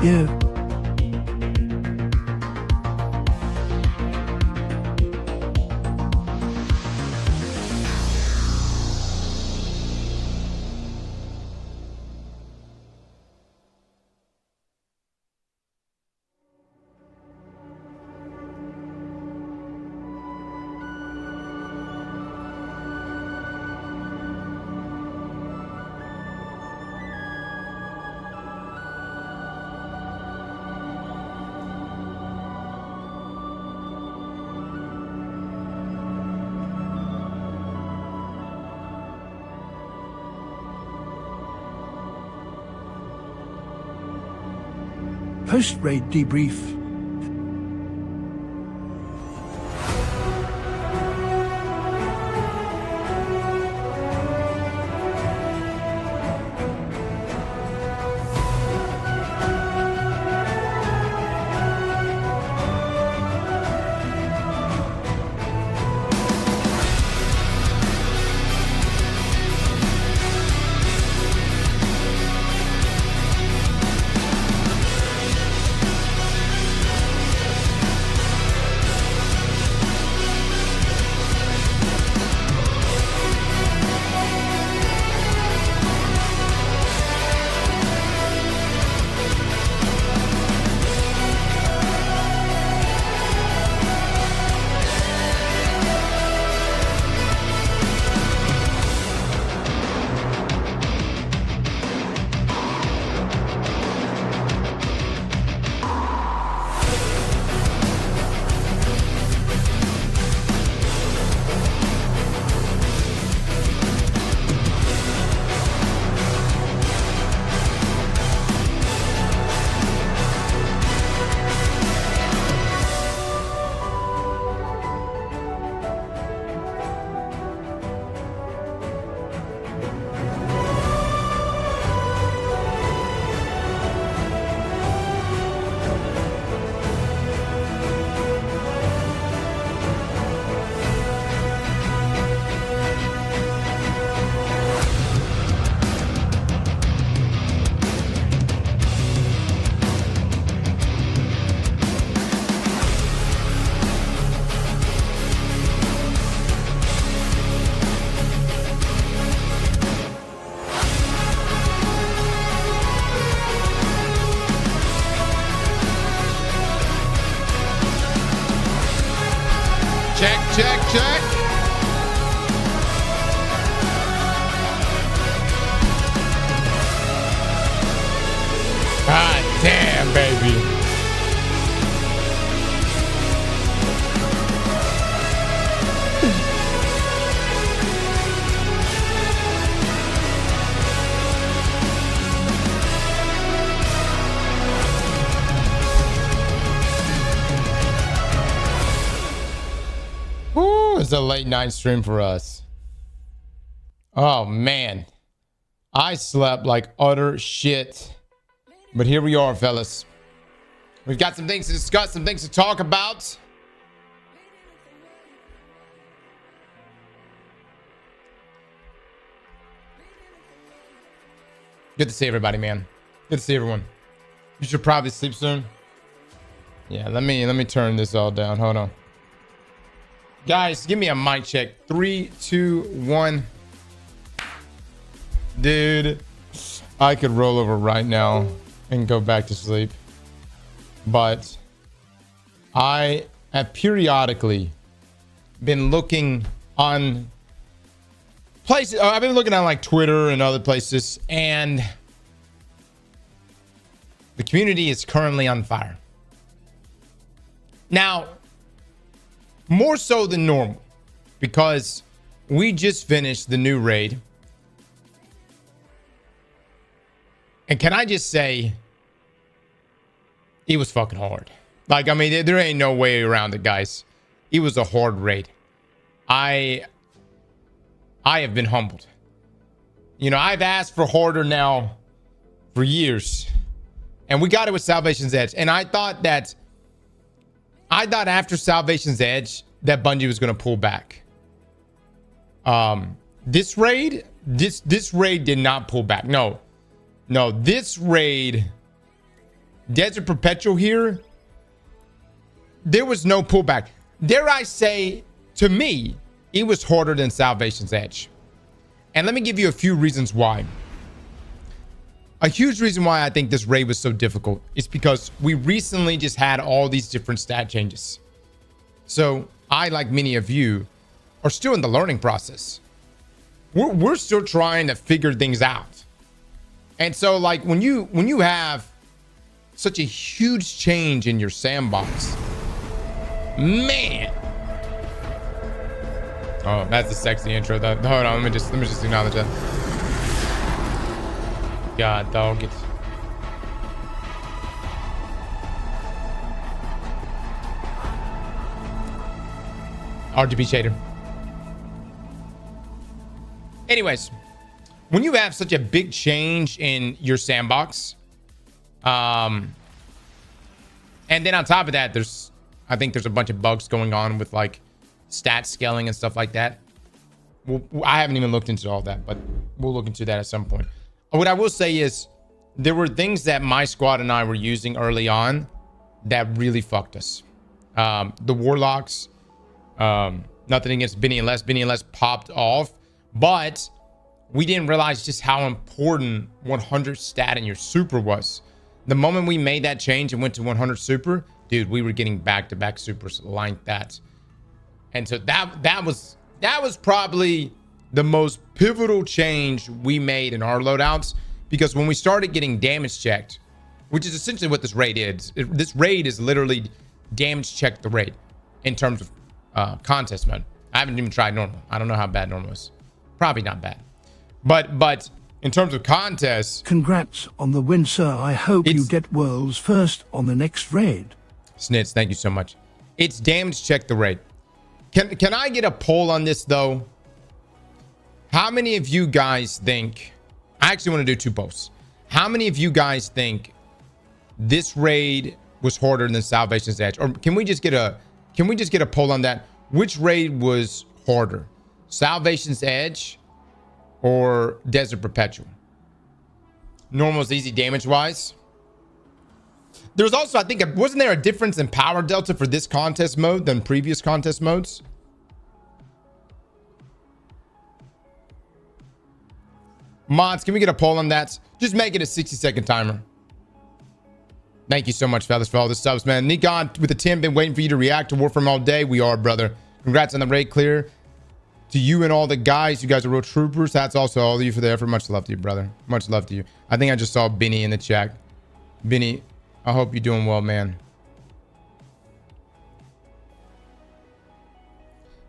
you. Post-raid debrief. Check. God damn, baby. It's a late night stream for us. Oh man, I slept like utter shit, but here we are, fellas. We've got some things to discuss, some things to talk about. Good to see everybody, man. Good to see everyone. You should probably sleep soon. Yeah, let me turn this all down. Hold on. Guys, give me a mic check. 3, 2, 1. Dude, I could roll over right now and go back to sleep. But I have periodically been looking on places. I've been looking on like Twitter and other places, and the community is currently on fire. Now, more so than normal, because we just finished the new raid. And can I just say, it was fucking hard. Like, I mean, there ain't no way around it, guys. It was a hard raid. I have been humbled. You know, I've asked for harder now for years. And we got it with Salvation's Edge. And I thought after Salvation's Edge that Bungie was going to pull back. This raid did not pull back. No, this raid Desert Perpetual here, there was no pullback. Dare I say, to me, it was harder than Salvation's Edge. And let me give you a few reasons why. A huge reason why I think this raid was so difficult is because we recently just had all these different stat changes. So I, like many of you, are still in the learning process. We're still trying to figure things out. And so like when you have such a huge change in your sandbox, man. Oh, that's a sexy intro though. Hold on, let me just acknowledge that. God, dog, it's RGB shader. Anyways, when you have such a big change in your sandbox, and then on top of that, I think there's a bunch of bugs going on with like stat scaling and stuff like that. Well, I haven't even looked into all that, but we'll look into that at some point. What I will say is there were things that my squad and I were using early on that really fucked us. The Warlocks, nothing against Benny and Les. Benny and Les popped off, but we didn't realize just how important 100 stat in your super was. The moment we made that change and went to 100 super, dude, we were getting back-to-back supers like that. And so that was probably the most pivotal change we made in our loadouts, because when we started getting damage checked, which is essentially what this raid is. This raid is literally damage check the raid in terms of contest mode. I haven't even tried normal. I don't know how bad normal is. Probably not bad. But in terms of contests, Congrats on the win, sir. I hope you get worlds first on the next raid. Snits, thank you so much. It's damage check the raid. Can I get a poll on this though? How many of you guys think, I actually want to do two polls. How many of you guys think this raid was harder than Salvation's Edge? Or can we just get a poll on that? Which raid was harder? Salvation's Edge or Desert Perpetual? Normal's easy damage wise. There's also, I think, wasn't there a difference in power delta for this contest mode than previous contest modes? Mods, can we get a poll on that? Just make it a 60-second timer. Thank you so much, fellas, for all the subs, man. Nikon with the 10, been waiting for you to react to Warframe all day. We are, brother. Congrats on the raid clear. To you and all the guys, you guys are real troopers. That's also all of you for the effort. Much love to you, brother. Much love to you. I think I just saw Benny in the chat. Benny, I hope you're doing well, man.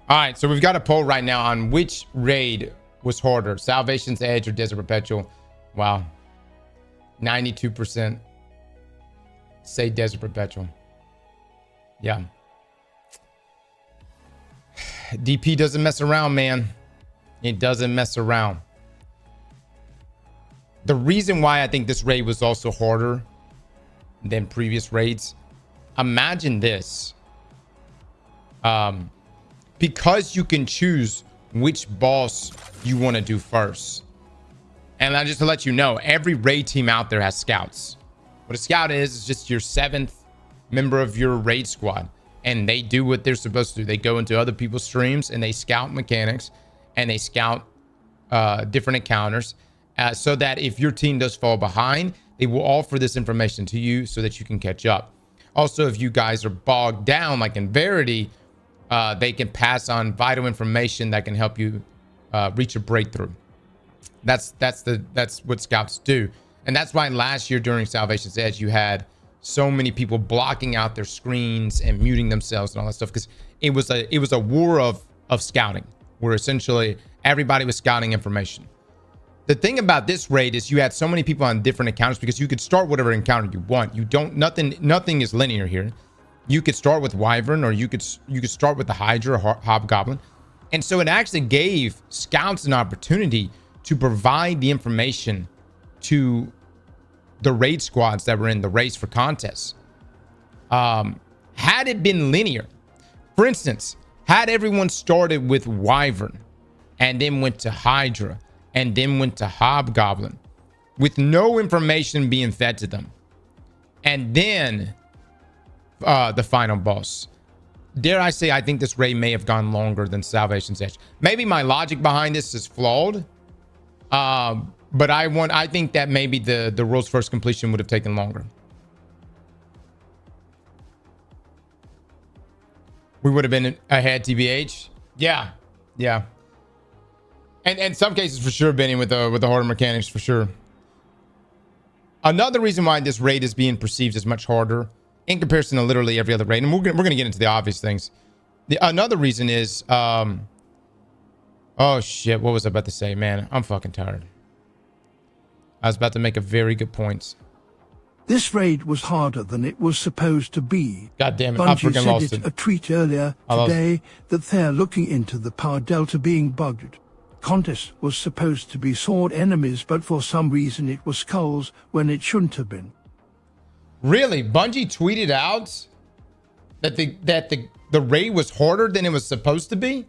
All right, so we've got a poll right now on which raid was harder, Salvation's Edge or Desert Perpetual. Wow. 92% say Desert Perpetual. Yeah. DP doesn't mess around, man. It doesn't mess around. The reason why I think this raid was also harder than previous raids, imagine this. Because you can choose which boss you want to do first. And just to let you know, every raid team out there has scouts. What a scout is just your 7th member of your raid squad. And they do what they're supposed to do. They go into other people's streams and they scout mechanics and they scout different encounters so that if your team does fall behind, they will offer this information to you so that you can catch up. Also, if you guys are bogged down, like in Verity, they can pass on vital information that can help you reach a breakthrough. That's what scouts do. And that's why last year during Salvation's Edge, you had so many people blocking out their screens and muting themselves and all that stuff, because it was a war of scouting, where essentially everybody was scouting information. The thing about this raid is you had so many people on different encounters, because you could start whatever encounter you want. Nothing is linear here. You could start with Wyvern, or you could start with the Hydra or Hobgoblin. And so it actually gave scouts an opportunity to provide the information to the raid squads that were in the race for contests. Had it been linear, for instance, had everyone started with Wyvern and then went to Hydra and then went to Hobgoblin with no information being fed to them, and then the final boss. Dare I say, I think this raid may have gone longer than Salvation's Edge. Maybe my logic behind this is flawed, but I think that maybe the world's first completion would have taken longer. We would have been ahead, TBH. Yeah. And in some cases, for sure, Benny, with the harder mechanics, for sure. Another reason why this raid is being perceived as much harder in comparison to literally every other raid, and we're gonna get into the obvious things. Another reason is, oh shit, what was I about to say? Man, I'm fucking tired. I was about to make a very good point. This raid was harder than it was supposed to be. God damn it, I Bungie freaking said lost it it. a tweet earlier today that they're looking into the power delta being bugged. Contest was supposed to be sword enemies, but for some reason it was skulls when it shouldn't have been. Really? Bungie tweeted out that the raid was harder than it was supposed to be?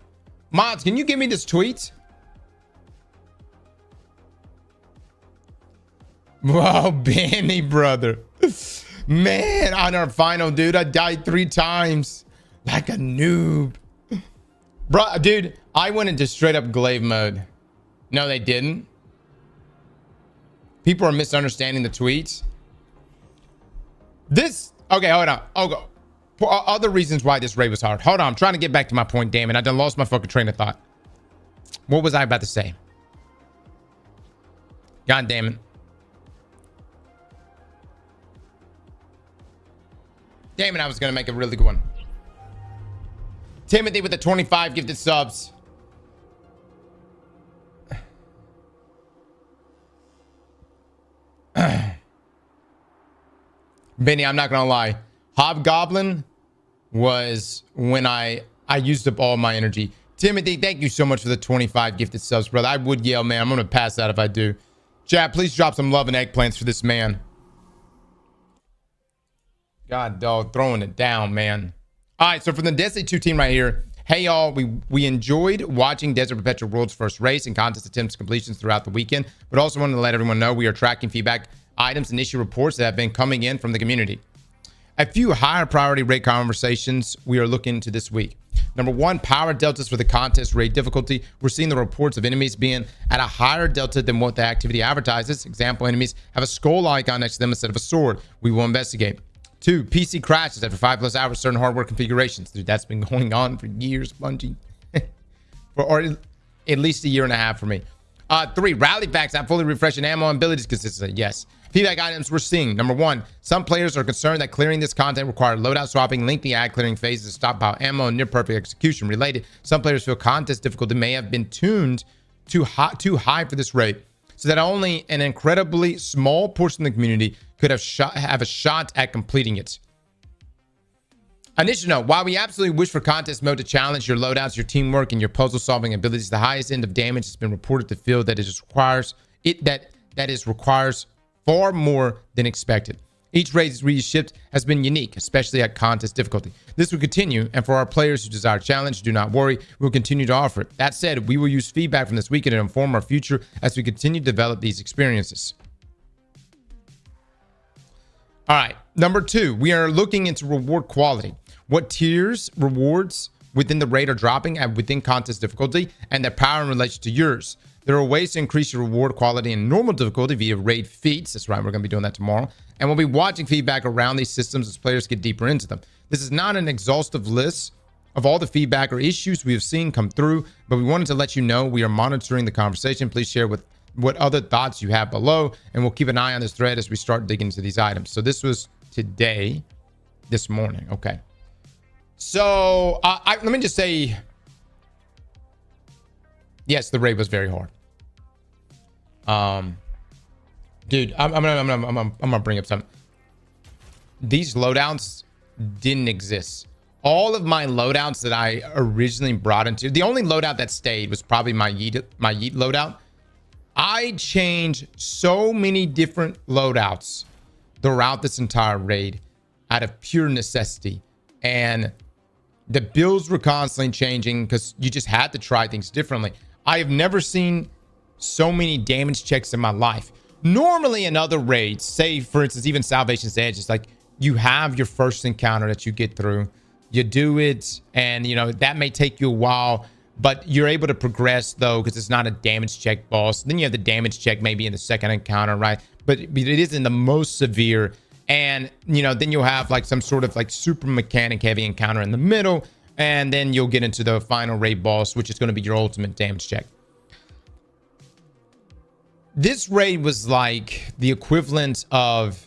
Mods, can you give me this tweet? Wow, Benny, brother. Man, on our final, dude, I died 3 times. Like a noob. Bro, dude, I went into straight up glaive mode. No, they didn't. People are misunderstanding the tweets. Okay, hold on. Other reasons why this raid was hard. Hold on, I'm trying to get back to my point, damn it. I done lost my fucking train of thought. What was I about to say? God damn it. Damn it, I was gonna make a really good one. Timothy with the 25 gifted subs. Benny, I'm not gonna lie. Hobgoblin was when I used up all my energy. Timothy, thank you so much for the 25 gifted subs, brother. I would yell, man. I'm gonna pass out if I do. Chat, please drop some love and eggplants for this man. God, dog, throwing it down, man. All right, so for the Destiny 2 team right here, hey, y'all, we enjoyed watching Desert Perpetual World's first race and contest attempts completions throughout the weekend, but also wanted to let everyone know we are tracking feedback, items, and issue reports that have been coming in from the community. A few higher priority raid conversations we are looking into this week. Number 1, power deltas for the contest raid difficulty. We're seeing the reports of enemies being at a higher delta than what the activity advertises. Example, enemies have a skull icon next to them instead of a sword. We will investigate. 2, PC crashes after 5+ hours certain hardware configurations. Dude, that's been going on for years, Bungie. or at least a year and a half for me. 3, rally facts not fully refreshing ammo and abilities consistently. Yes. Feedback items we're seeing. Number 1, some players are concerned that clearing this content requires loadout swapping, lengthy ad clearing phases, stockpile ammo, and near perfect execution. Related, some players feel contest difficulty may have been tuned too high for this raid, so that only an incredibly small portion of the community could have a shot at completing it. Initial note, while we absolutely wish for contest mode to challenge your loadouts, your teamwork, and your puzzle solving abilities, the highest end of damage has been reported to field that requires far more than expected. Each raid reshipped has been unique, especially at contest difficulty. This will continue, and for our players who desire challenge, do not worry, we'll continue to offer it. That said, we will use feedback from this weekend to inform our future as we continue to develop these experiences. All right, number 2, we are looking into reward quality. What tiers rewards within the raid are dropping and within contest difficulty, and their power in relation to yours. There are ways to increase your reward quality in normal difficulty via raid feats. That's right, we're going to be doing that tomorrow. And we'll be watching feedback around these systems as players get deeper into them. This is not an exhaustive list of all the feedback or issues we have seen come through, but we wanted to let you know we are monitoring the conversation. Please share with what other thoughts you have below, and we'll keep an eye on this thread as we start digging into these items. So this was today, this morning. Okay. So let me just say, yes, the raid was very hard. Dude, I'm gonna bring up something. These loadouts didn't exist. All of my loadouts that I originally brought into, the only loadout that stayed was probably my Yeet loadout. I changed so many different loadouts throughout this entire raid out of pure necessity, and the builds were constantly changing because you just had to try things differently. I have never seen so many damage checks in my life. Normally in other raids, say for instance, even Salvation's Edge, it's like you have your first encounter that you get through, you do it, and you know that may take you a while, but you're able to progress though because it's not a damage check boss. Then you have the damage check maybe in the second encounter, right? But it isn't the most severe, and you know then you'll have like some sort of like super mechanic heavy encounter in the middle, and then you'll get into the final raid boss, which is going to be your ultimate damage check. This raid was like the equivalent of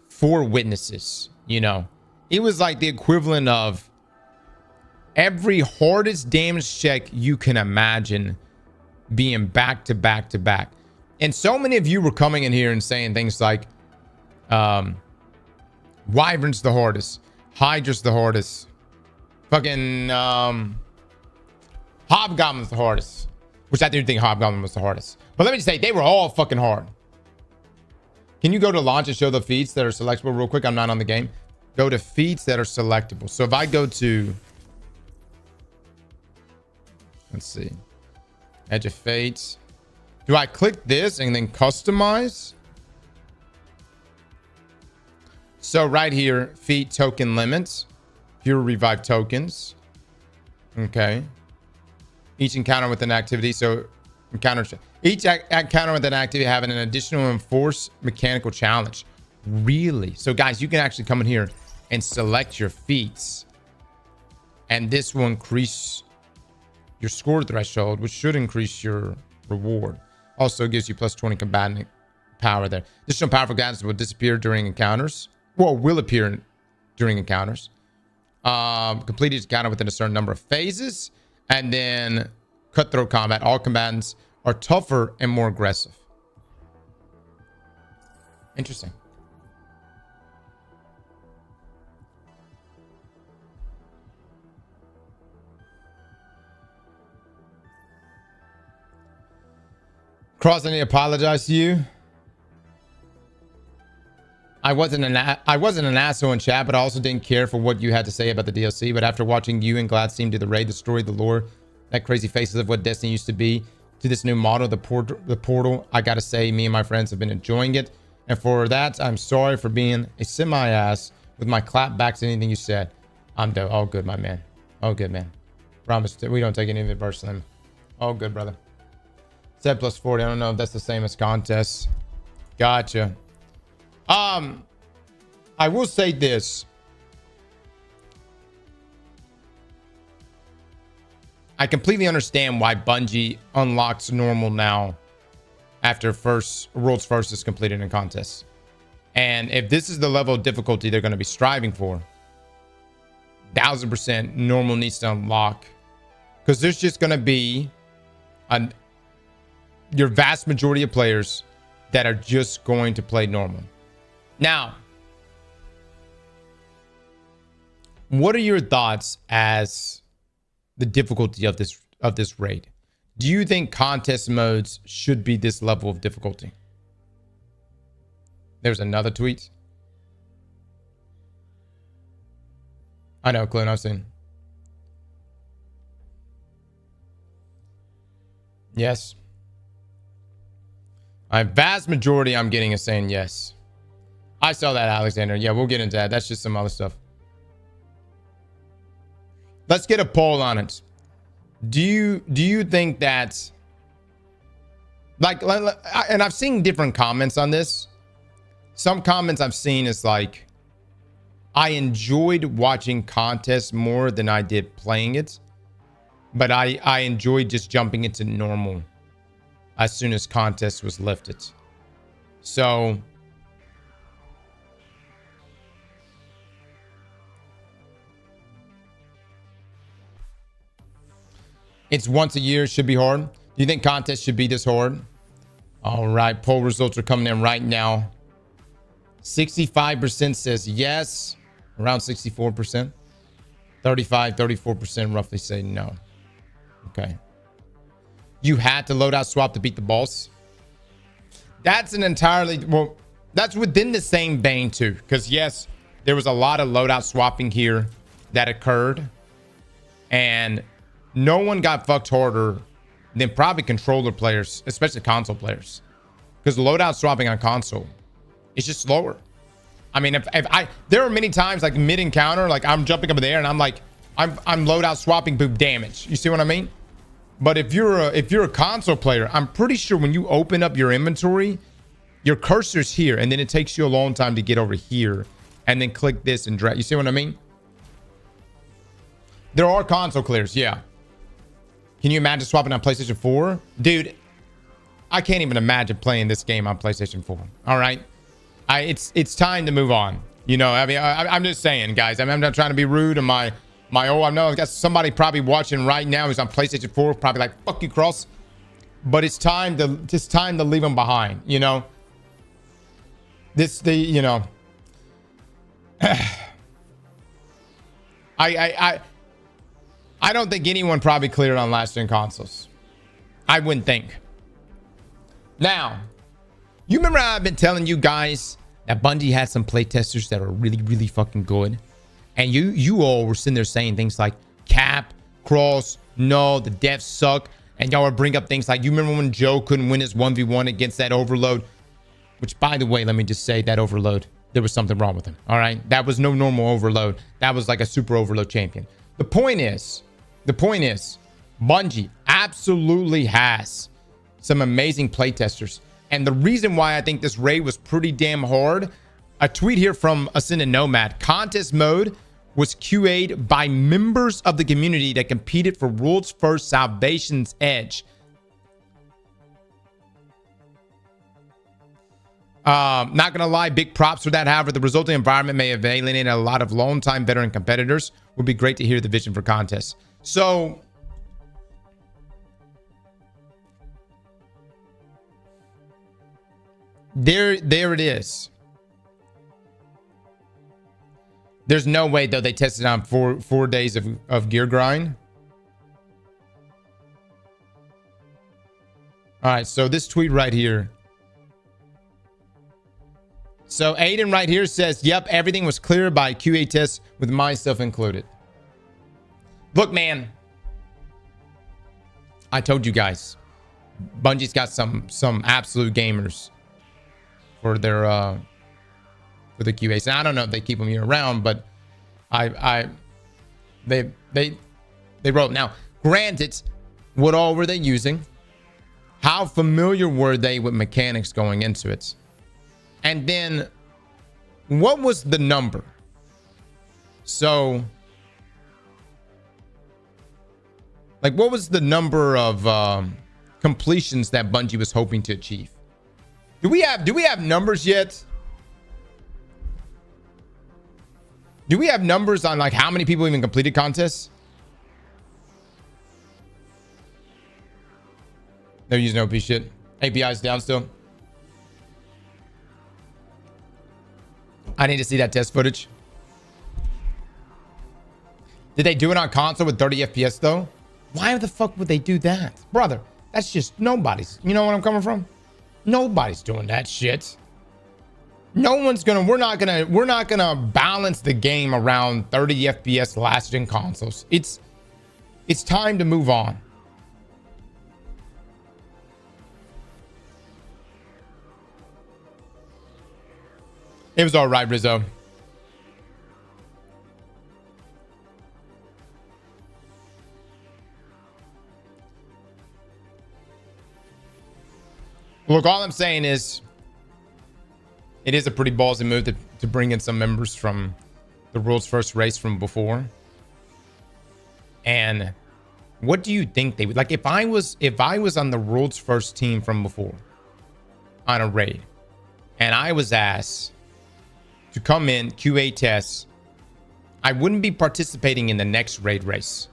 4 witnesses, you know. It was like the equivalent of every hardest damage check you can imagine being back to back to back. And so many of you were coming in here and saying things like, Wyvern's the hardest, Hydra's the hardest, fucking Hobgoblin's the hardest, which I do think Hobgoblin was the hardest. But let me just say, they were all fucking hard. Can you go to launch and show the feats that are selectable real quick? I'm not on the game. Go to feats that are selectable. So if I go to, let's see, Edge of Fates. Do I click this and then customize? So right here, feat token limits, pure revive tokens. Okay. Each encounter with an activity. So each encounter with an activity having an additional enforced mechanical challenge. Really? So guys, you can actually come in here and select your feats, and this will increase your score threshold, which should increase your reward. Also gives you plus 20 combatant power there. Additional powerful gadgets will disappear during encounters. Well, will appear during encounters. Complete each encounter within a certain number of phases. And then cutthroat combat. All combatants are tougher and more aggressive. Interesting. Cross, I need to apologize to you. I wasn't an asshole in chat, but I also didn't care for what you had to say about the DLC. But after watching you and Gladstein do the raid, the story, the lore, that crazy faces of what Destiny used to be, to this new model, the portal, I gotta say, me and my friends have been enjoying it. And for that, I'm sorry for being a semi-ass with my clapbacks and anything you said. I'm done. All good, my man. All good, man. Promise we don't take any of it personally. All good, brother. 7 plus 40. I don't know if that's the same as contests. Gotcha. I will say this. I completely understand why Bungie unlocks normal now after world's first is completed in contests. And if this is the level of difficulty they're going to be striving for, 1000% normal needs to unlock, because there's just going to be your vast majority of players that are just going to play normal. Now, what are your thoughts as the difficulty of this raid? Do you think contest modes should be this level of difficulty? There's another tweet. I know, Clint, I've seen. Yes. A vast majority I'm getting is saying yes. I saw that, Alexander. Yeah, we'll get into that. That's just some other stuff. Let's get a poll on it. Do you think that, like, and I've seen different comments on this. Some comments I've seen is like, I enjoyed watching contests more than I did playing it, but I enjoyed just jumping into normal as soon as contest was lifted. So it's once a year, should be hard. Do you think contest should be this hard? All right, poll results are coming in right now. 65% says yes, around 64%. 34% roughly say no. Okay. You had to loadout swap to beat the boss. That's an entirely, well, that's within the same vein too. Because yes, there was a lot of loadout swapping here that occurred. And no one got fucked harder than probably controller players, especially console players. because loadout swapping on console is just slower. I mean, there are many times like mid encounter, like I'm jumping up in the air and I'm like, I'm loadout swapping boop damage. You see what I mean? But if you're a console player, I'm pretty sure when you open up your inventory, your cursor's here, and then it takes you a long time to get over here, and then click this and drag. You see what I mean? There are console clears, yeah. Can you imagine swapping on PlayStation 4? Dude, I can't even imagine playing this game on PlayStation 4. All right? It's time to move on. You know, I mean, I'm just saying, guys. I mean, I'm not trying to be rude to my I know I've got somebody probably watching right now who's on PlayStation 4, probably like, fuck you, Cross. But it's time to leave them behind, you know? You know, I don't think anyone probably cleared on last gen consoles. I wouldn't think. Now, you remember how I've been telling you guys that Bungie had some playtesters that are really, really fucking good? And you all were sitting there saying things like, Cap, Cross, no, the devs suck. And y'all would bring up things like, you remember when Joe couldn't win his 1v1 against that overload? Which, by the way, let me just say, that overload, there was something wrong with him. All right? That was no normal overload. That was like a super overload champion. The point is, Bungie absolutely has some amazing playtesters. And the reason why I think this raid was pretty damn hard, a tweet here from Ascended Nomad, contest mode was QA'd by members of the community that competed for World's First Salvation's Edge. Not gonna lie, big props for that. However, the resulting environment may have alienated a lot of long-time veteran competitors. Would be great to hear the vision for contests. So there it is. There's no way though they tested on four days of gear grind. All right, so this tweet right here. So Aiden right here says, yep, everything was cleared by QA tests with myself included. Look, man, I told you guys, Bungie's got some absolute gamers for their for the QAs. And I don't know if they keep them year round, but they wrote. Now, granted, what all were they using? How familiar were they with mechanics going into it? And then what was the number? So like, what was the number of completions that Bungie was hoping to achieve? Do we have numbers yet? Do we have numbers on like how many people even completed contests? They're using OP shit. API's down still. I need to see that test footage. Did they do it on console with 30 FPS though? Why the fuck would they do that? Brother, that's just nobody's. You know where I'm coming from? Nobody's doing that shit. No one's gonna, we're not gonna balance the game around 30 FPS last gen consoles. It's time to move on. It was all right, Rizzo. Look, all I'm saying is it is a pretty ballsy move to bring in some members from the world's first race from before. And what do you think they would like if I was on the world's first team from before on a raid and I was asked to come in QA tests, I wouldn't be participating in the next raid race.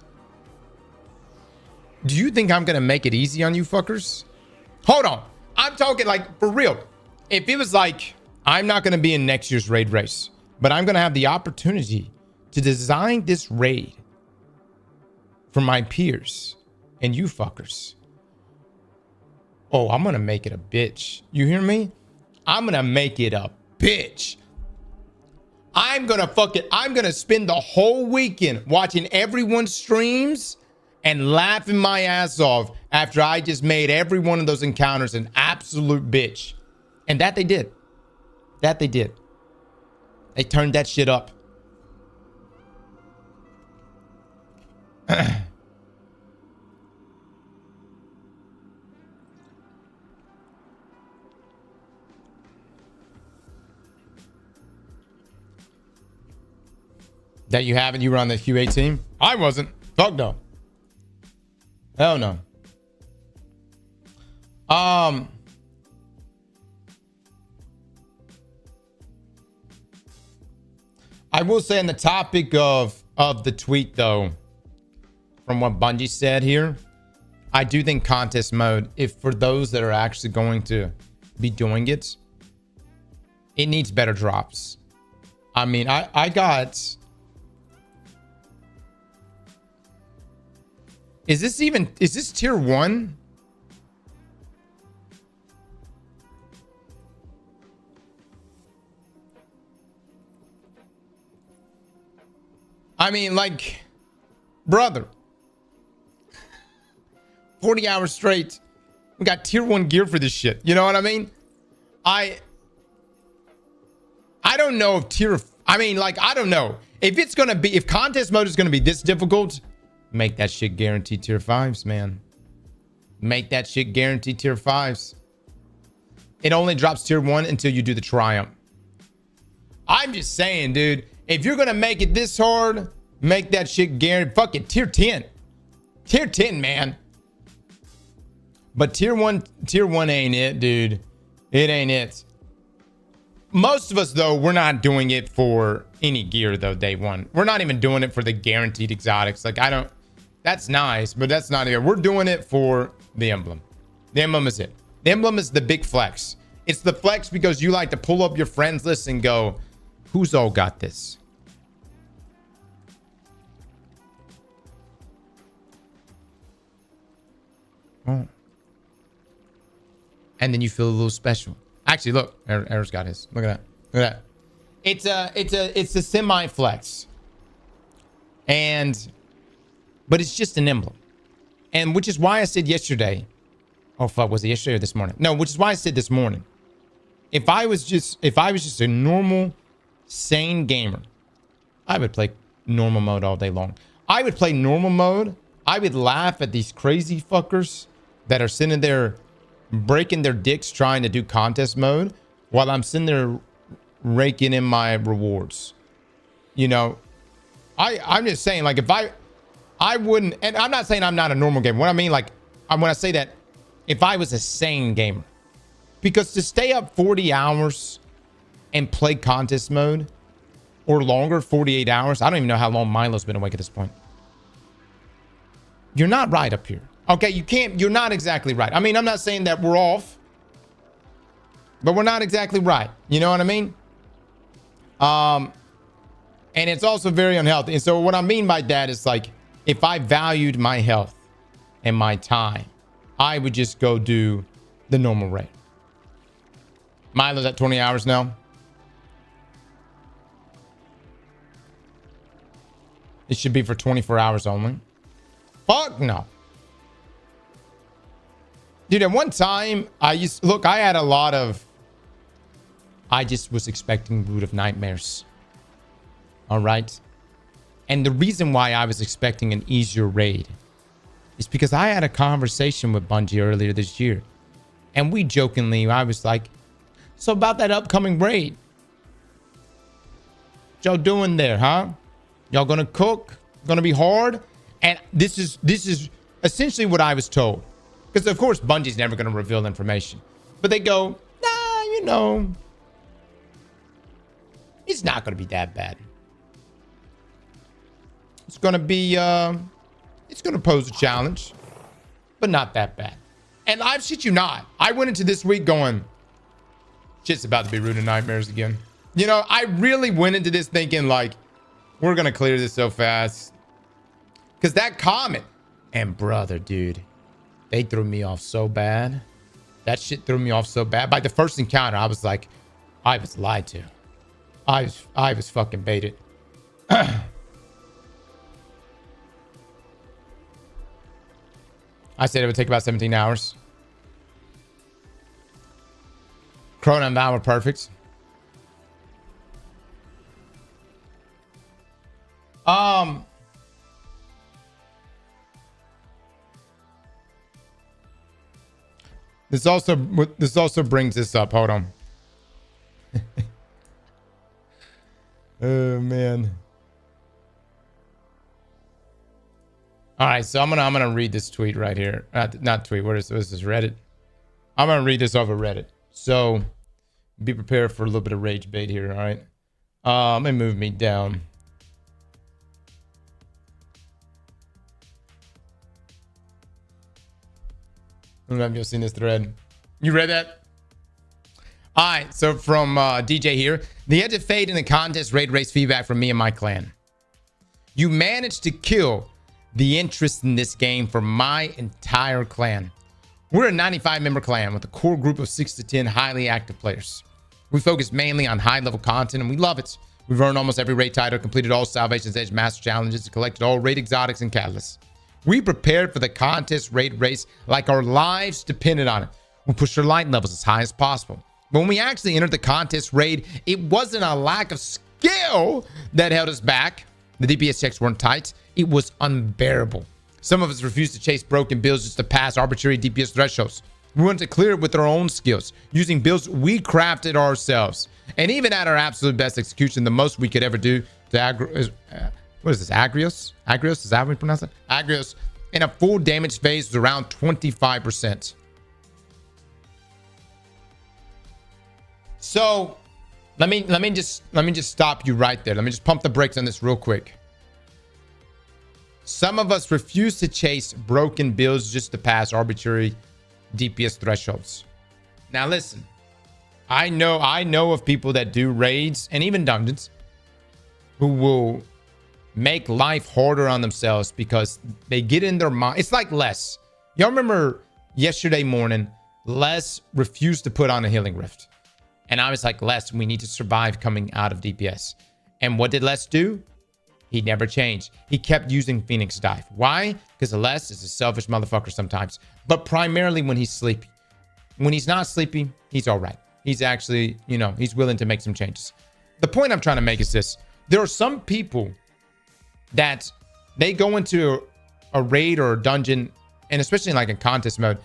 Do you think I'm gonna make it easy on you fuckers? Hold on, I'm talking like for real. If it was like, I'm not gonna be in next year's raid race, but I'm gonna have the opportunity to design this raid for my peers and you fuckers. Oh, I'm gonna make it a bitch. You hear me? I'm gonna make it a bitch. I'm gonna spend the whole weekend watching everyone's streams and laughing my ass off after I just made every one of those encounters an absolute bitch. And that they did. That they did. They turned that shit up. That you haven't? You were on the QA team? I wasn't. Fuck no. Hell no. I will say on the topic of the tweet though, from what Bungie said here, I do think contest mode, if for those that are actually going to be doing it, it needs better drops. I mean, I got... Is this tier 1? I mean, like, brother, 40 hours straight. We got tier 1 gear for this shit. You know what I mean? I don't know if I don't know. If contest mode is going to be this difficult, make that shit guaranteed tier 5s, man. Make that shit guaranteed tier 5s. It only drops tier 1 until you do the triumph. I'm just saying, dude. If you're going to make it this hard, make that shit guaranteed. Fuck it, tier 10. Tier 10, man. But tier 1 ain't it, dude. It ain't it. Most of us, though, we're not doing it for any gear, though, day 1. We're not even doing it for the guaranteed exotics. Like, that's nice, but that's not it. We're doing it for the emblem. The emblem is it. The emblem is the big flex. It's the flex because you like to pull up your friends list and go, who's all got this? Oh. And then you feel a little special. Actually, look, Error's got his. Look at that. Look at that. It's a semi flex. But it's just an emblem. And which is why I said yesterday. Oh fuck, was it yesterday or this morning? No, which is why I said this morning. If I was just a normal, sane gamer, I would play normal mode all day long. I would play normal mode. I would laugh at these crazy fuckers that are sitting there breaking their dicks trying to do contest mode while I'm sitting there raking in my rewards. You know, I'm just saying, like, if I wouldn't, and I'm not saying I'm not a normal gamer. What I mean, like, when I say that, if I was a sane gamer, because to stay up 40 hours and play contest mode or longer, 48 hours, I don't even know how long Milo's been awake at this point. You're not right up here. Okay, you're not exactly right. I mean, I'm not saying that we're off, but we're not exactly right. You know what I mean? And it's also very unhealthy. And so what I mean by that is, like, if I valued my health and my time, I would just go do the normal rate. Milo's at 20 hours now. It should be for 24 hours only. Fuck no. Dude, at one time, I had a lot of... I just was expecting Root of Nightmares. All right? And the reason why I was expecting an easier raid is because I had a conversation with Bungie earlier this year. And we jokingly, I was like, so about that upcoming raid, what y'all doing there, huh? Y'all gonna cook? Gonna be hard? And this is essentially what I was told. Because, of course, Bungie's never going to reveal information. But they go, nah, you know, it's not going to be that bad. It's going to be, it's going to pose a challenge, but not that bad. And I shit you not, I went into this week going, shit's about to be Root of Nightmares again. You know, I really went into this thinking, like, we're going to clear this so fast. Because that comment, and brother, dude, they threw me off so bad. That shit threw me off so bad. By the first encounter, I was like, I was lied to. I was fucking baited. I said it would take about 17 hours. Corona and Val were perfect. This also brings this up. Hold on. Oh man. All right, so I'm gonna read this tweet right here. Not tweet. What is this? Reddit. I'm gonna read this over Reddit. So be prepared for a little bit of rage bait here. All right. Let me move me down. I don't know if you've seen this thread. You read that? All right. So from DJ here, the edge of fate in the contest raid race feedback from me and my clan. You managed to kill the interest in this game for my entire clan. We're a 95-member clan with a core group of 6 to 10 highly active players. We focus mainly on high-level content, and we love it. We've earned almost every raid title, completed all Salvation's Edge Master Challenges, and collected all raid exotics and catalysts. We prepared for the contest raid race like our lives depended on it. We pushed our light levels as high as possible. But when we actually entered the contest raid, it wasn't a lack of skill that held us back. The DPS checks weren't tight. It was unbearable. Some of us refused to chase broken builds just to pass arbitrary DPS thresholds. We wanted to clear it with our own skills, using builds we crafted ourselves. And even at our absolute best execution, the most we could ever do to what is this? Agrios? Agrios? Is that how we pronounce it? Agrios. In a full damage phase was around 25%. So let me just stop you right there. Let me just pump the brakes on this real quick. Some of us refuse to chase broken builds just to pass arbitrary DPS thresholds. Now listen, I know of people that do raids and even dungeons who will make life harder on themselves because they get in their mind. It's like Les. Y'all remember yesterday morning, Les refused to put on a healing rift. And I was like, Les, we need to survive coming out of DPS. And what did Les do? He never changed. He kept using Phoenix Dive. Why? Because Les is a selfish motherfucker sometimes. But primarily when he's sleepy. When he's not sleepy, he's all right. He's actually, he's willing to make some changes. The point I'm trying to make is this. There are some people that they go into a raid or a dungeon, and especially like in contest mode,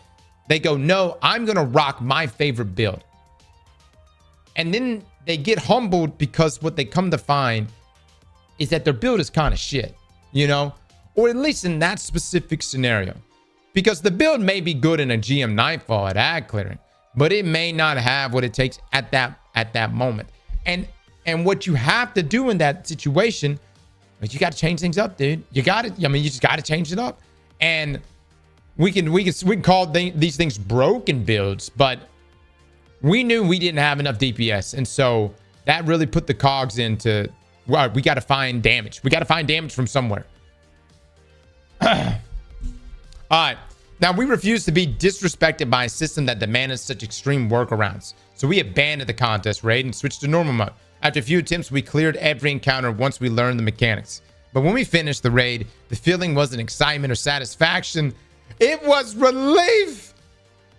they go, no, I'm going to rock my favorite build. And then they get humbled because what they come to find is that their build is kind of shit, or at least in that specific scenario. Because the build may be good in a GM Nightfall at ad clearing, but it may not have what it takes at that moment. And what you have to do in that situation is you got to change things up, dude. You just got to change it up. And we can call these things broken builds, but we knew we didn't have enough DPS. And so that really put the cogs into, well, we got to find damage. We got to find damage from somewhere. All right. Now, we refused to be disrespected by a system that demanded such extreme workarounds. So we abandoned the contest raid and switched to normal mode. After a few attempts, we cleared every encounter once we learned the mechanics. But when we finished the raid, the feeling wasn't excitement or satisfaction. It was relief.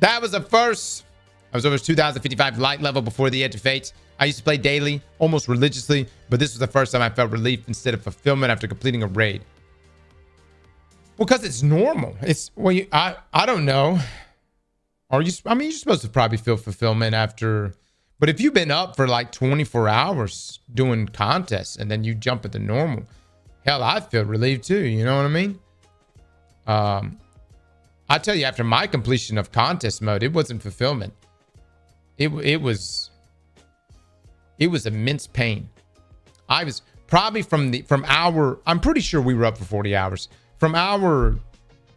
That was a first. I was over 2,055 light level before the Edge of Fate. I used to play daily, almost religiously, but this was the first time I felt relief instead of fulfillment after completing a raid. Well, because it's normal. I don't know. You're supposed to probably feel fulfillment after, but if you've been up for like 24 hours doing contests and then you jump at the normal, hell, I feel relieved too. You know what I mean? I tell you, after my completion of contest mode, it wasn't fulfillment. It was immense pain. I was probably I'm pretty sure we were up for 40 hours. Because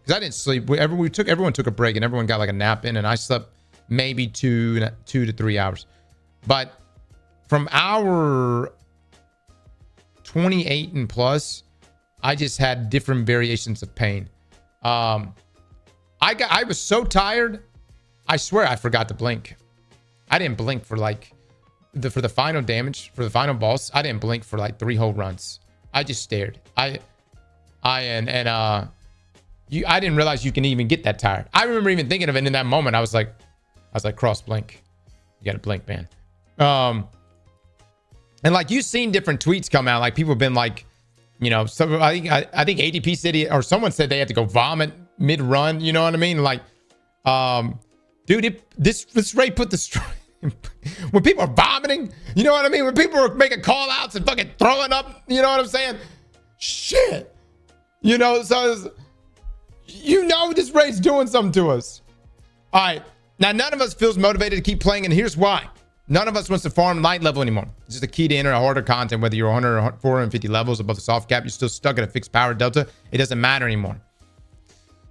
I didn't sleep. Everyone took a break and everyone got like a nap in, and I slept maybe 2 to 3 hours. But from hour 28 and plus, I just had different variations of pain. I was so tired. I swear I forgot to blink. I didn't blink for for the final damage, for the final boss. I didn't blink for like 3 whole runs. I just stared. I didn't realize you can even get that tired. I remember even thinking of it in that moment. I was like cross blink. You got to blink, man. And like you've seen different tweets come out. Like people have been like, you know, some I think ADP City or someone said they had to go vomit mid-run. You know what I mean? Like, dude, this raid put the when people are vomiting, you know what I mean? When people are making call outs and fucking throwing up, you know what I'm saying? Shit. You know, so you know this raid's doing something to us. All right. Now, none of us feels motivated to keep playing, and here's why. None of us wants to farm light level anymore. It's just a key to enter a harder content, whether you're 100 or 450 levels above the soft cap, you're still stuck at a fixed power delta. It doesn't matter anymore.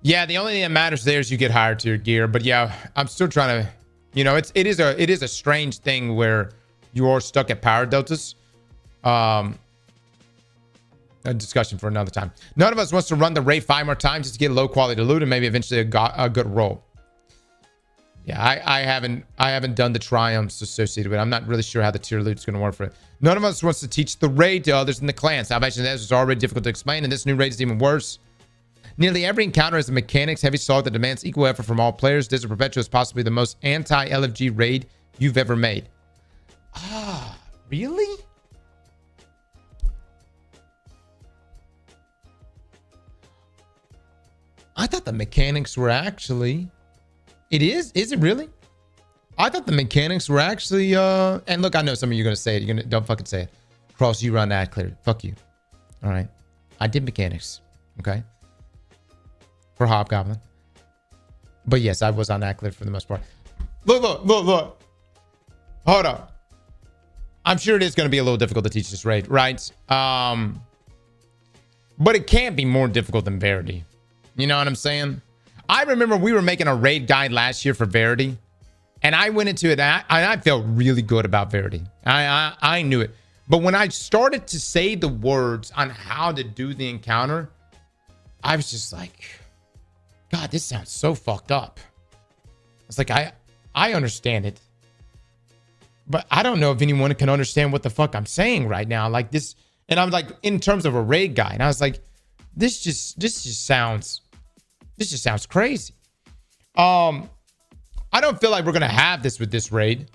Yeah, the only thing that matters there is you get higher tier gear. But yeah, I'm still trying to, you know, it is a strange thing where you are stuck at power deltas. A discussion for another time. None of us wants to run the raid 5 more times just to get low quality loot and maybe eventually a good roll. Yeah, I haven't done the triumphs associated with it. I'm not really sure how the tier loot is going to work for it. None of us wants to teach the raid to others in the clan. Salvation is already difficult to explain, and this new raid is even worse. Nearly every encounter has a mechanics heavy assault that demands equal effort from all players. Desert Perpetua is possibly the most anti-LFG raid you've ever made. Ah, really? I thought the mechanics were actually... It is? Is it really? I thought the mechanics were actually... And look, I know some of you are going to say it. Don't fucking say it. Cross, you run ad clear. Fuck you. All right. I did mechanics. Okay? For Hobgoblin. But yes, I was on ad clear for the most part. Look. Hold up. I'm sure it is going to be a little difficult to teach this raid, right? But it can't be more difficult than Verity. You know what I'm saying? I remember we were making a raid guide last year for Verity, and I went into it, and I felt really good about Verity. I knew it. But when I started to say the words on how to do the encounter, I was just like, God, this sounds so fucked up. It's like, I understand it, but I don't know if anyone can understand what the fuck I'm saying right now. Like this, and I'm like, in terms of a raid guide, I was like, this just sounds crazy. I don't feel like we're gonna have this with this raid.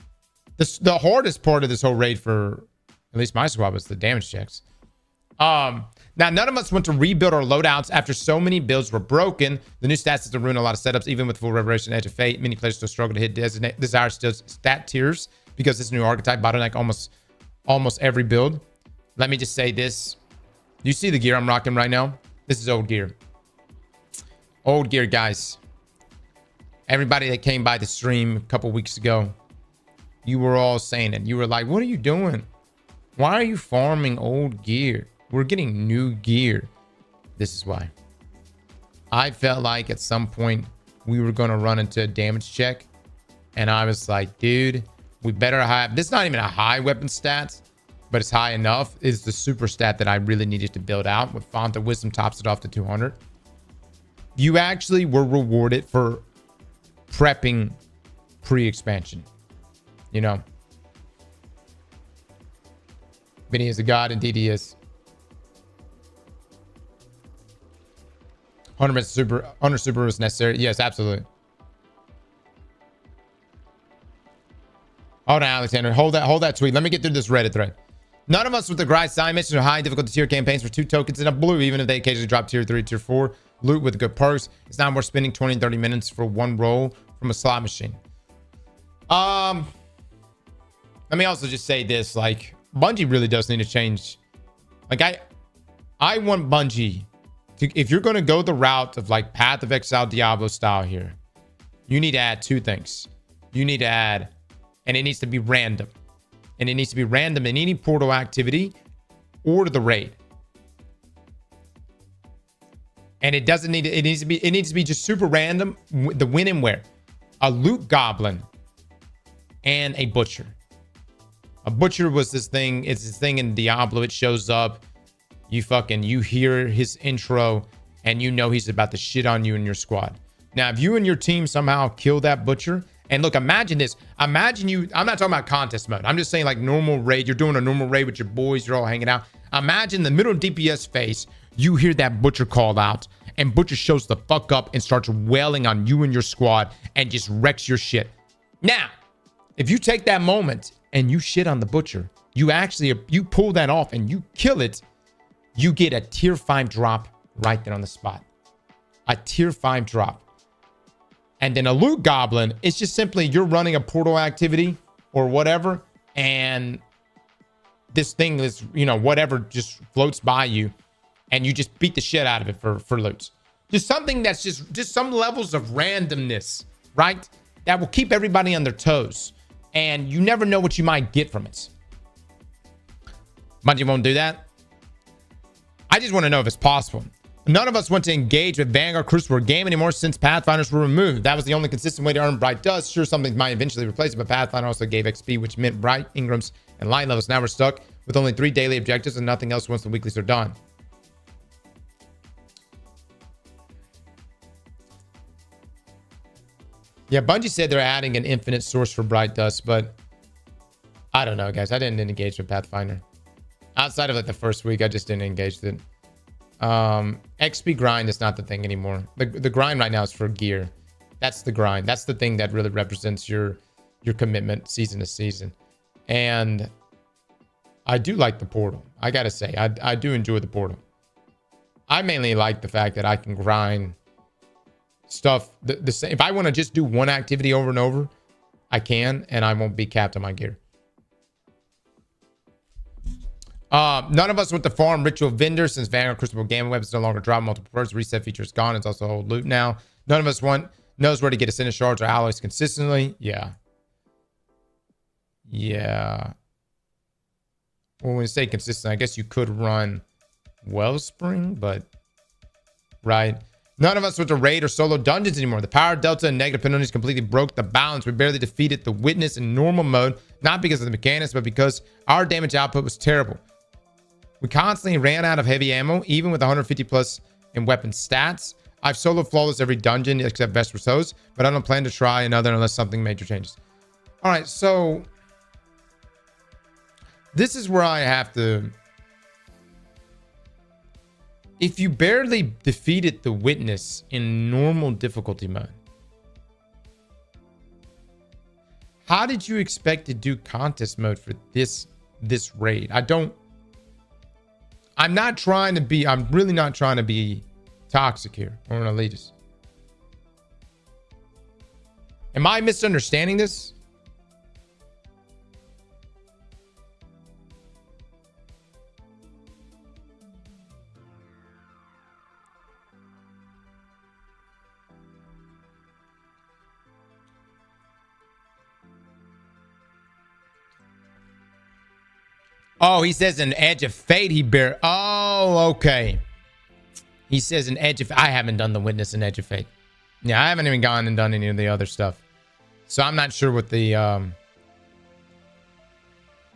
The hardest part of this whole raid for at least my squad was the damage checks. Now none of us want to rebuild our loadouts after so many builds were broken. The new stats system ruin a lot of setups, even with full revelation Edge of Fate. Many players still struggle to hit desired stat tiers because this new archetype bottleneck almost every build. Let me just say this. You see the gear I'm rocking right now? This is old gear. Old gear, guys. Everybody that came by the stream a couple weeks ago, you were all saying it. You were like, what are you doing? Why are you farming old gear? We're getting new gear. This is why. I felt like at some point we were going to run into a damage check. And I was like, dude, we better have... This is not even a high weapon stat, but it's high enough. It's the super stat that I really needed to build out. With Font of Wisdom tops it off to 200. You actually were rewarded for prepping pre-expansion. You know? Vinny is a god, indeed he is. 100 super is necessary. Yes, absolutely. Hold on, Alexander. Hold that tweet. Let me get through this Reddit thread. None of us with the grind sign missions or high difficulty tier campaigns for 2 tokens in a blue, even if they occasionally drop tier 3, tier 4 loot with good perks. It's not worth spending 20 and 30 minutes for one roll from a slot machine. Let me also just say this, like, Bungie really does need to change. Like, I want Bungie to, if you're going to go the route of like Path of Exile Diablo style here, you need to add 2 things. You need to add, and it needs to be random. And it needs to be random in any portal activity or the raid. And it doesn't need to, it needs to be just super random. The when and where. A loot goblin and a butcher. A butcher was this thing. It's this thing in Diablo. It shows up. You hear his intro and you know he's about to shit on you and your squad. Now, if you and your team somehow kill that butcher, and look, imagine this. Imagine you, I'm not talking about contest mode. I'm just saying like normal raid. You're doing a normal raid with your boys. You're all hanging out. Imagine the middle DPS phase. You hear that butcher call out and butcher shows the fuck up and starts wailing on you and your squad and just wrecks your shit. Now, If you take that moment and you shit on the butcher, you pull that off and you kill it, you get a tier 5 drop right there on the spot. A tier 5 drop. And then a loot goblin, it's just simply you're running a portal activity or whatever, and this thing is, you know, whatever just floats by you, and you just beat the shit out of it for loots. Just something that's just some levels of randomness, right? That will keep everybody on their toes. And you never know what you might get from it. Bungie won't do that. I just want to know if it's possible. None of us want to engage with Vanguard Crucible game anymore since Pathfinders were removed. That was the only consistent way to earn Bright Dust. Sure, something might eventually replace it, but Pathfinder also gave XP, which meant Bright, Ingrams, and Light levels. Now we're stuck with only 3 daily objectives and nothing else once the weeklies are done. Yeah, Bungie said they're adding an infinite source for Bright Dust, but I don't know, guys. I didn't engage with Pathfinder. Outside of like the first week, I just didn't engage with it. XP grind is not the thing anymore. The grind right now is for gear. That's the grind. That's the thing that really represents your commitment season to season. And I do like the portal. I gotta say, I do enjoy the portal. I mainly like the fact that I can grind stuff the same. If I want to just do one activity over and over, I can, and I won't be capped on my gear. None of us want to farm ritual vendors since Vanguard Crucible Gamma Web is no longer drop multiple birds. Reset feature is gone. It's also old loot now. None of us knows where to get ascendant shards or alloys consistently. Yeah. Well, when we say consistent, I guess you could run Wellspring, but right. None of us want to raid or solo dungeons anymore. The power delta and negative penalties completely broke the balance. We barely defeated the witness in normal mode, not because of the mechanics, but because our damage output was terrible. We constantly ran out of heavy ammo, even with 150 plus in weapon stats. I've solo flawless every dungeon except Vesper's Hose, but I don't plan to try another unless something major changes. All right, so this is where I have to... If you barely defeated the witness in normal difficulty mode, how did you expect to do contest mode for this raid? I'm really not trying to be toxic here or an elitist. Am I misunderstanding this? Oh, he says an Edge of Fate he bear. Oh, okay. He says an Edge of... I haven't done the Witness and Edge of Fate. Yeah, I haven't even gone and done any of the other stuff. So I'm not sure what the... I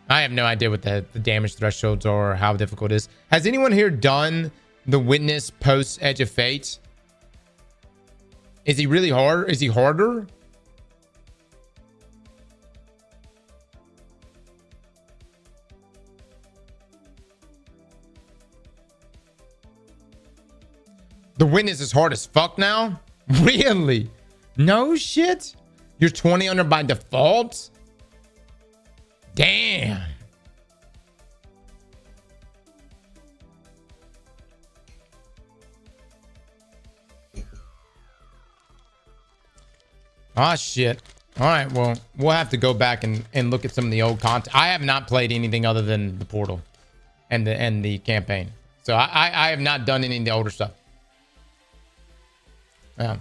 have no idea what the damage thresholds are or how difficult it is. Has anyone here done the Witness post Edge of Fate? Is he really hard? Is he harder? The Witness is hard as fuck now? Really? No shit? You're 20 under by default? Damn. Ah, shit. All right, well, we'll have to go back and look at some of the old content. I have not played anything other than the portal and the campaign. So I have not done any of the older stuff. Yeah.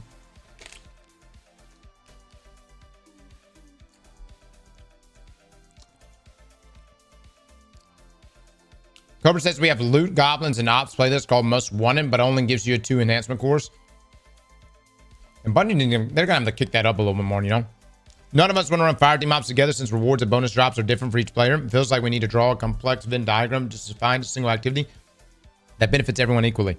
Cobra says we have loot goblins and ops playlist called Most Wanted, but only gives you 2 enhancement cores. And Bungie, they're gonna have to kick that up a little bit more, you know. None of us want to run fire team ops together since rewards and bonus drops are different for each player. It feels like we need to draw a complex Venn diagram just to find a single activity that benefits everyone equally.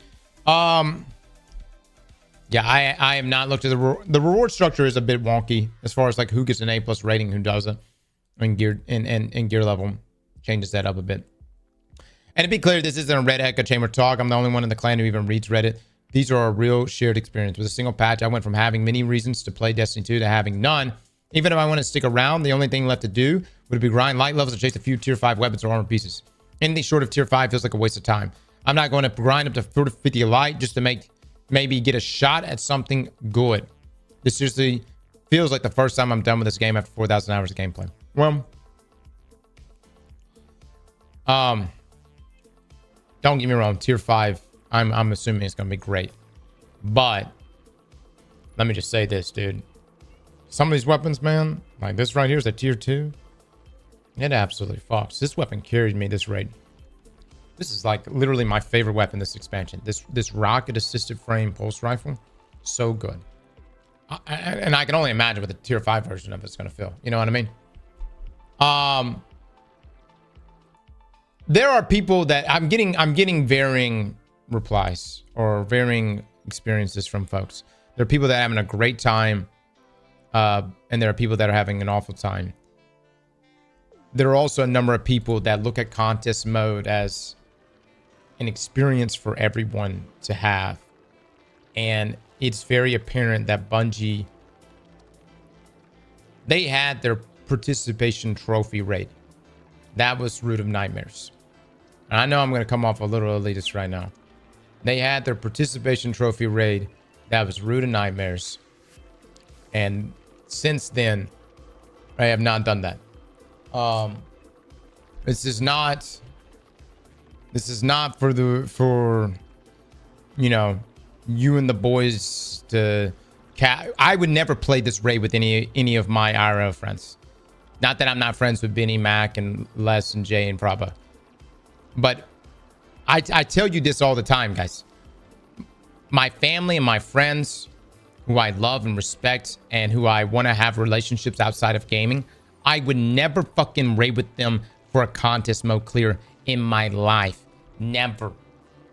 Yeah, I have not looked at the reward structure is a bit wonky as far as like who gets an A+ rating, who doesn't, and gear level changes that up a bit. And to be clear, this isn't a Red Echo Chamber talk. I'm the only one in the clan who even reads Reddit. These are a real shared experience. With a single patch, I went from having many reasons to play Destiny 2 to having none. Even if I want to stick around, the only thing left to do would be grind light levels to chase a few tier 5 weapons or armor pieces. Anything short of tier 5 feels like a waste of time. I'm not going to grind up to 50 light just to maybe get a shot at something good. This seriously feels like the first time I'm done with this game after 4,000 hours of gameplay. Well, don't get me wrong, tier 5, I'm assuming it's going to be great. But let me just say this, dude. Some of these weapons, man, like this right here is a tier 2. It absolutely fucks. This weapon carried me this raid. This is like literally my favorite weapon this expansion. This rocket assisted frame pulse rifle, so good. And I can only imagine what the tier 5 version of it's going to feel. You know what I mean? There are people that I'm getting varying replies or varying experiences from folks. There are people that are having a great time, and there are people that are having an awful time. There are also a number of people that look at contest mode as an experience for everyone to have. And it's very apparent that Bungie, they had their participation trophy raid. That was Root of Nightmares. And I know I'm going to come off a little elitist right now. They had their participation trophy raid. That was Root of Nightmares. And since then, I have not done that. This is not for you know, you and the boys to I would never play this raid with any of my IRL friends. Not that I'm not friends with Benny, Mac, and Les, and Jay, and Prabha. But I tell you this all the time, guys. My family and my friends, who I love and respect, and who I want to have relationships outside of gaming, I would never fucking raid with them for a contest mode clear in my life. Never.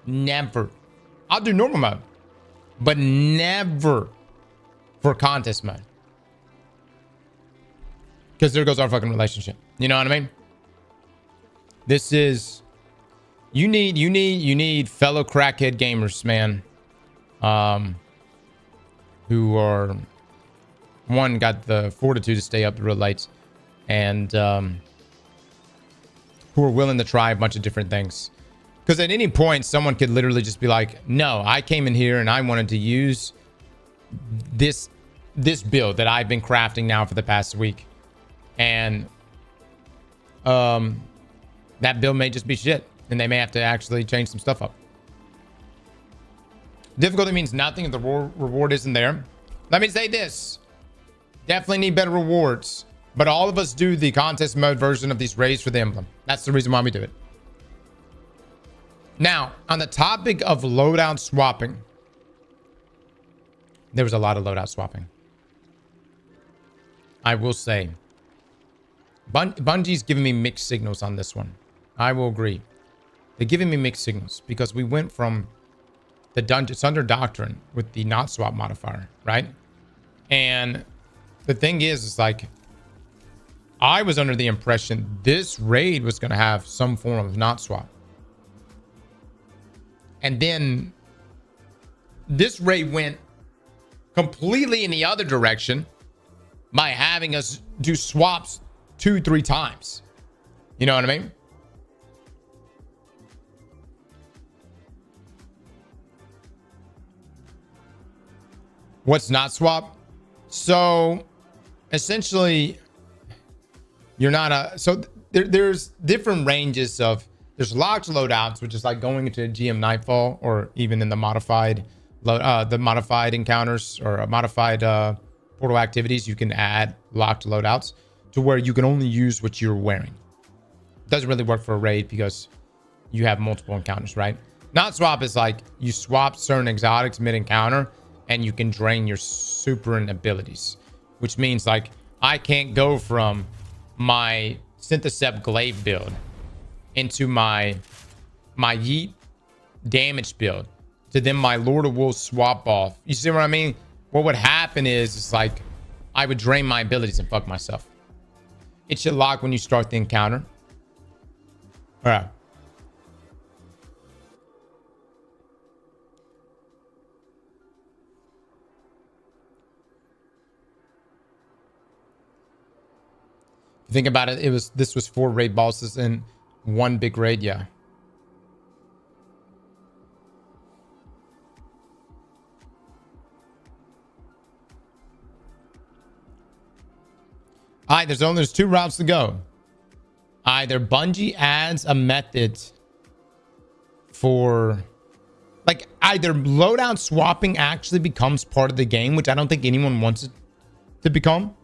Never. I'll do normal mode, but never for contest mode. Because there goes our fucking relationship. You know what I mean? This is... You need fellow crackhead gamers, man. Who are... One, got the fortitude to stay up real late. And who are willing to try a bunch of different things. Because at any point, someone could literally just be like, no, I came in here and I wanted to use this build that I've been crafting now for the past week. And that build may just be shit. And they may have to actually change some stuff up. Difficulty means nothing if the reward isn't there. Let me say this. Definitely need better rewards. But all of us do the contest mode version of these raids for the emblem. That's the reason why we do it. Now, on the topic of loadout swapping, there was a lot of loadout swapping. I will say, Bungie's giving me mixed signals on this one. I will agree. They're giving me mixed signals because we went from the dungeon, it's under Doctrine with the not swap modifier, right? And the thing is like, I was under the impression this raid was going to have some form of not swap. And then this raid went completely in the other direction by having us do swaps 2-3 times. You know what I mean? What's not swap? So essentially, you're not there's different ranges of, there's locked loadouts, which is like going into GM Nightfall, or even in the modified encounters or modified portal activities, you can add locked loadouts to where you can only use what you're wearing. Doesn't really work for a raid because you have multiple encounters, right? Not swap is like you swap certain exotics mid-encounter and you can drain your super and abilities, which means like I can't go from my Synthecept Glaive build into my Yeet damage build to then my Lord of Wolves swap off. You see what I mean? What would happen is it's like I would drain my abilities and fuck myself. It should lock when you start the encounter. All right. Think about it. This was 4 raid bosses in one big raid. Yeah. All right, there's 2 routes to go. Either Bungie adds a method for, like, either loadout swapping actually becomes part of the game, which I don't think anyone wants it to become,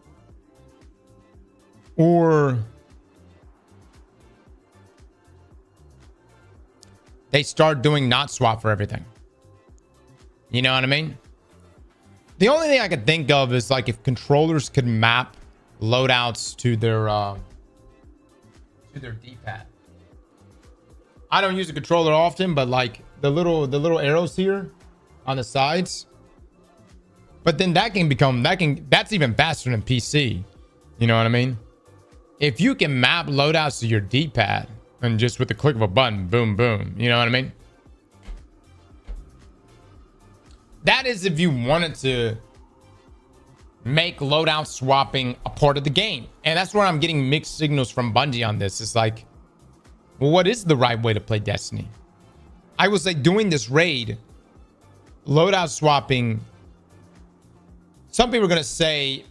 or they start doing not swap for everything. You know what I mean? The only thing I could think of is like if controllers could map loadouts to their D-pad. I don't use a controller often, but like the little arrows here on the sides. But then that's even faster than PC. You know what I mean? If you can map loadouts to your D-pad and just with the click of a button, boom, boom. You know what I mean? That is if you wanted to make loadout swapping a part of the game. And that's where I'm getting mixed signals from Bungie on this. It's like, well, what is the right way to play Destiny? I was like doing this raid, loadout swapping. Some people are going to say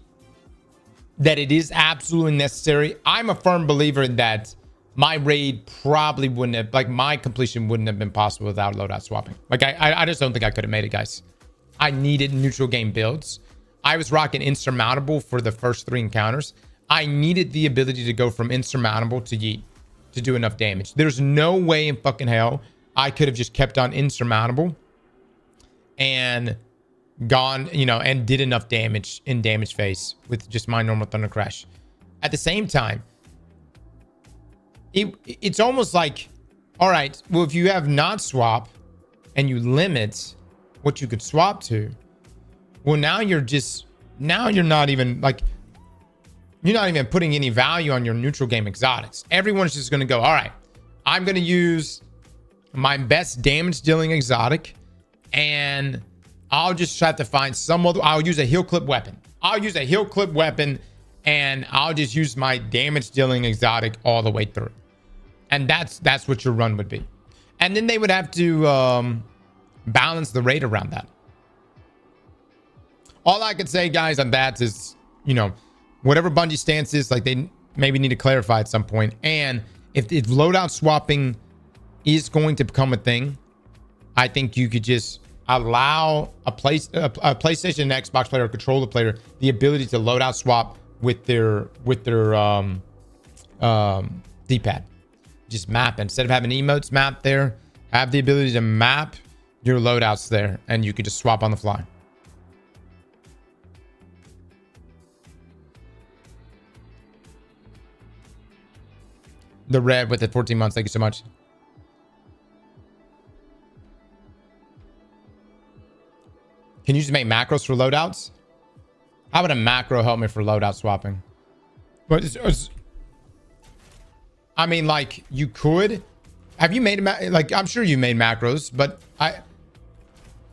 that it is absolutely necessary. I'm a firm believer that my raid probably wouldn't have, like my completion wouldn't have been possible without loadout swapping. Like I just don't think I could have made it, guys. I needed neutral game builds. I was rocking insurmountable for the first 3 encounters. I needed the ability to go from insurmountable to yeet to do enough damage. There's no way in fucking hell I could have just kept on insurmountable and gone, you know, and did enough damage in damage phase with just my normal Thunder Crash. At the same time, it's almost like, all right, well, if you have not swap and you limit what you could swap to, well, now you're not even like, you're not even putting any value on your neutral game exotics. Everyone's just going to go, all right, I'm going to use my best damage dealing exotic and I'll just try to find some other, I'll use a heal clip weapon. And I'll just use my damage dealing exotic all the way through. And that's what your run would be. And then they would have to balance the rate around that. All I could say, guys, on that is, you know, whatever Bungie stance is, like they maybe need to clarify at some point. And if loadout swapping is going to become a thing, I think you could just allow a PlayStation and Xbox player or controller player the ability to loadout swap with their D-pad. Just map. Instead of having emotes mapped there, have the ability to map your loadouts there, and you could just swap on the fly. The red with the 14 months. Thank you so much. Can you just make macros for loadouts? How would a macro help me for loadout swapping? But I mean, like, you could. Have you made like, I'm sure you made macros, but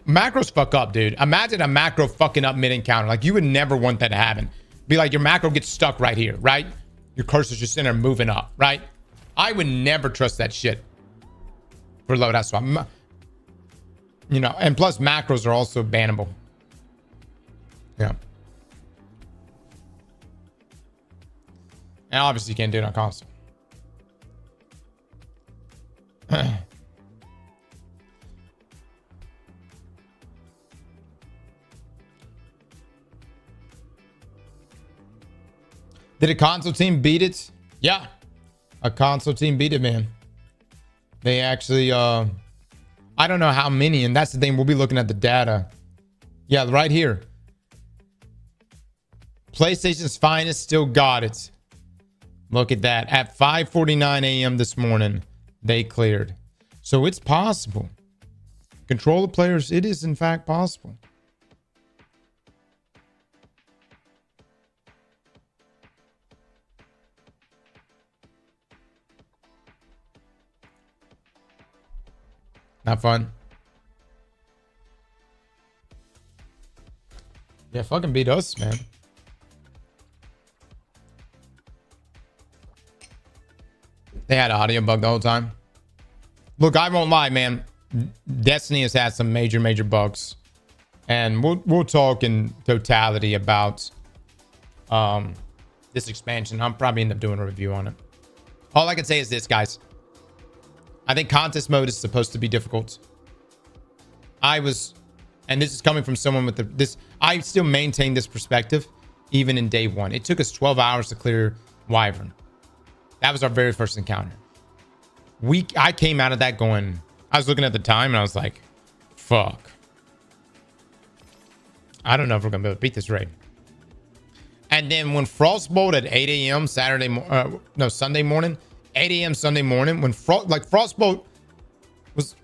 macros fuck up, dude. Imagine a macro fucking up mid encounter. Like, you would never want that to happen. Be like, your macro gets stuck right here, right? Your cursor's just in there moving up, right? I would never trust that shit for loadout swap. You know, and plus macros are also bannable. Yeah. And obviously you can't do it on console. Did a console team beat it? Yeah. A console team beat it, man. They actually, I don't know how many, and that's the thing. We'll be looking at the data. Yeah, right here. PlayStation's finest still got it. Look at that. At 5:49 a.m. this morning, they cleared. So it's possible. Controller players, it is in fact possible. Not fun. Yeah, fucking beat us, man. They had an audio bug the whole time. Look, I won't lie, man. Destiny has had some major bugs, and we'll talk in totality about this expansion. I'll probably end up doing a review on it. All I can say is this, guys. I think contest mode is supposed to be difficult. And this is coming from someone with this. I still maintain this perspective even in day one. It took us 12 hours to clear Wyvern. That was our very first encounter. I came out of that going, I was looking at the time and I was like, fuck. I don't know if we're going to be able to beat this raid. And then when Frostbolt at 8 a.m. Sunday morning, 8 a.m. Sunday morning, when Frostbolt was,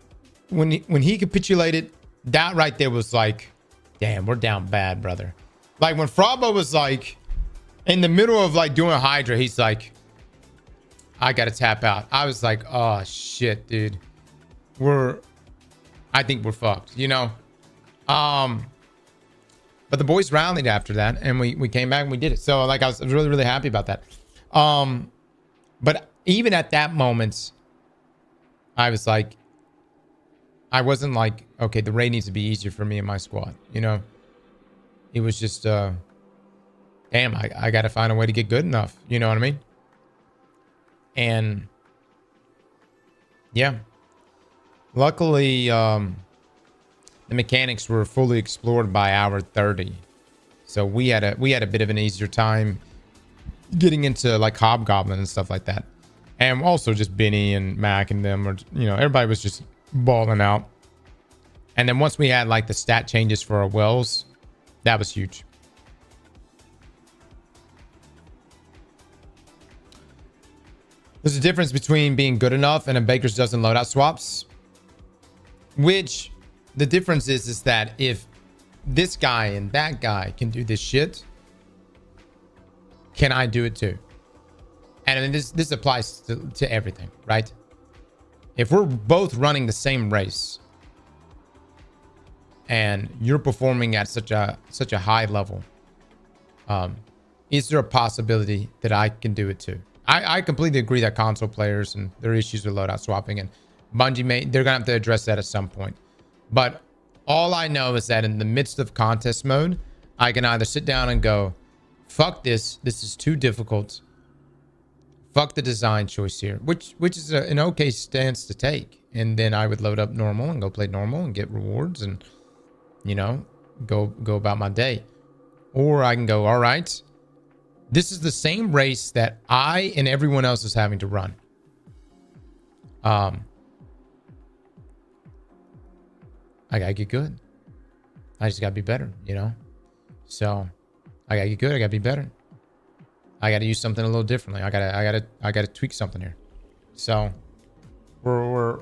when he capitulated, that right there was like, damn, we're down bad, brother. Like when Frostbolt was like in the middle of like doing Hydra, he's like, I gotta tap out. I was like, oh shit, dude. I think we're fucked, you know? But the boys rallied after that and we came back and we did it. So like I was really happy about that. But even at that moment, I was like, I wasn't like, okay, the raid needs to be easier for me and my squad, you know? It was just damn, I gotta find a way to get good enough, you know what I mean? And yeah, luckily the mechanics were fully explored by hour 30, so we had a bit of an easier time getting into like Hobgoblin and stuff like that. And also just Benny and Mac and them, or you know, everybody was just balling out. And then once we had like the stat changes for our wells, that was huge. There's a difference between being good enough and a baker's dozen loadout swaps. Which the difference is that if this guy and that guy can do this shit, can I do it too? And this applies to everything, right? If we're both running the same race and you're performing at such a high level, is there a possibility that I can do it too? I completely agree that console players and their issues with loadout swapping, and Bungie they're gonna have to address that at some point. But all I know is that in the midst of contest mode, I can either sit down and go, fuck this is too difficult, fuck the design choice here, which is an okay stance to take, and then I would load up normal and go play normal and get rewards and, you know, go about my day. Or I can go, all right, this is the same race that I and everyone else is having to run. I gotta get good. I just gotta be better, you know? So I gotta get good. I gotta be better. I gotta use something a little differently. I gotta tweak something here. So we're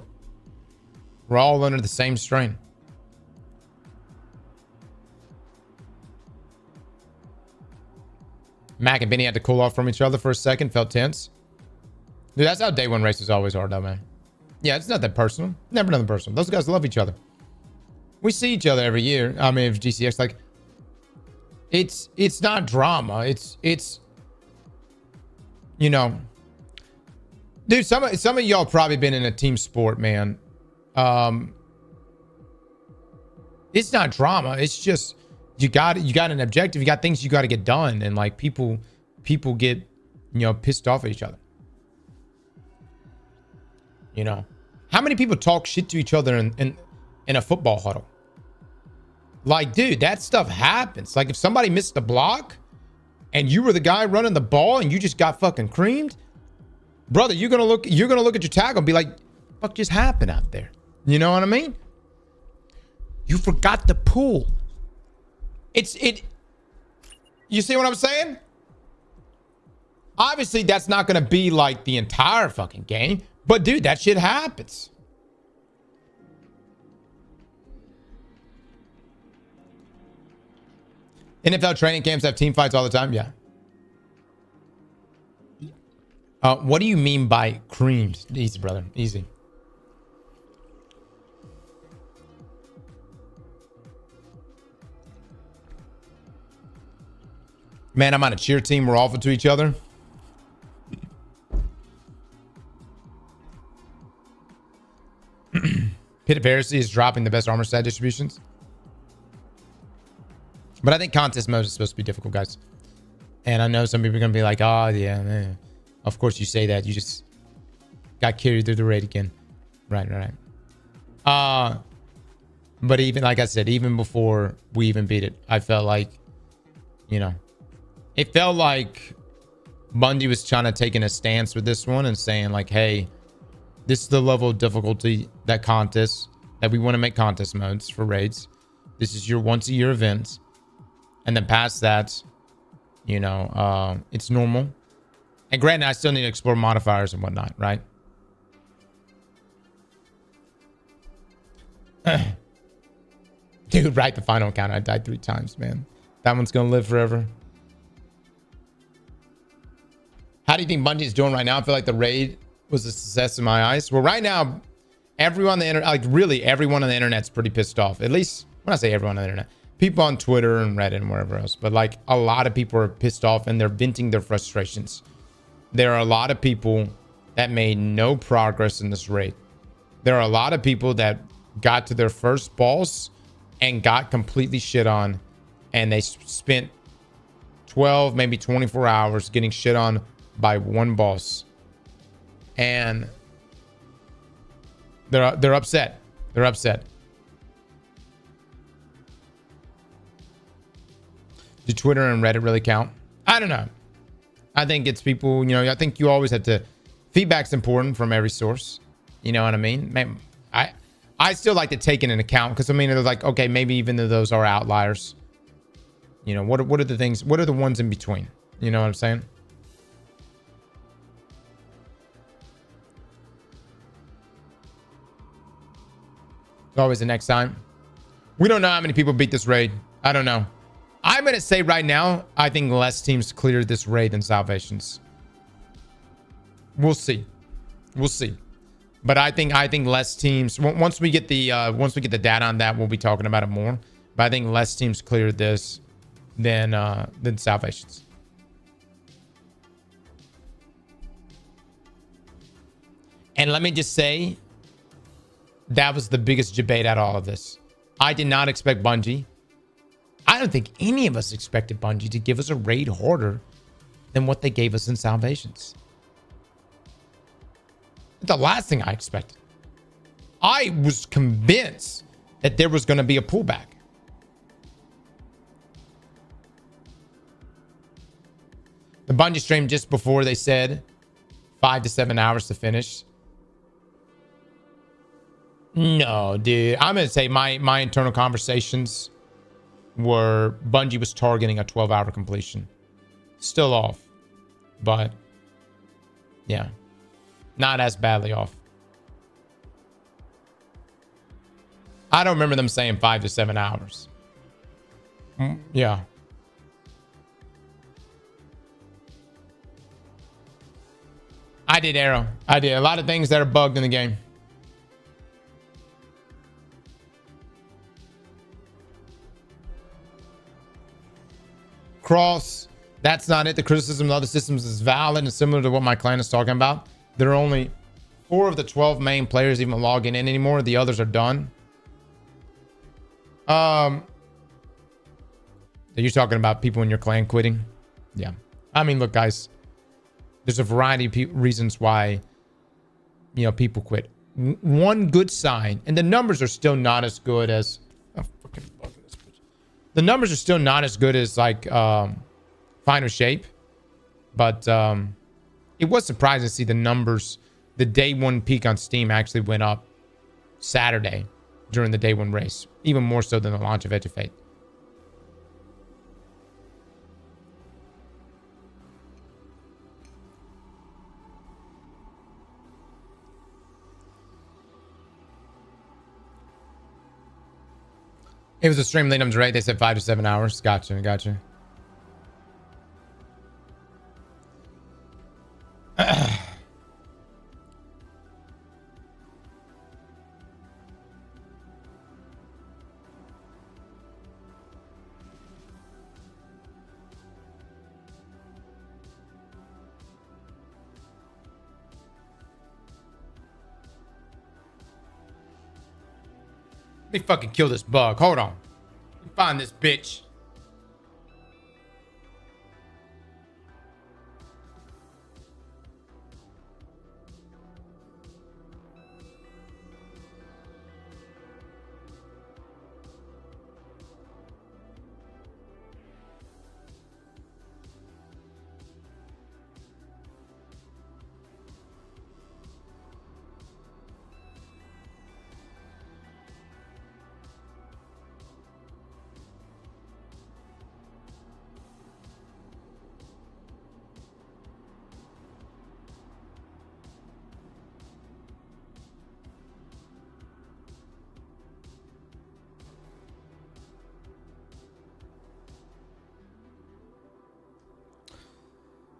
all under the same strain. Mac and Benny had to cool off from each other for a second. Felt tense. Dude, that's how day one races always are, though, man. Yeah, it's not that personal. Never nothing personal. Those guys love each other. We see each other every year. I mean, if GCX, like, it's not drama. It's you know, dude. Some of y'all probably been in a team sport, man. It's not drama. It's just you got an objective. You got things you got to get done, and like people get, you know, pissed off at each other. You know, how many people talk shit to each other in a football huddle? Like, dude, that stuff happens. Like, if somebody missed the block and you were the guy running the ball and you just got fucking creamed, brother, you're gonna look at your tackle and be like, fuck just happened out there? You know what I mean? You forgot the pool. You see what I'm saying? Obviously, that's not gonna be like the entire fucking game, but dude, that shit happens. NFL training camps have team fights all the time. Yeah. What do you mean by creamed? Easy, brother. Easy. Man, I'm on a cheer team. We're awful to each other. Pit of Heresy is dropping the best armor stat distributions. But I think contest mode is supposed to be difficult, guys. And I know some people are going to be like, oh, yeah, man. Of course you say that. You just got carried through the raid again. Right. But even, like I said, even before we even beat it, I felt like, you know, it felt like Bungie was trying to take in a stance with this one and saying like, hey, this is the level of difficulty that we want to make contest modes for raids. This is your once a year event. And then past that, you know, it's normal. And granted, I still need to explore modifiers and whatnot, right? Dude, right, the final encounter. I died 3 times, man. That one's going to live forever. How do you think Bungie's doing right now? I feel like the raid was a success in my eyes. Well, right now, everyone on the internet, like really everyone on the internet's pretty pissed off. At least when I say everyone on the internet, people on Twitter and Reddit and wherever else. But like a lot of people are pissed off and they're venting their frustrations. There are a lot of people that made no progress in this raid. There are a lot of people that got to their first boss and got completely shit on. And they spent 12, maybe 24 hours getting shit on by one boss. And they're upset. They're upset. Do Twitter and Reddit really count? I don't know. I think it's people, you know, I think you always have to, feedback's important from every source. You know what I mean? I still like to take it into account because I mean, they're like, okay, maybe even though those are outliers, you know, what are the things, what are the ones in between? You know what I'm saying? It's always the next time. We don't know how many people beat this raid. I don't know. I'm going to say right now, I think less teams cleared this raid than Salvations. We'll see. We'll see. But I think less teams, once we get the data on that, we'll be talking about it more. But I think less teams cleared this than Salvations. And let me just say, that was the biggest debate out of all of this. I did not expect Bungie. I don't think any of us expected Bungie to give us a raid harder than what they gave us in Salvations. The last thing I expected. I was convinced that there was going to be a pullback. The Bungie stream just before they said 5 to 7 hours to finish. No, dude. I'm going to say my internal conversations were Bungie was targeting a 12-hour completion. Still off. But, yeah. Not as badly off. I don't remember them saying 5 to 7 hours. Yeah. I did, Arrow. I did. A lot of things that are bugged in the game. Cross, that's not it. The criticism of other systems is valid and similar to what my clan is talking about. There are only 4 of the 12 main players even logging in anymore. The others are done. Are you talking about people in your clan quitting? Yeah. I mean, look, guys, there's a variety of reasons why, you know, people quit. One good sign, and the numbers are still not as good as... The numbers are still not as good as like Final Shape, but it was surprising to see the numbers. The day one peak on Steam actually went up Saturday during the day one race, even more so than the launch of Edge of Fate. It was a stream lead up to raid. They said 5 to 7 hours. Gotcha. me fucking kill this bug. Hold on. Let me find this bitch.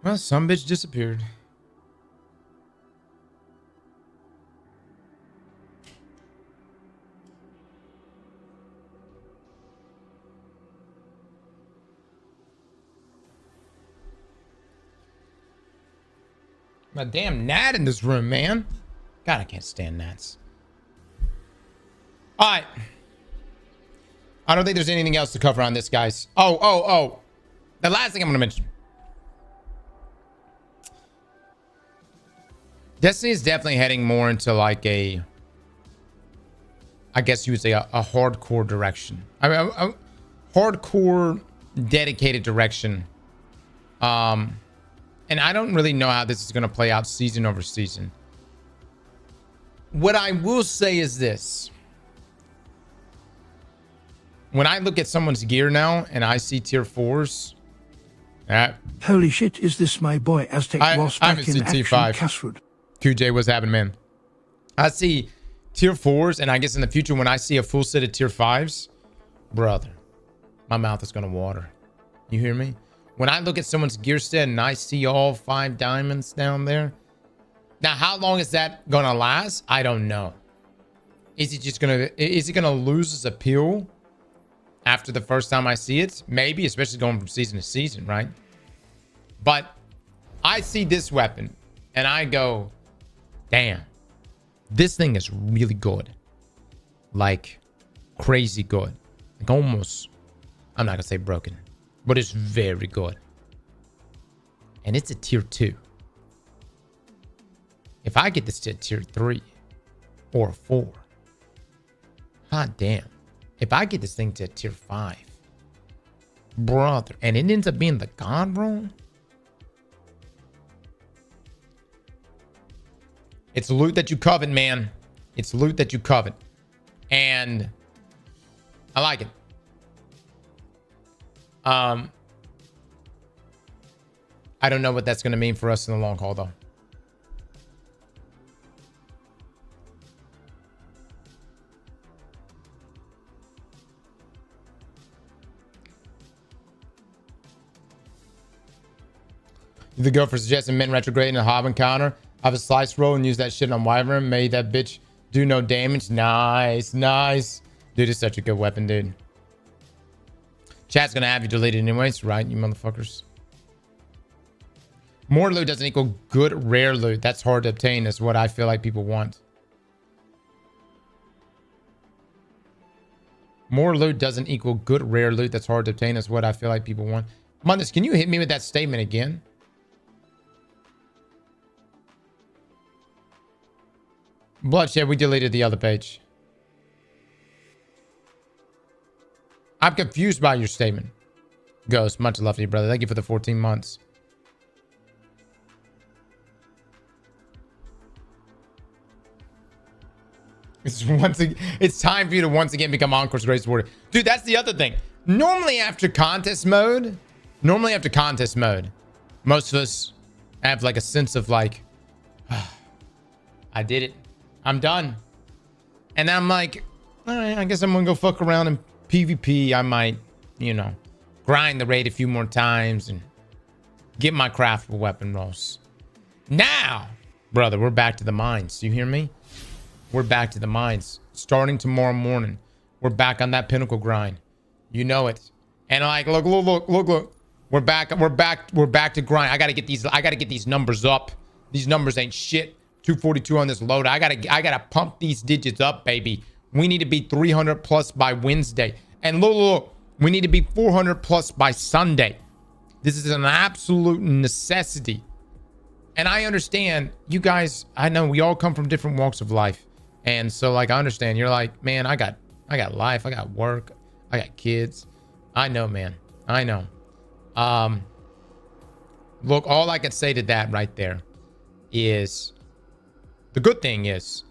Well, some bitch disappeared. A damn gnat in this room, man. God, I can't stand gnats. All right. I don't think there's anything else to cover on this, guys. Oh. The last thing I'm going to mention. Destiny is definitely heading more into like a, I guess you would say a hardcore direction. I mean, a hardcore dedicated direction. And I don't really know how this is going to play out season over season. What I will say is this. When I look at someone's gear now and I see tier 4s. Holy shit, is this my boy Aztecross back in action, Casford? QJ, what's happening, man? I see tier 4s, and I guess in the future when I see a full set of tier 5s, brother, my mouth is gonna water. You hear me? When I look at someone's gear set and I see all 5 diamonds down there, now how long is that gonna last? I don't know. Is it gonna lose its appeal after the first time I see it? Maybe, especially going from season to season, right? But I see this weapon and I go, damn, this thing is really good. Like, crazy good. Like, almost, I'm not gonna say broken, but it's very good. And it's a tier 2. If I get this to tier 3 or 4, hot damn. If I get this thing to tier 5, brother, and it ends up being the god roll, it's loot that you covet, man. It's loot that you covet. And I like it. I don't know what that's going to mean for us in the long haul, though. Either go for suggesting mint retrograde and a hob encounter. Have a slice roll and use that shit on Wyvern. Made that bitch do no damage. Nice. Dude, it's such a good weapon, dude. Chat's gonna have you deleted anyways, right, you motherfuckers? More loot doesn't equal good rare loot. That's hard to obtain, is what I feel like people want. More loot doesn't equal good rare loot. That's hard to obtain, is what I feel like people want. Mundus, can you hit me with that statement again? Bloodshed, we deleted the other page. I'm confused by your statement. Ghost, much love to you, brother. Thank you for the 14 months. It's time for you to once again become Encore's greatest warrior. Dude, that's the other thing. Normally after contest mode, most of us have like a sense of like, I did it. I'm done. And I'm like, all right, I guess I'm gonna go fuck around in PvP. I might, you know, grind the raid a few more times and get my craftable weapon rolls. Now, brother, we're back to the mines. You hear me? We're back to the mines. Starting tomorrow morning, we're back on that pinnacle grind. You know it. And like, look. We're back to grind. I gotta get these numbers up. These numbers ain't shit. 242 on this load. I gotta pump these digits up, baby. We need to be 300 plus by Wednesday. And look, we need to be 400 plus by Sunday. This is an absolute necessity. And I understand you guys, I know we all come from different walks of life. And so like, I understand you're like, man, I got life. I got work. I got kids. I know, man. I know. Look, all I can say to that right there is the good thing is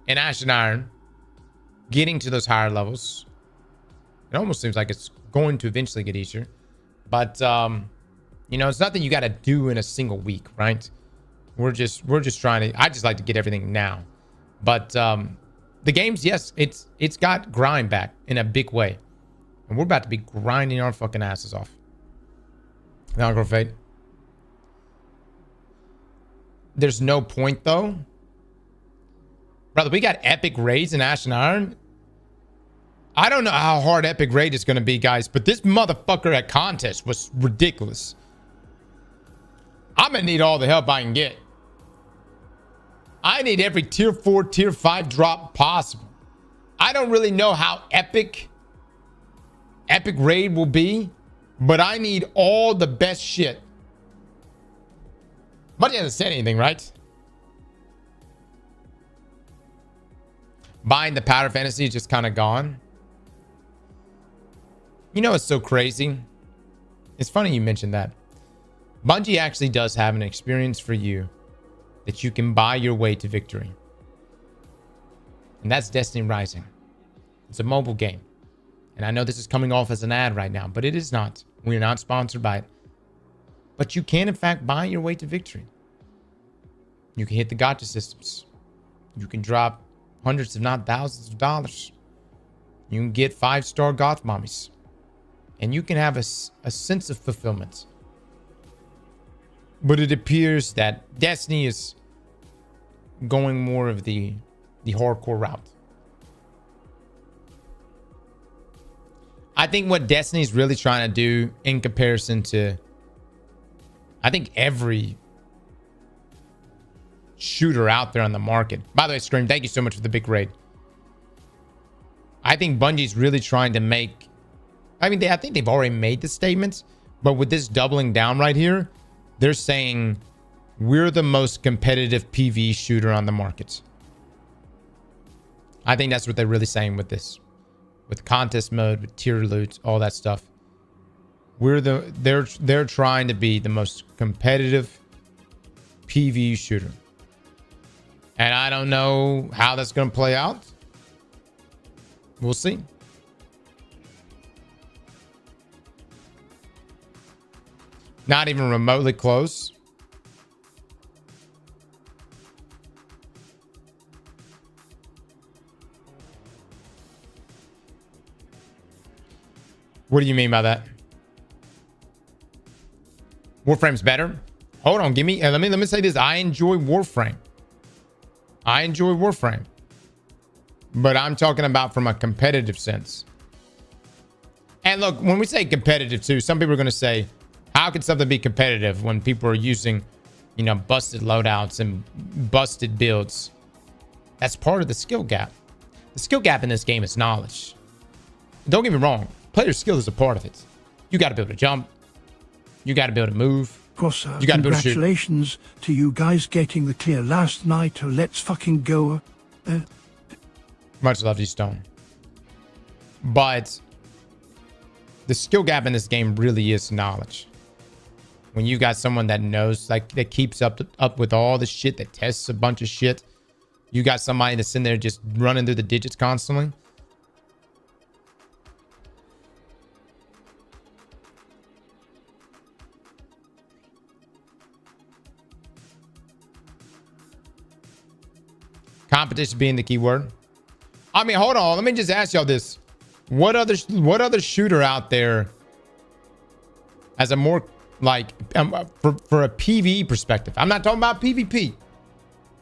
in Ash and Iron, getting to those higher levels, it almost seems like it's going to eventually get easier. But, you know, it's nothing you got to do in a single week, right? We're just trying to, I just like to get everything now. But the games, yes, it's got grind back in a big way. And we're about to be grinding our fucking asses off. Now, go fade. There's no point, though. Brother, we got epic raids in Ash and Iron. I don't know how hard epic raid is going to be, guys, but this motherfucker at contest was ridiculous. I'm going to need all the help I can get. I need every tier 4, tier 5 drop possible. I don't really know how epic raid will be, but I need all the best shit. But he hasn't said anything, right? Buying the powder fantasy is just kind of gone. You know, it's so crazy. It's funny you mentioned that. Bungie actually does have an experience for you that you can buy your way to victory. And that's Destiny Rising. It's a mobile game. And I know this is coming off as an ad right now, but it is not. We're not sponsored by it. But you can, in fact, buy your way to victory. You can hit the gacha systems. You can drop hundreds, if not thousands of dollars. You can get 5-star goth mommies. And you can have a sense of fulfillment. But it appears that Destiny is going more of the hardcore route. I think what Destiny is really trying to do in comparison to, I think, every shooter out there on the market. By the way, Scream, thank you so much for the big raid. I think Bungie's really trying to make, I mean, I think they've already made the statements, but with this doubling down right here, they're saying we're the most competitive PvE shooter on the market. I think that's what they're really saying with this. With contest mode, with tier loot, all that stuff. They're trying to be the most competitive PvE shooter. And I don't know how that's going to play out. We'll see. Not even remotely close. What do you mean by that? Warframe's better? Hold on, give me let me say this. I enjoy Warframe. I enjoy Warframe. But I'm talking about from a competitive sense. And look, when we say competitive too, some people are going to say, how can something be competitive when people are using, you know, busted loadouts and busted builds? That's part of the skill gap. The skill gap in this game is knowledge. Don't get me wrong. Player skill is a part of it. You got to be able to jump. You got to be able to move. Cross, you got to be able to shoot. Congratulations to you guys getting the clear last night. Let's fucking go. Much love to you, Stone. But the skill gap in this game really is knowledge. When you got someone that knows, like, that keeps up with all the shit, that tests a bunch of shit. You got somebody that's in there just running through the digits constantly. Competition being the key word. I mean, hold on. Let me just ask y'all this. What other shooter out there has a more, like, for a PvE perspective? I'm not talking about PvP,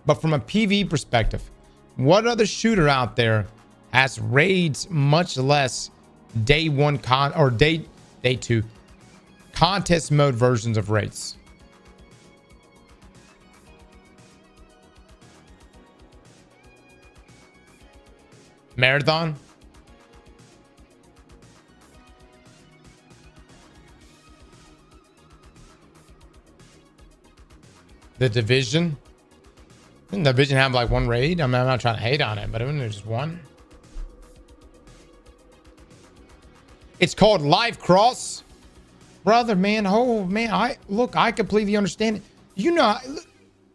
but from a PvE perspective, what other shooter out there has raids, much less day 1 or day 2 contest mode versions of raids? Marathon. The Division. Didn't the Division have like one raid? I mean, I'm not trying to hate on it, but it was just one. It's called Live Cross. Brother, man. Oh, man. I completely understand it. You know,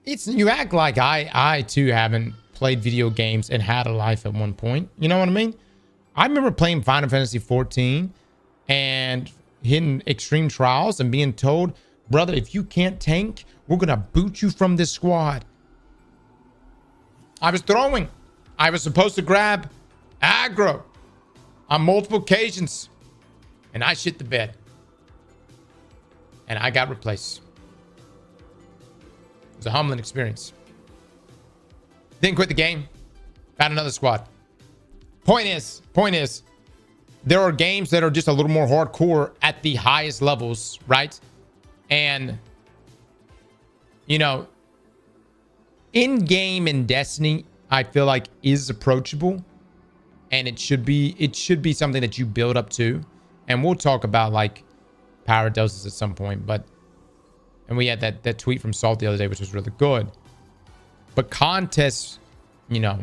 you act like I too haven't played video games and had a life at one point. You know what I mean? I remember playing Final Fantasy 14 and hitting extreme trials and being told, brother, if you can't tank, we're going to boot you from this squad. I was throwing. I was supposed to grab aggro on multiple occasions. And I shit the bed. And I got replaced. It was a humbling experience. Didn't quit the game. Got another squad. Point is, there are games that are just a little more hardcore at the highest levels, right? And, you know, in-game in Destiny, I feel like is approachable. And it should be something that you build up to. And we'll talk about like power doses at some point, and we had that tweet from Salt the other day, which was really good. But contests, you know,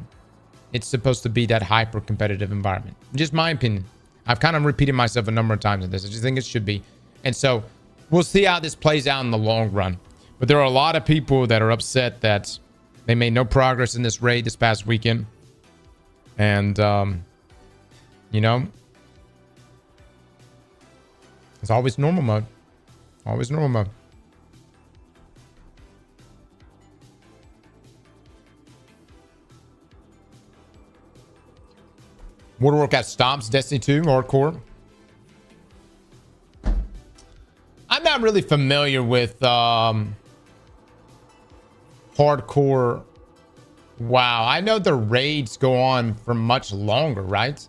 it's supposed to be that hyper competitive environment. Just my opinion. I've kind of repeated myself a number of times in this. I just think it should be. And so we'll see how this plays out in the long run. But there are a lot of people that are upset that they made no progress in this raid this past weekend. And, you know, it's always normal mode. Always normal mode. World of Warcraft stomps Destiny 2 hardcore. I'm not really familiar with hardcore WoW. I know the raids go on for much longer, right?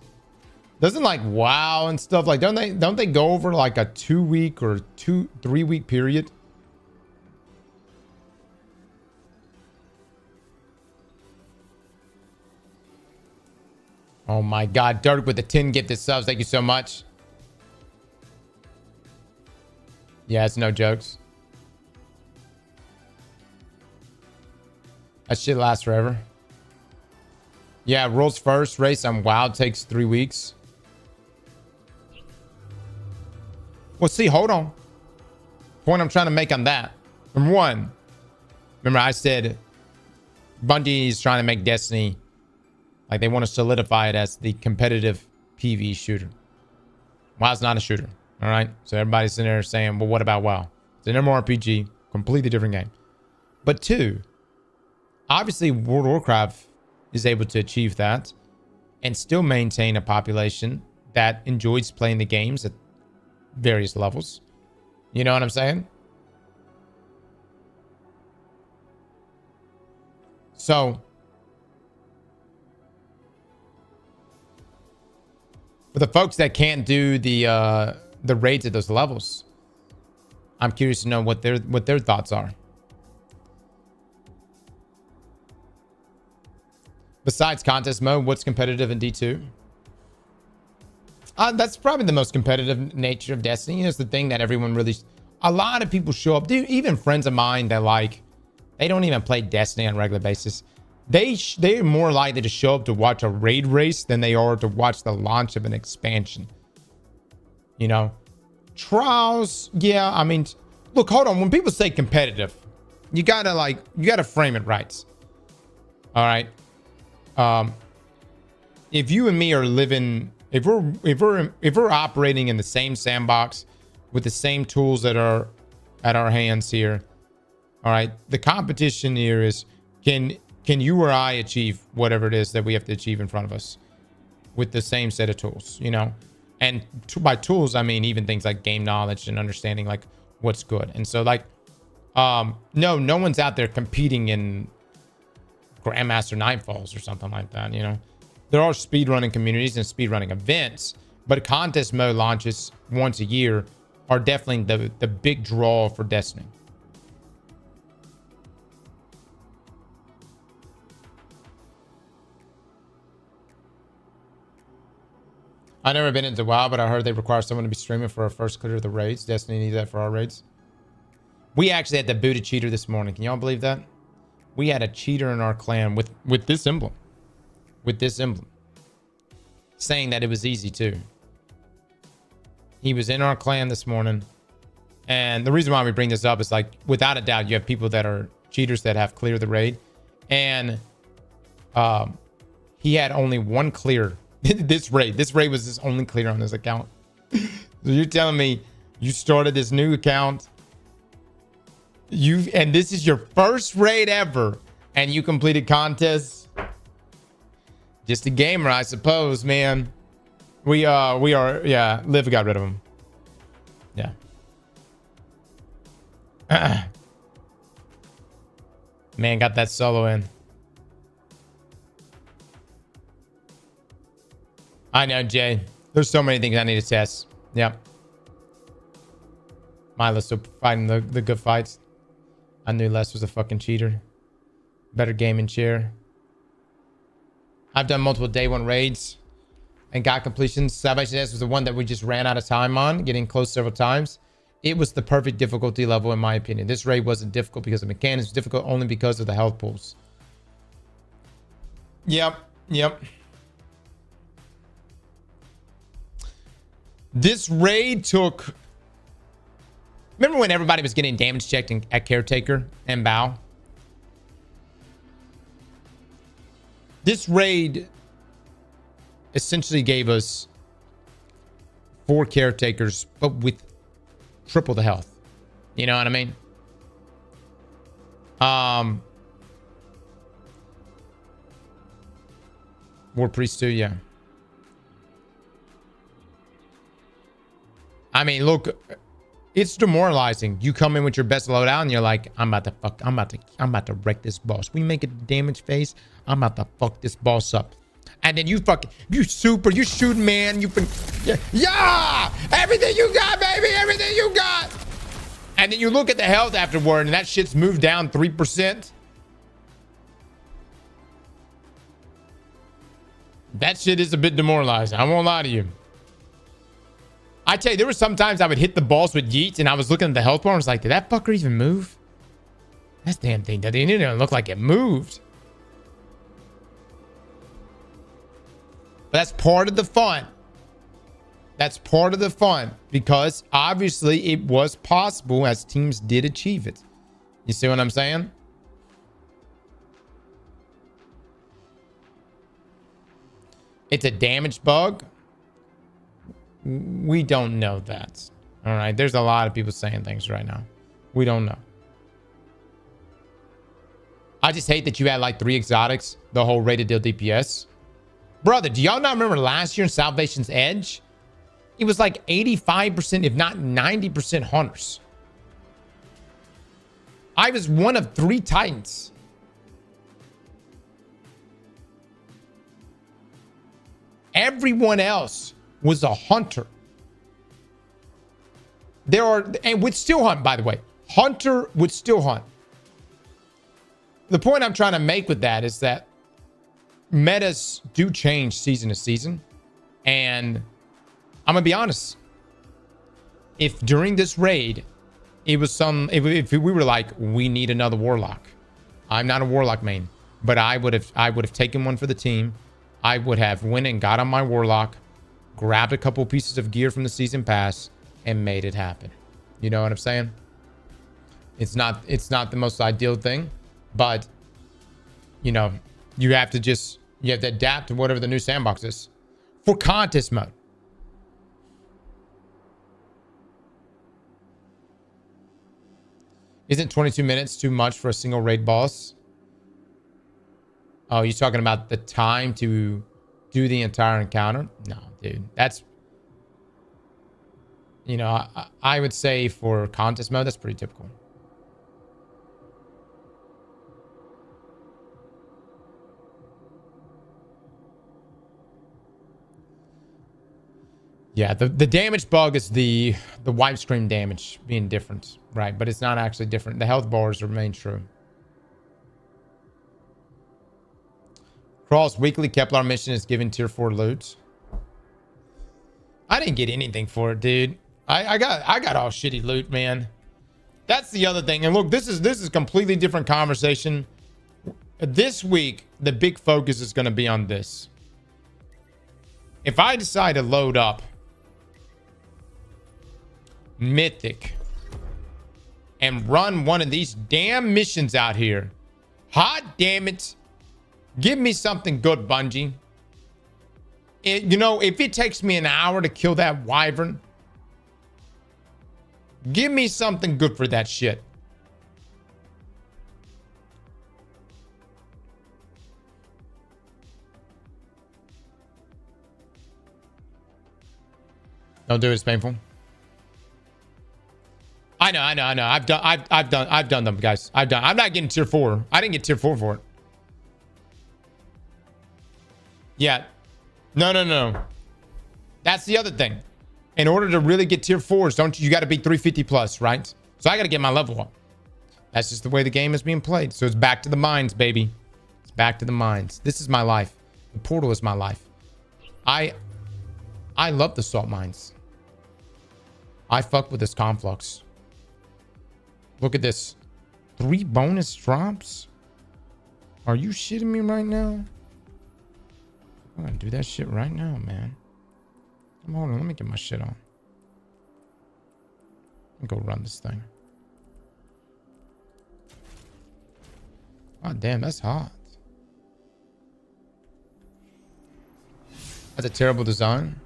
Doesn't like WoW and stuff like don't they go over like a 2-week or 3-week period? Oh my God, Dirk with the 10 gifted subs. Thank you so much. Yeah, it's no jokes. That shit lasts forever. Yeah, world's first race on WoW takes 3 weeks. Well, see, hold on. Point I'm trying to make on that. Number one, remember I said Bungie is trying to make Destiny, like they want to solidify it as the competitive PvE shooter. WoW's not a shooter. All right. So everybody's sitting there saying, well, what about WoW? It's an MMORPG, completely different game. But two, obviously World of Warcraft is able to achieve that and still maintain a population that enjoys playing the games at various levels. You know what I'm saying? So for the folks that can't do the raids at those levels, I'm curious to know what their thoughts are. Besides contest mode, what's competitive in D2? That's probably the most competitive nature of Destiny. It's the thing that everyone really... A lot of people show up. Dude, even friends of mine that like... They don't even play Destiny on a regular basis. They're more likely to show up to watch a raid race than they are to watch the launch of an expansion. You know? Trials, yeah, I mean... Look, hold on. When people say competitive, you gotta frame it right. All right? If you and me are living... If we're operating in the same sandbox with the same tools that are at our hands here, all right, the competition here is can you or I achieve whatever it is that we have to achieve in front of us with the same set of tools, you know? And by tools, I mean even things like game knowledge and understanding like what's good. And so like, no one's out there competing in Grandmaster Nightfalls or something like that, you know? There are speedrunning communities and speedrunning events, but contest mode launches once a year are definitely the big draw for Destiny. I've never been into WoW, but I heard they require someone to be streaming for our first clear of the raids. Destiny needs that for our raids. We actually had to boot a cheater this morning. Can y'all believe that? We had a cheater in our clan with this emblem. With this emblem. Saying that it was easy too. He was in our clan this morning. And the reason why we bring this up is like, without a doubt, you have people that are cheaters that have cleared the raid. And he had only one clear. This raid was his only clear on his account. So you're telling me you started this new account, and this is your first raid ever, and you completed contests? Just a gamer, I suppose, man. We are, yeah. Liv got rid of him. Yeah. Man, got that solo in. I know, Jay. There's so many things I need to test. Yep. Milo's still fighting the good fights. I knew Les was a fucking cheater. Better gaming chair. I've done multiple day one raids and got completions. Salvation S was the one that we just ran out of time on, getting close several times. It was the perfect difficulty level, in my opinion. This raid wasn't difficult because of mechanics. It was difficult only because of the health pools. Yep. This raid took... Remember when everybody was getting damage checked at Caretaker and Bow? This raid essentially gave us 4 Caretakers, but with triple the health. You know what I mean? War Priest too, yeah. I mean, look, it's demoralizing. You come in with your best loadout and you're like, I'm about to wreck this boss. We make a damage phase. I'm about to fuck this boss up. And then you shoot, man. Yeah, everything you got, baby, everything you got. And then you look at the health afterward and that shit's moved down 3%. That shit is a bit demoralizing. I won't lie to you. I tell you, there were sometimes I would hit the balls with yeets and I was looking at the health bar and I was like, did that fucker even move? That damn thing doesn't even look like it moved. But that's part of the fun. That's part of the fun because obviously it was possible as teams did achieve it. You see what I'm saying? It's a damage bug. We don't know that. All right. There's a lot of people saying things right now. We don't know. I just hate that you had like 3 exotics, the whole rated deal DPS. Brother, do y'all not remember last year in Salvation's Edge? It was like 85%, if not 90% hunters. I was one of 3 Titans. Everyone else was a hunter. And would still hunt, by the way. Hunter would still hunt. The point I'm trying to make with that is that metas do change season to season. And I'm going to be honest. If during this raid, it was if we were like, we need another Warlock. I'm not a Warlock main, but I would have taken one for the team. I would have went and got on my Warlock, grabbed a couple pieces of gear from the season pass and made it happen. You know what I'm saying? It's not the most ideal thing, but you know, you have to adapt to whatever the new sandbox is for contest mode. Isn't 22 minutes too much for a single raid boss? Oh, you're talking about the time to do the entire encounter? No, dude. That's, you know, I would say for contest mode, that's pretty typical. Yeah, the damage bug is the wipe stream damage being different, right? But it's not actually different. The health bars remain true. Crawl's weekly Kepler mission is giving tier 4 loot. I didn't get anything for it, dude. I got all shitty loot, man. That's the other thing. And look, this is completely different conversation. This week, the big focus is going to be on this. If I decide to load up Mythic and run one of these damn missions out here, hot damn it, give me something good, Bungie. You know, if it takes me an hour to kill that wyvern, give me something good for that shit. Don't do it. It's painful. I know. I've done them, guys. I'm not getting tier 4. I didn't get tier 4 for it. Yeah. No. That's the other thing. In order to really get tier 4s, you got to be 350 plus, right? So I got to get my level up. That's just the way the game is being played. So it's back to the mines, baby. It's back to the mines. This is my life. The portal is my life. I love the salt mines. I fuck with this conflux. Look at this. 3 bonus drops? Are you shitting me right now? I'm gonna do that shit right now, man. Hold on, let me get my shit on. Let me go run this thing. Oh, damn, that's hot. That's a terrible design.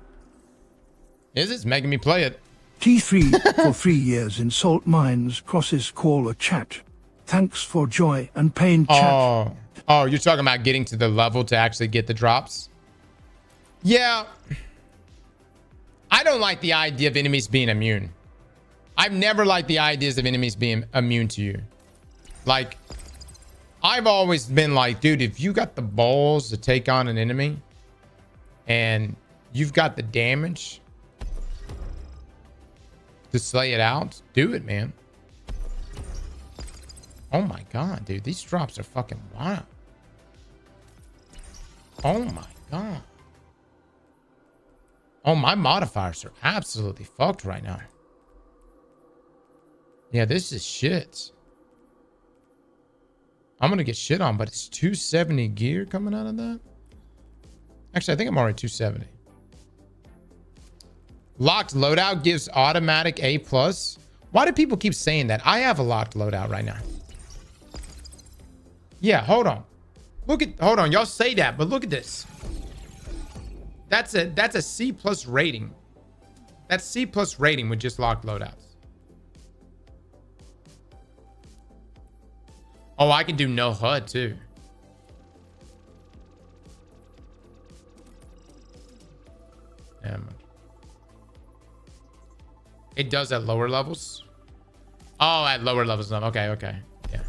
Is it? It's making me play it. T3 for 3 years in salt mines. Crosses call a chat. Thanks for joy and pain chat. Oh, you're talking about getting to the level to actually get the drops? Yeah. I don't like the idea of enemies being immune. I've never liked the ideas of enemies being immune to you. Like, I've always been like, dude, if you got the balls to take on an enemy and you've got the damage to slay it out, do it, man. Oh my god, dude, these drops are fucking wild. Oh my god. Oh, my modifiers are absolutely fucked right now. Yeah, this is shit. I'm gonna get shit on, but it's 270 gear coming out of that. Actually, I think I'm already 270. Locked loadout gives automatic A+. Why do people keep saying that? I have a locked loadout right now. Yeah, hold on. Hold on. Y'all say that, but look at this. That's a C+ rating. That's C+ rating with just locked loadouts. Oh, I can do no HUD too. Damn. It does at lower levels. Oh, at lower levels. Okay. Yeah.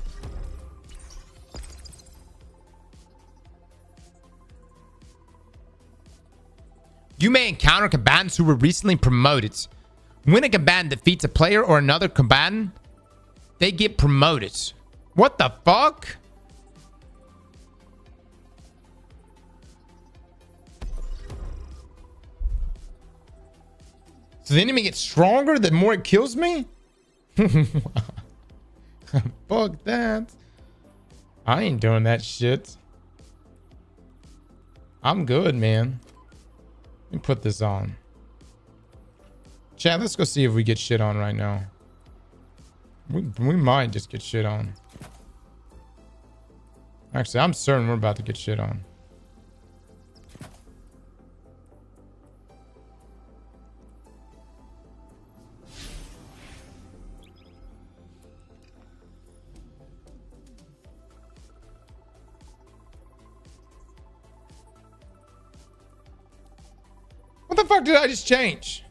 You may encounter combatants who were recently promoted. When a combatant defeats a player or another combatant, they get promoted. What the fuck? So the enemy gets stronger the more it kills me? Fuck that. I ain't doing that shit. I'm good, man. Let me put this on. Chat, let's go see if we get shit on right now. We might just get shit on. Actually, I'm certain we're about to get shit on. What the fuck did I just change?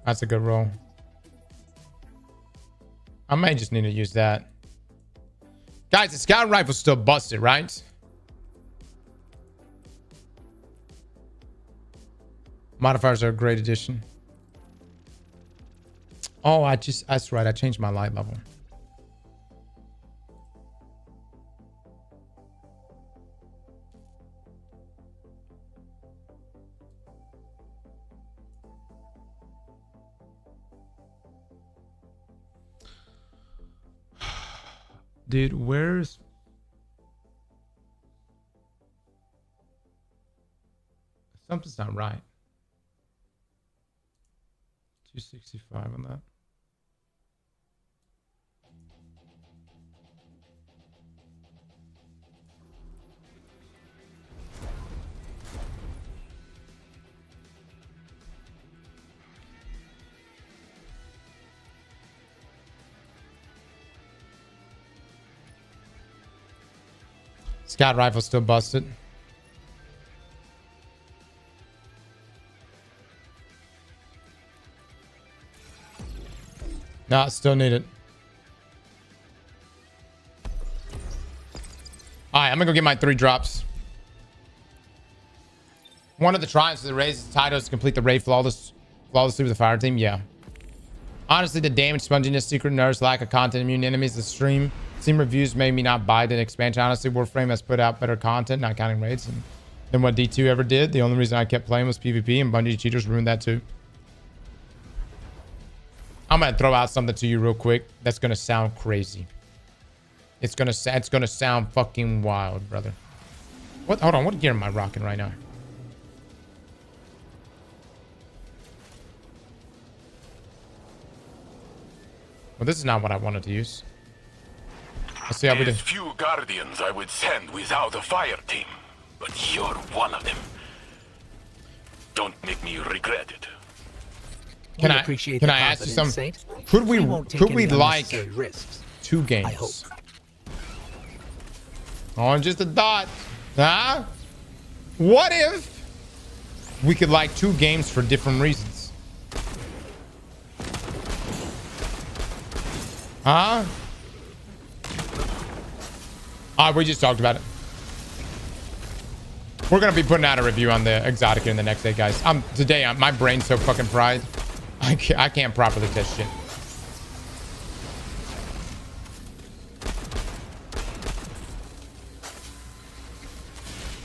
That's a good roll. I might just need to use that. Guys, the scout rifle's still busted, right? Modifiers are a great addition. Oh, that's right. I changed my light level. Dude, where's... Something's not right. 265 on that. Scout rifle still busted. No, still need it. All right, I'm gonna go get my 3 drops. One of the triumphs of the race is titles to complete the raid flawlessly with the fire team. Yeah. Honestly, the damage, sponginess, secret nerfs, lack of content, immune enemies, the stream reviews made me not buy the expansion. Honestly, Warframe has put out better content, not counting raids, than what D2 ever did. The only reason I kept playing was PvP, and Bungie cheaters ruined that too. I'm gonna throw out something to you real quick. That's gonna sound crazy. It's gonna sound fucking wild, brother. What? Hold on. What gear am I rocking right now? Well, this is not what I wanted to use. Let's see how we do. There's few guardians I would send without a fire team, but you're one of them. Don't make me regret it. Can I ask you something? Could we like risks. 2 games? On just a dot. Huh? What if we could like 2 games for different reasons? Huh? We just talked about it. We're gonna be putting out a review on the Exotica in the next day, guys. Today my brain's so fucking fried. I can't properly test shit.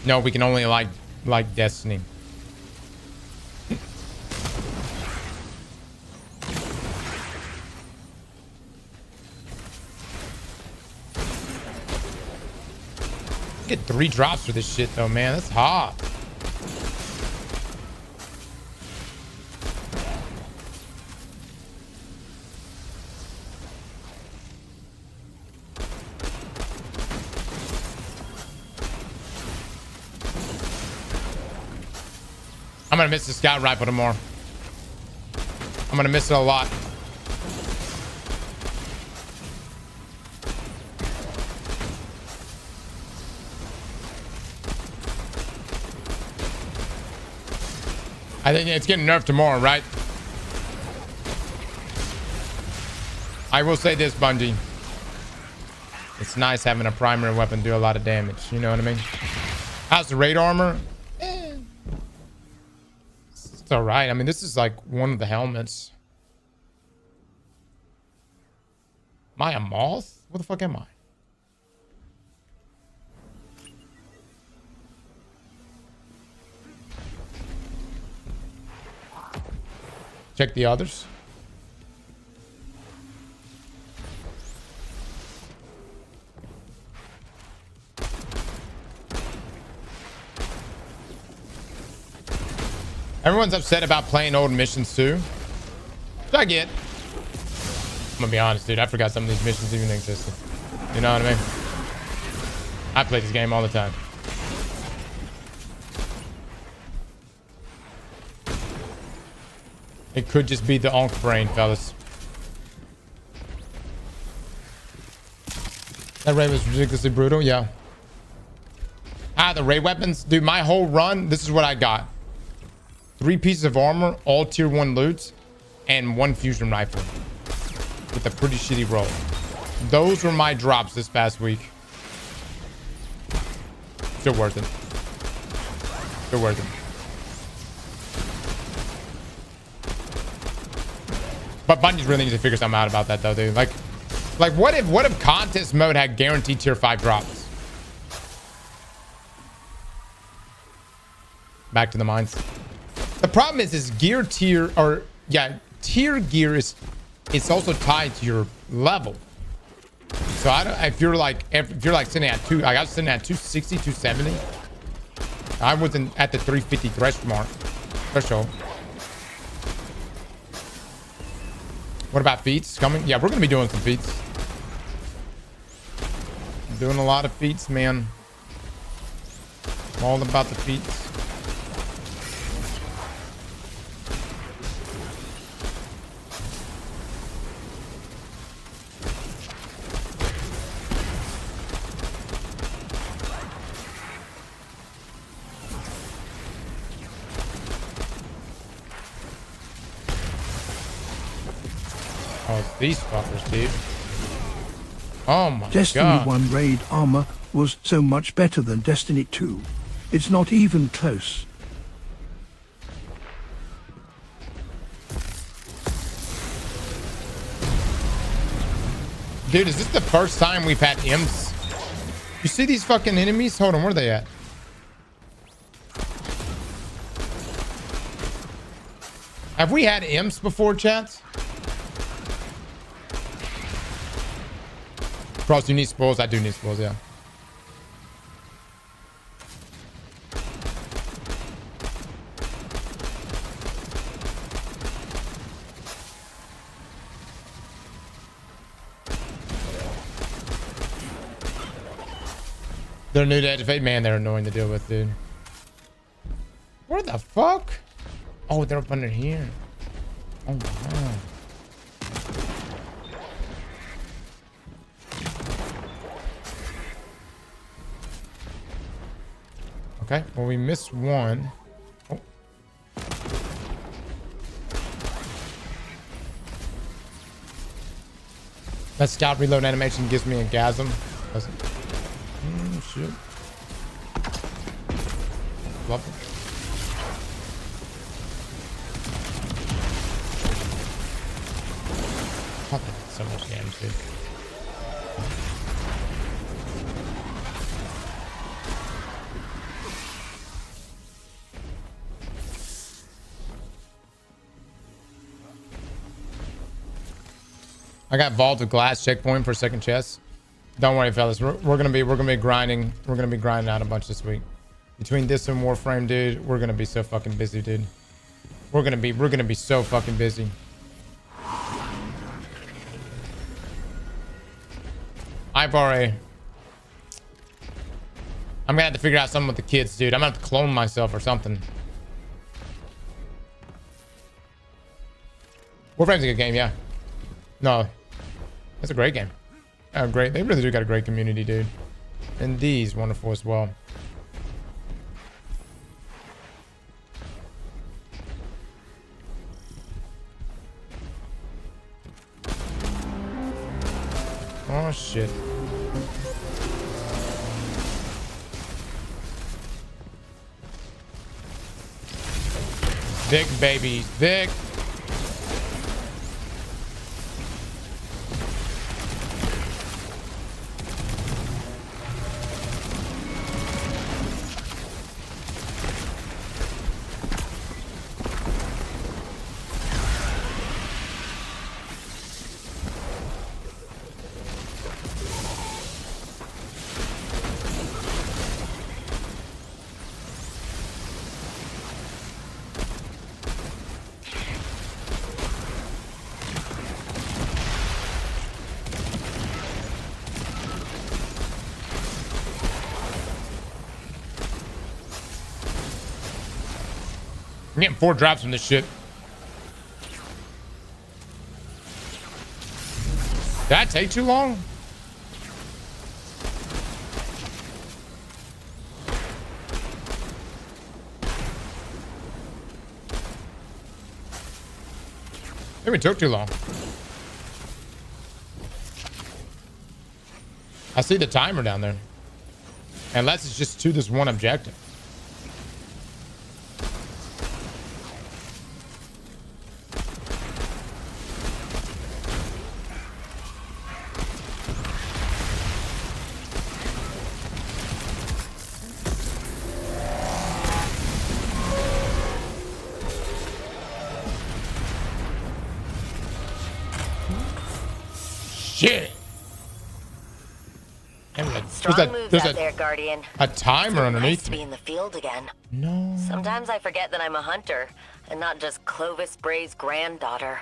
No, we can only like Destiny. Get 3 drops for this shit though, man. That's hot. I'm gonna miss the scout rifle tomorrow. I'm gonna miss it a lot. I think it's getting nerfed tomorrow, right? I will say this, Bungie. It's nice having a primary weapon do a lot of damage. You know what I mean? How's the raid armor? It's all right. I mean, this is like one of the helmets. Am I a moth? What the fuck am I? Check the others. Everyone's upset about playing old missions too. Which I get. I'm gonna be honest, dude. I forgot some of these missions even existed. You know what I mean? I play this game all the time. It could just be the onk brain, fellas. That raid was ridiculously brutal, yeah. The raid weapons? Dude, my whole run, this is what I got. 3 pieces of armor, all tier 1 loots, and 1 fusion rifle. With a pretty shitty roll. Those were my drops this past week. Still worth it. Still worth it. But Bungie really needs to figure something out about that, though, dude. Like what if contest mode had guaranteed tier 5 drops? Back to the mines. The problem is gear tier, or yeah, tier gear is, it's also tied to your level. So I don't, if you're like sitting at I was sitting at 260, 270. I wasn't at the 350 threshold. What about feats coming? Yeah, we're gonna be doing some feats. Doing a lot of feats, man. I'm all about the feats. Oh, these fuckers, dude. Oh my Destiny god. 1 raid armor was so much better than Destiny 2. It's not even close. Dude, is this the first time we've had imps? You see these fucking enemies? Hold on, where are they at? Have we had imps before, chats? Cross, you need spoils? I do need spoils, yeah. They're new to Edge. Man, they're annoying to deal with, dude. Where the fuck? Oh, they're up under here. Oh, wow. Okay, well, we missed one. Oh. That scout reload animation gives me a gasm. Doesn't. Shit. Love it. Oh, so much damage, dude. I got vault of glass checkpoint for second chest. Don't worry, fellas. We're gonna be grinding. We're gonna be grinding out a bunch this week. Between this and Warframe, dude, we're gonna be so fucking busy, dude. We're gonna be so fucking busy. I'm gonna have to figure out something with the kids, dude. I'm gonna have to clone myself or something. Warframe's a good game, yeah. No, it's a great game. Oh, great. They really do got a great community, dude. And these wonderful as well. Oh, shit. Vic, baby. Vic. I'm getting 4 drops from this shit. Did that take too long? Maybe it took too long. I see the timer down there. Unless it's just to this one objective. Shit. Strong moves out there, Guardian. A timer underneath to be in the field again. No. Sometimes I forget that I'm a hunter and not just Clovis Bray's granddaughter.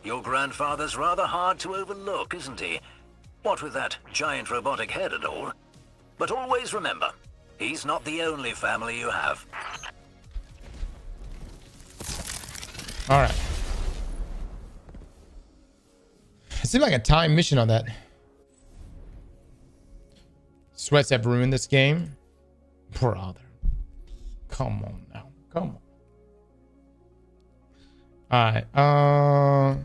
Your grandfather's rather hard to overlook, isn't he? What with that giant robotic head and all. But always remember, he's not the only family you have. All right. It seemed like a time mission on that. Sweats have ruined this game. Brother. Come on now. Come on. Alright.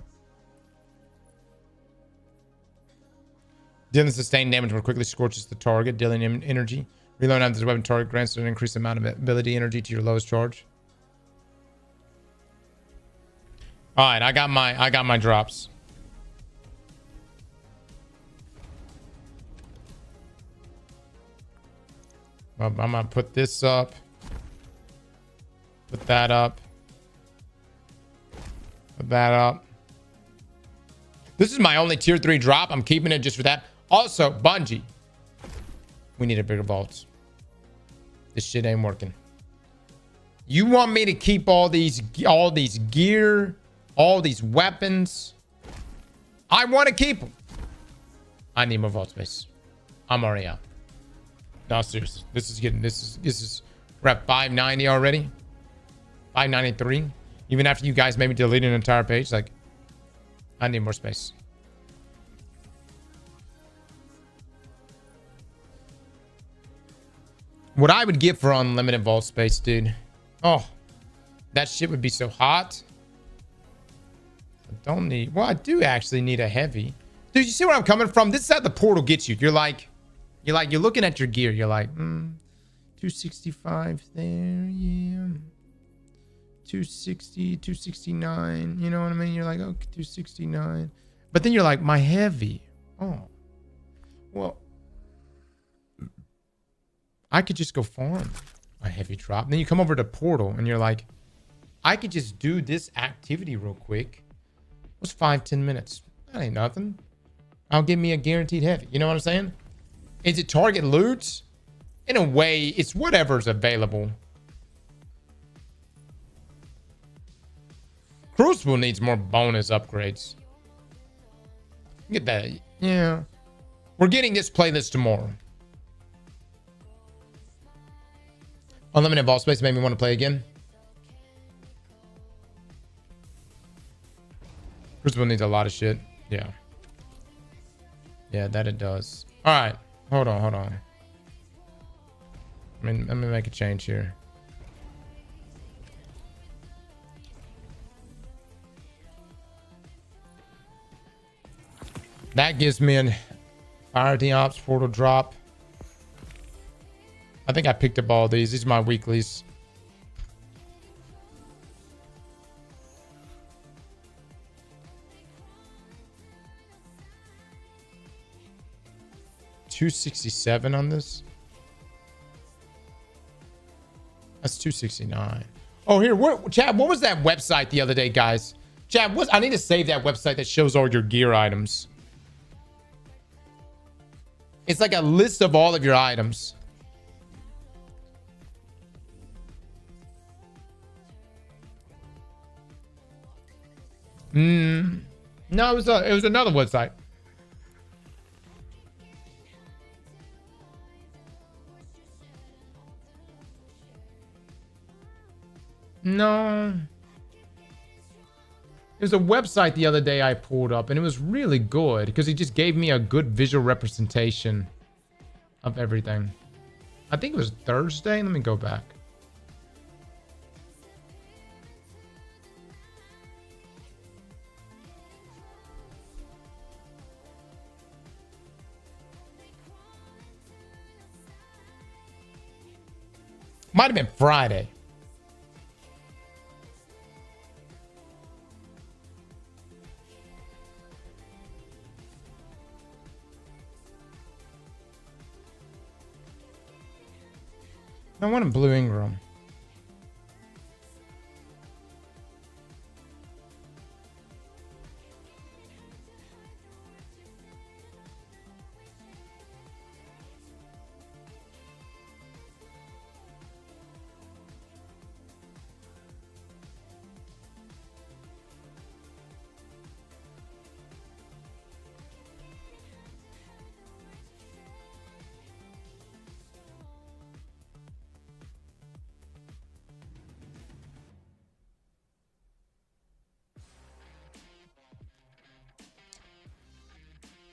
Dealing sustained damage more quickly scorches the target, dealing energy. Reload after the weapon target grants an increased amount of ability energy to your lowest charge. Alright, I got my drops. I'm gonna put this up. Put that up. Put that up. This is my only tier 3 drop. I'm keeping it just for that. Also, Bungie. We need a bigger vault. This shit ain't working. You want me to keep all these gear, all these weapons? I want to keep them. I need more vault space. I'm already out. No, seriously. This is we're at 590 already. 593. Even after you guys made me delete an entire page, like, I need more space. What I would give for unlimited vault space, dude. Oh, that shit would be so hot. I don't need, well, I do actually need a heavy. Dude, you see where I'm coming from? This is how the portal gets you. You're looking at your gear. You're like, 265 there, yeah. 260, 269. You know what I mean? You're like, okay, 269. But then you're like, my heavy. Oh, well, I could just go farm a heavy drop. Then you come over to portal and you're like, I could just do this activity real quick. It was 5-10 minutes. That ain't nothing. I'll give me a guaranteed heavy. You know what I'm saying? Is it target loot? In a way, it's whatever's available. Crucible needs more bonus upgrades. Get that. Yeah. We're getting this playlist tomorrow. Unlimited vault space made me want to play again. Crucible needs a lot of shit. Yeah. Yeah, that it does. All right. Hold on. Let me make a change here. That gives me an Fire Ops portal drop. I think I picked up all these. These are my weeklies. $267 on this. That's $269. Oh, here, Chad, what was that website the other day, guys? Chad, I need to save that website that shows all your gear items. It's like a list of all of your items. No, it was another website. No. It was a website the other day I pulled up, and it was really good because it just gave me a good visual representation of everything. I think it was Thursday. Let me go back. Might have been Friday. I want a blue Ingram.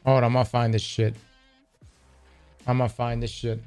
Hold on, I'm gonna find this shit. I'm gonna find this shit.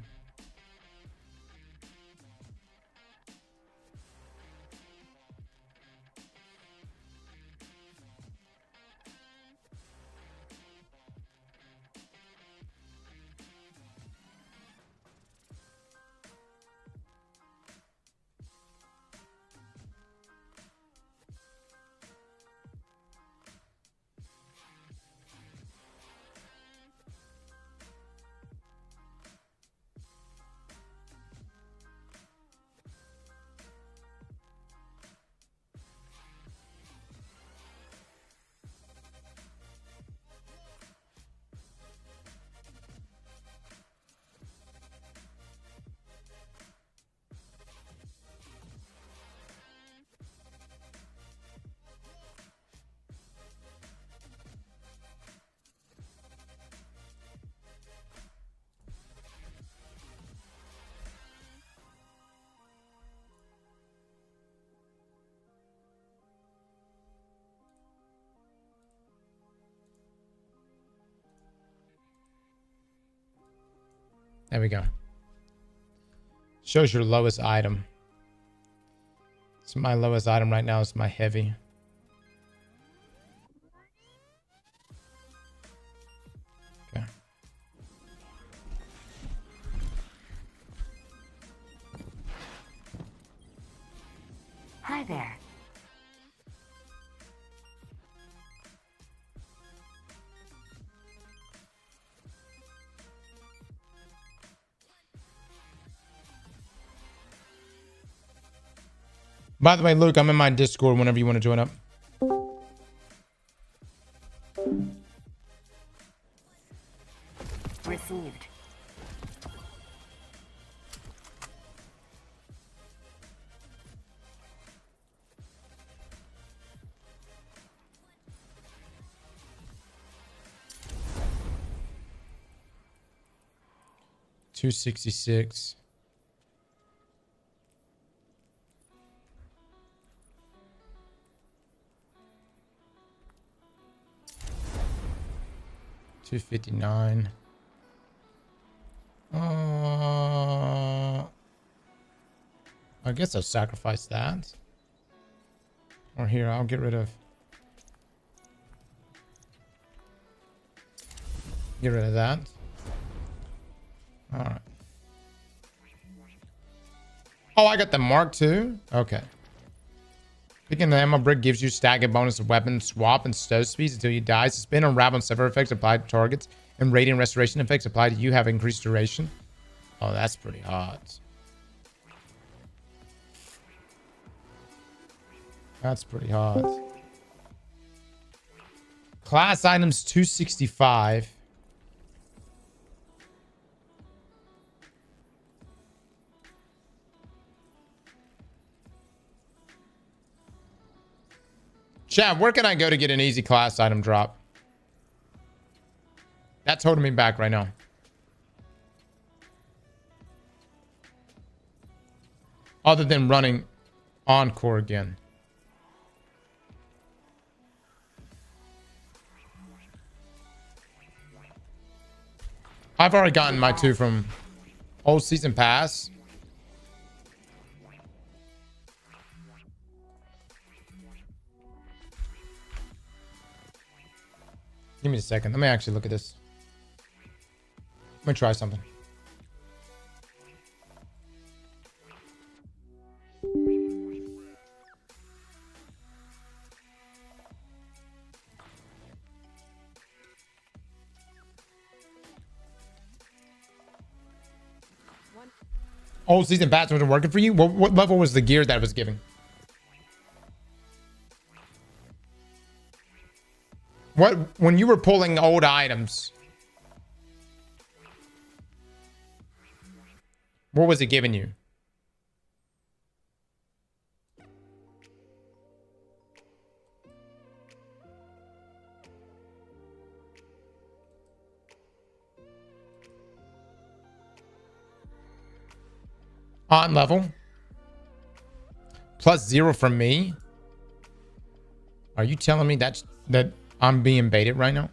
There we go. Shows your lowest item. So my lowest item right now is my heavy. Okay. Hi there. By the way, Luke, I'm in my Discord whenever you want to join up. Received. $266. $259. I guess I'll sacrifice that. Or here, I'll get rid of that. All right. Oh, I got the Mark II. Okay. Picking the ammo brick gives you staggered bonus of weapon swap and stow speeds until you die. Suspend and unravel and sever effects applied to targets, and radiant restoration effects applied to you have increased duration. Oh, that's pretty hot. That's pretty hot. Class items 265. Chad, where can I go to get an easy class item drop? That's holding me back right now. Other than running Encore again. I've already gotten my 2 from old season pass. Give me a second. Let me actually look at this. Let me try something. old season pass wasn't working for you? What level was the gear that was giving? When you were pulling old items, what was it giving you? On level. +0 from me. Are you telling me that I'm being baited right now?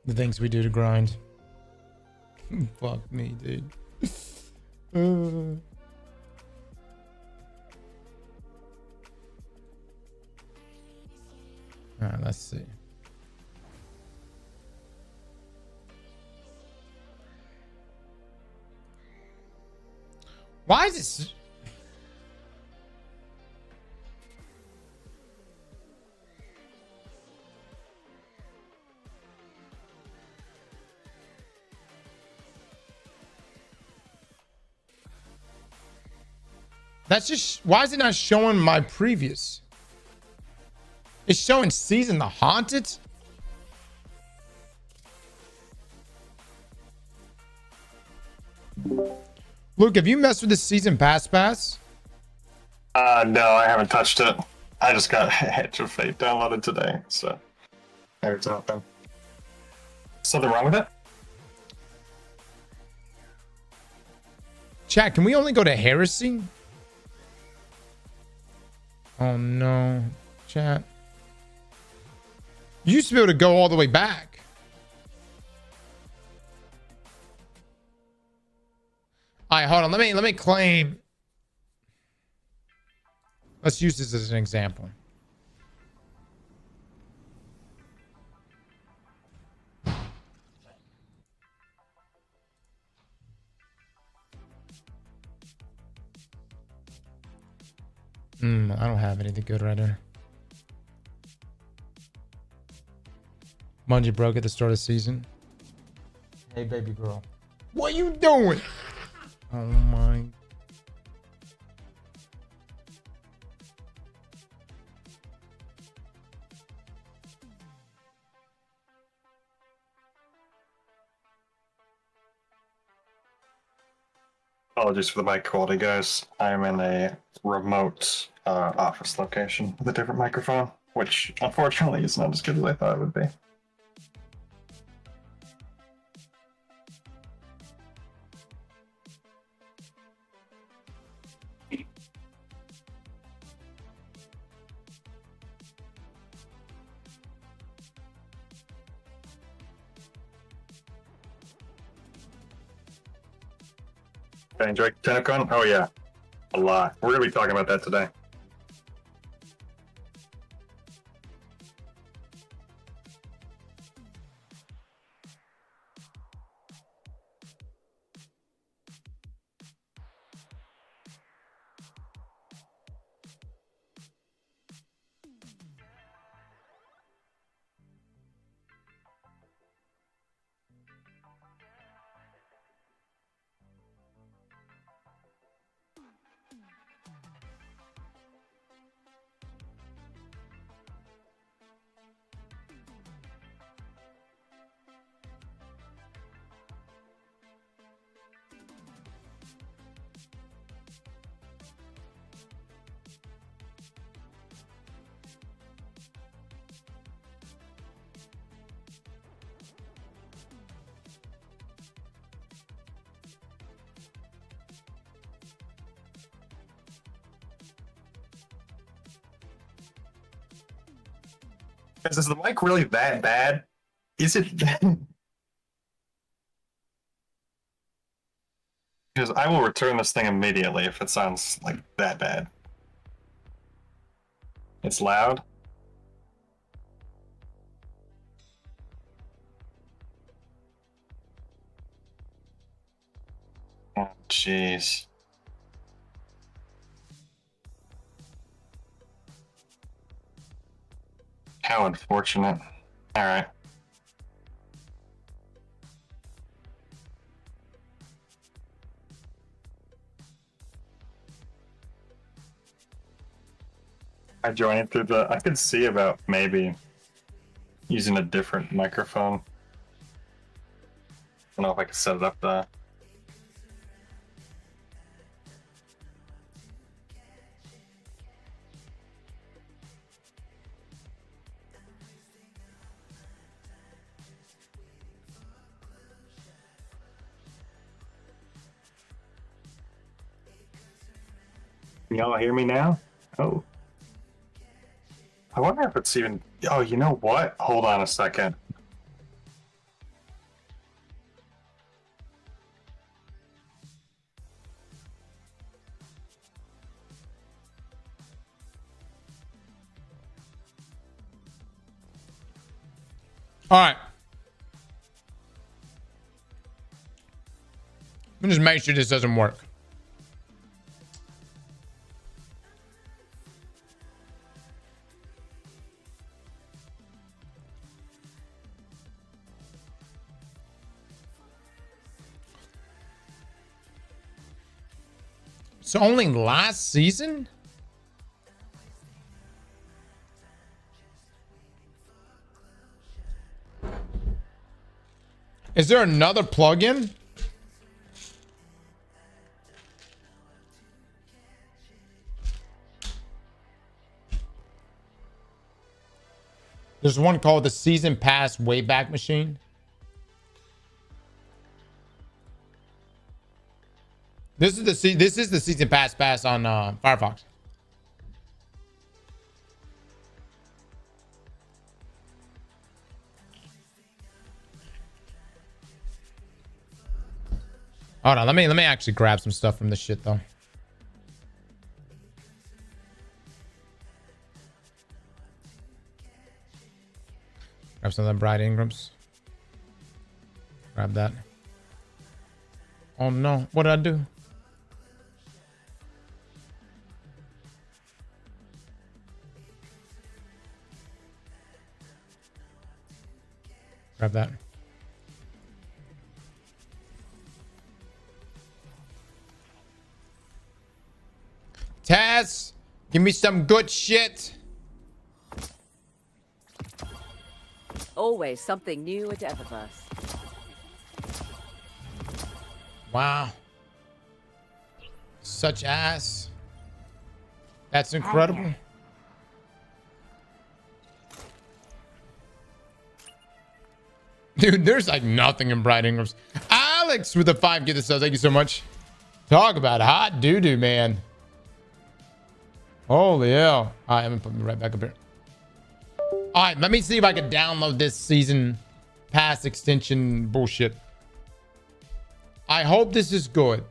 The things we do to grind. Fuck me, dude. Alright, let's see. Why is this? That's just, why is it not showing my previous? It's showing Season the Haunted? Luke, have you messed with the Season Pass? No, I haven't touched it. I just got Edge of Fate downloaded today, so there's nothing. Something wrong with it? Chat, can we only go to Heresy? Oh no, chat. You used to be able to go all the way back. All right, hold on. Let me claim. Let's use this as an example. I don't have anything good right here. Bungie broke at the start of the season. Hey, baby girl. What you doing? Oh my. Apologies for the mic quality, guys. I'm in a remote office location with a different microphone, which unfortunately is not as good as I thought it would be. I enjoy Tennocon? Oh yeah, a lot. We're gonna be talking about that today. Is the mic really that bad? Is it? Because I will return this thing immediately if it sounds like that bad. It's loud. Oh, jeez. How unfortunate. All right. I joined through the. I could see about maybe using a different microphone. I don't know if I could set it up though. Can y'all hear me now? Oh. I wonder if it's even... Oh, you know what? Hold on a second. All right. Let me just make sure this doesn't work. So only last season? Is there another plugin? There's one called the Season Pass Wayback Machine. This is the Season Pass on Firefox. Hold on, let me actually grab some stuff from this shit though. Grab some of them Bright Ingrams. Grab that. Oh no, what did I do? Grab that. Taz, give me some good shit. Always something new at Eververse. Wow. Such ass. That's incredible. Dude, there's like nothing in Bright Ingrams. Alex with the 5 gift subs. Thank you so much. Talk about hot doo-doo, man. Holy hell. All right, I'm gonna put me right back up here. All right, let me see if I can download this season pass extension bullshit. I hope this is good.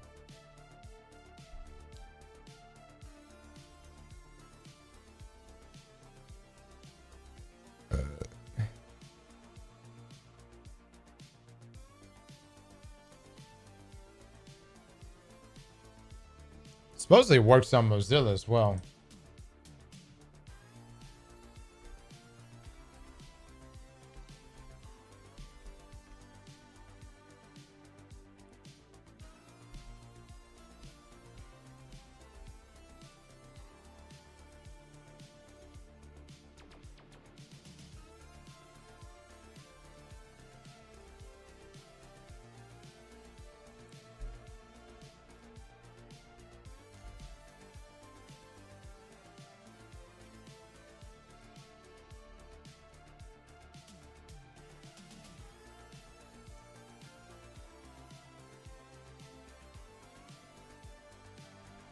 Supposedly it works on Mozilla as well.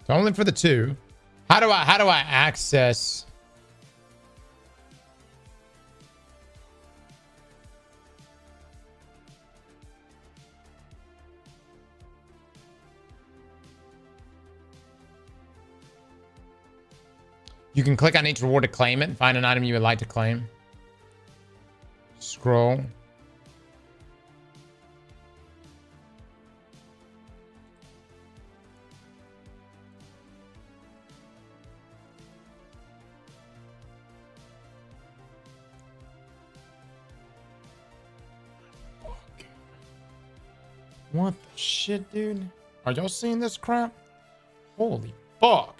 Only for the 2. How do I access? You can click on each reward to claim it. Find an item you would like to claim. Scroll. What the shit, dude? Are y'all seeing this crap? Holy fuck.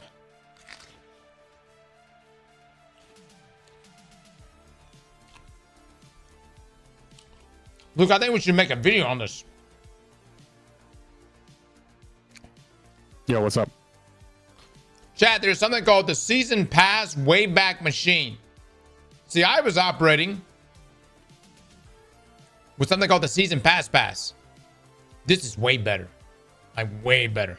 Look, I think we should make a video on this. Yo, what's up? Chat, there's something called the Season Pass Wayback Machine. See, I was operating with something called the Season Pass. This is way better. Like, way better.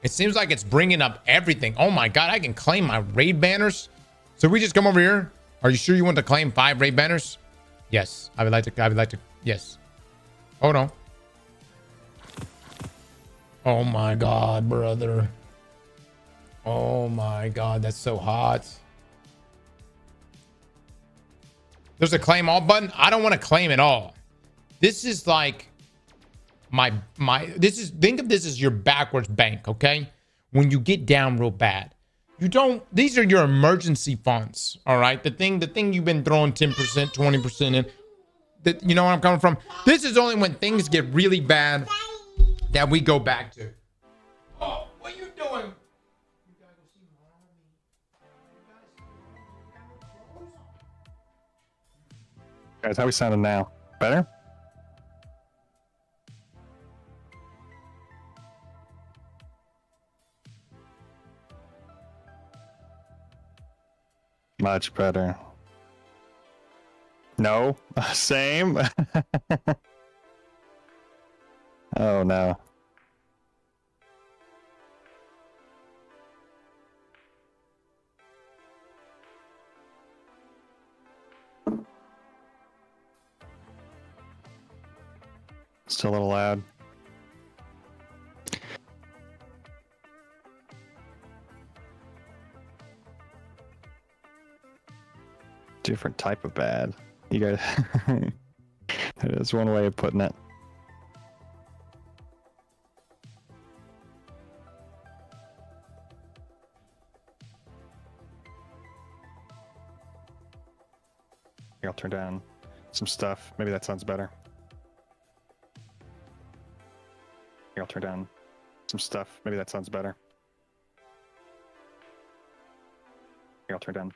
It seems like it's bringing up everything. Oh my god, I can claim my raid banners. So we just come over here. Are you sure you want to claim 5 raid banners? Yes, I would like to, yes. Hold on. Oh my god, brother. Oh my god, that's so hot. There's a claim all button. I don't want to claim it all. This is like think of this as your backwards bank, okay? When you get down real bad. These are your emergency funds, all right? The thing you've been throwing 10%, 20% in. You know where I'm coming from? This is only when things get really bad that we go back to. Oh, what are you doing? Guys, how we sounding now? Better? Much better. No, same. Oh no. Still a little loud. Different type of bad. You guys, that's one way of putting it. I'll turn down some stuff. Maybe that sounds better. I'll turn down some stuff. Maybe that sounds better. I'll turn down.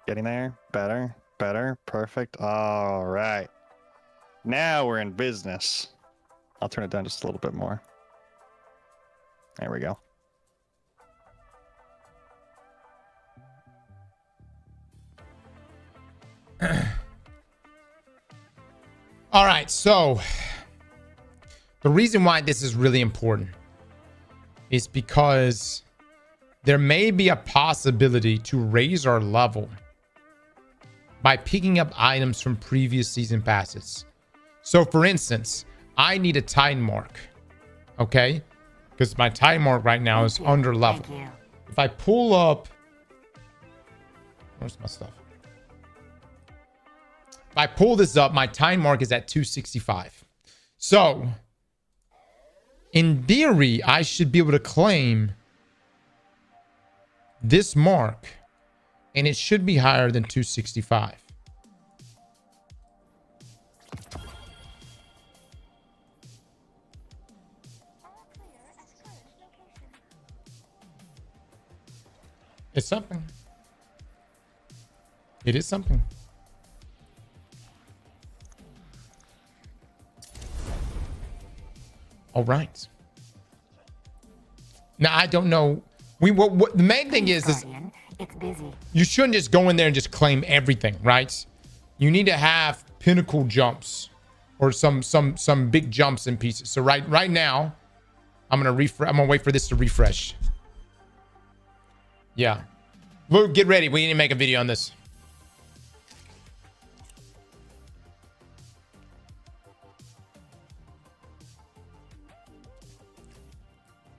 Getting there. Better. Better. Perfect. All right. Now we're in business. I'll turn it down just a little bit more. There we go. All right, so the reason why this is really important is because there may be a possibility to raise our level by picking up items from previous season passes. So for instance, I need a Titan mark, okay? Because my Titan mark right now is under level. If I pull up, where's my stuff? If I pull this up, my Titan mark is at 265. So in theory, I should be able to claim this mark, and it should be higher than 265. It's something. It is something. All right. Now, I don't know. What the main thing is it's busy. You shouldn't just go in there and just claim everything, right? You need to have pinnacle jumps or some big jumps in pieces. So right now, I'm gonna wait for this to refresh. Yeah. Look, get ready. We need to make a video on this.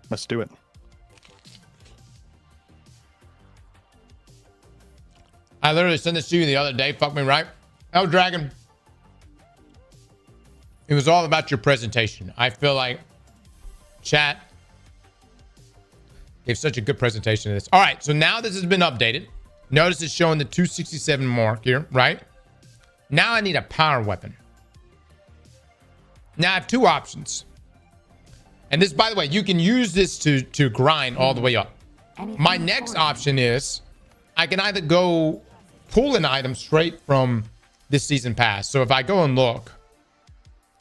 Let's do it. I literally sent this to you the other day. Fuck me, right? Oh, Dragon. It was all about your presentation. I feel like chat gave such a good presentation of this. All right, so now this has been updated. Notice it's showing the 267 mark here, right? Now I need a power weapon. Now I have two options. And this, by the way, you can use this to grind all the way up. My next option is I can either go pull an item straight from this season pass. So if I go and look,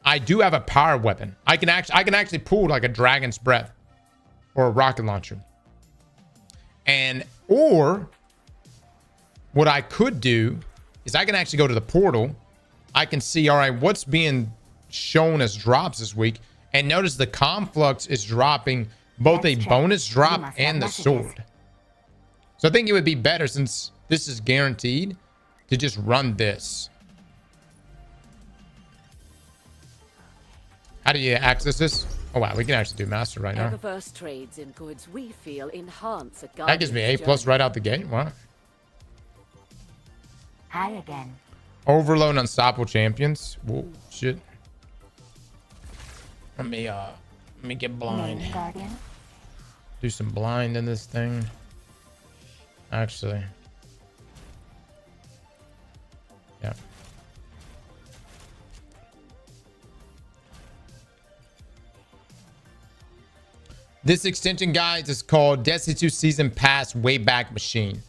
I do have a power weapon. I can actually pull like a dragon's breath or a rocket launcher. Or what I could do is I can actually go to the portal. I can see, all right, what's being shown as drops this week. And notice the conflux is dropping both a bonus drop and the sword. So I think it would be better, since this is guaranteed, to just run this. How do you access this? Oh wow, we can actually do master right now. Eververse trades in goods we feel enhance a That gives me A+ right out the gate. Wow. Hi again. Overload unstoppable champions. Whoa, shit. Let me get blind. Guardian. Do some blind in this thing. Actually. Yeah. This extension, guys, is called Destiny 2 Season Pass Wayback Machine.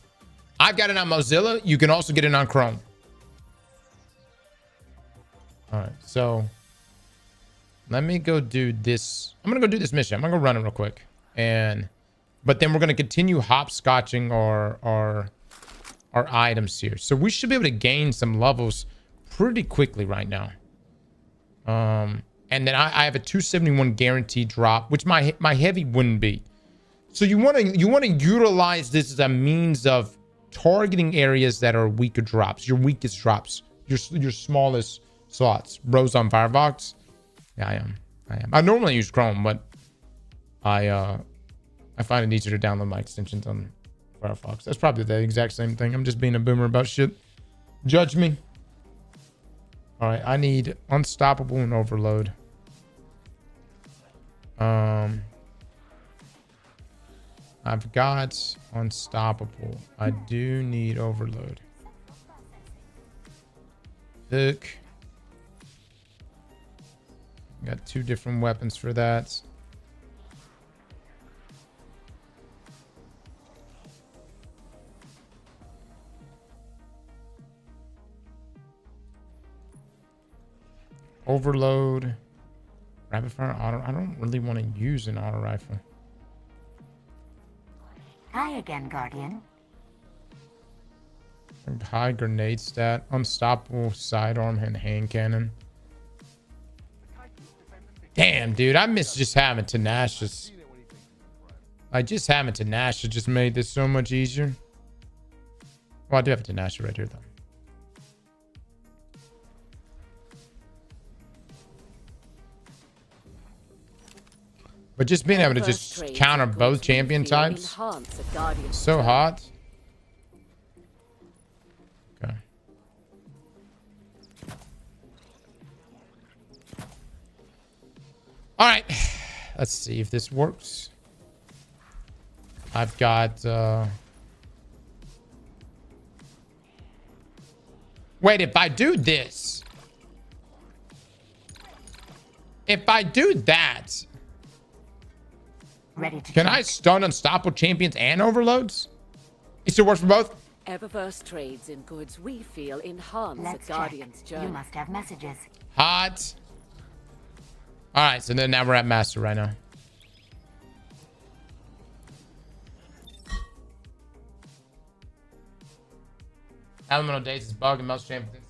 I've got it on Mozilla. You can also get it on Chrome. All right, so let me go do this. I'm gonna go do this mission. I'm gonna go run it real quick, but then we're gonna continue hopscotching our items here. So we should be able to gain some levels pretty quickly right now. And then I have a 271 guaranteed drop, which my heavy wouldn't be. So you want to utilize this as a means of targeting areas that are weaker drops, your weakest drops, your smallest slots. Rose on Firefox. Yeah, I am. I normally use Chrome, but I find it easier to download my extensions on Firefox. That's probably the exact same thing. I'm just being a boomer about shit. Judge me. All right, I need unstoppable and overload. I've got unstoppable. I do need overload. Look. Got two different weapons for that. Overload. Rapid fire auto. I don't really want to use an auto rifle. Hi again, Guardian. High grenade stat. Unstoppable sidearm and hand cannon. Damn, dude. I miss just having tenacious. Just having tenacious just made this so much easier. Well, I do have a tenacious right here, though. But just being able to just counter both champion types. So hot. Okay. All right. Let's see if this works. I've got... Wait, if I do this... If I do that... Can I stun unstoppable champions and overloads? It still works for both? Eververse trades in goods we feel enhance a Guardian's journey. You must have messages. Hot. All right, so then now we're at master right now. Elemental Days is bug and most champions.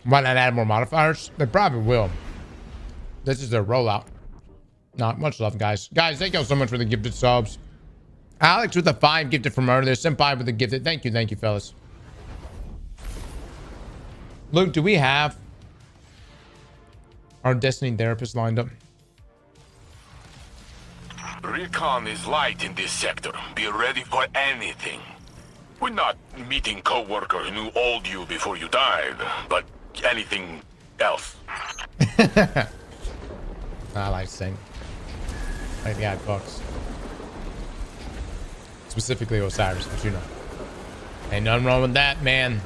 Why not add more modifiers? They probably will. This is their rollout. Not much love, guys. Guys, thank y'all so much for the gifted subs. Alex with a 5 gifted from earlier. Senpai with a gifted. Thank you, fellas. Luke, do we have our Destiny therapist lined up? Recon is light in this sector. Be ready for anything. We're not meeting co-worker who knew old you before you died, but anything else. I like saying. Like the ad box. Specifically Osiris, but you know. Ain't nothing wrong with that, man.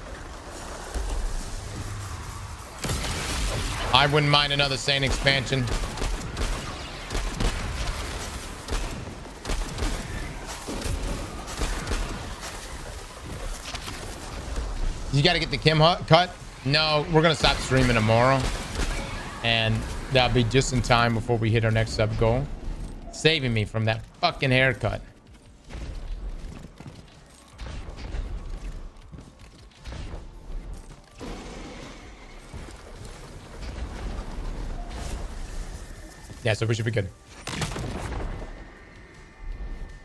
I wouldn't mind another Saint expansion. You gotta get the Kim cut? No, we're gonna stop streaming tomorrow. And that'll be just in time before we hit our next sub goal. Saving me from that fucking haircut. Yeah, so we should be good.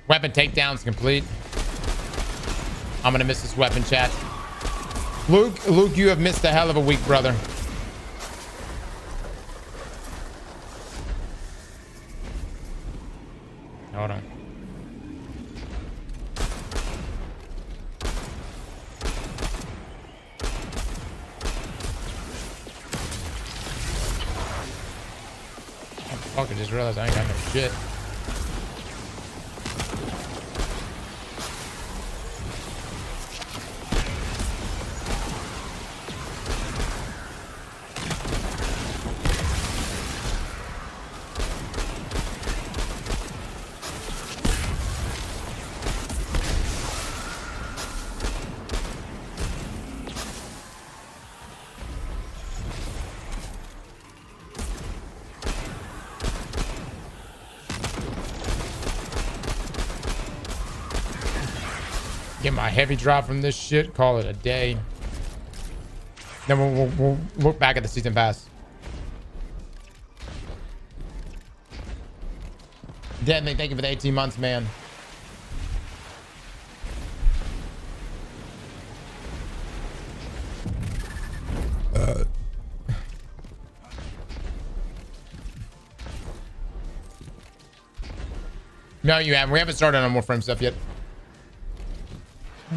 Weapon takedowns complete. I'm gonna miss this weapon, chat. Luke, you have missed a hell of a week, brother. Hold on. Oh, fuck, I just realized I ain't got no shit. Get my heavy drop from this shit. Call it a day. Then we'll look back at the season pass. Deadly, thank you for the 18 months, man. No, you haven't. We haven't started on Warframe stuff yet.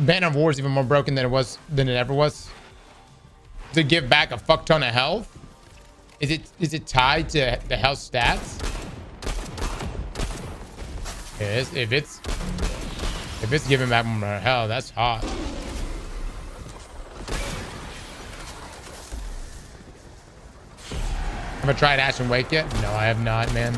Banner of War is even more broken than it ever was. To give back a fuck ton of health? Is it tied to the health stats? Yes, if it's giving back more health, that's hot. Have I tried Ash and Wake yet? No, I have not, man.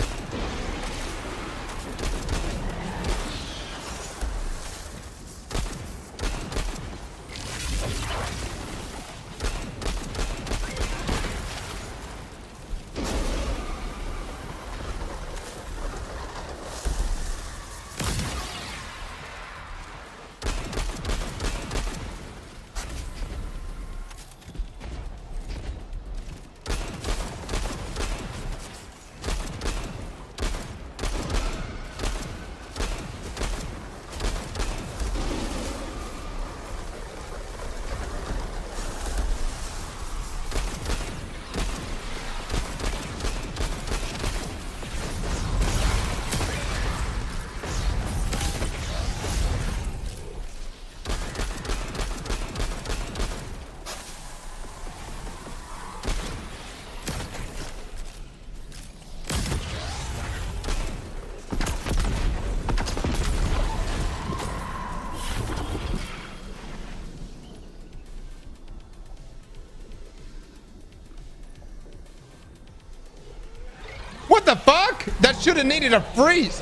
What the fuck? That should have needed a freeze.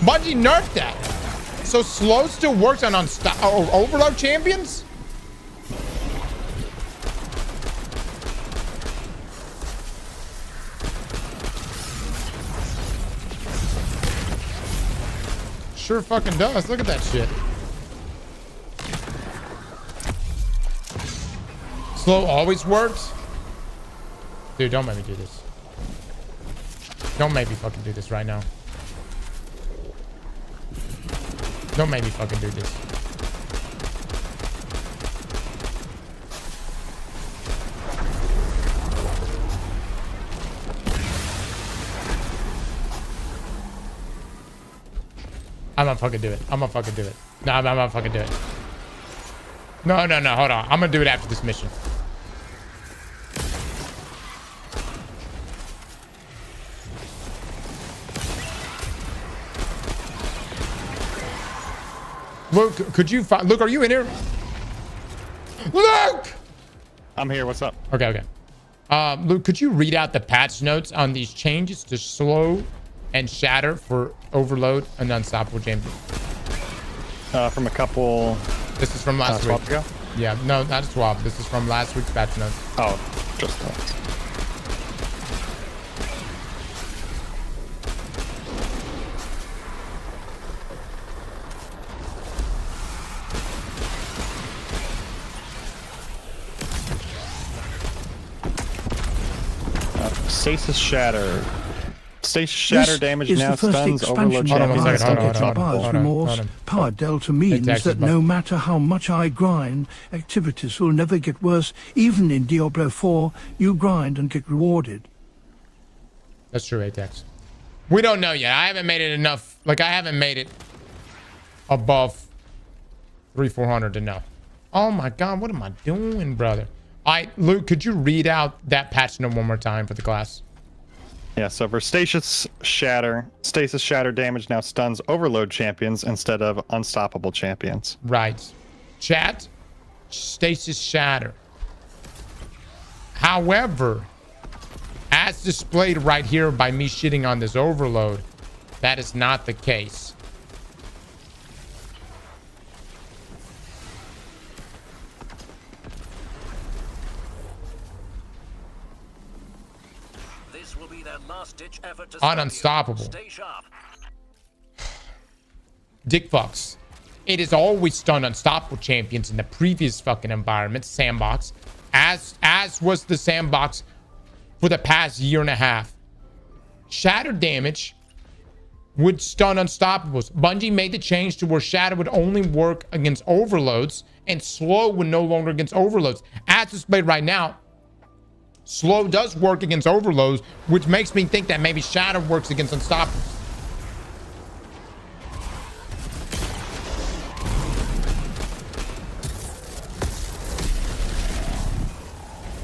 Bungie nerfed that. So slow still works on overload champions? Sure fucking does. Look at that shit. Slow always works? Dude, don't make me do this. Don't make me fucking do this right now. Don't make me fucking do this. I'm gonna fucking do it. I'm gonna fucking do it. No, I'm gonna fucking do it. No, hold on. I'm gonna do it after this mission. Luke, could you find... Luke, are you in here? Luke! I'm here. What's up? Okay. Luke, could you read out the patch notes on these changes to slow and shatter for overload and unstoppable champion? From a couple... This is from last week. Ago? Yeah, no, not a swap. This is from last week's patch notes. Oh, just that. Stasis Shatter. Stasis Shatter This damage is now the first stuns overload expansion Hold on one of second, champions. hold on. Bars Remorse. Power Delta means Texas, that no matter how much I grind, activities will never get worse. Even in Diablo 4, you grind and get rewarded. That's true, Atex. We don't know yet. I haven't made it enough. Like, I haven't made it above 300-400 to know. Oh my God, what am I doing, brother? All right, Luke, could you read out that patch note one more time for the class? Yeah, so for Stasis Shatter damage now stuns overload champions instead of unstoppable champions. Right. Chat, Stasis Shatter. However, as displayed right here by me shitting on this overload, that is not the case. This will be their last-ditch effort to On Unstoppable. Stay sharp. Dick fucks. It has always stunned unstoppable champions in the previous fucking environment, sandbox, as was the sandbox for the past year and a half. Shatter damage would stun unstoppables. Bungie made the change to where shatter would only work against overloads and slow would no longer against overloads. As displayed right now, slow does work against overloads, which makes me think that maybe shatter works against unstoppables.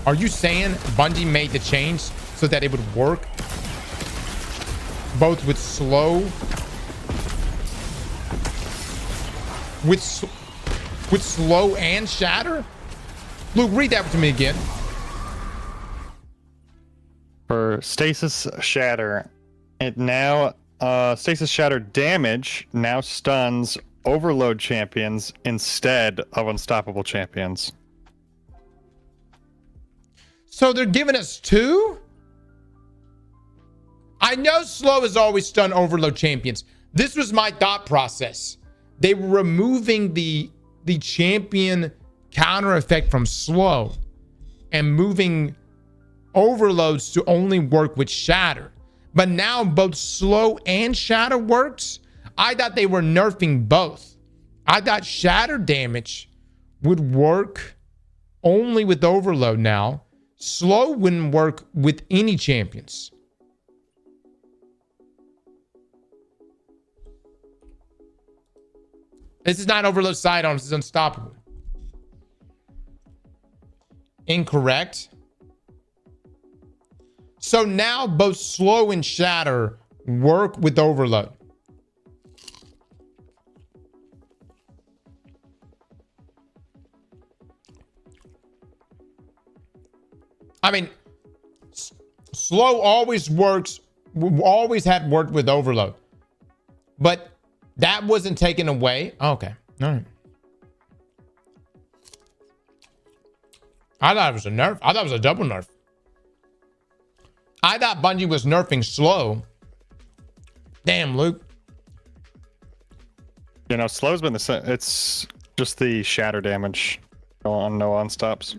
Are you saying Bungie made the change so that it would work both with slow, with slow and shatter? Luke, read that to me again. For Stasis Shatter, it now Stasis Shatter damage now stuns overload champions instead of unstoppable champions. So they're giving us two? I know slow has always stunned overload champions. This was my thought process. They were removing the champion counter effect from slow and moving overloads to only work with shatter. But now both slow and shatter works. I thought they were nerfing both. I thought shatter damage would work only with overload now. Slow wouldn't work with any champions. This is not overload sidearms, this is unstoppable. Incorrect. So now both slow and shatter work with overload. I mean, slow always works, always had worked with overload. But that wasn't taken away. Okay. All right. I thought it was a nerf. I thought it was a double nerf. I thought Bungie was nerfing slow. Damn, Luke. You know, slow's been the same. It's just the shatter damage. No unstops.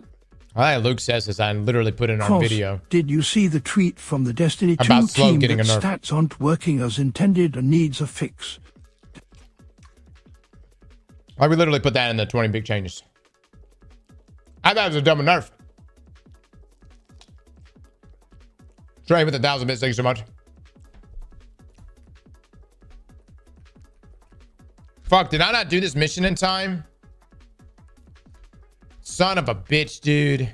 All right, Luke says this. I literally put in our video. Did you see the tweet from the Destiny 2 about slow team getting that a nerf? stats aren't working as intended and needs a fix? Why we literally put that in the 20 big changes. I thought it was a double nerf. Trey with 1,000 bits. Thank you so much. Fuck, did I not do this mission in time? Son of a bitch, dude.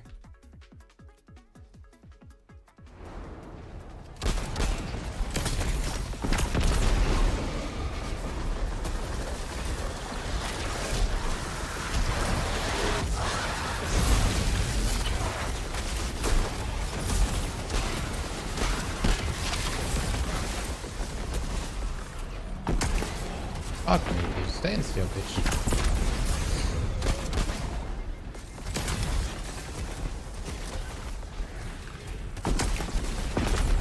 Fuck me, dude. Stand still, bitch.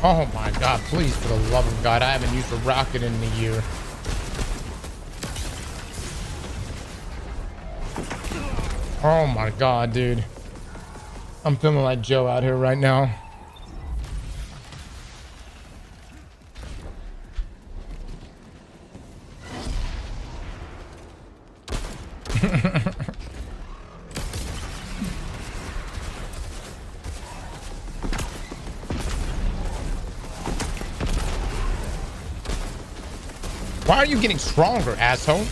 Oh my god, please, for the love of God. I haven't used a rocket in a year. Oh my god, dude. I'm feeling like Joe out here right now. Why are you getting stronger, asshole?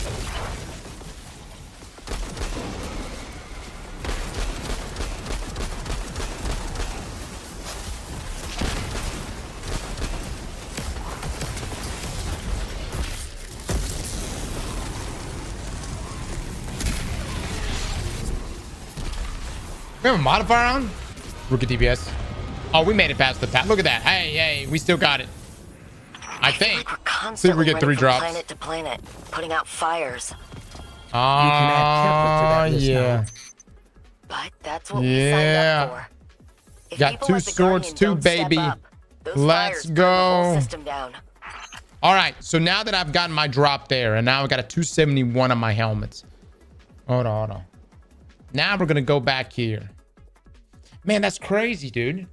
We have a modifier on? Rookie DPS. Oh, we made it past the path. Look at that. Hey, hey, we still got it. I think. See if we get 3 drops. Planet to planet, putting out fires. Yeah. But that's what we signed up for. If got 2 swords, 2 baby. Let's go. System down. All right. So now that I've gotten my drop there, and now I've got a 271 on my helmets. Hold on. Now we're gonna go back here. Man, that's crazy, dude.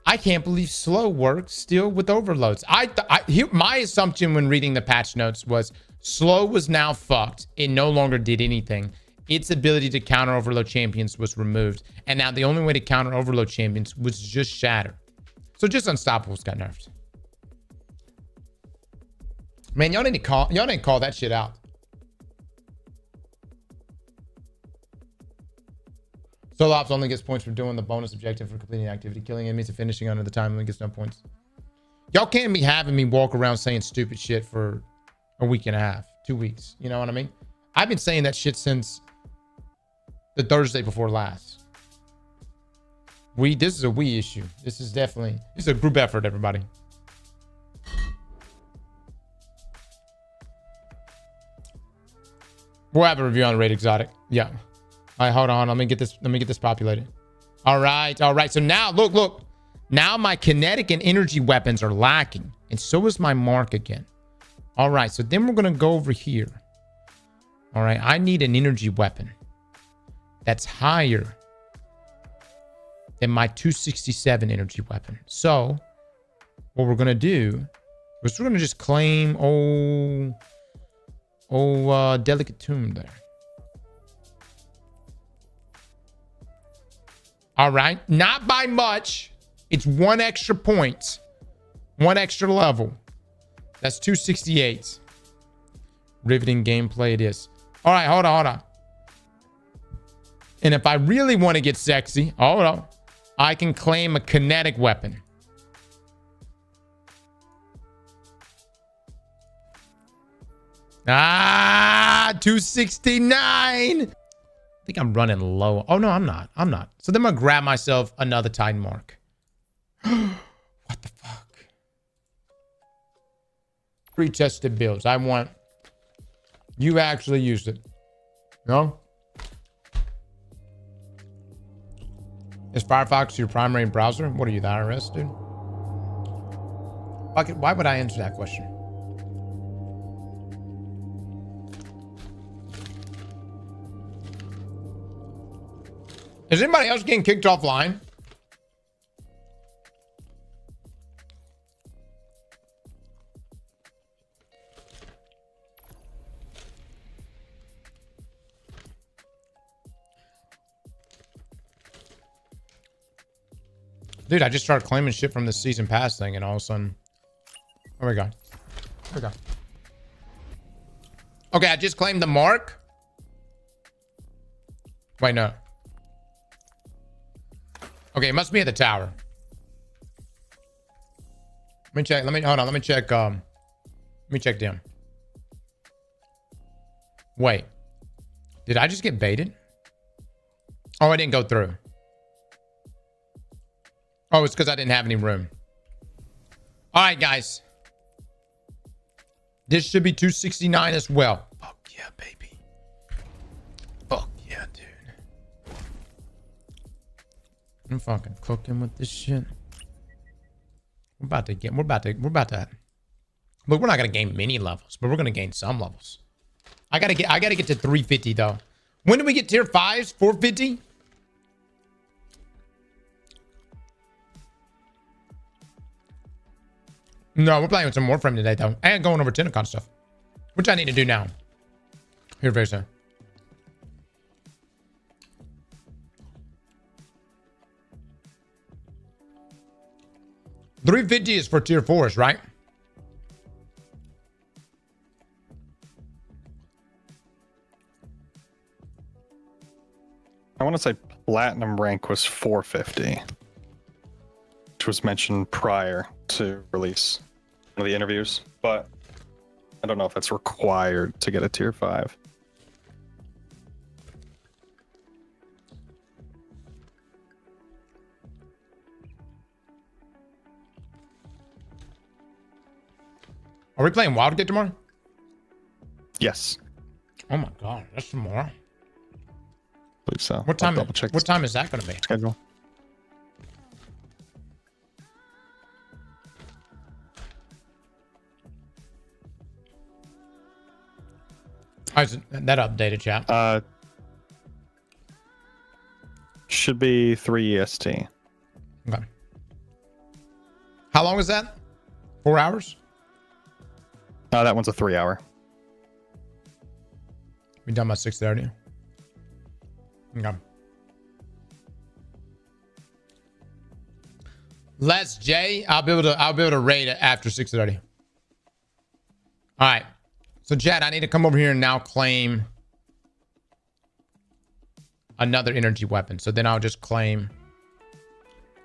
I can't believe slow works still with overloads. My assumption when reading the patch notes was slow was now fucked. It no longer did anything. Its ability to counter overload champions was removed. And now the only way to counter overload champions was just shatter. So just unstoppables got nerfed. Man, y'all didn't call that shit out. Solo ops only gets points for doing the bonus objective for completing activity. Killing enemies and finishing under the time limit gets no points. Y'all can't be having me walk around saying stupid shit for a week and a half, 2 weeks. You know what I mean? I've been saying that shit since the Thursday before last. This is a we issue. This is a group effort, everybody. We'll have a review on Raid Exotic. Yeah. All right, hold on. Let me get this populated. All right. So now, look. Now my kinetic and energy weapons are lacking. And so is my mark again. All right. So then we're going to go over here. All right. I need an energy weapon that's higher than my 267 energy weapon. So what we're going to do is we're going to just claim, Delicate Tomb there. All right. Not by much. It's 1 extra point. 1 extra level. That's 268. Riveting gameplay it is. All right. Hold on. And if I really want to get sexy, hold on. I can claim a kinetic weapon. Ah, 269. I think I'm running low. Oh, no, I'm not. So then I'm going to grab myself another Titan mark. What the fuck? Pre-tested builds. I want... You actually used it. No? Is Firefox your primary browser? What are you, the IRS, dude? Why would I answer that question? Is anybody else getting kicked offline? Dude, I just started claiming shit from the season pass thing, and all of a sudden... Oh my god. Oh my god. Okay, I just claimed the mark. Wait, no. Okay, it must be at the tower. Let me check. Hold on. Let me check. Let me check them. Wait. Did I just get baited? Oh, I didn't go through. Oh, it's because I didn't have any room. All right, guys. This should be 269 as well. Fuck yeah, baby. Fuck yeah, dude. I'm fucking cooking with this shit. We're about to look, we're not gonna gain many levels, but we're gonna gain some levels. I gotta get to 350 though. When do we get tier 5s? 450? No, we're playing with some Warframe today, though. And going over Tennocon stuff. Which I need to do now. Here very soon. $350 is for tier 4s, right? I want to say platinum rank was 450. Which was mentioned prior to release one of the interviews, but I don't know if that's required to get a tier 5. Are we playing Wildgate tomorrow? Yes. Oh my god, that's tomorrow. I believe so. What time is that going to be? Schedule. Oh, is that updated, chat? Should be 3 EST. Okay. How long is that? 4 hours? That one's a 3-hour. We done by 6:30. Okay. Let's Jay. I'll be able to raid it after 6:30. All right. So Chad, I need to come over here and now claim another energy weapon. So then I'll just claim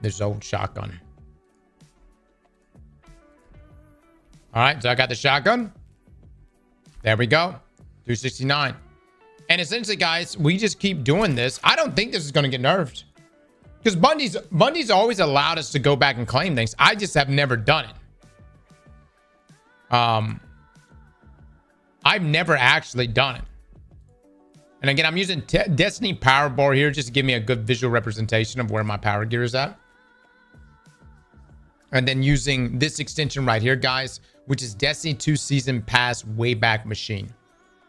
this old shotgun. All right, so I got the shotgun. There we go. 269. And essentially, guys, we just keep doing this. I don't think this is going to get nerfed. Because Bungie's always allowed us to go back and claim things. I just have never done it. I've never actually done it. And again, I'm using Destiny Power Bar here just to give me a good visual representation of where my power gear is at. And then using this extension right here, guys, which is Destiny 2 Season Pass Wayback Machine.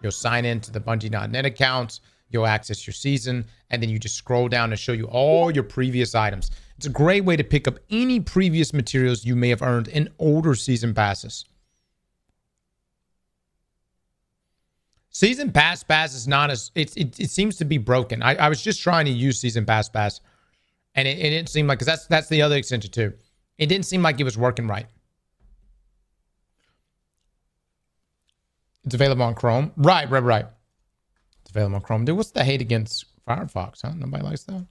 You'll sign into the Bungie.net account. You'll access your season. And then you just scroll down to show you all your previous items. It's a great way to pick up any previous materials you may have earned in older season passes. Season pass is not as... It seems to be broken. I was just trying to use season pass. And it didn't seem like... Because that's the other extension too. It didn't seem like it was working right. It's available on Chrome. Right. It's available on Chrome. Dude, what's the hate against Firefox, huh? Nobody likes that.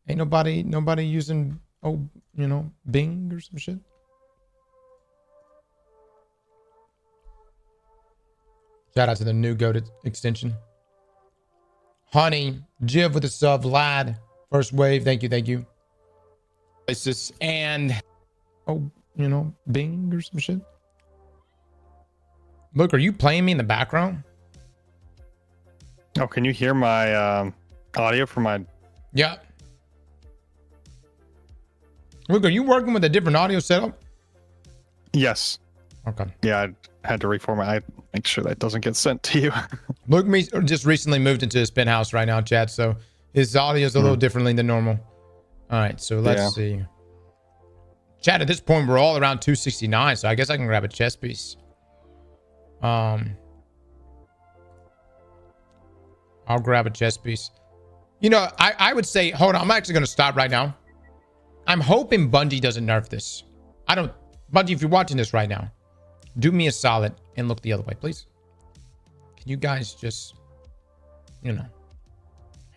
Ain't nobody using, Bing or some shit. Shout out to the new goated extension. Honey, Jiv with a sub, lad. First wave, thank you. Places and Bing or some shit. Look, are you playing me in the background? Oh, can you hear my audio from my... Yeah. Look, are you working with a different audio setup? Yes. Okay. Yeah, I had to reformat. I make sure that doesn't get sent to you. Luke just recently moved into his penthouse right now, Chad, so his audio is a little differently than normal. All right, so let's see. Chad, at this point, we're all around 269, so I guess I can grab a chest piece. I'll grab a chest piece. I would say, hold on, I'm actually going to stop right now. I'm hoping Bungie doesn't nerf this. Bungie, if you're watching this right now, do me a solid and look the other way, please. Can you guys just,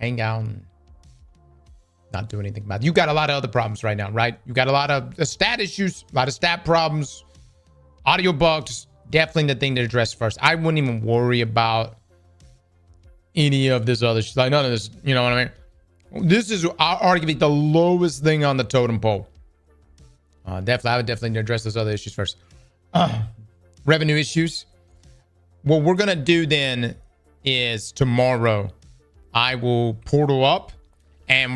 hang out and not do anything about it? You got a lot of other problems right now, right? You got a lot of stat issues, a lot of stat problems, audio bugs. Definitely the thing to address first. I wouldn't even worry about any of this other shit. Like none of this, you know what I mean? This is arguably the lowest thing on the totem pole. I would definitely need to address those other issues first. Revenue issues. What we're gonna do then is tomorrow I will portal up and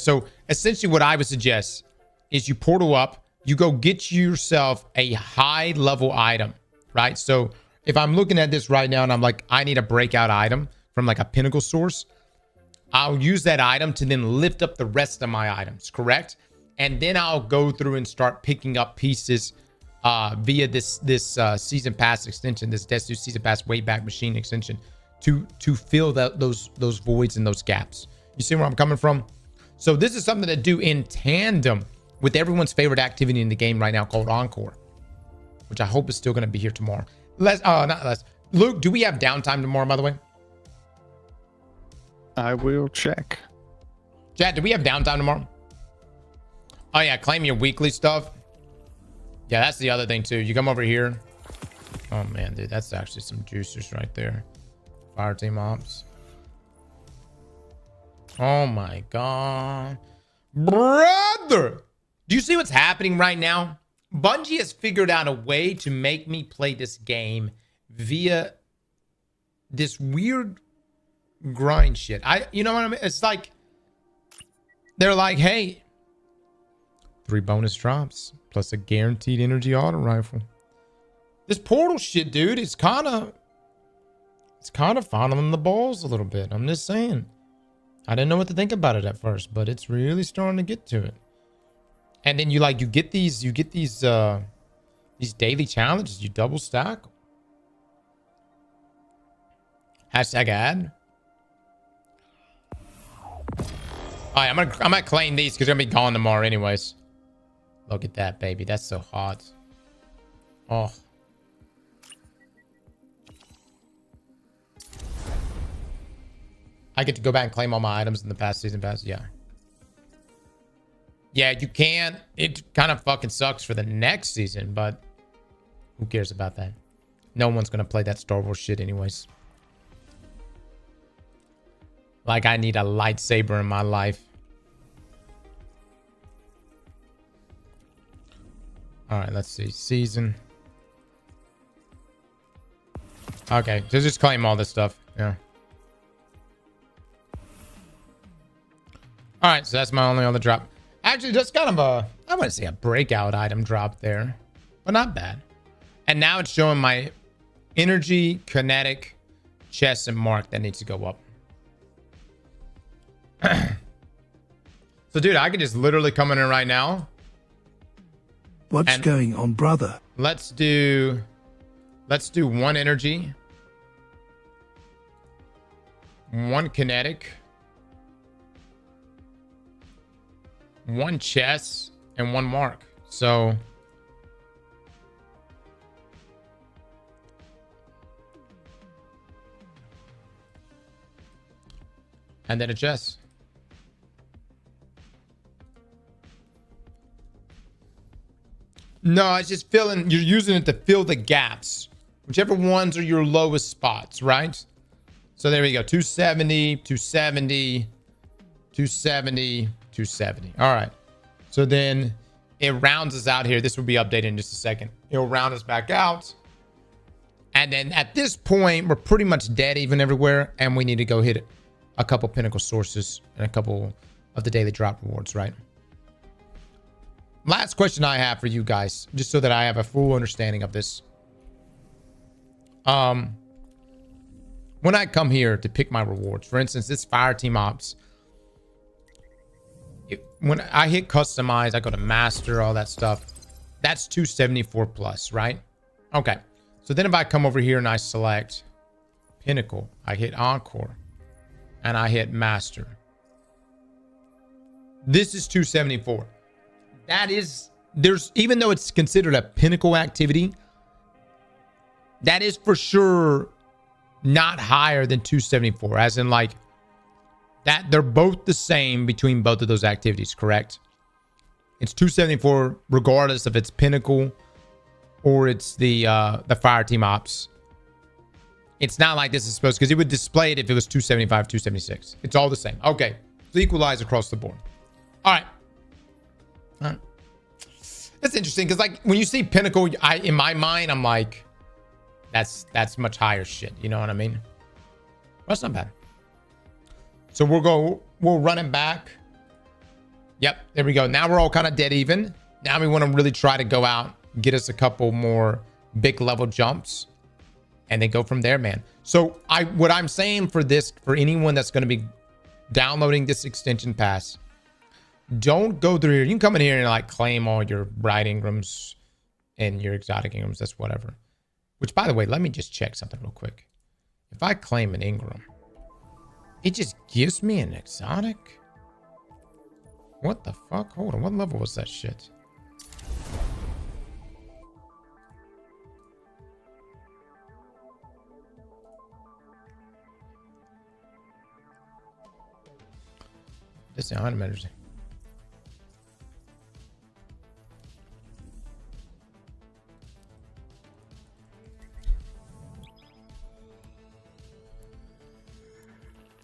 so essentially what I would suggest is you portal up, you go get yourself a high level item, right? So if I'm looking at this right now and I'm like, I need a breakout item from like a pinnacle source, I'll use that item to then lift up the rest of my items, correct? And then I'll go through and start picking up pieces via this season pass extension, this Destiny season pass Wayback Machine extension to fill those voids and those gaps. You see where I'm coming from? So this is something to do in tandem with everyone's favorite activity in the game right now called Encore, which I hope is still going to be here tomorrow. Luke, do we have downtime tomorrow, by the way? I will check. Chad, do we have downtime tomorrow? Oh yeah, claim your weekly stuff. Yeah, that's the other thing too. You come over here. Oh man, dude, that's actually some juicers right there. Fire team ops. Oh my god. Brother! Do you see what's happening right now? Bungie has figured out a way to make me play this game via this weird grind shit. You know what I mean? It's like they're like, hey, 3 bonus drops plus a guaranteed energy auto rifle. This portal shit, dude, it's kind of fondling the balls a little bit. I'm just saying. I didn't know what to think about it at first, but it's really starting to get to it. And then you get these daily challenges. You double stack. Hashtag ad. All right, I'm gonna claim these because they're gonna be gone tomorrow anyways. Look at that, baby. That's so hot. Oh. I get to go back and claim all my items in the past season pass. Yeah. Yeah, you can. It kind of fucking sucks for the next season, but who cares about that? No one's gonna play that Star Wars shit anyways. Like I need a lightsaber in my life. All right, let's see. Season. Okay, so just claim all this stuff. Yeah. All right, so that's my only other drop. Actually, just kind of I wouldn't say a breakout item drop there, but not bad. And now it's showing my energy, kinetic, chest, and mark that needs to go up. So, dude, I could just literally come in here right now. What's going on, brother? Let's do 1 energy, 1 kinetic, 1 chest, and 1 mark. So and then a chest. No, it's just filling. You're using it to fill the gaps, whichever ones are your lowest spots, right? So there we go. 270, 270, 270, 270. All right. So then it rounds us out here. This will be updated in just a second. It'll round us back out. And then at this point, we're pretty much dead even everywhere. And we need to go hit a couple pinnacle sources and a couple of the daily drop rewards, right? Last question I have for you guys, just so that I have a full understanding of this. When I come here to pick my rewards, for instance, this fire team ops, when I hit customize, I go to master, all that stuff. That's 274 plus, right? Okay. So then if I come over here and I select pinnacle, I hit encore and I hit master. This is 274. that is, there's, even though it's considered a pinnacle activity, that is for sure not higher than 274, as in like that they're both the same between both of those activities, correct? It's 274 regardless if it's pinnacle or it's the fire team ops. It's not like this is supposed, because it would display it if it was 275, 276. It's all the same. Okay. It's equalized across the board. All right. All right. That's interesting because like when you see pinnacle, in my mind, I'm like, that's much higher shit. You know what I mean? Well, that's not bad. So we'll run it back. Yep, there we go. Now we're all kind of dead even. Now we want to really try to go out, get us a couple more big level jumps, and then go from there, man. So what I'm saying for this, for anyone that's going to be downloading this extension pass, don't go through here. You can come in here and like claim all your bright Ingrams and your exotic Ingrams. That's whatever. Which, by the way, let me just check something real quick. If I claim an Ingram, it just gives me an exotic? What the fuck? Hold on. What level was that shit? This is item energy.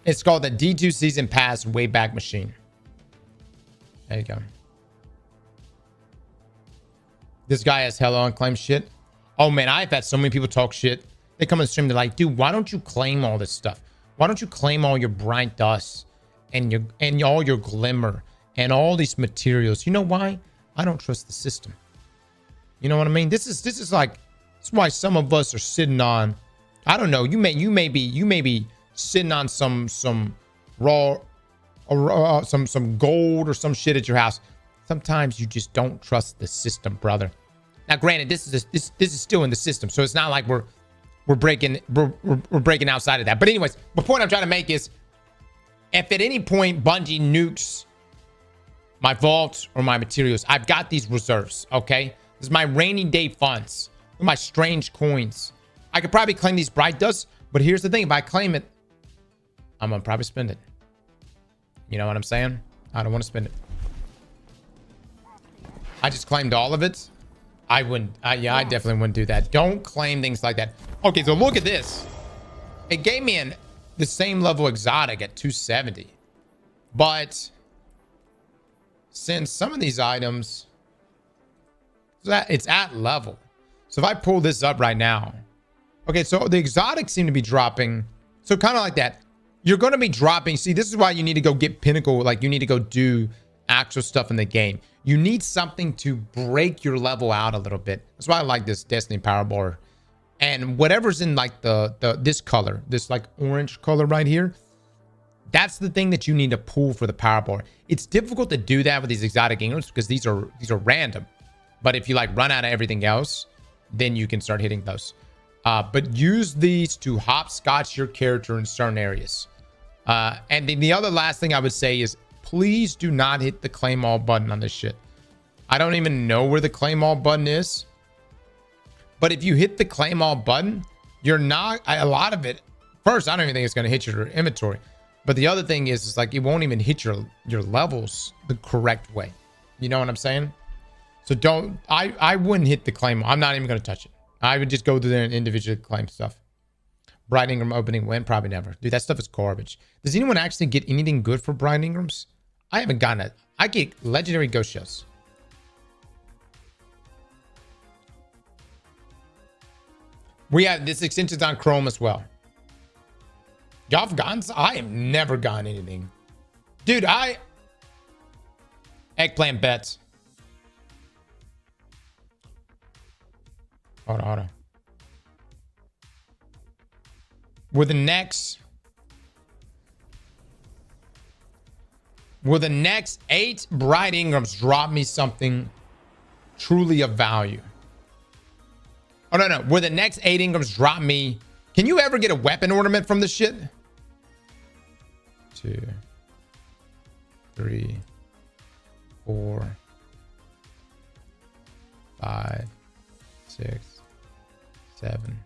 It's called the D2 Season Pass Wayback Machine. There you go. This guy has hella unclaimed shit. Oh man, I've had so many people talk shit. They come on the stream, they're like, dude, why don't you claim all this stuff? Why don't you claim all your bright dust and all your glimmer and all these materials? You know why? I don't trust the system. You know what I mean? This is like, that's why some of us are sitting on, I don't know, you may be sitting on some raw some gold or some shit at your house. Sometimes you just don't trust the system, brother. Now granted, this is still in the system, so it's not like we're breaking outside of that. But anyways, the point I'm trying to make is, if at any point Bungie nukes my vault or my materials, I've got these reserves, okay? This is my rainy day funds, my strange coins. I could probably claim these bright dust, but here's the thing: if I claim it, I'm gonna probably spend it. You know what I'm saying? I don't want to spend it. I just claimed all of it. I wouldn't. Yeah, I definitely wouldn't do that. Don't claim things like that. Okay, so look at this. It gave me the same level exotic at 270, but since some of these items, it's at level. So if I pull this up right now, okay, so the exotics seem to be dropping. So kind of like that. You're going to be dropping. See, this is why you need to go get pinnacle. Like, you need to go do actual stuff in the game. You need something to break your level out a little bit. That's why I like this Destiny Power Bar. And whatever's in like this color, this like orange color right here, that's the thing that you need to pull for the Power Bar. It's difficult to do that with these exotic Ingrams because these are random. But if you like run out of everything else, then you can start hitting those. But use these to hopscotch your character in certain areas. And then the other last thing I would say is, please do not hit the claim all button on this shit. I don't even know where the claim all button is. But if you hit the claim all button, you're not, a lot of it, first, I don't even think it's going to hit your inventory. But the other thing is like, it won't even hit your levels the correct way. You know what I'm saying? So I wouldn't hit the claim. I'm not even going to touch it. I would just go through there and individually claim stuff. Bright Ingram opening win? Probably never. Dude, that stuff is garbage. Does anyone actually get anything good for Bright Ingrams? I haven't gotten it. I get legendary ghost shells. We have this extension's on Chrome as well. Y'all have gotten? I have never gotten anything. Dude, eggplant bets. Hold on. Will the next 8 Bright Ingrams drop me something truly of value? Oh, no. Will the next 8 Ingrams drop me? Can you ever get a weapon ornament from this shit? 2, 3, 4, 5, 6, 7.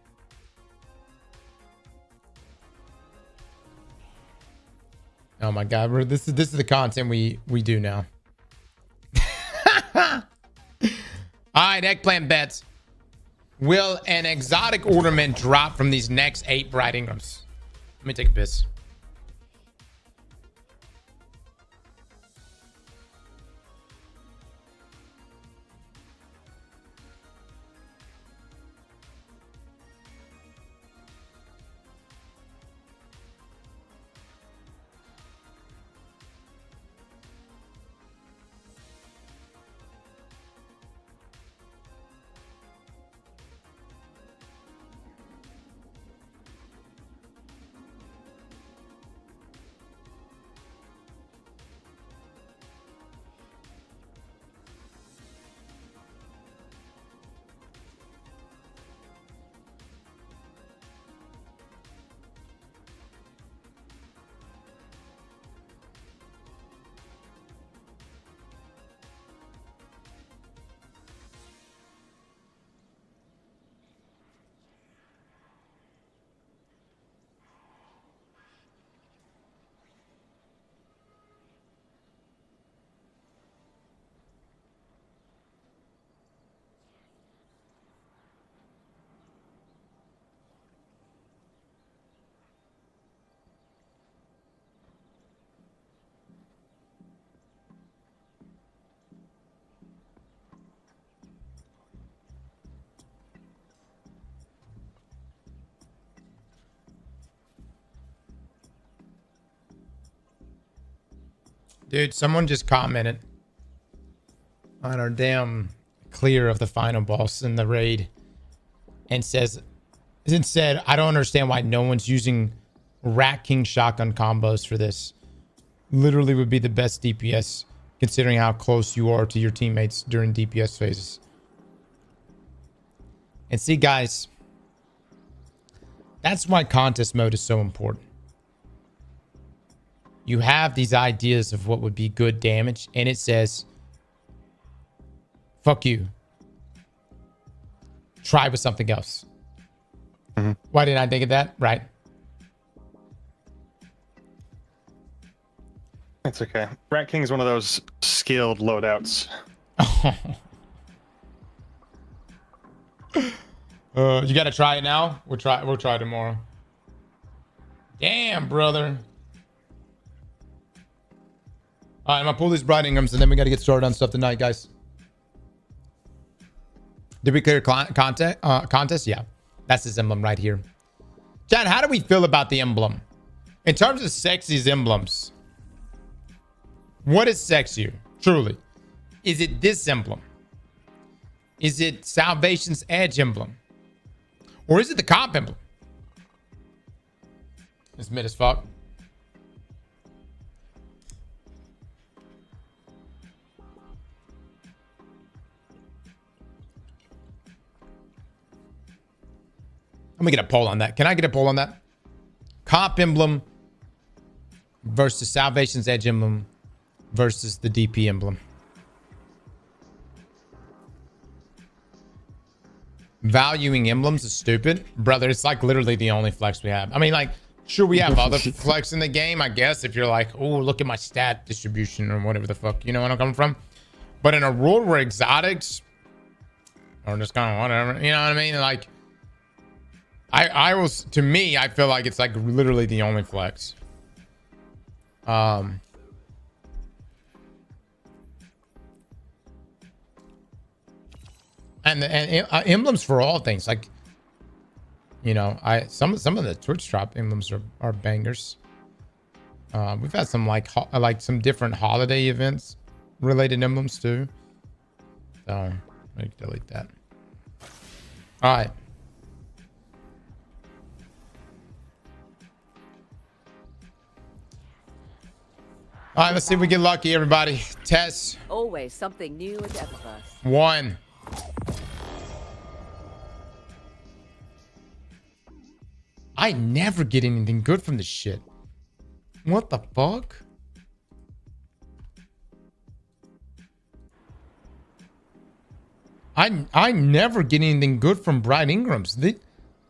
Oh my God, this is the content we do now. All right, eggplant bets. Will an exotic ornament drop from these next 8 bright ingrams? Let me take a piss. Dude, someone just commented on our damn clear of the final boss in the raid and said, I don't understand why no one's using Rat King shotgun combos for this. Literally would be the best DPS considering how close you are to your teammates during DPS phases. And see, guys, that's why contest mode is so important. You have these ideas of what would be good damage, and it says, fuck you. Try with something else. Mm-hmm. Why didn't I think of that? Right. That's okay. Rat King is one of those skilled loadouts. You gotta try it now? We'll try tomorrow. Damn, brother. All right, I'm gonna pull these bright ingrams and then we gotta get started on stuff tonight, guys. Did we clear contest? Yeah, that's this emblem right here. Chad, how do we feel about the emblem? In terms of sexy emblems, what is sexier, truly? Is it this emblem? Is it Salvation's Edge emblem? Or is it the comp emblem? It's mid as fuck. Let me get a poll on that. Can I get a poll on that? Comp emblem versus Salvation's Edge emblem versus the DP emblem. Valuing emblems is stupid. Brother, it's like literally the only flex we have. I mean, like, sure, we have other flex in the game, I guess, if you're like, oh, look at my stat distribution or whatever the fuck, you know where I'm coming from? But in a world where exotics are just kind of whatever, you know what I mean? Like, I was, to me, I feel like it's like literally the only flex. And emblems for all things, like, you know, some of the Twitch drop emblems are bangers. We've had some like some different holiday events related emblems too. So let me delete that. All right. All right, let's see if we get lucky, everybody. Test. Always something new at Eververse. 1. I never get anything good from this shit. What the fuck? I never get anything good from Bright Ingrams.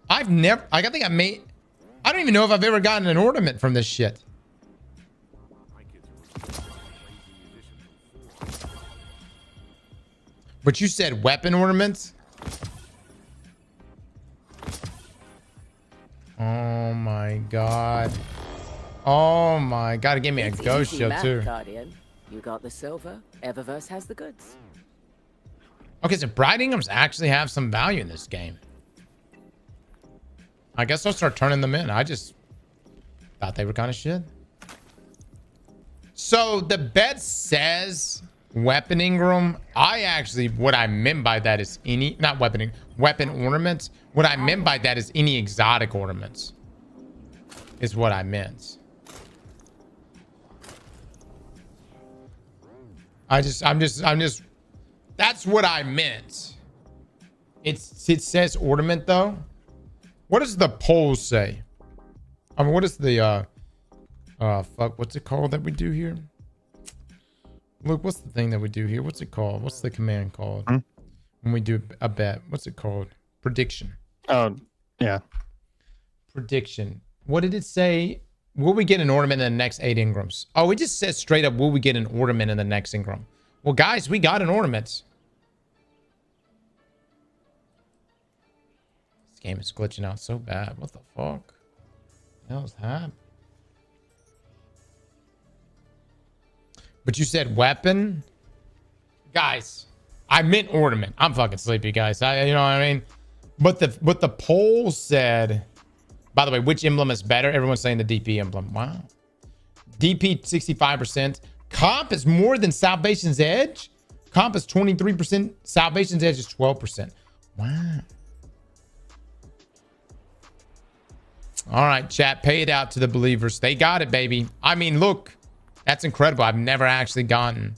I've never, I think I don't even know if I've ever gotten an ornament from this shit. But you said weapon ornaments? Oh my god. Oh my god, it gave me a ghost show too. Guardian. You got the silver, Eververse has the goods. Okay, so Bright Ingrams actually have some value in this game. I guess I'll start turning them in. I just thought they were kind of shit. So the bet says weapon Ingram. I actually, what I meant by that is any, not weapon ornaments. What I meant by that is any exotic ornaments is what I meant. I'm just, that's what I meant. It says ornament though. What does the poll say? I mean, what is the, fuck, what's it called that we do here? Look, what's the thing that we do here? What's it called? What's the command called? When we do a bet, what's it called? Prediction. Oh, yeah. Prediction. What did it say? Will we get an ornament in the next 8 Ingrams? Oh, it just says straight up, will we get an ornament in the next Ingram? Well, guys, we got an ornament. This game is glitching out so bad. What the fuck? The hell is that? But you said weapon? Guys, I meant ornament. I'm fucking sleepy, guys. You know what I mean? But the poll said, by the way, which emblem is better? Everyone's saying the DP emblem. Wow. DP 65%. Comp is more than Salvation's Edge. Comp is 23%. Salvation's Edge is 12%. Wow. All right, chat. Pay it out to the believers. They got it, baby. I mean, look. That's incredible. I've never actually gotten...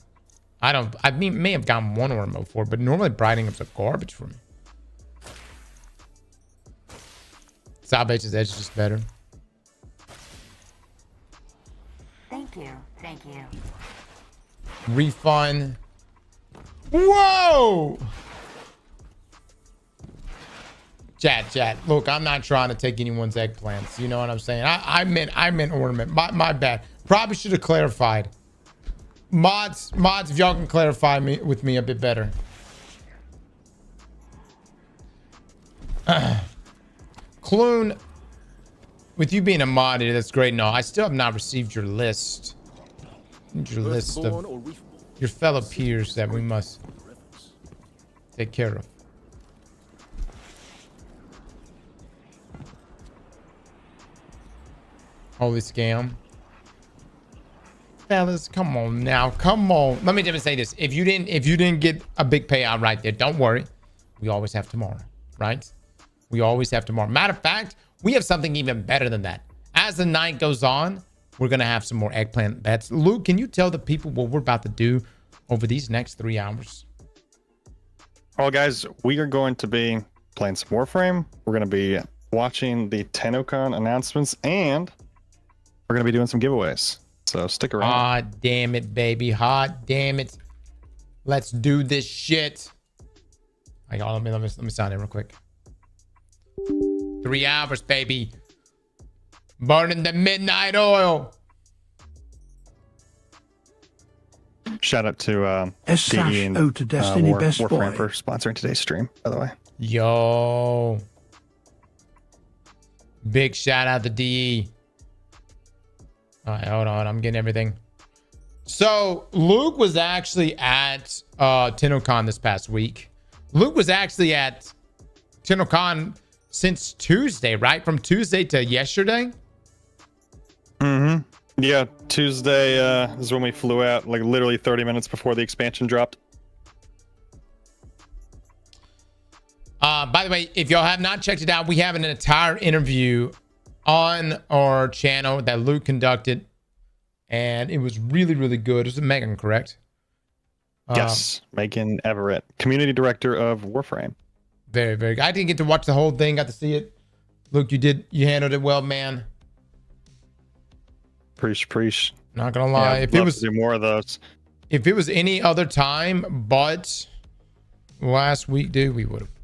I may have gotten one ornament before, but normally Bright Ingram's a garbage for me. Salvation's Edge is just better. Thank you. Thank you. Refund. Whoa! Chat. Look, I'm not trying to take anyone's eggplants. You know what I'm saying? I meant ornament. My bad. Probably should have clarified. Mods, if y'all can clarify with me a bit better. Clune, with you being a mod, that's great. No, I still have not received your list. Your list of your fellow peers that we must take care of. Holy scam. Fellas, come on now. Come on. Let me just say this. If you didn't get a big payout right there, don't worry. We always have tomorrow, right? We always have tomorrow. Matter of fact, we have something even better than that. As the night goes on, we're going to have some more eggplant bets. Luke, can you tell the people what we're about to do over these next 3 hours? Well, guys, we are going to be playing some Warframe. We're going to be watching the Tennocon announcements, and we're going to be doing some giveaways. So stick around. Hot damn it, baby. Hot damn it. Let's do this shit. Hang on, let me sign in real quick. 3 hours, baby. Burning the midnight oil. Shout out to S/O to Destiny Best Warframe Boy for sponsoring today's stream, by the way. Yo. Big shout out to DE. All right, hold on. I'm getting everything. So Luke was actually at Tennocon this past week. Luke was actually at Tennocon since Tuesday, right? From Tuesday to yesterday. Mm-hmm. Yeah, Tuesday is when we flew out, like literally 30 minutes before the expansion dropped. By the way, if y'all have not checked it out, we have an entire interview on our channel that Luke conducted, and it was really, really good. It was Megan, correct? Yes, Megan Everett, community director of Warframe. Very, very good. I didn't get to watch the whole thing, got to see it. Luke, you handled it well, man. Preach. Not gonna lie, if it was do more of those. If it was any other time but last week, dude,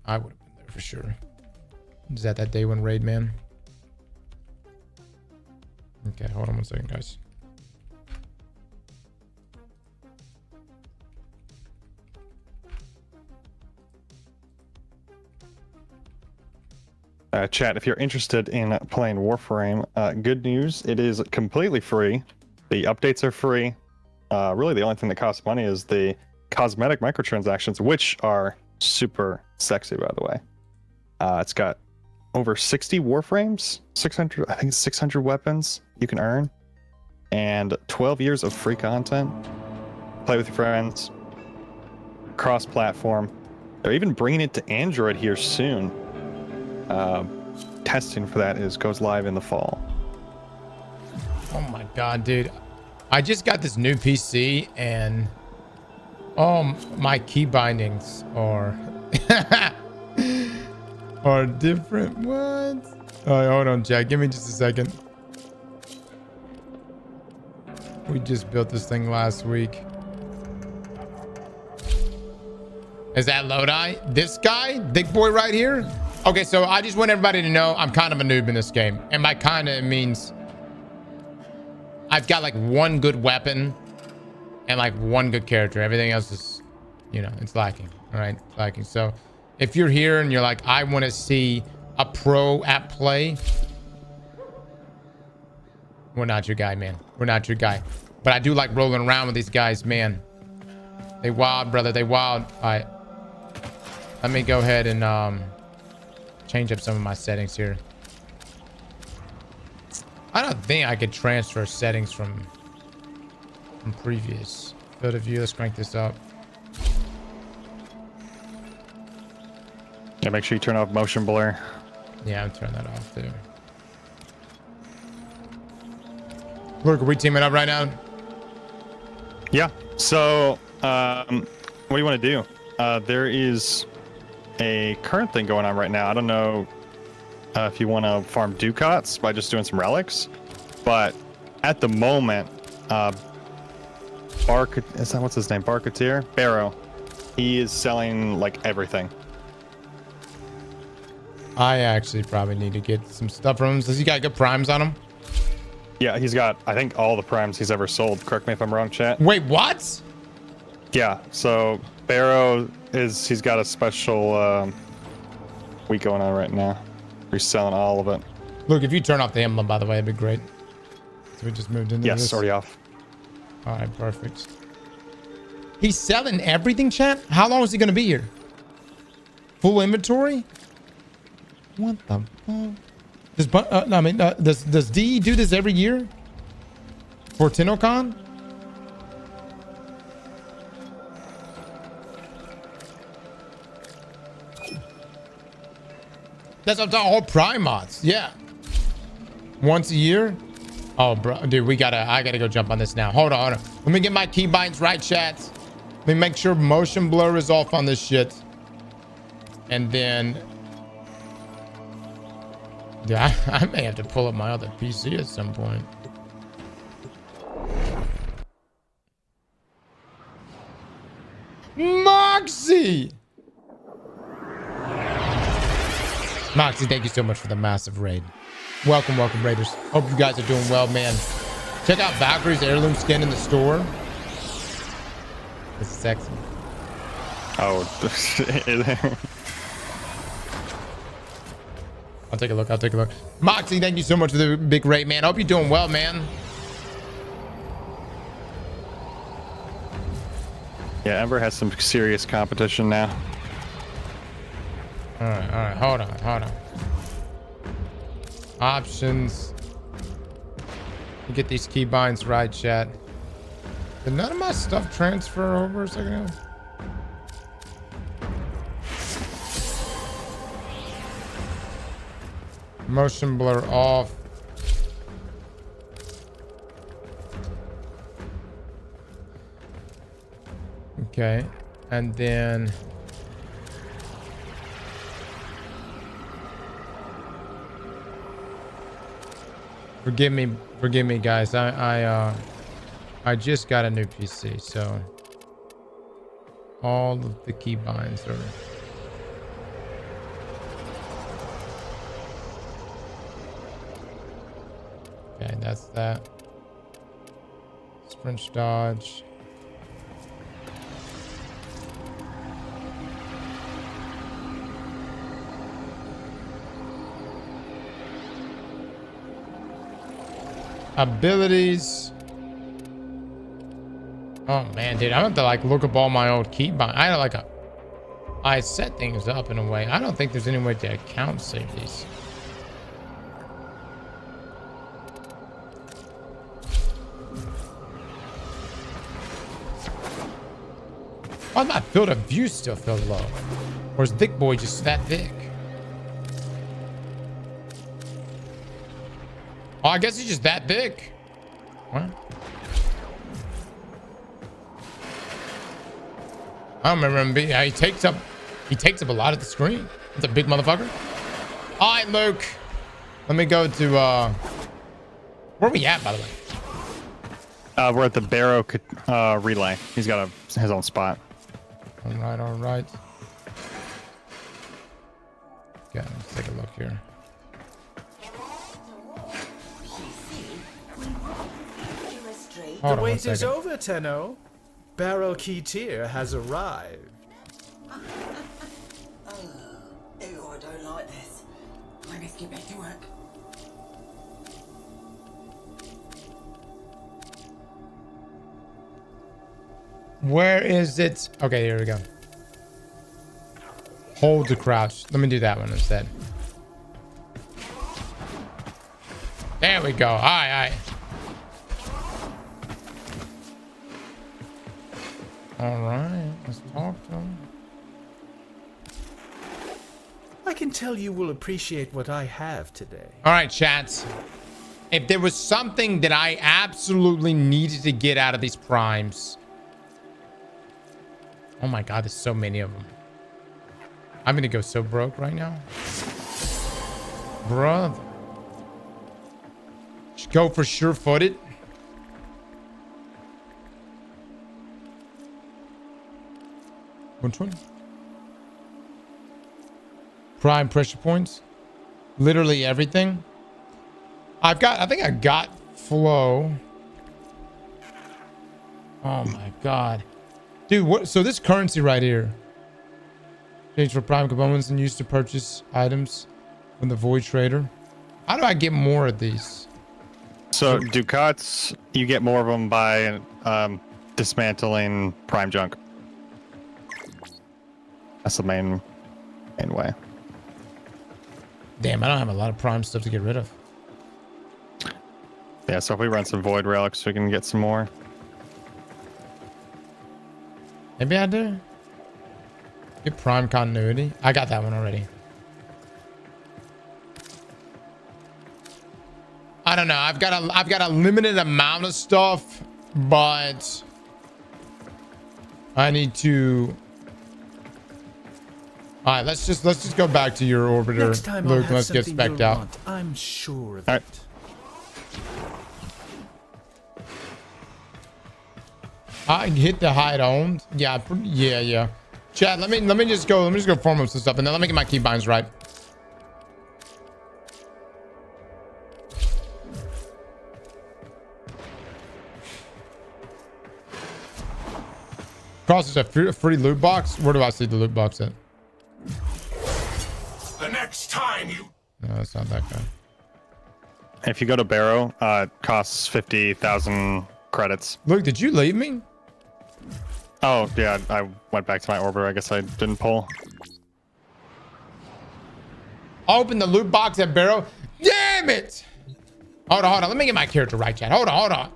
I would have been there for sure. Is that day one raid, man? Okay, hold on one second, guys. Chat, if you're interested in playing Warframe, good news, it is completely free. The updates are free. Really, the only thing that costs money is the cosmetic microtransactions, which are super sexy, by the way. It's got over 60 Warframes, 600, I think it's 600 weapons you can earn, and 12 years of free content. Play with your friends, cross-platform. They're even bringing it to Android here soon. Testing for that goes live in the fall. Oh my god, dude. I just got this new PC and my key bindings are are different. What? All right, hold on, Jack. Give me just a second. We just built this thing last week. Is that Loadout? This guy? Big boy right here? Okay, so I just want everybody to know I'm kind of a noob in this game. And by kind of, it means I've got like one good weapon and like one good character. Everything else is, you know, it's lacking. All right, it's lacking. So if you're here and you're like, I want to see a pro at play, we're not your guy, man. We're not your guy. But I do like rolling around with these guys, man. They wild, brother. They wild. All right. Let me go ahead and change up some of my settings here. I don't think I could transfer settings from previous field of view. Let's crank this up. Yeah, make sure you turn off motion blur. Yeah, I'm turning that off too. Look, are we teaming up right now? Yeah. So, what do you want to do? There is a current thing going on right now. I don't know if you want to farm ducats by just doing some relics, but at the moment, what's his name? Barketeer? Barrow. He is selling like everything. I actually probably need to get some stuff from him. Does he got good primes on him? Yeah, he's got, I think, all the primes he's ever sold. Correct me if I'm wrong, chat. Wait, what? Yeah, so Barrow he's got a special week going on right now. He's selling all of it. Look, if you turn off the emblem, by the way, it'd be great. So we just moved into this. Yes, already off. All right, perfect. He's selling everything, chat? How long is he going to be here? Full inventory? What the fuck? Does D do this every year? For Tennocon? That's up to all prime mods. Yeah. Once a year? Oh, bro. Dude, I gotta go jump on this now. Hold on. Let me get my keybinds right, chat. Let me make sure motion blur is off on this shit. And then... yeah, I may have to pull up my other PC at some point. Moxie! Moxie, thank you so much for the massive raid. Welcome, welcome, raiders. Hope you guys are doing well, man. Check out Valkyrie's heirloom skin in the store. It's sexy. Oh, I'll take a look. I'll take a look. Moxie, thank you so much for the big raid, man. I hope you're doing well, man. yeah, Ember has some serious competition now. All right. Hold on. Options. You get these keybinds right, chat. Did none of my stuff transfer over a second ago? Motion blur off. Okay, and then forgive me guys. I just got a new PC, so All of the keybinds are... Okay, that's that. Sprint dodge. Abilities. Oh man, dude, I'm gonna have to like look up all my old keybind. I set things up in a way. I don't think there's any way to account save these. Why is my field of view still feel low? Or is Thick Boy just that thick? Oh, I guess he's just that thick. What? I don't remember him being... He takes up a lot of the screen. It's a big motherfucker. All right, Luke. Let me go to... Where are we at, by the way? We're at the Barrow relay. He's got his own spot. All right. Okay, let's take a look here. The wait is over, Tenno. Barrel Key Tier has arrived. Oh, I don't like this. I must get back to work. Where is it? Okay, here we go. Hold to crouch. Let me do that one instead. There we go. All right. All right, let's talk to him. I can tell you will appreciate what I have today. All right, chats. If there was something that I absolutely needed to get out of these primes. Oh my God, there's so many of them. I'm gonna go so broke right now. Brother. Just go for sure-footed. Which one? Prime pressure points. Literally everything. I think I got flow. Oh my God. Dude, what? So this currency right here. Change for prime components and used to purchase items from the Void Trader. How do I get more of these? So ducats, you get more of them by dismantling prime junk. That's the main way. Damn, I don't have a lot of prime stuff to get rid of. Yeah, so if we run some void relics, we can get some more. Maybe I do. Get prime continuity. I got that one already. I don't know. I've got a limited amount of stuff, but I need to. All right, let's just go back to your orbiter, Next time Luke. I'll have Let's get something specced you'll out. want. I'm sure of All right. it. I hit the hide owned. Yeah. Chad, let me just go form up some stuff, and then let me get my keybinds right. Cross is a free loot box. Where do I see the loot box at? The next time you... No, that's not that guy. If you go to Barrow, it costs 50,000 credits. Luke, did you leave me? Oh, yeah, I went back to my orbiter. I guess I didn't pull. Open the loot box at Barrow. Damn it! Hold on. Let me get my character right, chat. Hold on.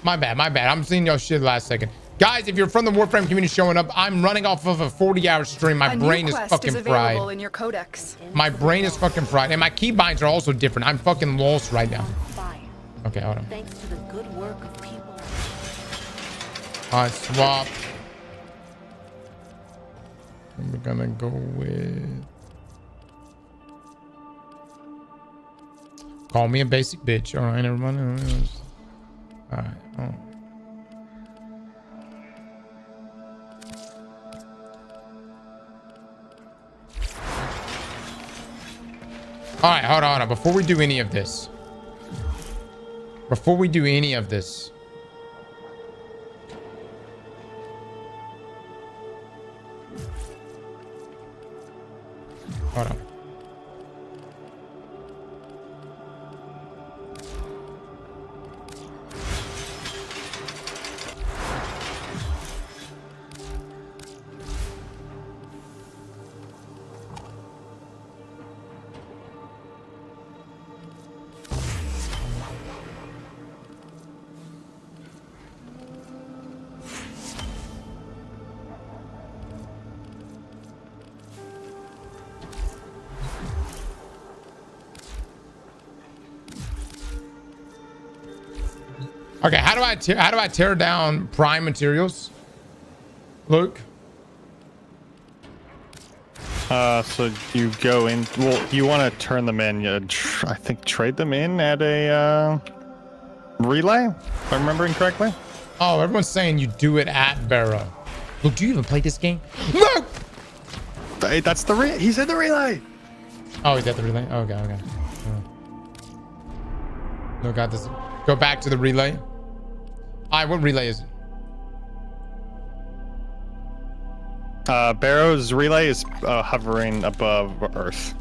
My bad. I'm seeing your shit last second. Guys, if you're from the Warframe community showing up, I'm running off of a 40-hour stream. My brain is fucking fried. In your codex. My brain is fucking fried. And my keybinds are also different. I'm fucking lost right now. Okay, hold on. Thanks to the good work of people. Alright, swap. And we're gonna go with... Call me a basic bitch. Alright, everyone. Alright. Oh. All right, hold on. Before we do any of this. Hold on. Okay, how do I tear down prime materials? Luke. So you go in. Well, you want to turn them in. I think trade them in at a relay. If I'm remembering correctly. Oh, everyone's saying you do it at Barrow. Luke, do you even play this game? No. That's the relay. He's in the relay. Oh, he's at the relay. Okay, okay. No, got this. Go back to the relay. All right, what relay is it? Barrow's relay is hovering above Earth.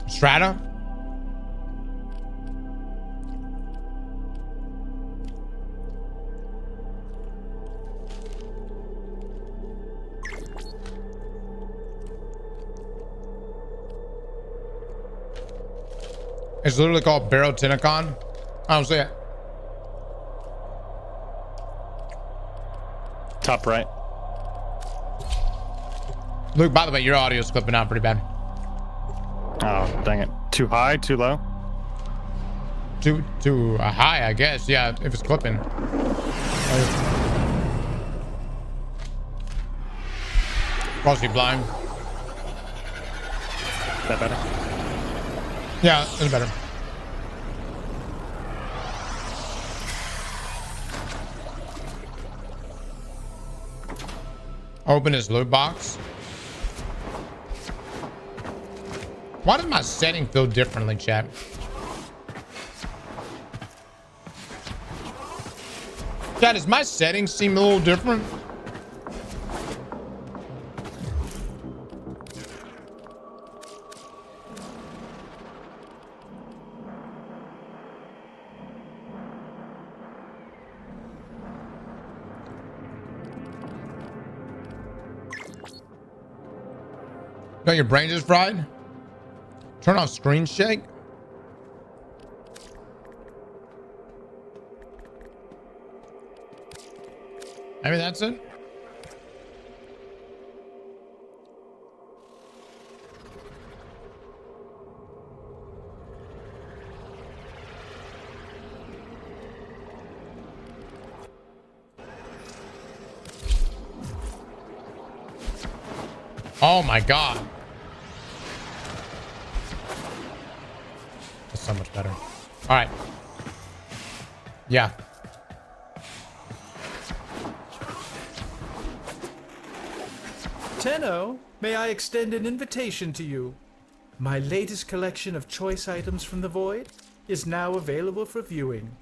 Strata? It's literally called Barrow Tennocon. I don't see it. Top right. Luke, by the way, your audio's clipping out pretty bad. Oh, dang it. Too high, too low? Too high, I guess. Yeah, if it's clipping. Possibly blind. Is that better? Yeah, it's better. Open his loot box. Why does my setting feel differently, chat? Chat, does my settings seem a little different? No, your brain just fried? Turn off screen shake? Maybe that's it? Oh my god. That's so much better. All right. Yeah. Tenno, may I extend an invitation to you? My latest collection of choice items from the Void is now available for viewing.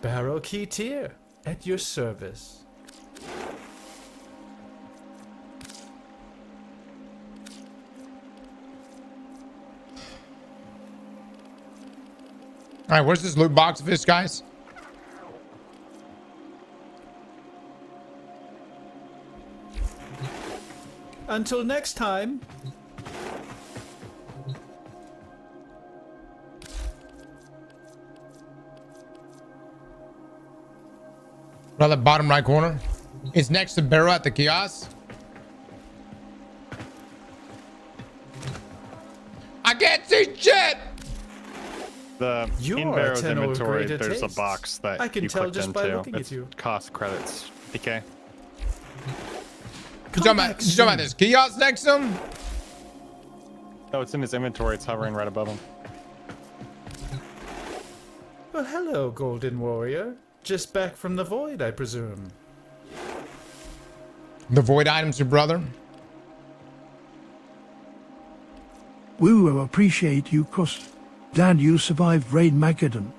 Barrow Key Tier, at your service. All right, where's this loot box of this, guys? Until next time. Right, the bottom right corner. It's next to Barrow at the kiosk. I can't see shit. The You in are a Barrow's tenor of inventory, greater there's a tastes. box that I can you tell clicked just by into. looking at It's you. cost credits. DK. You talking about this kiosk next to him? No, it's in his inventory. It's hovering right above him. Well, hello, Golden Warrior. Just back from the void, I presume. The void items, your brother? We will appreciate you, cause Dad, you survived Raid Mageddon.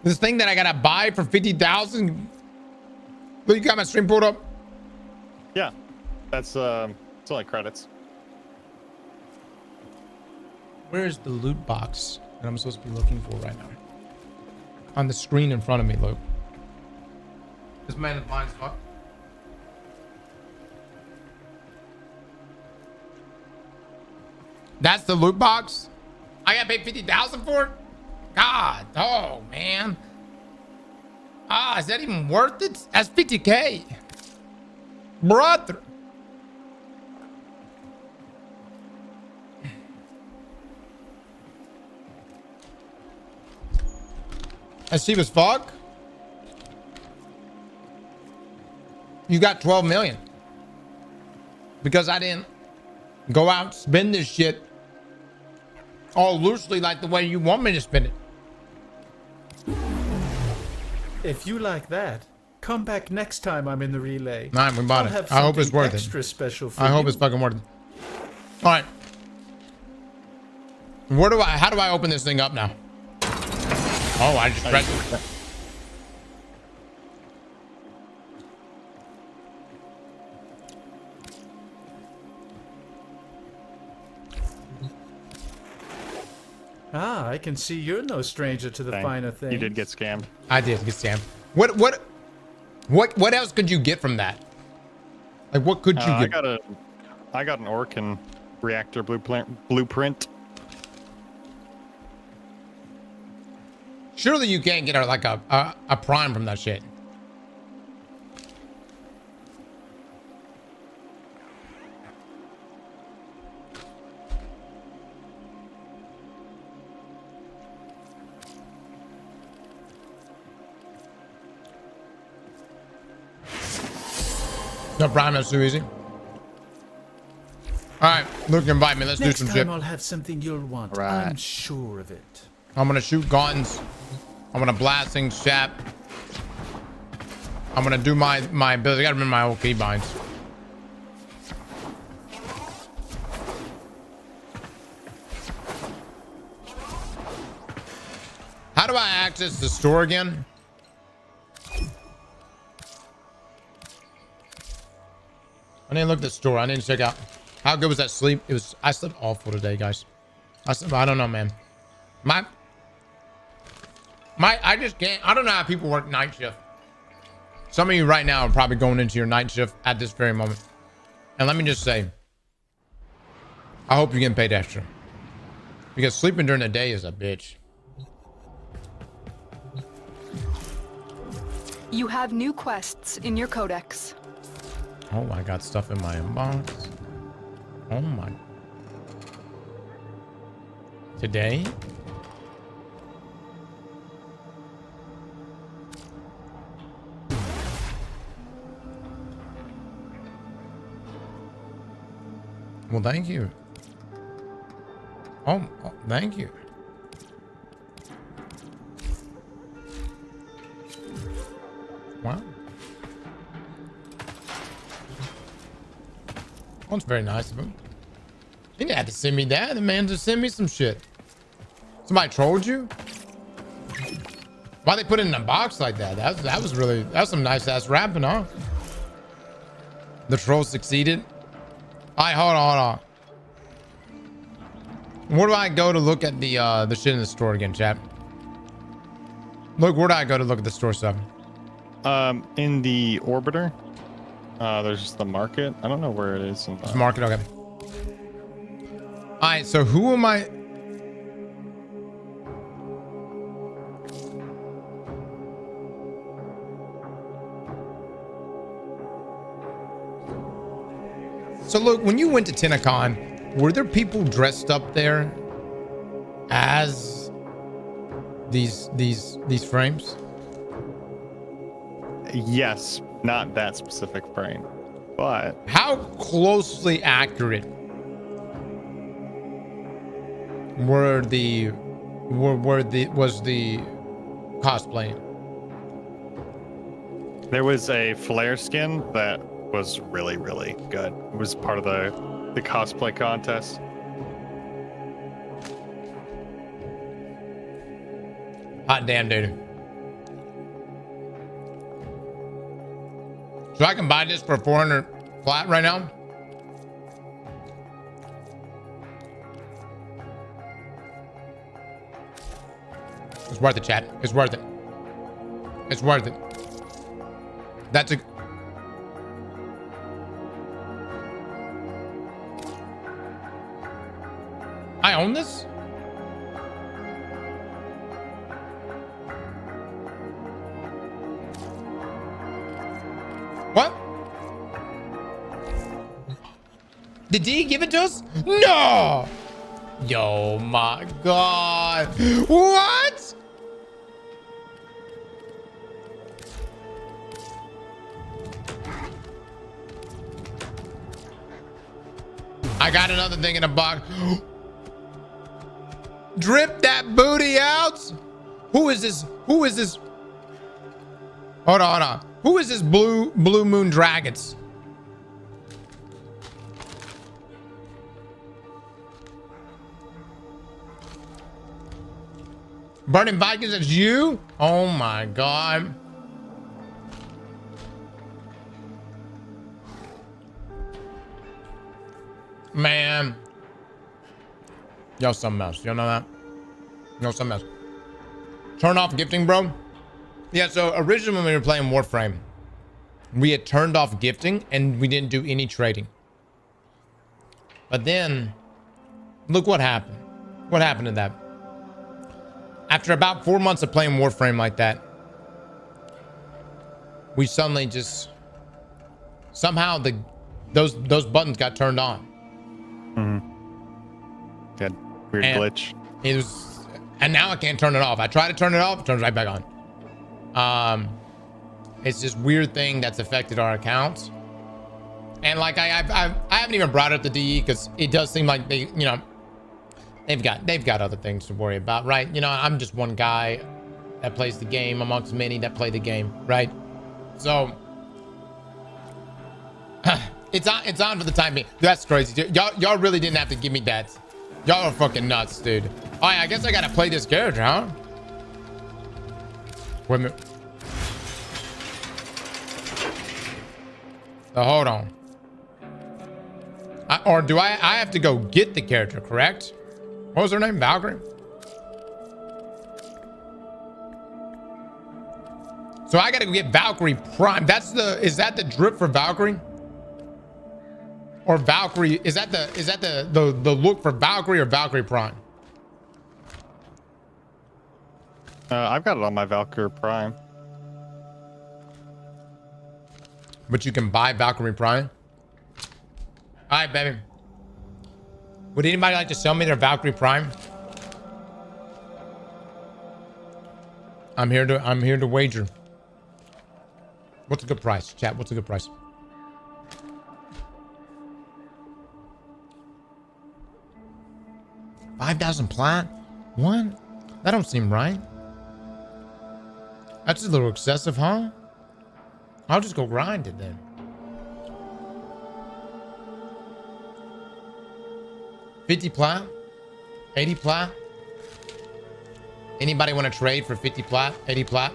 This thing that I gotta buy for 50,000? Look, you got my stream pulled up? Yeah, that's it's only credits. Where's the loot box that I'm supposed to be looking for right now? On the screen in front of me, Luke. This man is blind as fuck. That's the loot box? I gotta pay 50,000 for it? God, oh man. Ah, is that even worth it? That's 50K. Brother. That's cheap as fuck. You got 12 million. Because I didn't go out and spend this shit all loosely like the way you want me to spend it. If you like that, come back next time I'm in the relay. All right, we bought I'll it. have I hope it's something worth extra it. Special for I hope you. it's fucking worth it. All right. How do I open this thing up now? Oh, I just pressed it. Ah, I can see you're no stranger to the finer things. You did get scammed. I did get scammed. What else could you get from that? Like, what could you get? I got an Orkin reactor blueprint. Surely you can't get like a prime from that shit. No prime, that's too easy. All right, Luke, invite me. Let's do some Next shit. time I'll have something you'll want. Right. I'm sure of it. I'm gonna shoot guns. I'm gonna blast things, chat. I'm gonna do my ability. I gotta remember my old keybinds. How do I access the store again? I didn't look at the store. I didn't check out. How good was that sleep? I slept awful today, guys. I don't know, man. I just can't. I don't know how people work night shift. Some of you right now are probably going into your night shift at this very moment. And let me just say, I hope you're getting paid extra. Because sleeping during the day is a bitch. You have new quests in your codex. Oh, I got stuff in my inbox. Oh my. Today? Well, thank you. Oh, thank you. Wow. That's very nice of him. He didn't have to send me that. The man just sent me some shit. Somebody trolled you? Why they put it in a box like that? That was some nice ass rapping, huh? The troll succeeded. All right, hold on. Where do I go to look at the shit in the store again, chat? Look, where do I go to look at the store stuff? In the orbiter. There's the market. I don't know where it is. It's market, okay. All right, so who am I? So look, when you went to Tennocon, were there people dressed up there as these frames? Yes, not that specific frame, but how closely accurate was the cosplay? There was a flare skin that was really, really good. It was part of the cosplay contest. Hot damn, dude. So I can buy this for 400 flat right now? It's worth it, chat. It's worth it. It's worth it. That's a... I own this? What? Did D give it to us? No! Yo, my God. What? I got another thing in a box. Drip that booty out. Who is this? Who is this? Hold on, hold on. Who is this blue moon dragons? Burning Vikings, it's you? Oh my God. Man. Yo, something else. You know that? Yo, something else. Turn off gifting, bro. Yeah, so originally when we were playing Warframe, we had turned off gifting and we didn't do any trading. But then, look what happened. What happened to that? After about 4 months of playing Warframe like that, we suddenly just somehow those buttons got turned on. Mm-hmm. Good weird glitch. It was, and now I can't turn it off. I try to turn it off, it turns right back on. It's this weird thing that's affected our accounts. And like I haven't even brought up the DE because it does seem like they, you know, they've got other things to worry about, right? You know, I'm just one guy that plays the game amongst many that play the game, right? So it's on for the time being. That's crazy. Y'all really didn't have to give me that. Y'all are fucking nuts, dude. All right, I guess I gotta play this character, huh? Wait a minute. So hold on. Or do I have to go get the character, correct? What was her name? Valkyrie? So I gotta go get Valkyrie Prime. Is that the drip for Valkyrie? Or Valkyrie, is that the look for Valkyrie or Valkyrie Prime? I've got it on my Valkyrie Prime. But you can buy Valkyrie Prime? All right, baby. Would anybody like to sell me their Valkyrie Prime? I'm here to wager. What's a good price? Chat, what's a good price? $5,000 plat? What? That don't seem right. That's a little excessive, huh? I'll just go grind it then. 50 plat? 80 plat? Anybody want to trade for 50 plat? 80 plat?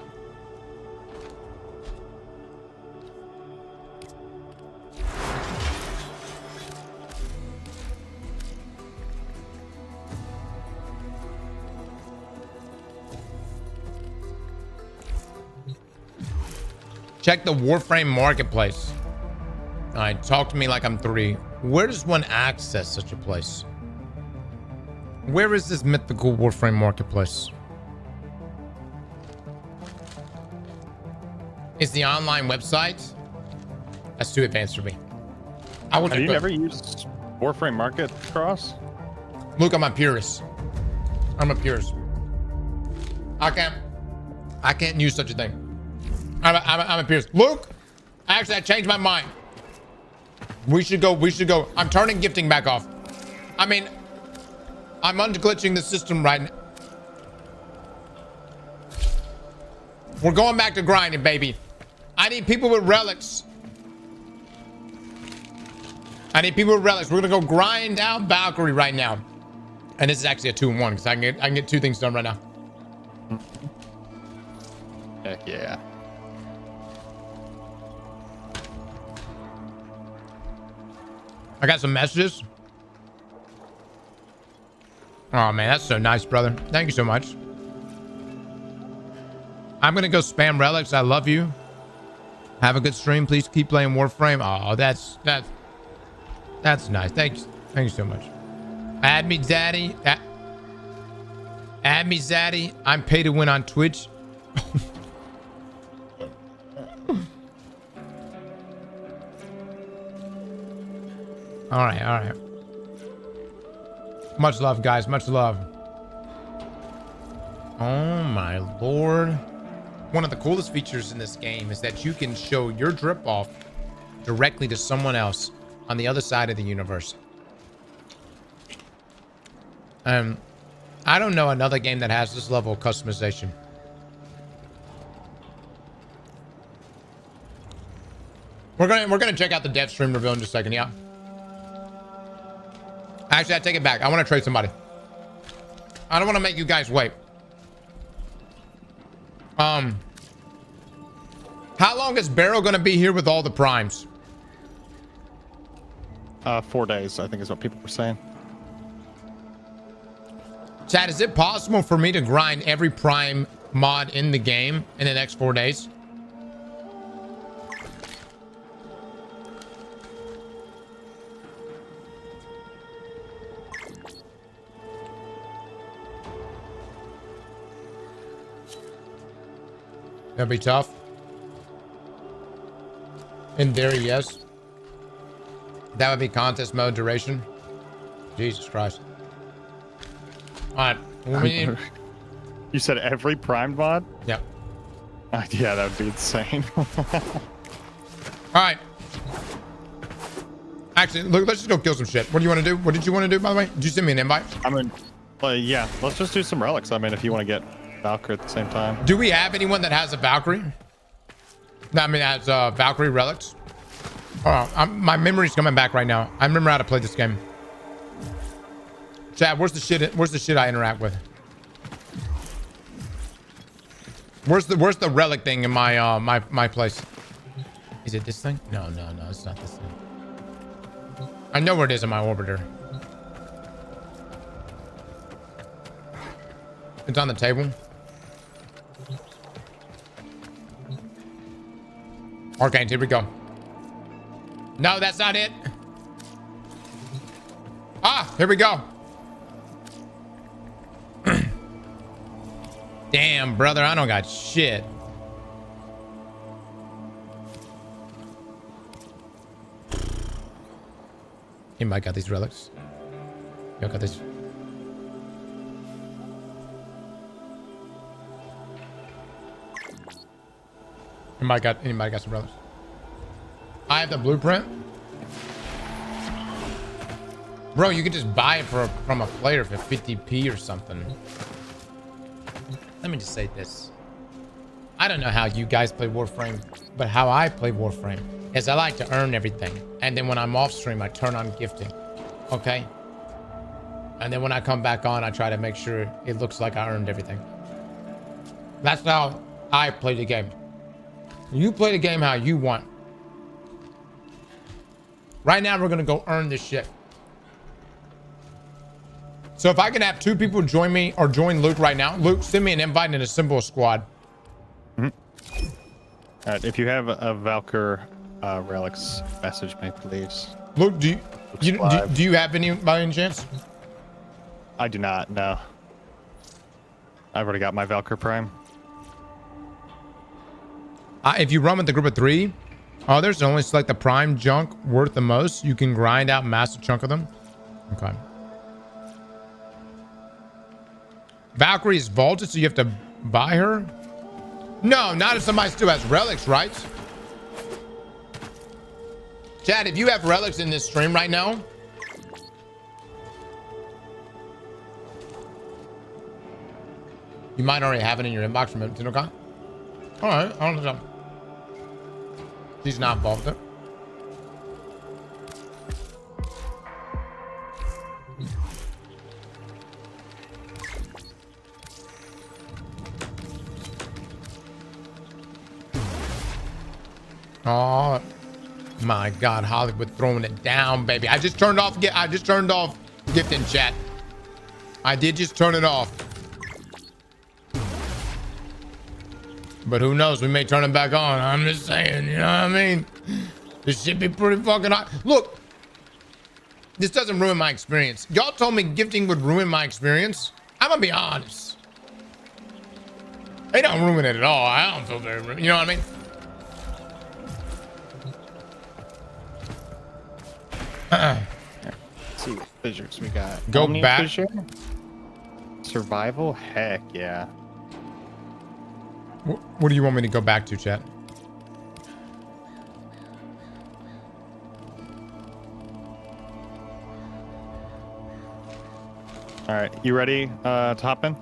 Check the Warframe marketplace. All right, talk to me like I'm 3. Where does one access such a place? Where is this mythical Warframe marketplace? Is the online website? That's too advanced for me. Have you never used Warframe Marketcross? Look, I'm a purist. I'm a purist. I can't use such a thing. I'm a Pierce. Luke, actually, I changed my mind. We should go. I'm turning gifting back off. I mean, I'm unglitching the system right now. We're going back to grinding, baby. I need people with relics. We're gonna go grind out Valkyrie right now. And this is actually a 2-in-1 because I can get 2 things done right now. Heck yeah. I got some messages. Oh man, that's so nice, brother. Thank you so much. I'm gonna go spam relics. I love you. Have a good stream. Please keep playing Warframe. Oh, that's nice. Thank you so much. Add me, Zaddy. Add me, Zaddy. I'm pay to win on Twitch. All right. Much love, guys. Much love. Oh my lord. One of the coolest features in this game is that you can show your drip off directly to someone else on the other side of the universe. I don't know another game that has this level of customization. We're gonna check out the dev stream reveal in just a second, yeah. Actually, I take it back. I want to trade somebody. I don't want to make you guys wait. How long is Barrow gonna be here with all the primes? 4 days, I think is what people were saying. Chad, is it possible for me to grind every prime mod in the game in the next 4 days? That'd be tough. In theory, yes. That would be contest mode duration. Jesus Christ. All right. You said every primed mod? Yeah. Yeah, that would be insane. All right. Actually, look, let's just go kill some shit. What do you want to do? What did you want to do, by the way? Did you send me an invite? I mean, yeah, let's just do some relics. I mean, if you want to get Valkyrie at the same time. Do we have anyone that has a Valkyrie? I mean, has Valkyrie relics? My memory's coming back right now. I remember how to play this game. Chad, where's the shit I interact with? Where's the relic thing in my my place? Is it this thing? No, it's not this thing. I know where it is in my orbiter. It's on the table. Okay, here we go. No, that's not it. Ah, here we go. Damn, brother, I don't got shit. He might got these relics. Yo, got this. Anybody got some relics? I have the blueprint. Bro, you could just buy it from a player for 50p or something. Let me just say this. I don't know how you guys play Warframe, but how I play Warframe is I like to earn everything. And then when I'm off stream, I turn on gifting. Okay? And then when I come back on, I try to make sure it looks like I earned everything. That's how I play the game. You play the game how you want. Right now, we're going to go earn this shit. So if I can have 2 people join me or join Luke right now, Luke, send me an invite and assemble a squad. Mm-hmm. All right, if you have a Valkyr relics, message me, please. Luke, do you have any by any chance? I do not, no. I've already got my Valkyr Prime. If you run with the group of 3, others only select the prime junk worth the most. You can grind out a massive chunk of them. Okay. Valkyrie is vaulted, so you have to Buy her? No, not if somebody still has relics, right? Chad, if you have relics in this stream right now, you might already have it in your inbox from Tennocon. All right, I don't know. She's not involved there. Oh my God, Hollywood throwing it down, baby. I just turned off gifting chat. I did just turn it off. But who knows? We may turn it back on. I'm just saying, you know what I mean? This should be pretty fucking hot. Look, this doesn't ruin my experience. Y'all told me gifting would ruin my experience. I'm gonna be honest. They don't ruin it at all. I don't feel very, you know what I mean? Let's see what fissures we got. Go Omni back. Fissure? Survival? Heck yeah. What do you want me to go back to, chat? All right, you ready to hop in?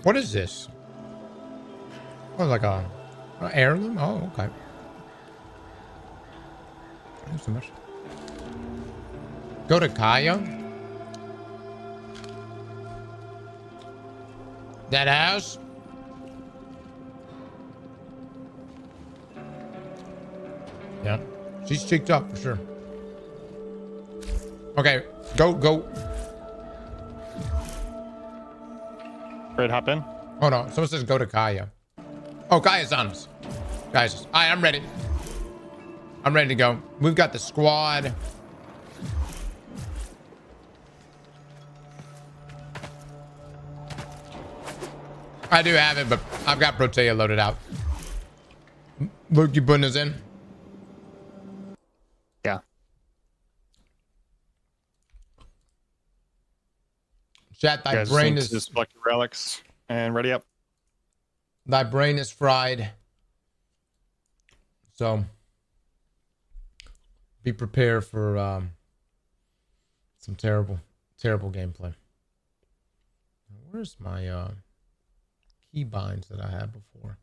What is this? Oh, like a heirloom? Oh, okay. Thanks so much. Go to Kaya. That house. Yeah, she's cheeked up for sure. Okay, go. Ready to hop in? Oh no, someone says go to Kaya. Oh, Kaya's on us. Guys, I'm ready. I'm ready to go. We've got the squad. I do have it, but I've got Protea loaded out. Luke, you putting us in? Yeah. Chat, thy brain is just select your relics and ready up. Thy brain is fried. So be prepared for some terrible gameplay. Where's my key binds that I had before?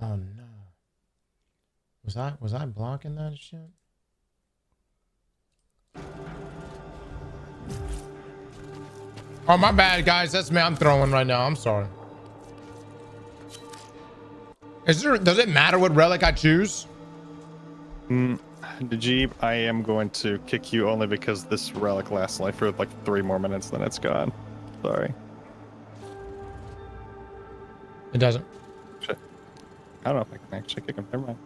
Oh no. Was I blocking that shit? Oh, my bad, guys. That's me. I'm throwing right now. I'm sorry. Does it matter what relic I choose? Jeep, I am going to kick you only because this relic lasts only for like 3 more minutes, then it's gone. Sorry. It doesn't. Shit. I don't know if I can actually kick him. Never mind.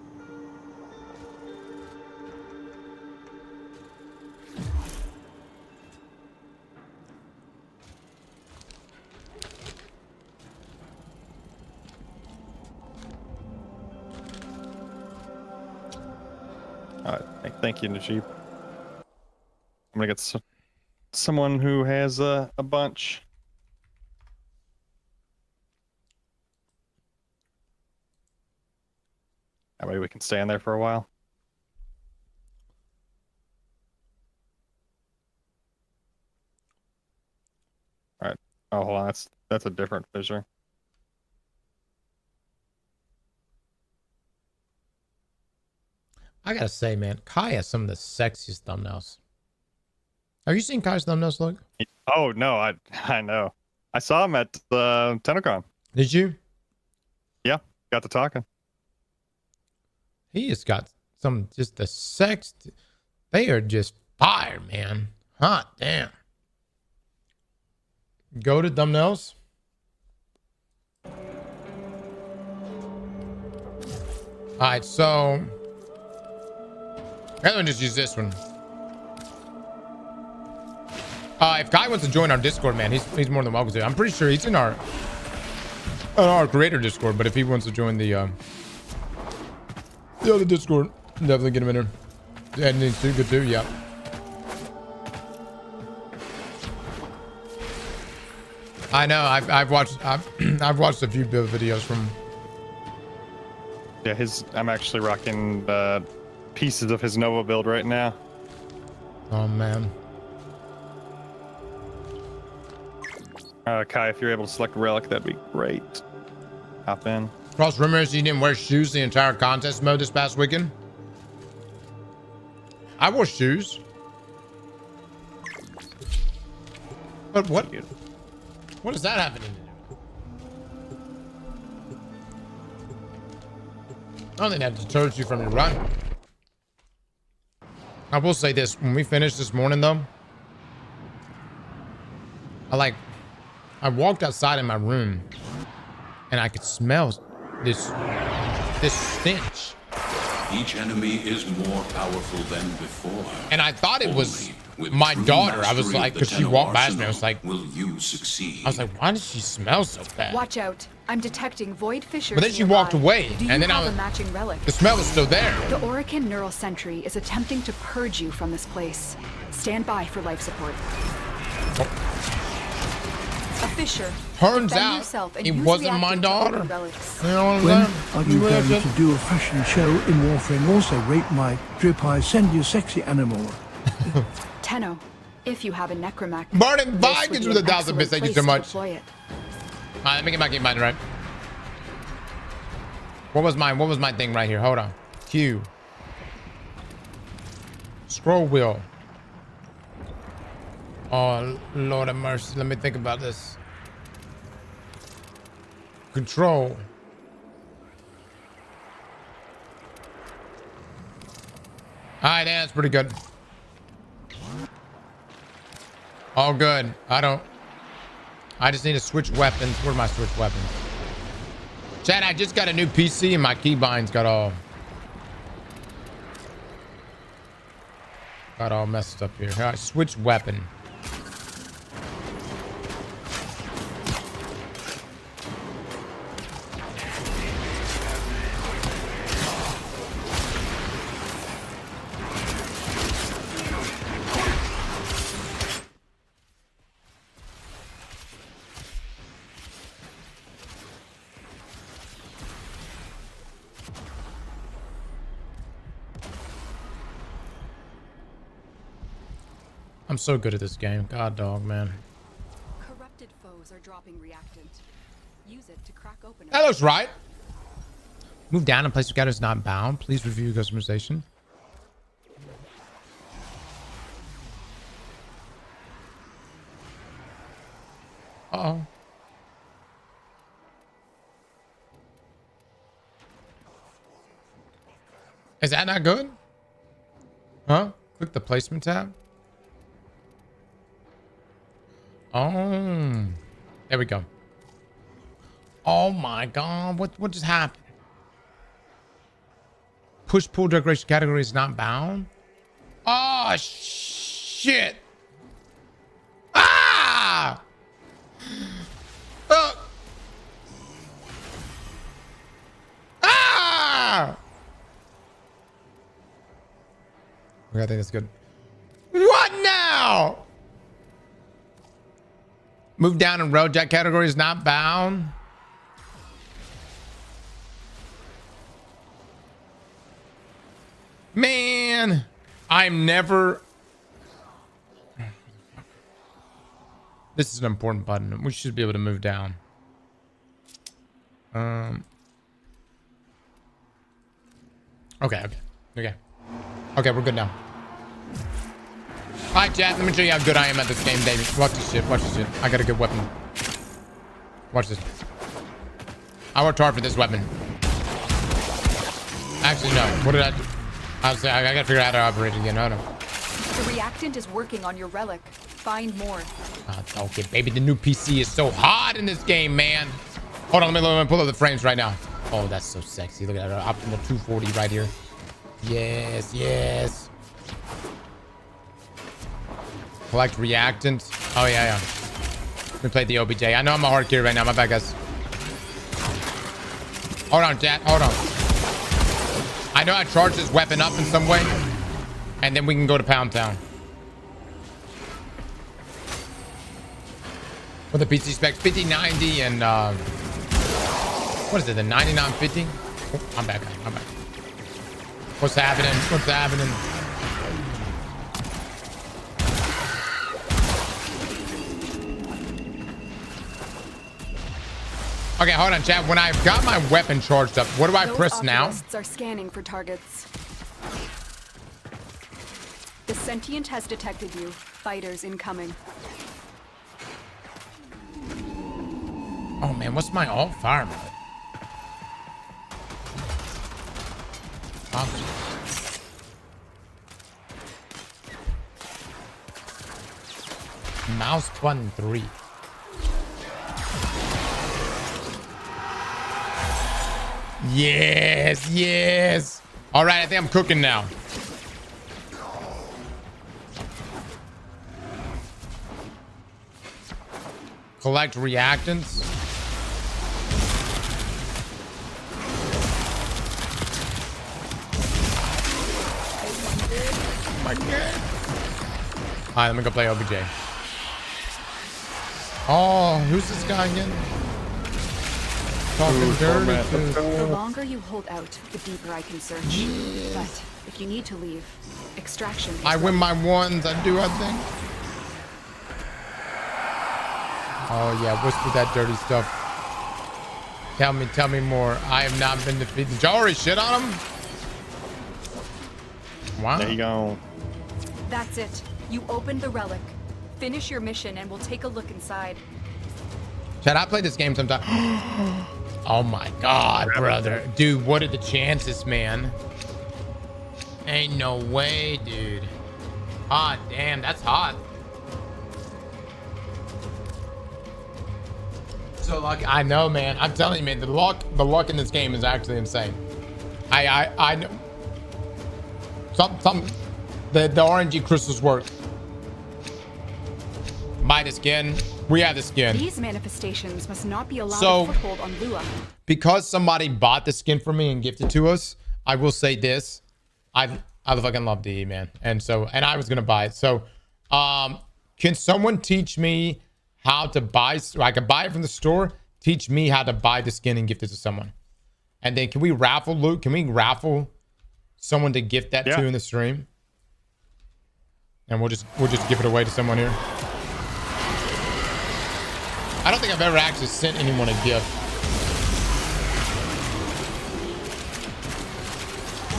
Thank you, Najib. I'm gonna get someone who has a bunch. That way we can stay in there for a while. All right. Oh, hold on. That's a different fissure. I gotta say, man, Kai has some of the sexiest thumbnails. Have you seen Kai's thumbnails, look? Oh no, I know. I saw him at the Tennocon. Did you? Yeah, got to talking. He has got some just the sex. They are just fire, man. Hot damn. Go to thumbnails. right, so I'm gonna just use this one. If Guy wants to join our Discord, man, he's more than welcome to. I'm pretty sure he's in our creator Discord, but if he wants to join the other Discord, definitely get him in there. Yeah, needs to good too. Yeah. I know. I've watched a few videos from. Yeah, I'm actually rocking pieces of his Nova build right now. Oh man. Kai, if you're able to select a relic, that'd be great. Hop in. Cross rumors you didn't wear shoes the entire contest mode this past weekend. I wore shoes. But what is that happening to do? I don't think that deters you from your run. I will say this, when we finished this morning though, I walked outside in my room and I could smell this stench. Each enemy is more powerful than before. And I thought it was my daughter. I was like, because she walked past me, I was like, will you succeed? I was like, why does she smell so bad? Watch out. I'm detecting void fissures. But then she walked away, and then a matching relic? The smell was still there. The Orican Neural Sentry is attempting to purge you from this place. Stand by for life support. A fissure. Turns out it wasn't my daughter. You know when are you going to do a fashion show in Warframe? Also rate my drip I send you sexy animal. Tenno, if you have a necromac. Burning Vikings with 1,000 bits. Thank you so much. Alright, let me get my game mind right. What was my thing right here? Hold on. Q. Scroll wheel. Oh, Lord have mercy. Let me think about this. Control. Alright, yeah, that's pretty good. All good. I just need to switch weapons. Where are my switch weapons? Chad, I just got a new PC and my keybinds got all messed up here. All right, switch weapon. I'm so good at this game. God dog, man. Corrupted foes are dropping reactant. Use it to crack open. That looks right. Move down and place scatter is not bound. Please review customization. Uh-oh. Is that not good? Huh? Click the placement tab. Oh, there we go. Oh my God, what just happened? Push pull decoration category is not bound. Oh shit! Ah! Ah! Okay, I think that's good. What now? Move down in road jack category is not bound. Man, I'm never. This is an important button. We should be able to move down. Okay, okay, we're good now. Alright, chat, let me show you how good I am at this game, baby. Watch this shit, watch this shit. I got a good weapon. Watch this. I worked hard for this weapon. Actually, no. What did I do? I gotta figure out how to operate it again. No. The reactant is working on your relic. Find more. Okay, baby, the new PC is so hot in this game, man. Hold on, let me pull up the frames right now. Oh, that's so sexy. Look at that optimal 240 right here. Yes, yes. Collect reactants. Oh, yeah. We played the OBJ. I know I'm a hard carry right now. My bad, guys. Hold on, chat. Hold on. I know I charge this weapon up in some way. And then we can go to Pound Town. With the PC specs, 5090 and what is it, the 9950? Oh, I'm back. What's happening? Okay, hold on, chat. When I've got my weapon charged up, what do I press now? Those are scanning for targets. The sentient has detected you. Fighters incoming. Oh man, what's my alt fire mode? Mouse button 3. Yes. All right, I think I'm cooking now. Collect reactants. Oh my God. All right, let me go play OBJ. Oh, who's this guy again? Talking dirty. The longer you hold out, the deeper I can search. But if you need to leave, extraction. I win my ones. I do, I think. Oh yeah, whisper that dirty stuff. Tell me more. I have not been defeated. Did y'all already shit on him? Wow. There you go. That's it. You opened the relic. Finish your mission and we'll take a look inside. Chad, I play this game sometime. Oh my God, brother. Dude, what are the chances, man? Ain't no way, dude. Ah, damn, that's hot. So lucky. I know, man. I'm telling you, man, the luck in this game is actually insane. I know. The RNG crystals work. Buy the skin. We have the skin. These manifestations must not be allowed So, a foothold on Lua. Because somebody bought the skin for me and gifted to us, I will say this. I fucking love DE, man. And I was gonna buy it. So can someone teach me how to buy, or I can buy it from the store, teach me how to buy the skin and gift it to someone? And then can we raffle loot? Can we raffle someone to gift that to in the stream? And we'll just give it away to someone here. I don't think I've ever actually sent anyone a gift.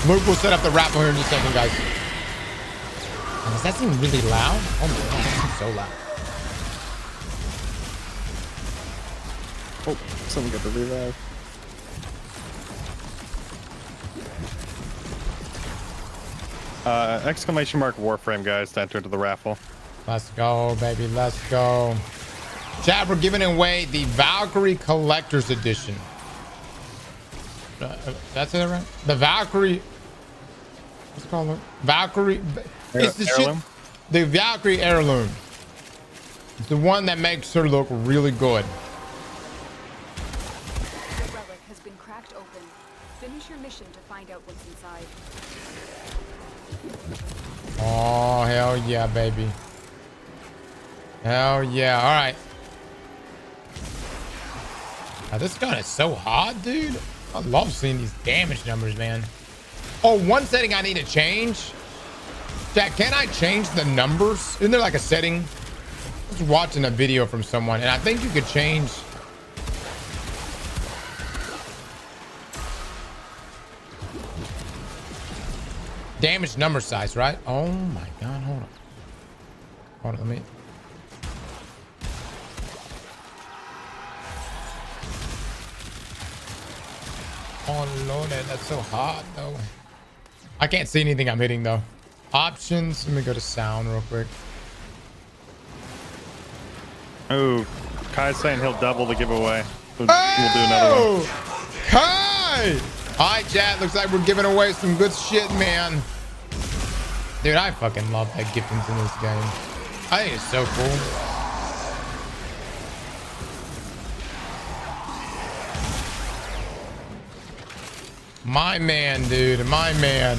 We'll set up the raffle here in just a second, guys. And does that seem really loud? Oh my God, that seems so loud. Oh, someone got the revive. Exclamation mark Warframe, guys, to enter into the raffle. Let's go, baby. Let's go. Chat, we're giving away the Valkyrie Collector's Edition. That's it, right? The Valkyrie. What's it called? Valkyrie. It's the shit. The Valkyrie Heirloom. It's the one that makes her look really good. The relic has been cracked open. Finish your mission to find out what's inside. Oh, hell yeah, baby. Hell yeah. All right. Now, this gun is so hot, dude. I love seeing these damage numbers, man. Oh, one setting I need to change. Jack, can I change the numbers? Isn't there like a setting? I was watching a video from someone, and I think you could change. Damage number size, right? Oh my God, hold on. Hold on, let me. Oh Lord, that's so hot though. I can't see anything I'm hitting though. Options, let me go to sound real quick. Oh, Kai's saying he'll double the giveaway. We'll do another one. Kai! right. All right, chat. Looks like we're giving away some good shit, man. Dude, I fucking love that giftings in this game. I think it's so cool. My man, dude. My man.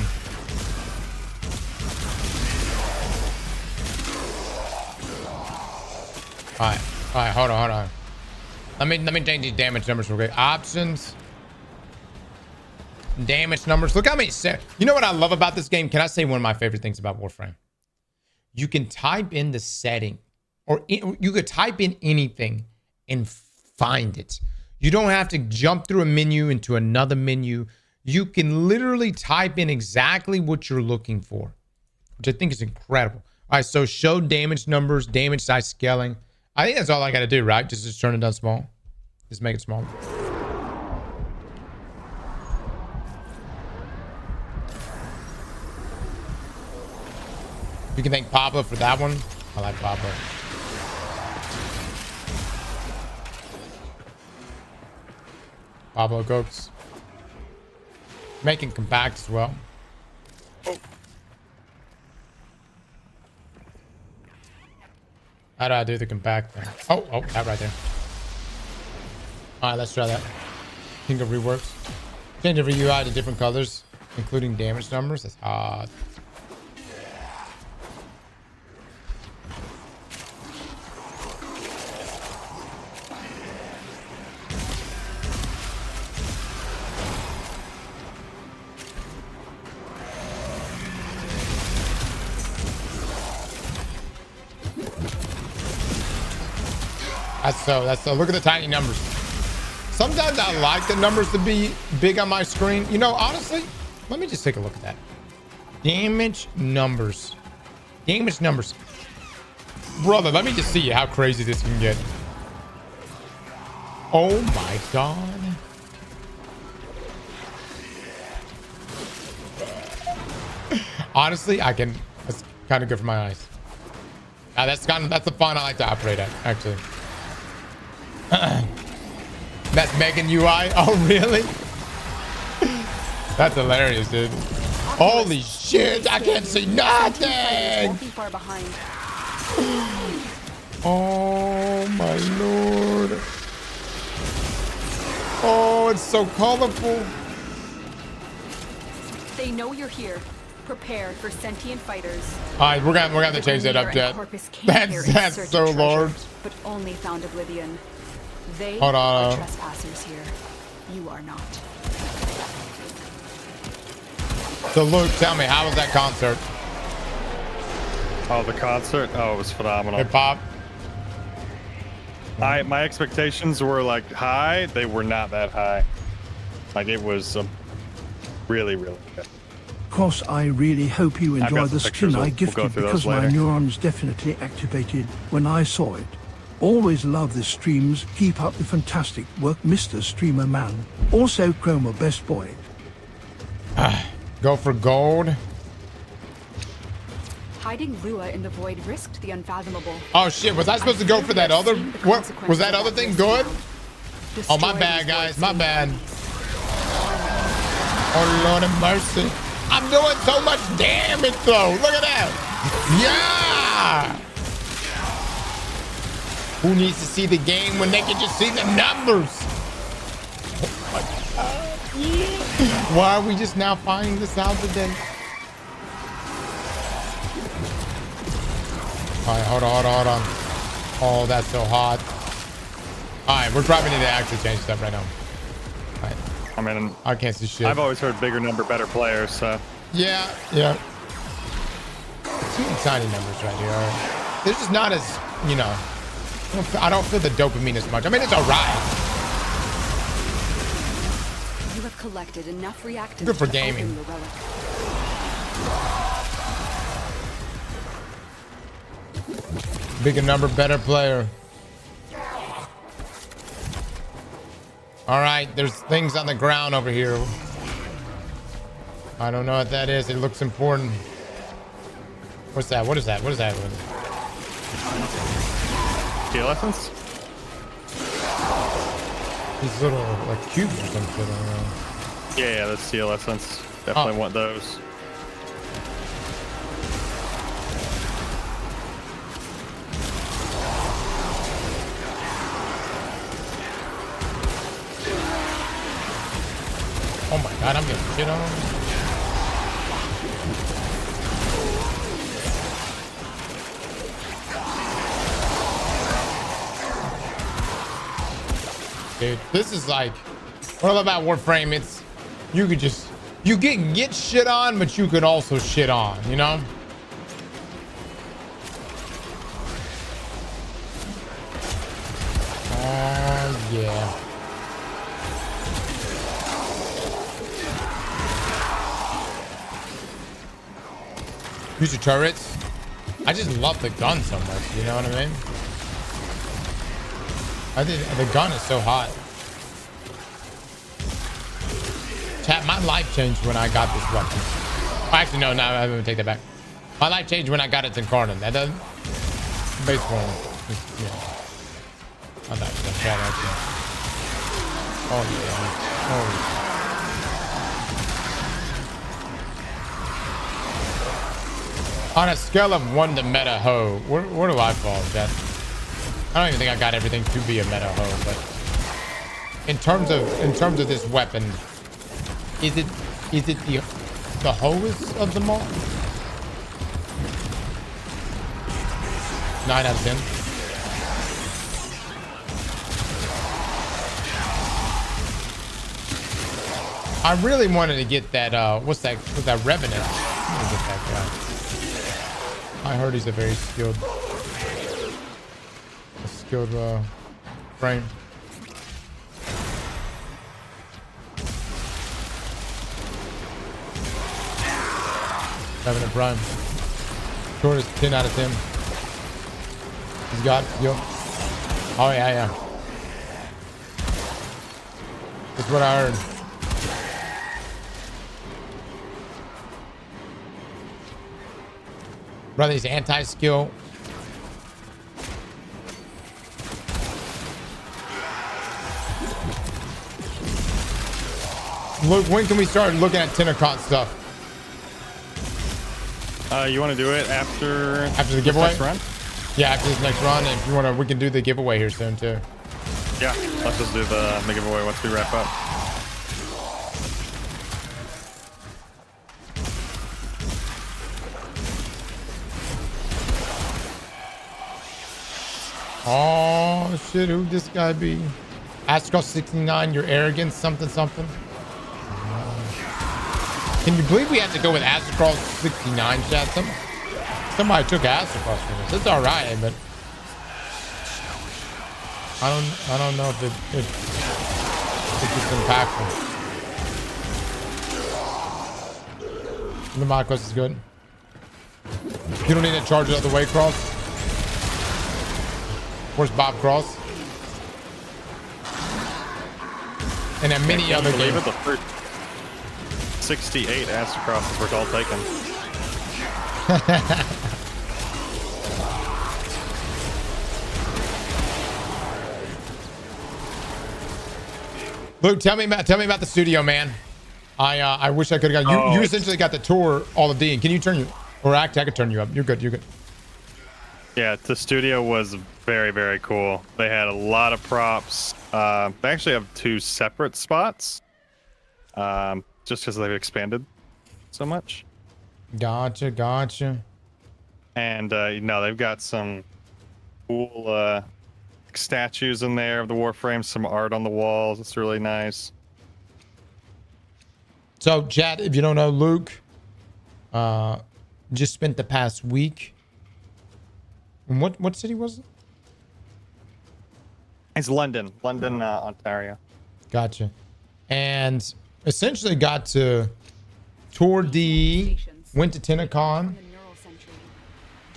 All right, hold on. Let me change these damage numbers real quick. Options. Damage numbers. Look how many. You know what I love about this game? Can I say one of my favorite things about Warframe? You can type in the setting, or you could type in anything and find it. You don't have to jump through a menu into another menu. You can literally type in exactly what you're looking for, which I think is incredible. All right, so show damage numbers, damage size scaling. I think that's all I got to do, right? Just turn it down small. Just make it small. You can thank Pablo for that one. I like Pablo. Pablo Cokes. Making compact as well. Oh. How do I do the compact thing? Oh, that right there. All right, let's try that. King of reworks. Change every UI to different colors, including damage numbers. That's hot. That's so look at the tiny numbers. Sometimes I like the numbers to be big on my screen. You know, honestly, let me just take a look at that. Damage numbers. Damage numbers. Brother, let me just see how crazy this can get. Oh my god. Honestly, that's kind of good for my eyes. That's the fun I like to operate at, actually. That's Megan UI. Oh, really? That's hilarious, dude. Holy shit! I can't see nothing. Far behind. Oh my lord! Oh, it's so colorful. They know you're here. Prepare for sentient fighters. All right, we're gonna have to change that up, Jet. That's so large. But only found Oblivion. They Hold are on. trespassers here. You are not. So Luke, tell me, how was that concert? Oh, the concert? Oh, it was phenomenal. Hip hop. My expectations were like high. They were not that high. Like it was really, really good. Cross, I really hope you enjoy the skin I gifted because my neurons definitely activated when I saw it. Always love the streams. Keep up the fantastic work, Mr. Streamer Man. Also, Chroma Best Boy. Go for gold. Hiding Lua in the void risked the unfathomable. Oh shit, was I supposed to go for that other? What was that other thing good? Oh, my bad, guys. My bad. Oh, Lord have mercy. I'm doing so much damage, though. Look at that. Yeah. Who needs to see the game when they can just see the numbers? Oh my God. Yeah. Why are we just now finding this out today? All right, hold on. Oh, that's so hot. All right, we're probably need to actually change stuff right now. All right. I mean, I can't see shit. I've always heard bigger number, better players, so. Yeah. Tiny numbers right here. Right? They're just not as, you know, I don't feel the dopamine as much. I mean, it's all right. You have collected enough reactants. Good for gaming. Bigger number, better player. All right, there's things on the ground over here. I don't know what that is. It looks important. What's that? What is that? What is that? Steel essence? These little like cubes or something. I don't know. Yeah, the Steel Essence. Definitely want those. Oh my god, I'm getting shit on. Dude, this is like what I love about Warframe. It's you could just get shit on, but you could also shit on, you know? Oh yeah. Use your turrets. I just love the gun so much, you know what I mean? I think the gun is so hot. Chat, my life changed when I got this weapon. Oh, actually, no, I'm gonna take that back. My life changed when I got it in Carnon. That doesn't. Base form. Yeah. Oh, that's actually. Oh, yeah. Oh, on a scale of 1 to meta hoe, where do I fall, Jeff? I don't even think I got everything to be a meta hoe, but in terms of this weapon, is it the hoest of them all? 9 out of 10. I really wanted to get that what's that Revenant? I'm gonna get that guy. I heard he's a very skilled frame. Having a prime. Short is 10 out of 10. He's got yo. Oh yeah. That's what I heard. Brother, he's anti-skill. Look, when can we start looking at Tennocon stuff? You want to do it after the giveaway? Next run? Yeah, after this next run. And if you want to, we can do the giveaway here soon too. Yeah, let's just do the giveaway once we wrap up. Oh shit, who this guy be? Aztecross 69, your arrogance, something. Can you believe we had to go with Aztecross 69, chat? Somebody took Aztecross from us. It's alright, but I don't know if it's impactful. The mod quest is good. You don't need to charge it other way, Cross. Where's Bob Cross? And then many other games. The first 68 Aztecrosses were all taken. Luke, tell me about the studio, man. I wish I could have got you. You essentially got the tour all of D. Can you turn you or act? I could turn you up. You're good. Yeah, the studio was very, very cool. They had a lot of props. They actually have 2 separate spots, just because they've expanded so much. Gotcha. And they've got some cool statues in there of the Warframe, some art on the walls. It's really nice. So, chat, if you don't know, Luke just spent the past week. What city was it? It's London, Ontario. Gotcha. And essentially got to tour D, went to Tennocon,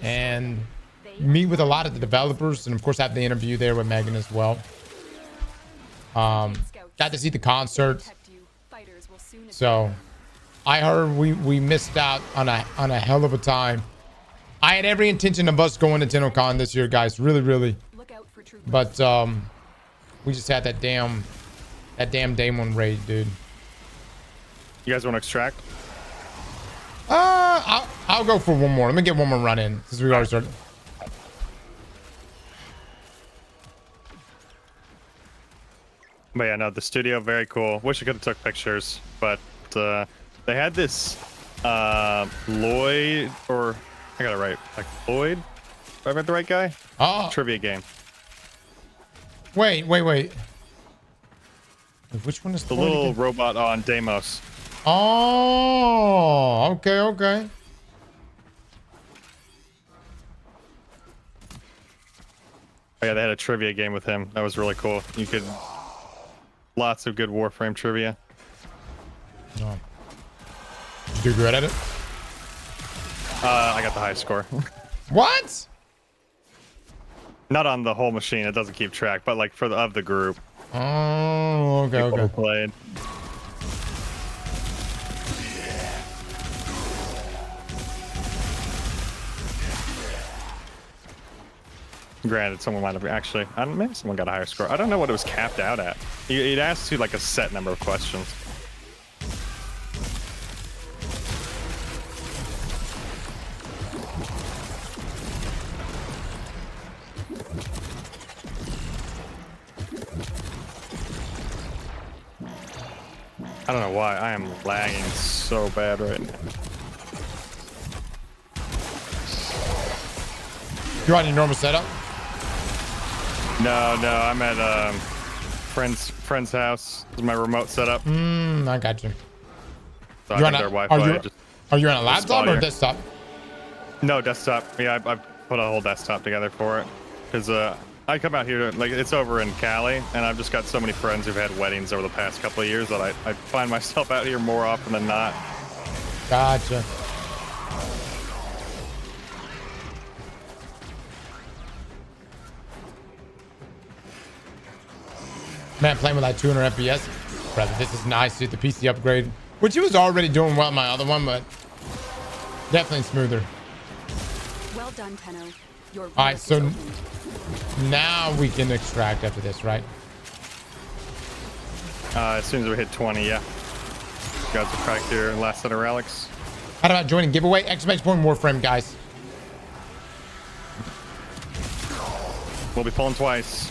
and meet with a lot of the developers, and of course have the interview there with Megan as well. Got to see the concert. So I heard we missed out on a hell of a time. I had every intention of us going to Tennocon this year, guys. Really. But we just had that damn day 1 raid, dude. You guys want to extract? I'll go for one more. Let me get one more run in since we already started. But yeah, no, the studio, very cool. Wish I could have took pictures, but they had this Lloyd, or I got it right, like Lloyd. Have I read the right guy? Oh, trivia game. Wait. Which one is the little again? Robot on Deimos? Oh, okay. Oh yeah, they had a trivia game with him. That was really cool. You could lots of good Warframe trivia. Oh. Did you do good at it? I got the highest score. What? Not on the whole machine. It doesn't keep track, but like for the group. Oh, okay. People played. Granted, someone might have actually. I don't know. Maybe someone got a higher score. I don't know what it was capped out at. It asked you like a set number of questions. I don't know why I am lagging so bad right now. You on your normal setup? No, I'm at friend's house. This is my remote setup. I got you. So I think their Wi-Fi are you on a laptop or desktop? No, desktop. Yeah, I put a whole desktop together for it because I come out here like it's over in Cali, and I've just got so many friends who've had weddings over the past couple of years that I find myself out here more often than not. Gotcha. Man, playing with like 200 FPS. Brother, this is nice, dude. The PC upgrade, which it was already doing well on my other one, but definitely smoother. Well done, Tenno. All right, so now we can extract after this, right? As soon as we hit 20, yeah. You guys will crack your last set of relics. How about joining giveaway? Exclamation point Warframe, guys. We'll be pulling twice.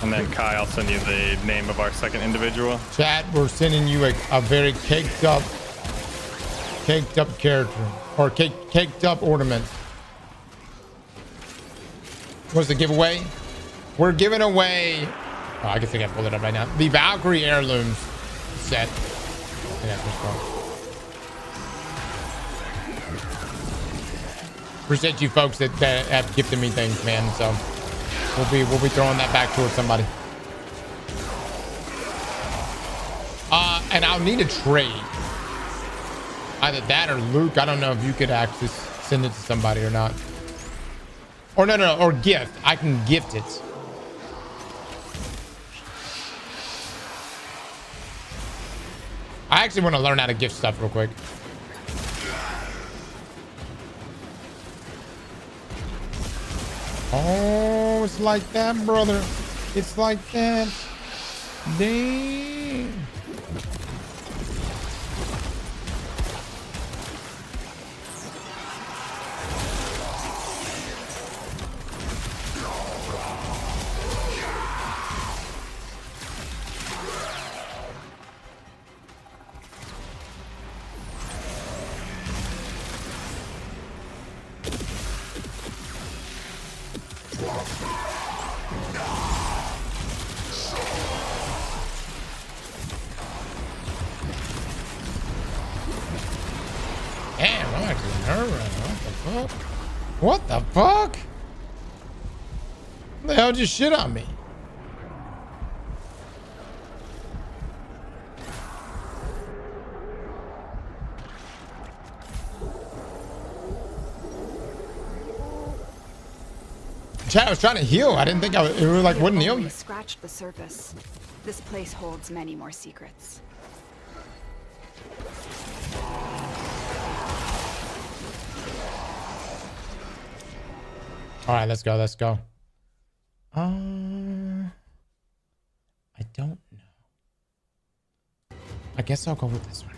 And then Kai, I'll send you the name of our second individual. Chat, we're sending you a very caked up character or caked up ornament. What's the giveaway? We're giving away. Oh, I guess I gotta pull it up right now. The Valkyrie heirlooms set. Appreciate you folks that have gifted me things, man. So we'll be throwing that back towards somebody. And I'll need a trade. Either that or Luke. I don't know if you could actually send it to somebody or not. Or no, or gift. I can gift it. I actually want to learn how to gift stuff real quick. Oh, it's like that, brother. It's like that. Dang. Damn, I'm actually nervous. What the fuck? What the fuck? The hell just shit on me? Chat, I was trying to heal. I didn't think it was like wouldn't heal me. Scratched the surface. This place holds many more secrets. All right, let's go. I don't know. I guess I'll go with this one.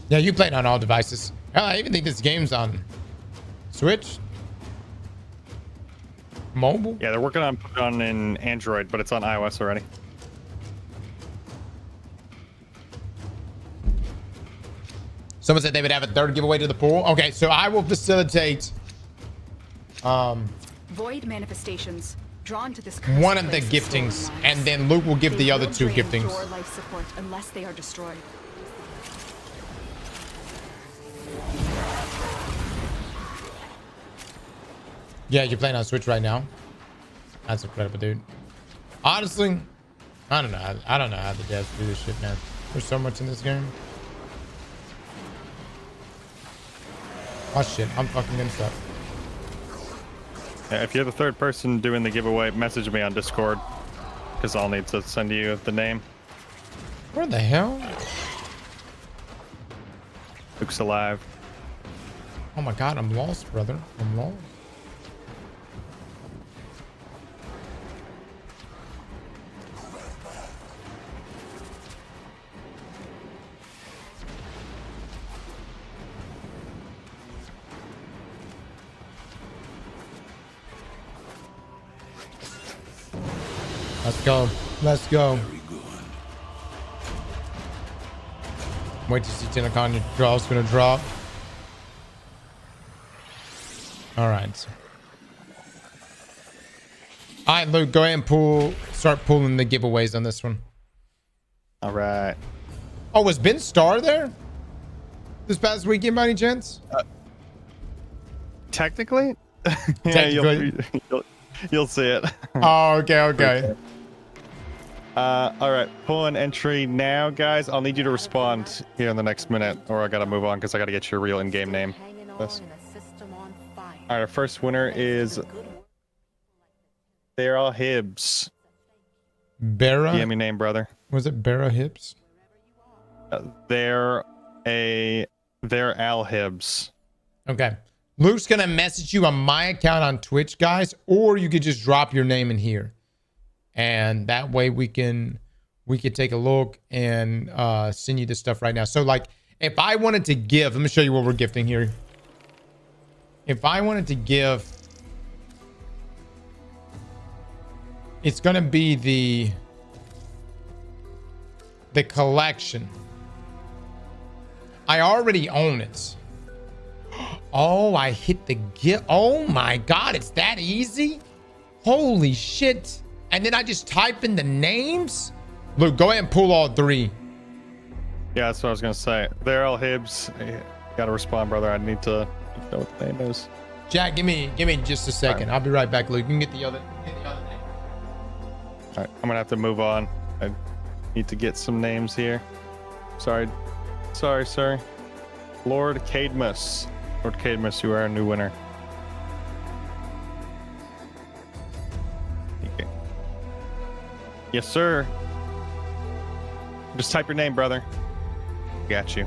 Yeah, you played on all devices. Hell, I even think this game's on Switch. Mobile? Yeah, they're working on putting it on in Android, but it's on iOS already. Someone said they would have a third giveaway to the pool. Okay, so I will facilitate Void manifestations drawn to this one of the giftings, and then Luke will give the other two giftings. Your life support unless they are destroyed. Yeah, you're playing on Switch right now. That's incredible, dude. Honestly, I don't know. I don't know how the devs do this shit, man. There's so much in this game. Oh shit, I'm fucking gonna stop. Yeah, if you're the third person doing the giveaway, message me on Discord, because I'll need to send you the name. Where the hell? Luke's alive. Oh my god, I'm lost, brother. I'm lost. Let's go. Let's go. Wait to see Tennocon. Your draw's gonna drop. All right. All right, Luke. Go ahead and start pulling the giveaways on this one. All right. Oh, was Ben Starr there this past weekend by any chance? Technically. Yeah, Technically. You'll see it. Oh, okay. All right, pull an entry now, guys. I'll need you to respond here in the next minute, or I gotta move on because I gotta get your real in-game name. All right, our first winner is They're All Hibbs. Barra. DM your name, brother. Was it Barra Hibbs? They're Al Hibbs. Okay. Luke's gonna message you on my account on Twitch, guys, or you could just drop your name in here, and that way we can take a look and send you this stuff right now. So, like, if I wanted to give, let me show you what we're gifting here. If I wanted to give, it's gonna be the collection. I already own it. Oh, I hit the gift. Oh my god, it's that easy? Holy shit. And then I just type in the names? Luke, go ahead and pull all three. Yeah, that's what I was gonna say. They're All Hibbs. You gotta respond, brother. I need to know what the name is. Jack, give me just a second. I'll be right back, Luke. You can get the other name. All right, I'm gonna have to move on. I need to get some names here. Sorry, sir. Lord Cadmus. Lord Cadmus, you are our new winner. Okay. Yes, sir. Just type your name, brother. Got you.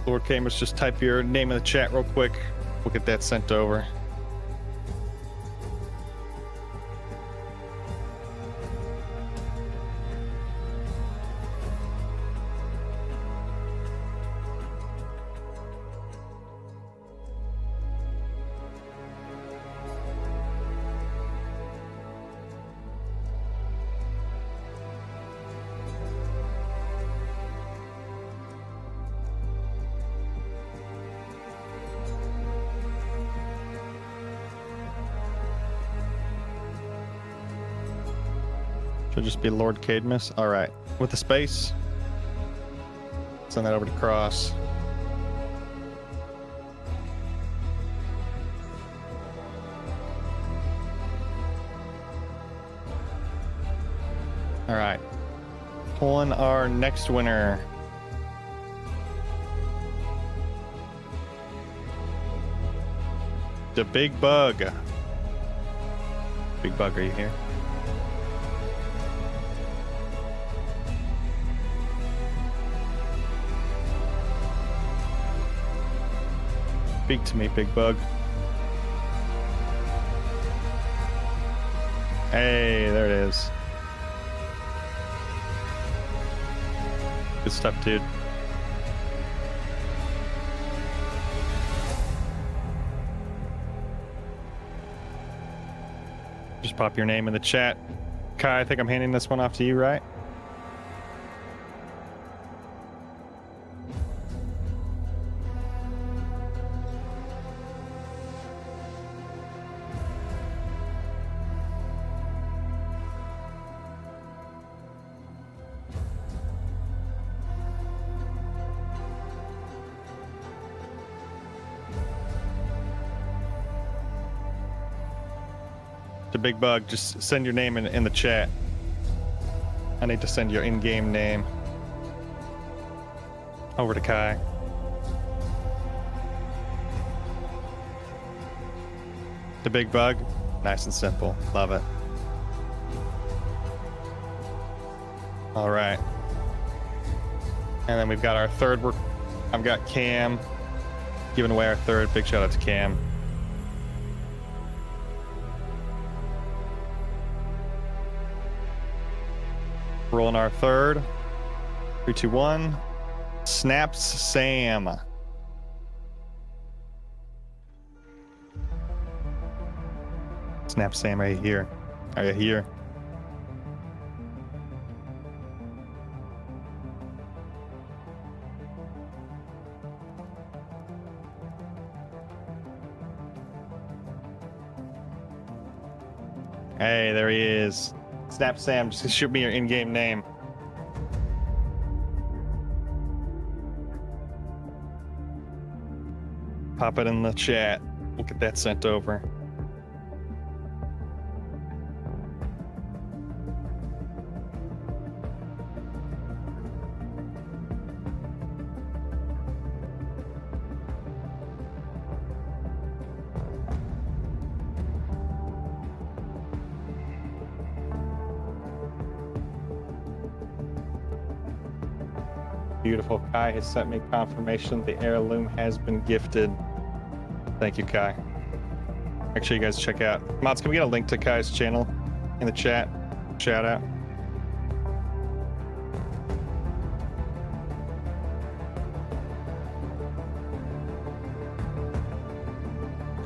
Lord Camus, just type your name in the chat real quick. We'll get that sent over. Should just be Lord Cadmus. All right, with the space. Send that over to Cross. All right. Pulling our next winner. The Big Bug. Big Bug, are you here? Speak to me, Big Bug. Hey, there it is. Good stuff, dude. Just pop your name in the chat. Kai, I think I'm handing this one off to you, right? The Big Bug, just send your name in the chat. I need to send your in-game name over to Kai. The Big Bug, nice and simple. Love it. All right. And then we've got our third. I've got Cam giving away our third. Big shout out to Cam. Rolling our third. 3, 2, 1. Snaps Sam. Snap Sam, are you here? Are you here? Hey, there he is. Snap Sam, just shoot me your in-game name. Pop it in the chat. We'll get that sent over. Beautiful. Kai has sent me confirmation the heirloom has been gifted. Thank you, Kai. Make sure you guys check out. Mods, can we get a link to Kai's channel in the chat? Shout out.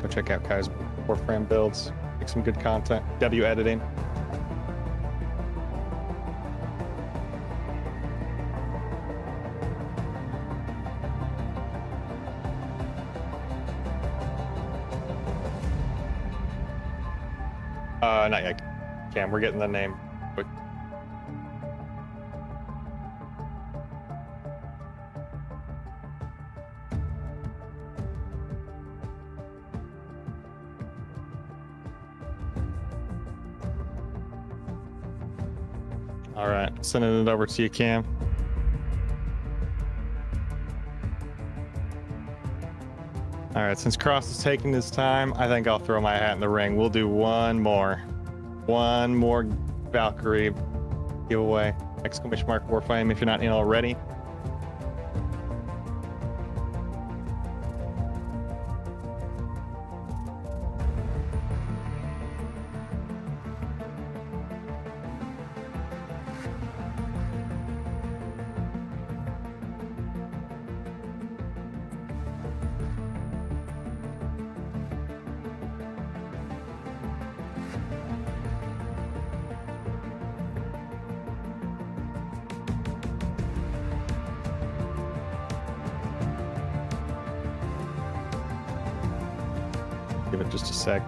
Go check out Kai's Warframe builds. Make some good content. W editing. Not yet, Cam. We're getting the name. Quick. All right, sending it over to you, Cam. All right, since Cross is taking his time, I think I'll throw my hat in the ring. We'll do one more Valkyrie giveaway. Exclamation mark Warframe if you're not in already. Give it just a sec.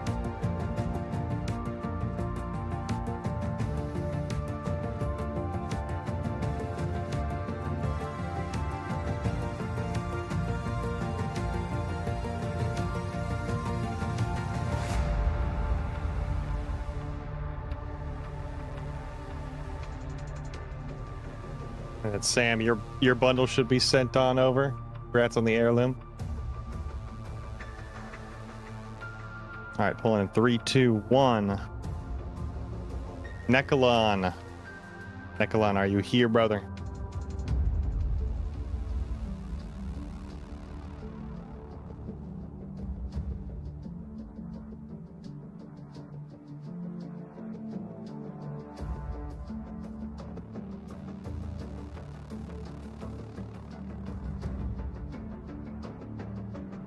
And Sam, your bundle should be sent on over. Congrats on the heirloom. All right, pulling in 3, 2, 1. Nekalon. Nekalon, are you here, brother?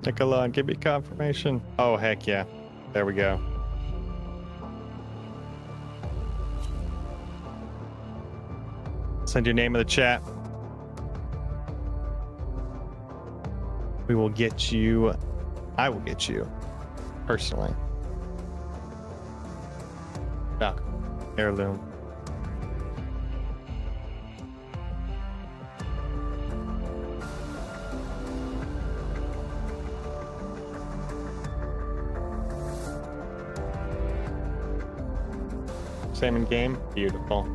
Nekalon, give me confirmation. Oh, heck yeah. There we go. Send your name in the chat. We will get you. I will get you personally. Doc, heirloom. Salmon game, beautiful.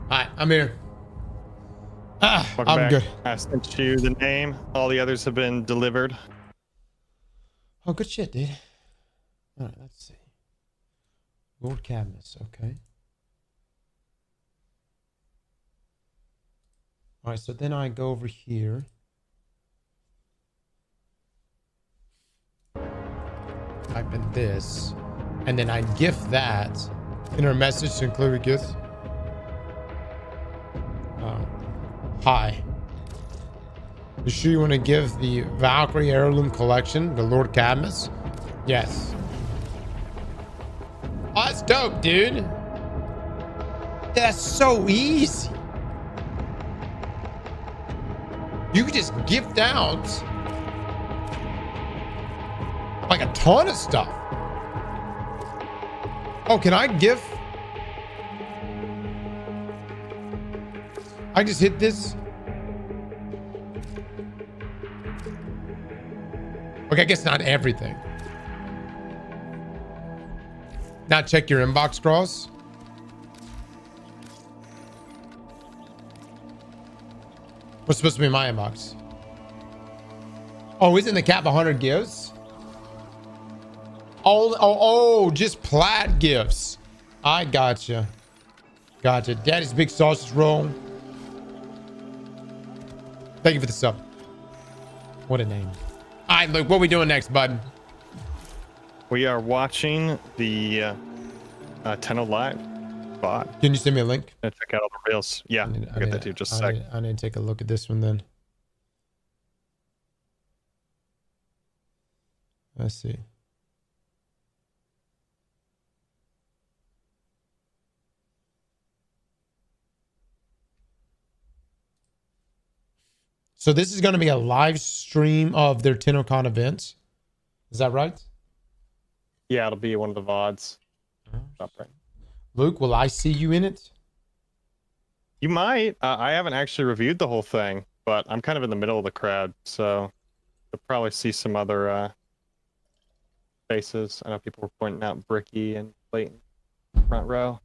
Alright, I'm here. Welcome I'm back. good. I sent you the name. All the others have been delivered. Oh, good shit, dude. Alright, let's see. Lord Cadmus, okay. Alright, so then I go over here. Type in this. And then I gift that in our message to include a gift. Hi. You sure you want to give the Valkyrie Heirloom Collection to Lord Cadmus? Yes. Oh, that's dope, dude. That's so easy. You could just gift out like a ton of stuff. Oh, can I gift? I just hit this. Okay, I guess not everything. Now check your inbox, Cross. What's supposed to be my inbox? Oh, isn't the cap 100 gifts? Oh, just plat gifts. I gotcha. Gotcha. Daddy's big sausage roll. Thank you for the sub. What a name. All right, Luke, what are we doing next, bud? We are watching the Tenno Live bot. Can you send me a link? Check out all the reels. Yeah, I'll get that to you just a sec. I need to take a look at this one then. Let's see. So this is going to be a live stream of their Tennocon events. Is that right? Yeah, it'll be one of the VODs. Up right. Luke, will I see you in it? You might. I haven't actually reviewed the whole thing, but I'm kind of in the middle of the crowd, so you'll probably see some other faces. I know people were pointing out Bricky and Clayton front row.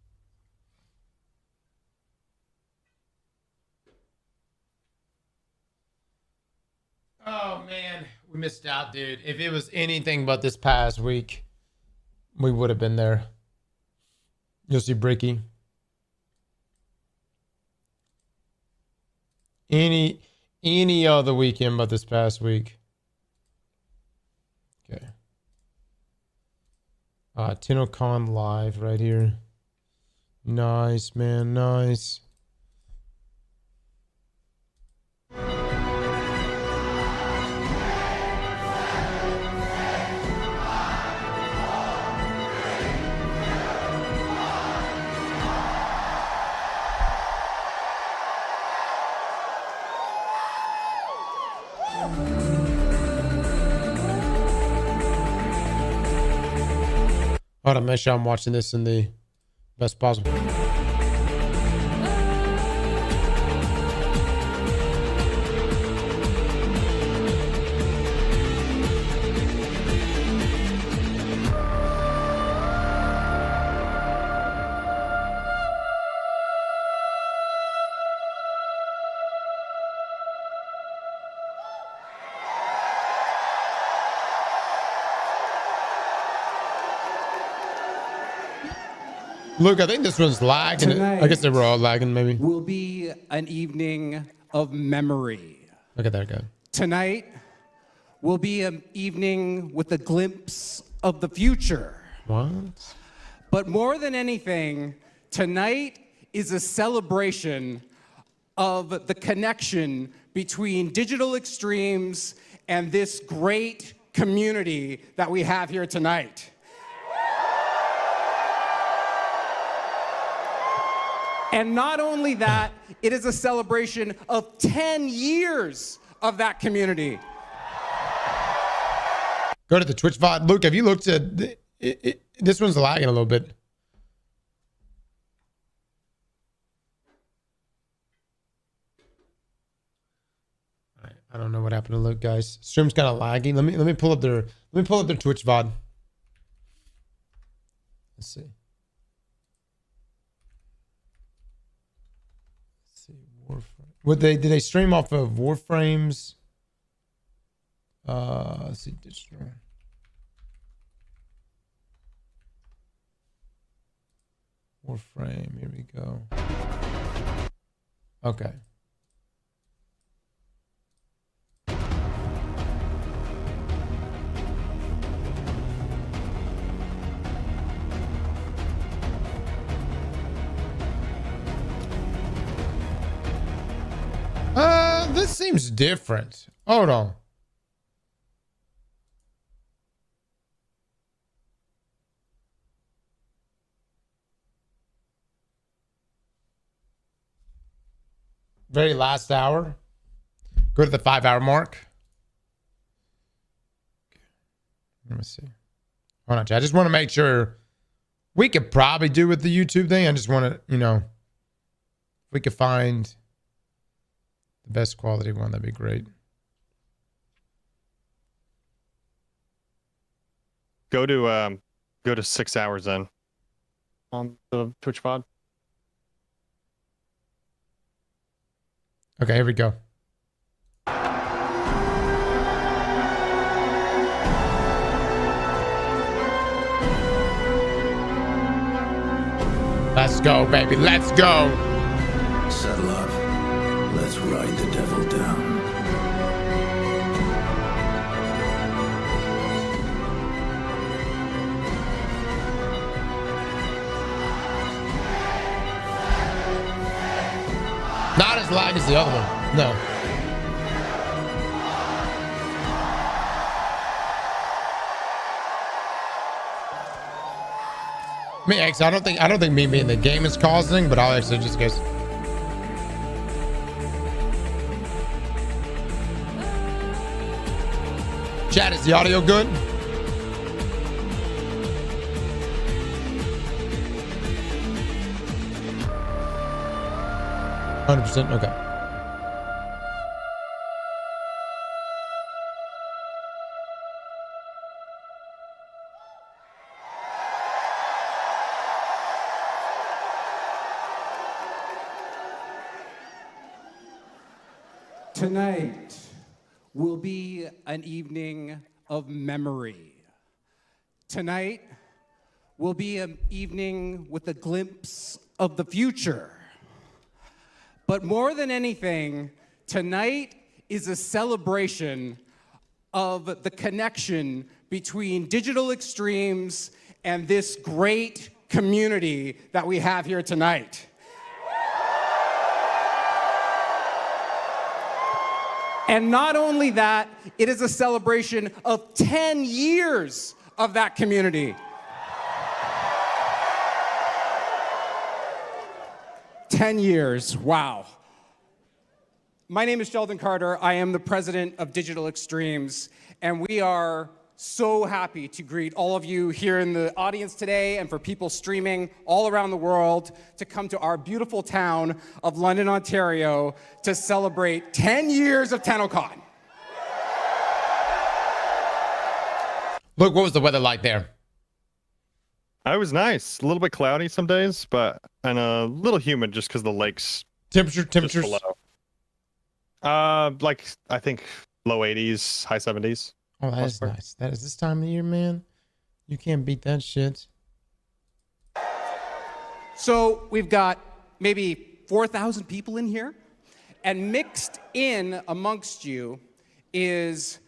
Oh man, we missed out, dude. If it was anything but this past week, we would have been there. You'll see Bricky. Any other weekend but this past week. Okay. Tennocon live right here. Nice, man. Nice. Hold on, make sure I'm watching this in the best possible. Luke, I think this one's lagging. I guess they were all lagging, maybe. Will be an evening of memory. Look at that guy. Tonight will be an evening with a glimpse of the future. What? But more than anything, tonight is a celebration of the connection between digital extremes and this great community that we have here tonight. And not only that, it is a celebration of 10 years of that community. Go to the Twitch VOD. Luke, have you looked at... this one's lagging a little bit. I don't know what happened to Luke, guys. Stream's kind of laggy. Let me pull up their Twitch VOD. Let's see. Did they stream off of Warframe's? Let's see, digital. Warframe, here we go. Okay. This seems different. Hold on. Very last hour. Go to the 5-hour mark. Let me see. Hold on, chat. I just want to make sure we could probably do with the YouTube thing. I just want to, if we could find the best quality one, that'd be great. Go to 6 hours then on the Twitch pod. Okay, here we go. Let's go, baby. Let's go. Settle up. Let's ride the devil down. Not as lag as the other one. No. Me, actually, I don't think me being the game is causing, but I'll actually just guess. Chat, is the audio good? %, okay. Tonight will be an evening of memory. Tonight will be an evening with a glimpse of the future. But more than anything, tonight is a celebration of the connection between digital extremes and this great community that we have here tonight. And not only that, it is a celebration of 10 years of that community. 10 years, wow. My name is Sheldon Carter. I am the president of Digital Extremes, and we are so happy to greet all of you here in the audience today and for people streaming all around the world to come to our beautiful town of London, Ontario to celebrate 10 years of Tennocon. Look, what was the weather like there? It was nice. A little bit cloudy some days, and a little humid just because the lake's temperatures below. Like I think low 80s, high 70s. Oh, that is nice. That is this time of year, man. You can't beat that shit. So we've got maybe 4,000 people in here, and mixed in amongst you is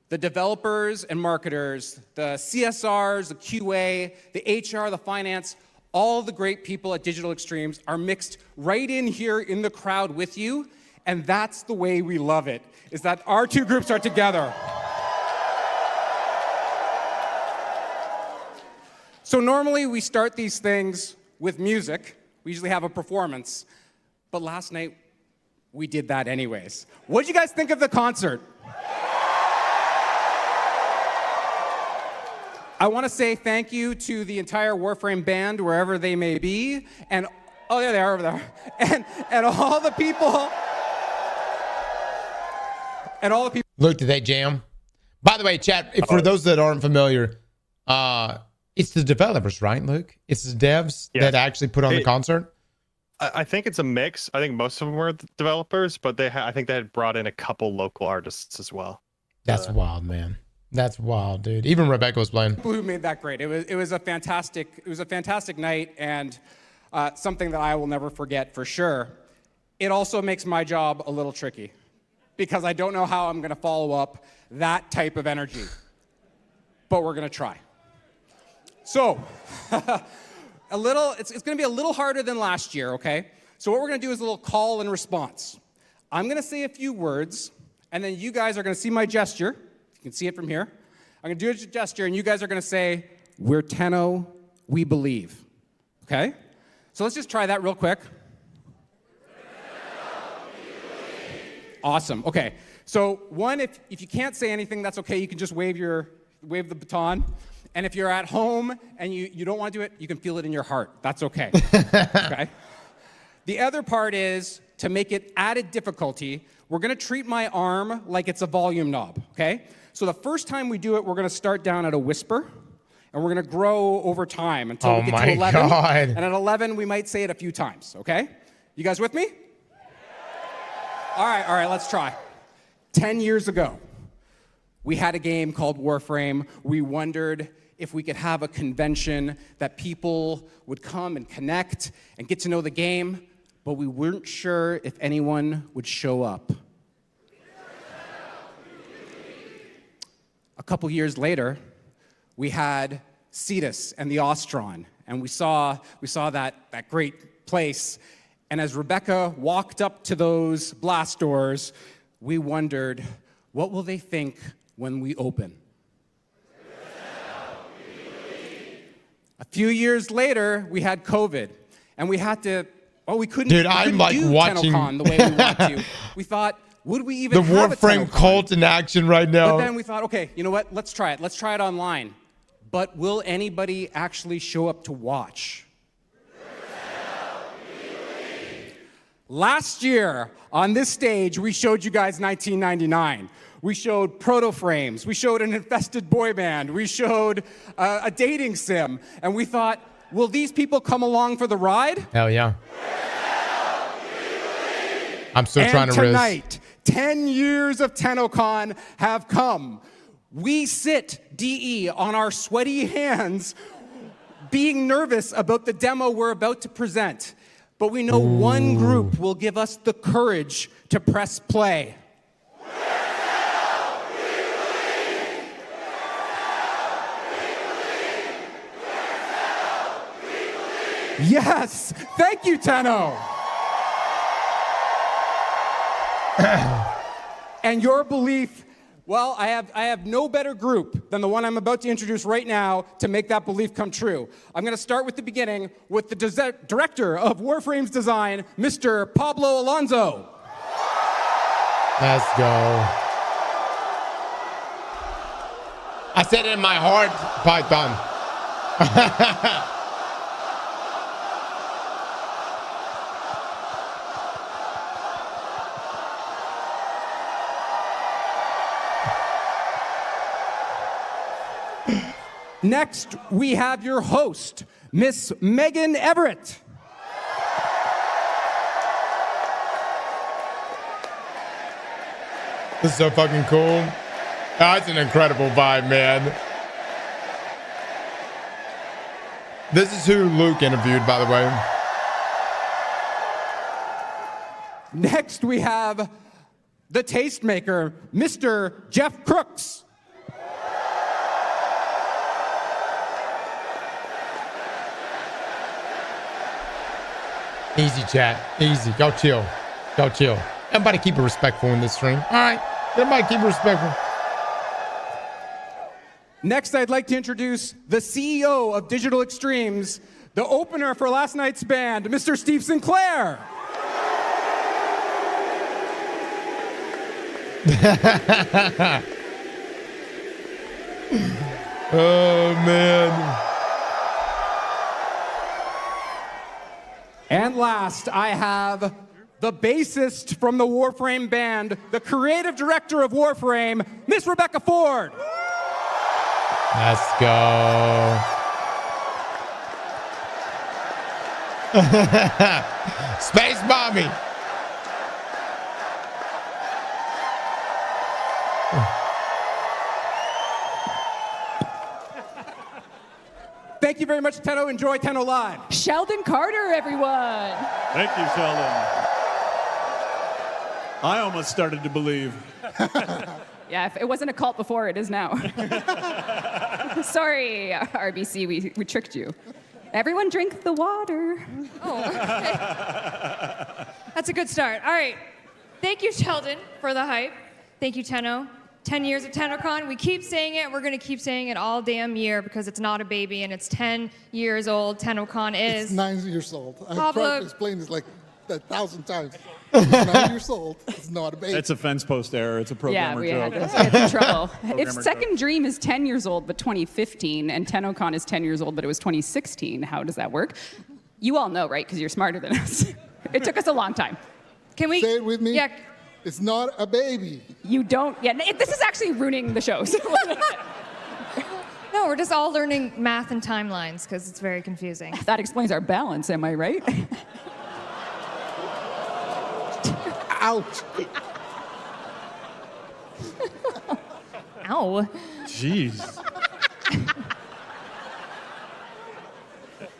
the developers and marketers, the CSRs, the QA, the HR, the finance, all the great people at Digital Extremes are mixed right in here in the crowd with you, and that's the way we love it, is that our two groups are together. So normally we start these things with music. We usually have a performance. But last night, we did that anyways. What did you guys think of the concert? I want to say thank you to the entire Warframe band, wherever they may be. And, oh, there they are over there. And all the people. And all the people. Look, did they jam? By the way, chat, for those that aren't familiar, it's the developers, right, Luke? It's the devs that actually put on the concert? I think it's a mix. I think most of them were developers, but I think they had brought in a couple local artists as well. That's wild, man. That's wild, dude. Even Rebecca was playing. Who made that great? It was a fantastic night, and something that I will never forget for sure. It also makes my job a little tricky because I don't know how I'm going to follow up that type of energy, but we're going to try. So, it's going to be a little harder than last year, okay? So what we're going to do is a little call and response. I'm going to say a few words, and then you guys are going to see my gesture. You can see it from here. I'm going to do a gesture, and you guys are going to say, "We're Tenno, we believe." Okay? So let's just try that real quick. Awesome. Okay. So one, if you can't say anything, that's okay. You can just wave the baton. And if you're at home and you don't want to do it, you can feel it in your heart. That's okay. Okay? The other part is, to make it added difficulty, we're going to treat my arm like it's a volume knob, okay? So the first time we do it, we're going to start down at a whisper, and we're going to grow over time until we get to 11. God. And at 11, we might say it a few times, okay? You guys with me? All right, let's try. 10 years ago, we had a game called Warframe. We wondered if we could have a convention that people would come and connect and get to know the game, but we weren't sure if anyone would show up. A couple years later, we had Cetus and the Ostron, and we saw that great place. And as Rebecca walked up to those blast doors, we wondered, what will they think when we open? A few years later, we had COVID, and we had to, we couldn't do Tennocon the way we want to. We thought, would we even have a Warframe cult in action right now? But then we thought, okay, you know what? Let's try it. Let's try it online. But will anybody actually show up to watch? Last year, on this stage, we showed you guys 1999. We showed proto-frames. We showed an infested boy band. We showed a dating sim. And we thought, will these people come along for the ride? Hell yeah. I'm still trying to tonight, 10 years of Tennocon have come. We sit, DE, on our sweaty hands, being nervous about the demo we're about to present. But we know one group will give us the courage to press play. Yes! Thank you, Tenno! And your belief, well, I have no better group than the one I'm about to introduce right now to make that belief come true. I'm going to start with the beginning with the director of Warframe's design, Mr. Pablo Alonso. Let's go. I said it in my heart, Python. Next, we have your host, Miss Megan Everett. This is so fucking cool. That's an incredible vibe, man. This is who Luke interviewed, by the way. Next, we have the tastemaker, Mr. Jeff Crooks. Easy, chat. Easy. Go chill. Go chill. Everybody keep it respectful in this stream. All right. Everybody keep it respectful. Next, I'd like to introduce the CEO of Digital Extremes, the opener for last night's band, Mr. Steve Sinclair. Oh, man. And last, I have the bassist from the Warframe band, the creative director of Warframe, Miss Rebecca Ford. Let's go. Space Mommy. Thank you very much, Tenno. Enjoy Tenno Live. Sheldon Carter, everyone. Thank you, Sheldon. I almost started to believe. Yeah, if it wasn't a cult before, it is now. Sorry, RBC, we tricked you. Everyone drink the water. Oh, okay. That's a good start. All right. Thank you, Sheldon, for the hype. Thank you, Tenno. 10 years of Tennocon. We keep saying it. We're going to keep saying it all damn year because it's not a baby and it's 10 years old. Tennocon is. It's 9 years old. I've Pablo... tried to explain this like 1,000 times. It's 9 years old. It's not a baby. It's a fence post error. It's a programmer joke. Yeah, we had trouble. If Second Dream is 10 years old but 2015 and Tennocon is 10 years old but it was 2016, how does that work? You all know, right? Because you're smarter than us. It took us a long time. Can we say it with me? Yeah. It's not a baby. You don't. Yeah. This is actually ruining the show. No, we're just all learning math and timelines because it's very confusing. That explains our balance. Am I right? Ouch. Ow. Jeez.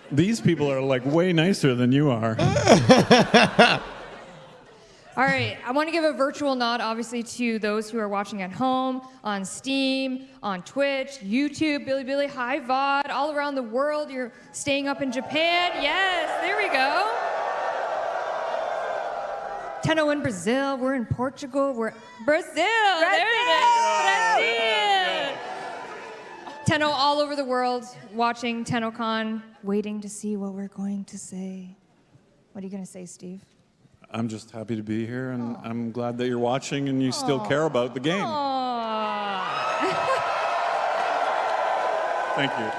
These people are like way nicer than you are. All right, I want to give a virtual nod, obviously, to those who are watching at home, on Steam, on Twitch, YouTube, Bilibili, High VOD, all around the world. You're staying up in Japan. Yes, there we go. Tenno in Brazil. We're in Portugal. We're Brazil. There it is. Brazil. Tenno all over the world, watching Tennocon, waiting to see what we're going to say. What are you going to say, Steve? I'm just happy to be here, and I'm glad that you're watching and you still care about the game. Thank you.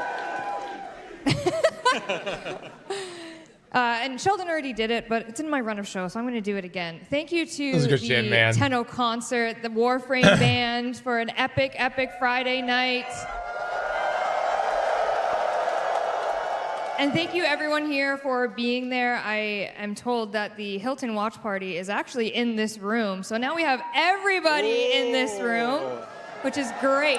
And Sheldon already did it, but it's in my run of show, so I'm going to do it again. Thank you to the Tenno concert, the Warframe band for an epic, epic Friday night. And thank you everyone here for being there. I am told that the Hilton watch party is actually in this room. So now we have everybody in this room, which is great.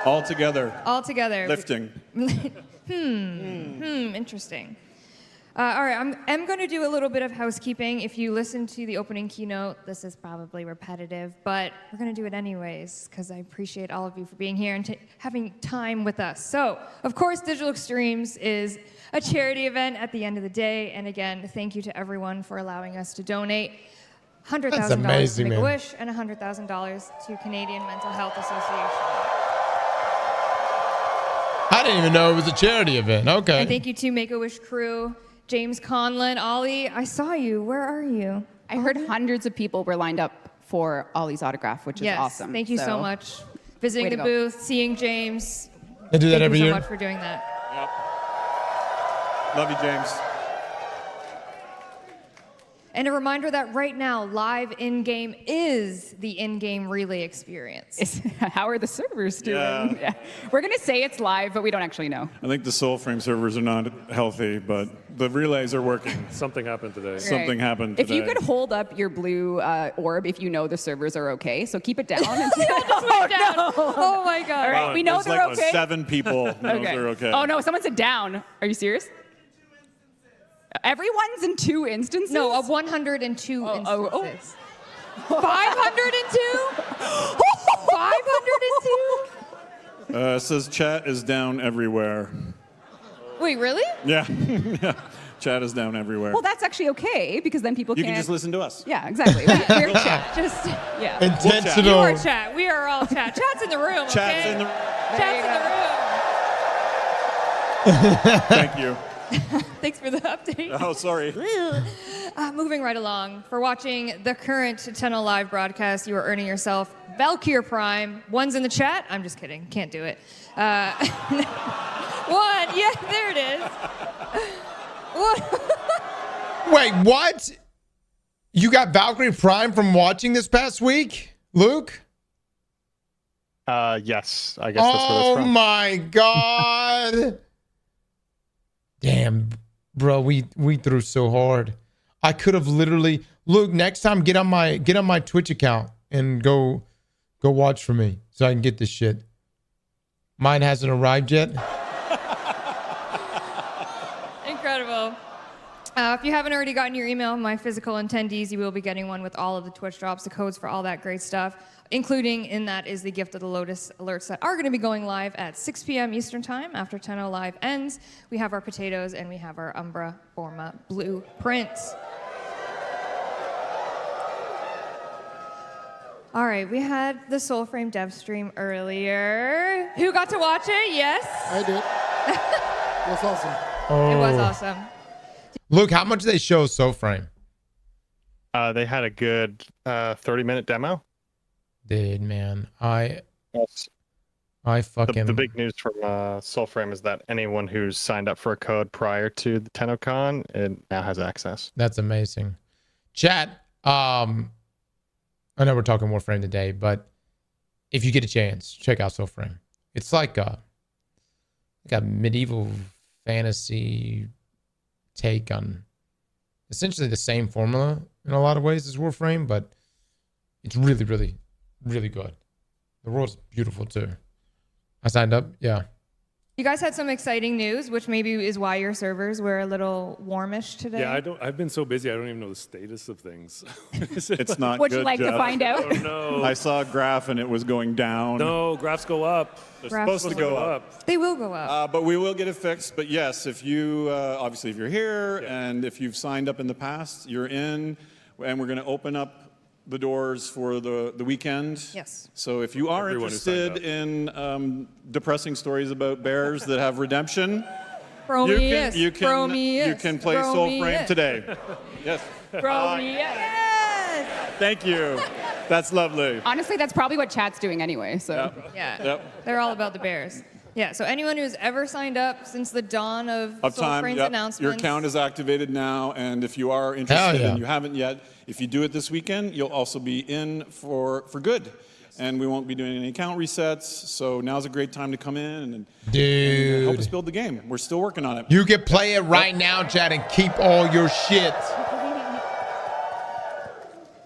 All together. All together. Lifting. Interesting. All right, I'm going to do a little bit of housekeeping. If you listen to the opening keynote, this is probably repetitive, but we're going to do it anyways because I appreciate all of you for being here and having time with us. So, of course, Digital Extremes is a charity event at the end of the day. And again, thank you to everyone for allowing us to donate $100,000 to Make-A-Wish and $100,000 to Canadian Mental Health Association. I didn't even know it was a charity event. Okay. And thank you to Make-A-Wish crew. James Conlon, Ollie, I saw you. Where are you? I heard hundreds of people were lined up for Ollie's autograph, which is awesome. Thank you so much. Visiting the booth, seeing James. They do that every year. Thank you so much for doing that. Yep. Love you, James. And a reminder that right now, live in-game is the in-game relay experience. How are the servers doing? Yeah. We're going to say it's live, but we don't actually know. I think the soulframe servers are not healthy, but the relays are working. Something happened today. Right. Something happened today. If you could hold up your blue orb if you know the servers are okay, so keep it down. And Oh my God. All right, we know they're like okay. 7 people know they're okay. Oh no, someone said down. Are you serious? Everyone's in 2 instances? No, 102 instances. 502? 502? It says chat is down everywhere. Wait, really? Yeah. Yeah. Chat is down everywhere. Well, that's actually okay because then people You can't. can just listen to us. Yeah, exactly. We're chat. Just yeah. Intentional. You are chat. We are all chat. Chat's in the room. Chat's okay? in the Chat's in the room. Thank you. Thanks for the update. Oh, sorry. Moving right along. For watching the current Tenno Live broadcast, you are earning yourself Valkyr Prime. One's in the chat. I'm just kidding. Can't do it. 1. Yeah, there it is. Wait, what? You got Valkyrie Prime from watching this past week, Luke? Yes, I guess that's where that's from. Oh my God. Damn, bro, we threw so hard. I could have literally Luke, next time get on my Twitch account and go watch for me so I can get this shit. Mine hasn't arrived yet. Incredible. If you haven't already gotten your email, my physical attendees, you will be getting one with all of the Twitch drops, the codes for all that great stuff, including in that is the gift of the Lotus alerts that are going to be going live at 6 p.m. Eastern Time after Tenno Live ends. We have our potatoes and we have our Umbra Forma blueprints. All right, we had the Soulframe dev stream earlier. Who got to watch it? Yes? I did. It was awesome. Oh. It was awesome. Luke, how much did they show Soulframe? They had a good 30-minute demo. Dude, man, I fucking... The big news from Soulframe is that anyone who's signed up for a code prior to the Tennocon, it now has access. That's amazing. Chat, I know we're talking Warframe today, but if you get a chance, check out Soulframe. It's like a medieval fantasy take on essentially the same formula in a lot of ways as Warframe, but it's really, really, really good. The world's beautiful too. I signed up, yeah. You guys had some exciting news, which maybe is why your servers were a little warmish today. Yeah, I've been so busy, I don't even know the status of things. It's not Would good, you like Jeff. to find out? Oh, no. I saw a graph and it was going down. No, graphs go up. They're Graphs supposed to go up. They will go up. But we will get it fixed. But yes, if you, obviously if you're here and if you've signed up in the past, you're in, and we're going to open up the doors for the weekend. Yes. So if you are Everyone who signed interested in depressing stories about bears that have redemption, Bromius. you can play Soulframe today. Yes. Yes. Thank you. That's lovely. Honestly, that's probably what chat's doing anyway. So Yeah. Yep. They're all about the bears. Yeah, so anyone who's ever signed up since the dawn of Time, Soulframe's yep. announcements. Your account is activated now, and if you are interested and you haven't yet, if you do it this weekend, you'll also be in for good. And we won't be doing any account resets, so now's a great time to come in and help us build the game. We're still working on it. You can play it right now, chat, and keep all your shit.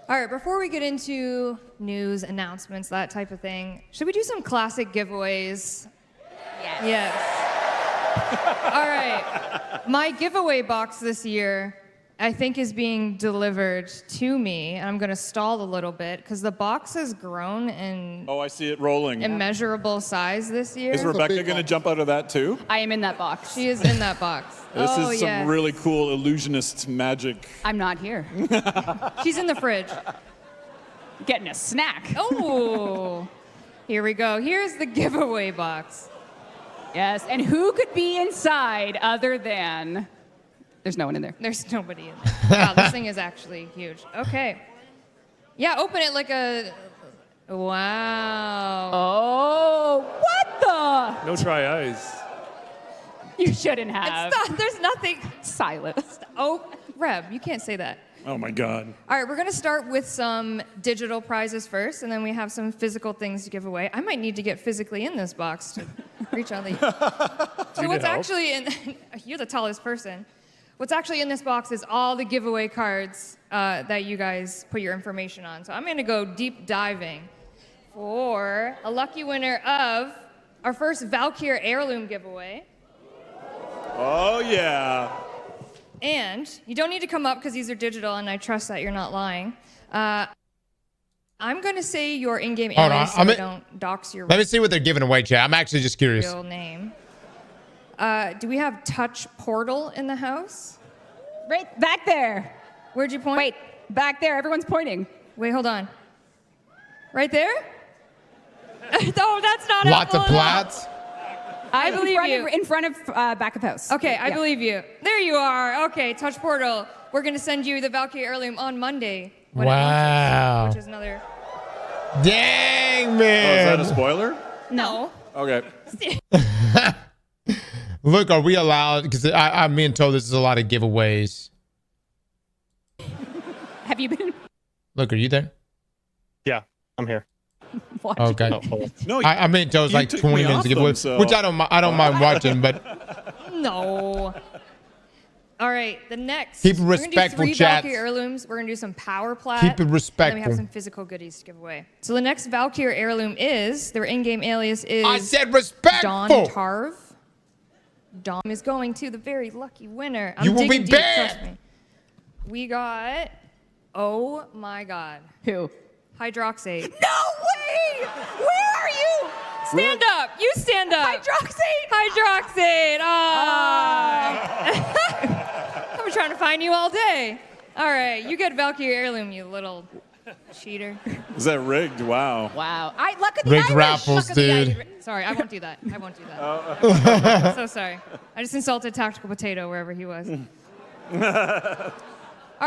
All right, before we get into news, announcements, that type of thing, should we do some classic giveaways? Yes. All right. My giveaway box this year, I think, is being delivered to me. And I'm going to stall a little bit because the box has grown in Oh, I see it rolling. immeasurable size this year. Is Rebecca going to jump out of that too? I am in that box. She is in that box. This oh, is some yeah. really cool illusionist magic. I'm not here. She's in the fridge. Getting a snack. Oh, here we go. Here's the giveaway box. Yes, and who could be inside other than... There's no one in there. There's nobody in there. Wow, this thing is actually huge. Okay. Yeah, open it like a... Wow. Oh, what the? No dry eyes. You shouldn't have. It's not, there's nothing... Silence. Oh, Reb, you can't say that. Oh my God. All right, we're going to start with some digital prizes first, and then we have some physical things to give away. I might need to get physically in this box to reach out the... So what's actually in... You're the tallest person. What's actually in this box is all the giveaway cards that you guys put your information on. So I'm going to go deep diving for a lucky winner of our first Valkyr heirloom giveaway. Oh, yeah. And you don't need to come up because these are digital, and I trust that you're not lying. I'm going to say your in-game alias so I don't dox your Let me see what they're giving away, chat. I'm actually just curious. real name. Do we have Touch Portal in the house? Right back there. Where'd you point? Wait, back there. Everyone's pointing. Wait, hold on. Right there? No, that's not Lots of plats. I believe you. In front of back of house. Okay, I Yeah. believe you. There you are. Okay, Touch Portal. We're going to send you the Valkyrie heirloom on Monday. when it Wow. launches, which is another... Dang, Oh, is man. that a spoiler? No. Okay. Look, are we allowed? Because I'm being told this is a lot of giveaways. Have you been? Look, are you there? Yeah, I'm here. Okay. No, I'm being told it's you like took 20 me minutes off to give away, them, so- which I don't mind watching, but No. All right, the next. Keep it we're gonna respectful, do 3 chat. Valkyrie heirlooms. We're going to do some power plat. Keep it And then we respectful. have some physical goodies to give away. So the next Valkyrie heirloom is, their in-game alias is... I said respectful. Dawn Tarv. Dawn is going to the very lucky winner. I'm You will be digging deep, banned. trust me. We got... Oh my God. Who? Hydroxate. No way! Where are you? Stand up. You stand up. Hydroxate. Hydroxate. Oh. I've been trying to find you all day. All right, you get Valkyrie heirloom, you little cheater. Is that rigged? Wow. Wow. Luck of the Rigged Irish. Raffles, Luck of the dude. Irish. Sorry, I won't do that. I won't do that. Oh. So sorry. I just insulted Tactical Potato wherever he was. All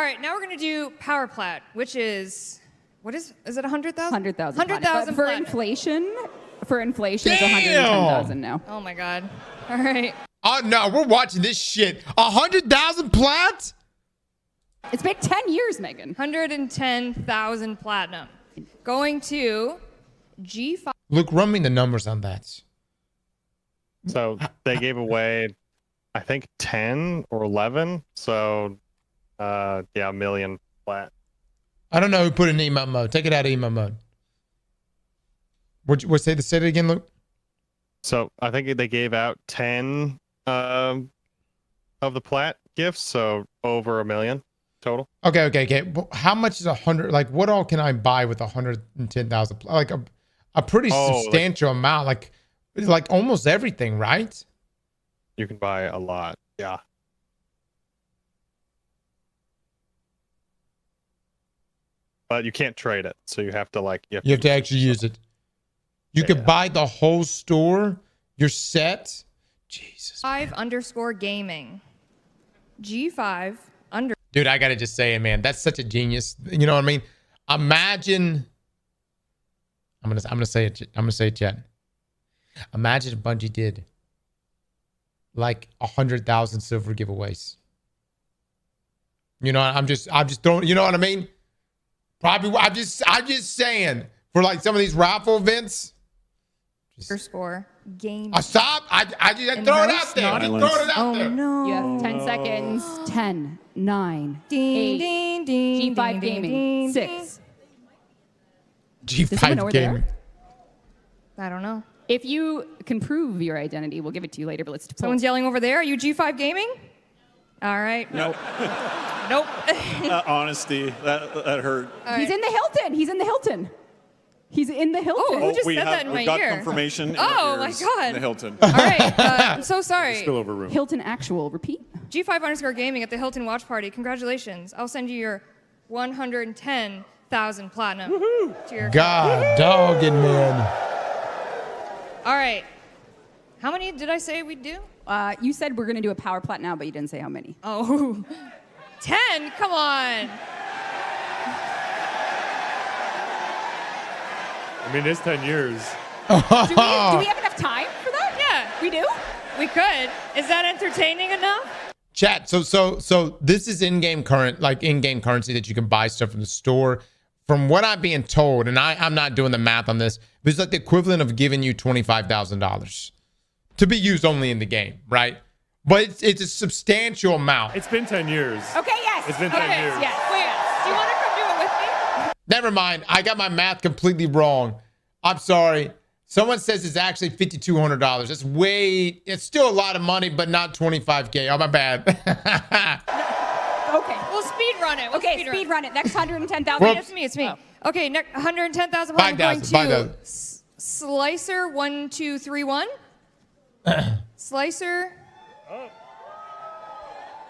right, now we're going to do Power Plat, which is, what is it 100,000? 100,000. 100,000 for platinum. inflation. For inflation, it's Damn. 110,000 now. Oh my God. All right. Oh no, we're watching this shit. 100,000 plats? It's been 10 years, Megan. 110,000 platinum. Going to G5. Look, run me the numbers on that. So they gave away, I think, 10 or 11. So, yeah, a million flat. I don't know who put it in email mode. Take it out of email mode. Say it again, Luke. So I think they gave out 10 of the plat gifts, so over 1 million total. Okay. Well, how much is 100? Like, what all can I buy with 110,000? Like a pretty substantial amount. Like almost everything, right? You can buy a lot. Yeah. But you can't trade it, so you have to You have to actually use it. You could buy the whole store. You're set. Jesus. 5_gaming. G5 under. Dude, I gotta just say it, man. That's such a genius. You know what I mean? Imagine. I'm gonna say it. I'm gonna say it, Jen. Imagine if Bungie did like 100,000 silver giveaways. You know, I'm just throwing. You know what I mean? Probably. I'm just saying for like some of these raffle events. Underscore game. Stop! I just throw it out there. Naughty. Just throw it out there. No. You have 10 seconds. 10, 9, Ding, 8, ding, ding, G5 ding, Gaming, ding, 6. G5 Does someone know where they gaming. I don't know. If you can prove your identity, we'll give it to you later, but let's... Someone's yelling over there. Are you G5 Gaming? All right. Nope. Nope. Honesty. That hurt. Right. He's in the Hilton. He's in the Hilton. He's in the Hilton. Oh, who just said that in my we've got ear? confirmation. In Oh, our my ears God. In the Hilton. All right. I'm so sorry. Spillover room. Hilton actual. Repeat. G5_gaming at the Hilton Watch Party. Congratulations. I'll send you your 110,000 platinum. To your God, dogged man. All right. How many did I say we'd do? You said we're going to do a power plat now, but you didn't say how many. Oh, 10? Come on. I mean, it's 10 years. do we have enough time for that? Yeah. We do? We could. Is that entertaining enough? Chat. So this is in-game in-game currency that you can buy stuff from the store. From what I'm being told, and I'm not doing the math on this, but it's like the equivalent of giving you $25,000 to be used only in the game, right? But it's a substantial amount. It's been 10 years. Okay, yes. It's been 10 years. Yes. Wait, do you want to come do it with me? Never mind. I got my math completely wrong. I'm sorry. Someone says it's actually $5,200. It's still a lot of money, but not 25K. Oh, my bad. Okay. We'll speed run it. Okay, speed run it. Next 110,000. It's me. It's me. Oh. Okay, next 110,000. I'm going to Slicer 1231. Slicer. Oh.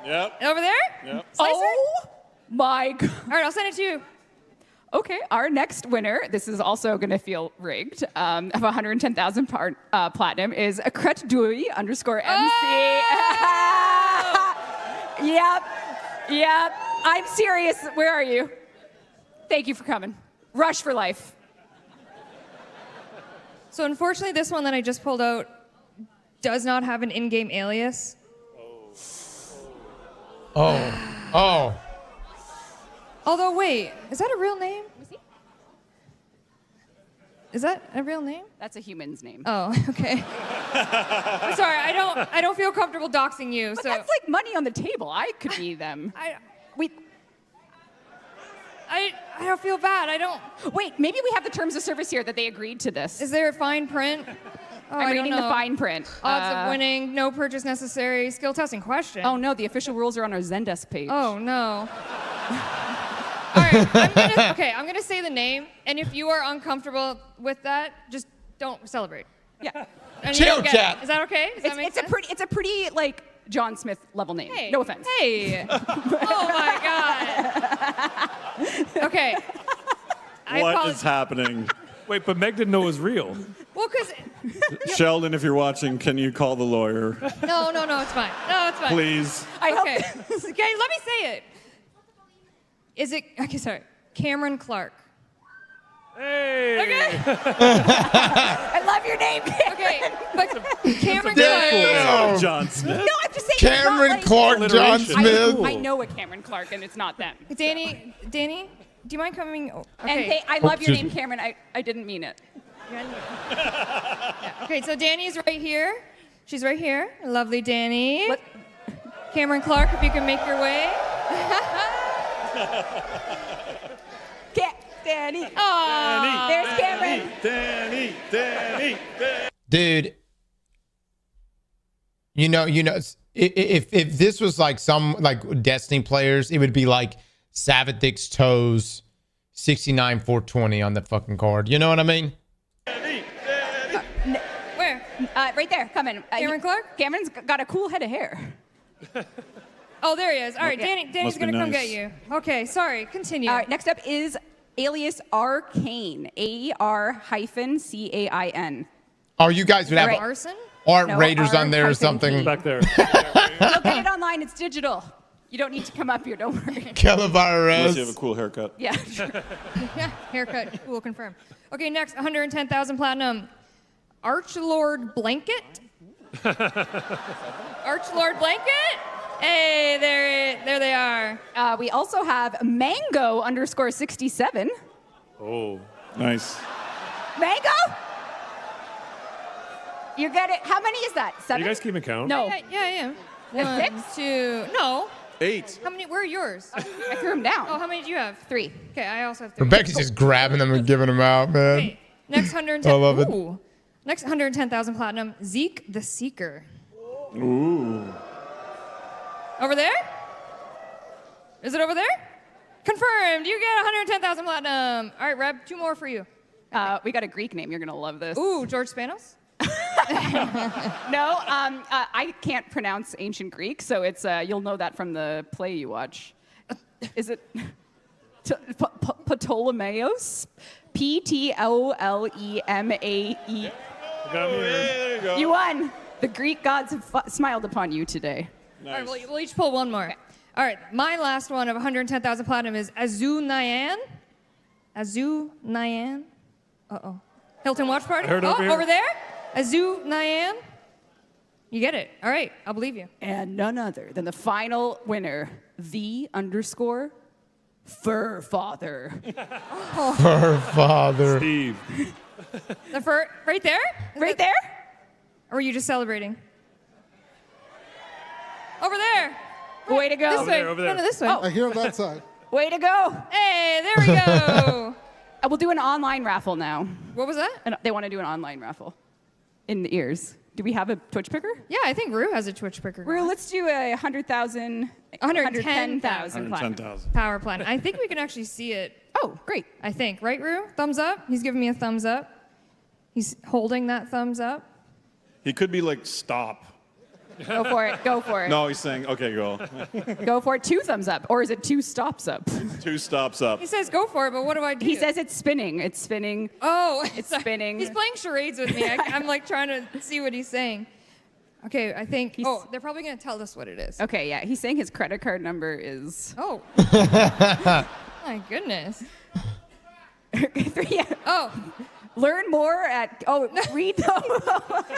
Yep. Over there? Yep. Slicer? Oh my God. All right, I'll send it to you. Okay, our next winner, this is also going to feel rigged, of 110,000 platinum is Akret_MC. Oh! Yep. I'm serious. Where are you? Thank you for coming. Rush for life. So unfortunately, this one that I just pulled out does not have an in-game alias. Oh. Although, wait, is that a real name? Is that a real name? That's a human's name. Oh, okay. I'm sorry, I don't feel comfortable doxing you. But so that's like money on the table. I could be them. I don't feel bad. I don't. Wait, maybe we have the terms of service here that they agreed to this. Is there a fine print? Oh, I'm I reading don't the know. fine print. Odds of winning, no purchase necessary, skill testing question. Oh no, the official rules are on our Zendesk page. Oh no. All right, I'm gonna say the name, and if you are uncomfortable with that, just don't celebrate. Yeah. And you Chill, don't get chat. it. Is that okay? Does that make sense? It's a pretty like John Smith level name. Hey. No offense. Hey. Oh my God. Okay. What is happening? Wait, but Meg didn't know it was real. Well, because Sheldon, if you're watching, can you call the lawyer? no, it's fine. No, it's fine. Please. Okay. Okay, let me say it. Is it? Okay, sorry. Cameron Clark. Hey. Okay. I love your name, Cameron. Okay, but Cameron Clark. John Smith. No, I'm just saying. Cameron Clark, John Smith. I know a Cameron Clark, and it's not them. Danny, do you mind coming? Oh, And okay. I love your name, Cameron. I didn't mean it. Yeah. Okay, so Danny's right here. She's right here. Lovely Danny. Cameron Clark, if you can make your way. Danny. Aww. There's Cameron. Danny. Dude, you know, if this was like some like Destiny players, it would be like Savithix Toes 69-420 on the fucking card. You know what I mean? Where? Right there. Come in. Cameron Clark? Cameron's got a cool head of hair. Oh, there he is. All right, Yeah. Danny's Must be gonna come nice. get you. Okay, sorry. Continue. All right, next up is alias Arcane. AR-CAIN. Oh, you guys would have Right. Arson? Art No, Raiders on there or R-hyphen something. P. Back there. Look at it online. It's digital. You don't need to come up here. Don't worry. Unless you have Calavirus. a cool haircut. Yeah. Yeah, haircut. We'll confirm. Okay, next, 110,000 platinum. Archlord Blanket? Archlord Blanket? Hey, there they are. We also have Mango_67. Oh. Nice. Mango? You get it. How many is that? Are 7? you guys keeping count? No. Yeah. There's 1, 2, no. 8. How many, where are yours? I threw them down. Oh, how many do you have? 3. Okay, I also have 3. Rebecca's just grabbing them and giving them out, man. Okay, next 110. I love it. Ooh, Next 110,000 platinum, Zeke the Seeker. Ooh. Over there? Is it over there? Confirmed. You get 110,000 platinum. All right, Reb, 2 more for you. We got a Greek name. You're gonna love this. Ooh, George Spanos? No, I can't pronounce ancient Greek, so it's you'll know that from the play you watch. Is it Ptolemaeus? Ptolemae. There you go. You won. The Greek gods have smiled upon you today. Nice. All right, we'll each pull one more. All right, my last one of 110,000 platinum is Azu Nyan. Azu Nyan. Uh-oh. Hilton Watch Party? I heard over here. Over there? Azu Nyan. You get it. All right, I'll believe you. And none other than the final winner, the_Fur Father. Fur Father. Steve. The fur, right there? Right there? Or were you just celebrating? Over there. Way to go. This Over way. there, over there. No, this way. I hear on that side. Way to go. Hey, there we go. We'll do an online raffle now. What was that? And they want to do an online raffle. In the ears. Do we have a Twitch picker? Yeah, I think Rue has a Twitch picker. Rue, let's do a 110,000 110,000. power planet. I think we can actually see it. Oh, great. I think. Right, Rue? Thumbs up? He's giving me a thumbs up. He's holding that thumbs up. He could be like, stop. Go for it. Go for it. No, he's saying, okay, go. Go for it. 2 thumbs up. Or is it 2 stops up? 2 stops up. He says go for it, but what do I do? He says it's spinning. It's spinning. Oh, It's spinning. He's playing charades with me. I'm like trying to see what he's saying. Okay, I think. They're probably going to tell us what it is. Okay, yeah. He's saying his credit card number is. Oh. My goodness. 3. Oh. Learn more at. Oh, read them.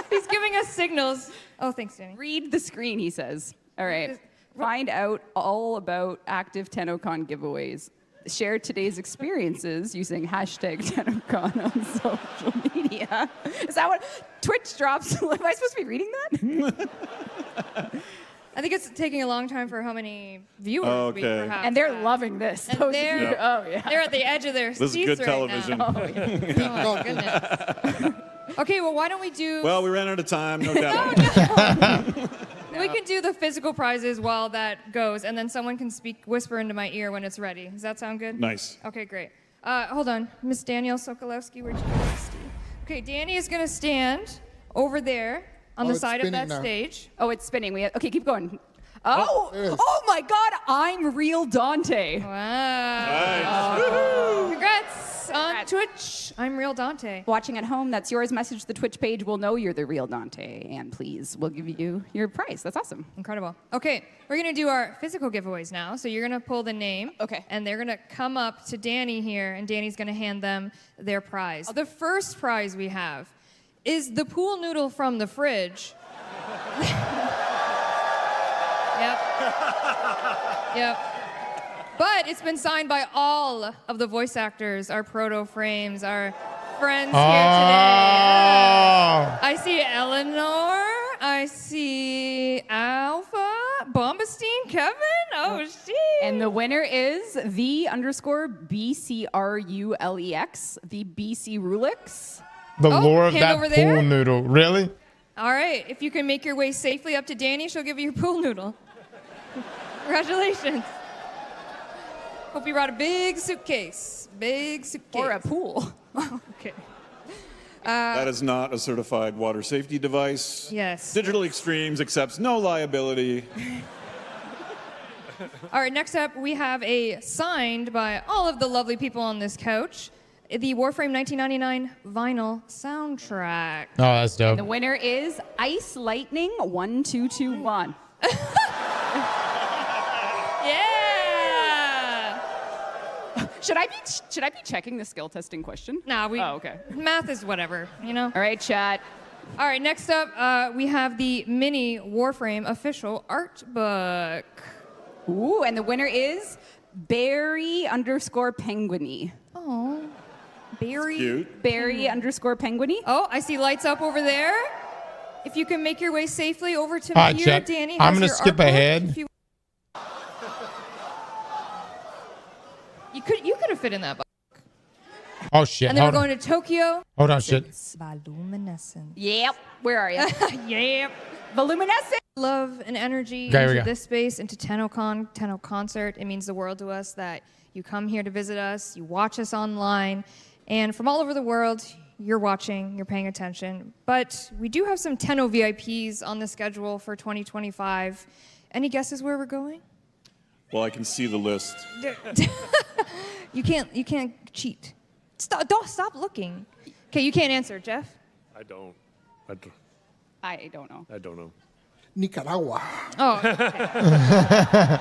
He's giving us signals. Oh, thanks, Danny. Read the screen, he says. All right. Find out all about active Tennocon giveaways. Share today's experiences using #Tennocon on social media. Is that what Twitch drops? Am I supposed to be reading that? I think it's taking a long time for how many viewers we perhaps And they're have. loving this. And Those they're, viewers- oh, yeah. They're at the edge of their This is seats good right television. now. Oh, yeah. Oh, my goodness. Okay, well, why don't we do... Well, we ran out of time, no doubt. We can do the physical prizes while that goes, and then someone can whisper into my ear when it's ready. Does that sound good? Nice. Okay, great. Hold on. Miss Danielle Sokolowski, where'd you go? Okay, Danny is going to stand over there on the it's side of spinning that now. stage. Oh, it's spinning. Okay, keep going. Oh my God, I'm real Dante. Wow. Congrats on Twitch. I'm Real Dante. Watching at home, that's yours. Message the Twitch page. We'll know you're the real Dante. And please, we'll give you your prize. That's awesome. Incredible. Okay, we're going to do our physical giveaways now. So you're going to pull the name. Okay. And they're going to come up to Danny here, and Danny's going to hand them their prize. The first prize we have is the pool noodle from the fridge. Yep. But it's been signed by all of the voice actors, our proto frames, our friends here today. I see Eleanor. I see Alpha, Bombastine, Kevin. Oh, shit. And the winner is the_BCRULEX, the BC Rulix. The lore of hand that over there. pool noodle. Really? All right. If you can make your way safely up to Danny, she'll give you your pool noodle. Congratulations. Hope you brought a big suitcase. Big suitcase. Or a pool. Okay. That is not a certified water safety device. Yes. Digital Extremes accepts no liability. All right, next up, we have a signed by all of the lovely people on this couch, the Warframe 1999 vinyl soundtrack. Oh, that's dope. And the winner is Ice Lightning 1221. Yeah! Should I be checking the skill testing question? Nah, Oh, okay. Math is whatever, you know? All right, chat. All right, next up, we have the mini Warframe official art book. Ooh, and the winner is Barry_Penguiny. Oh, Barry. Cute. Barry_Penguiny. Oh, I see lights up over there. If you can make your way safely over to All right, here, chat. Danny. I'm has gonna your skip art book. ahead. If you could have fit in that book. Oh shit. And then Hold we're on. going to Tokyo. Hold on, shit. Bioluminescent. Yep. Where are you? Yep. Voluminescent. Love and energy Okay, here we into go. this space, into Tennocon, Tenno Concert. It means the world to us that you come here to visit us, you watch us online, and from all over the world, you're watching, you're paying attention. But we do have some Tenno VIPs on the schedule for 2025. Any guesses where we're going? Well, I can see the list. You can't cheat. Stop looking. Okay, you can't answer, Jeff. I don't know. I don't know. Nicaragua. Oh, okay.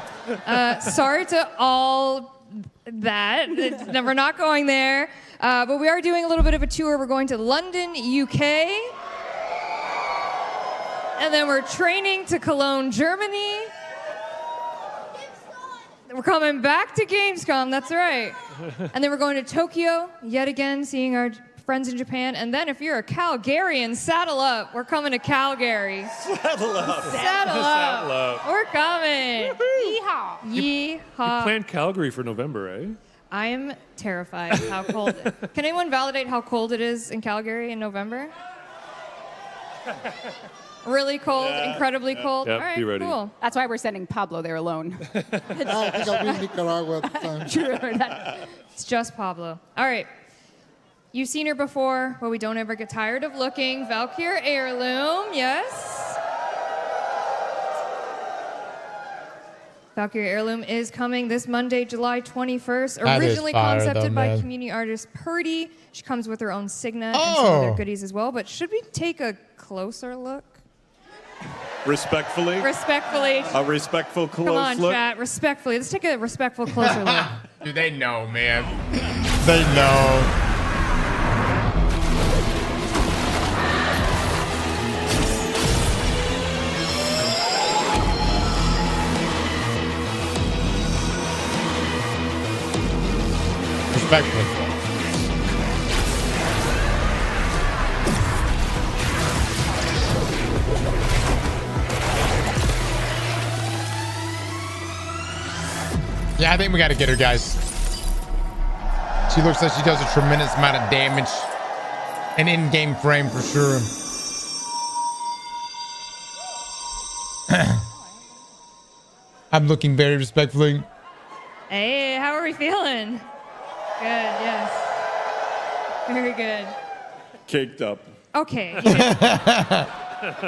Sorry to all that. We're not going there. But we are doing a little bit of a tour. We're going to London, UK. And then we're training to Cologne, Germany. We're coming back to Gamescom, that's right. And then we're going to Tokyo, yet again, seeing our friends in Japan. And then if you're a Calgarian, saddle up. We're coming to Calgary. Saddle up. Saddle up. We're coming. Yeehaw. You Yeehaw. planned Calgary for November, eh? I am terrified of how cold. Can anyone validate how cold it is in Calgary in November? Really cold, incredibly cold. Yeah, All right, be ready. cool. That's why we're sending Pablo there alone. I think I'll be in Nicaragua at the time. True. It's just Pablo. All right. You've seen her before, but we don't ever get tired of looking. Valkyr Heirloom, yes. Valkyrie Heirloom is coming this Monday, July 21st. That is Originally fire, concepted though, by man. community artist Purdy. She comes with her own signet and some other goodies as well. But should we take a closer look? Respectfully. Respectfully. A respectful close Come on, look. chat. Respectfully. Let's take a respectful closer look. Dude, they know, man. They know. Respectfully. Yeah, I think we got to get her, guys. She looks like she does a tremendous amount of damage. An in-game frame for sure. I'm looking very respectfully. Hey, how are we feeling? Good, yes. Very good. Caked up. Okay. You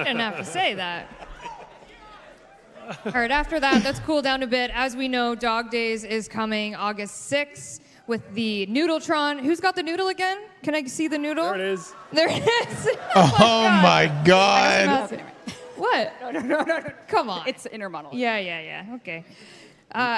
didn't have to say that. All right, after that, let's cool down a bit. As we know, Dog Days is coming August 6th with the Noodletron. Who's got the noodle again? Can I see the noodle? There it is. There it is. Oh my God. What? No. Come on. It's inner monologue. Yeah. Okay.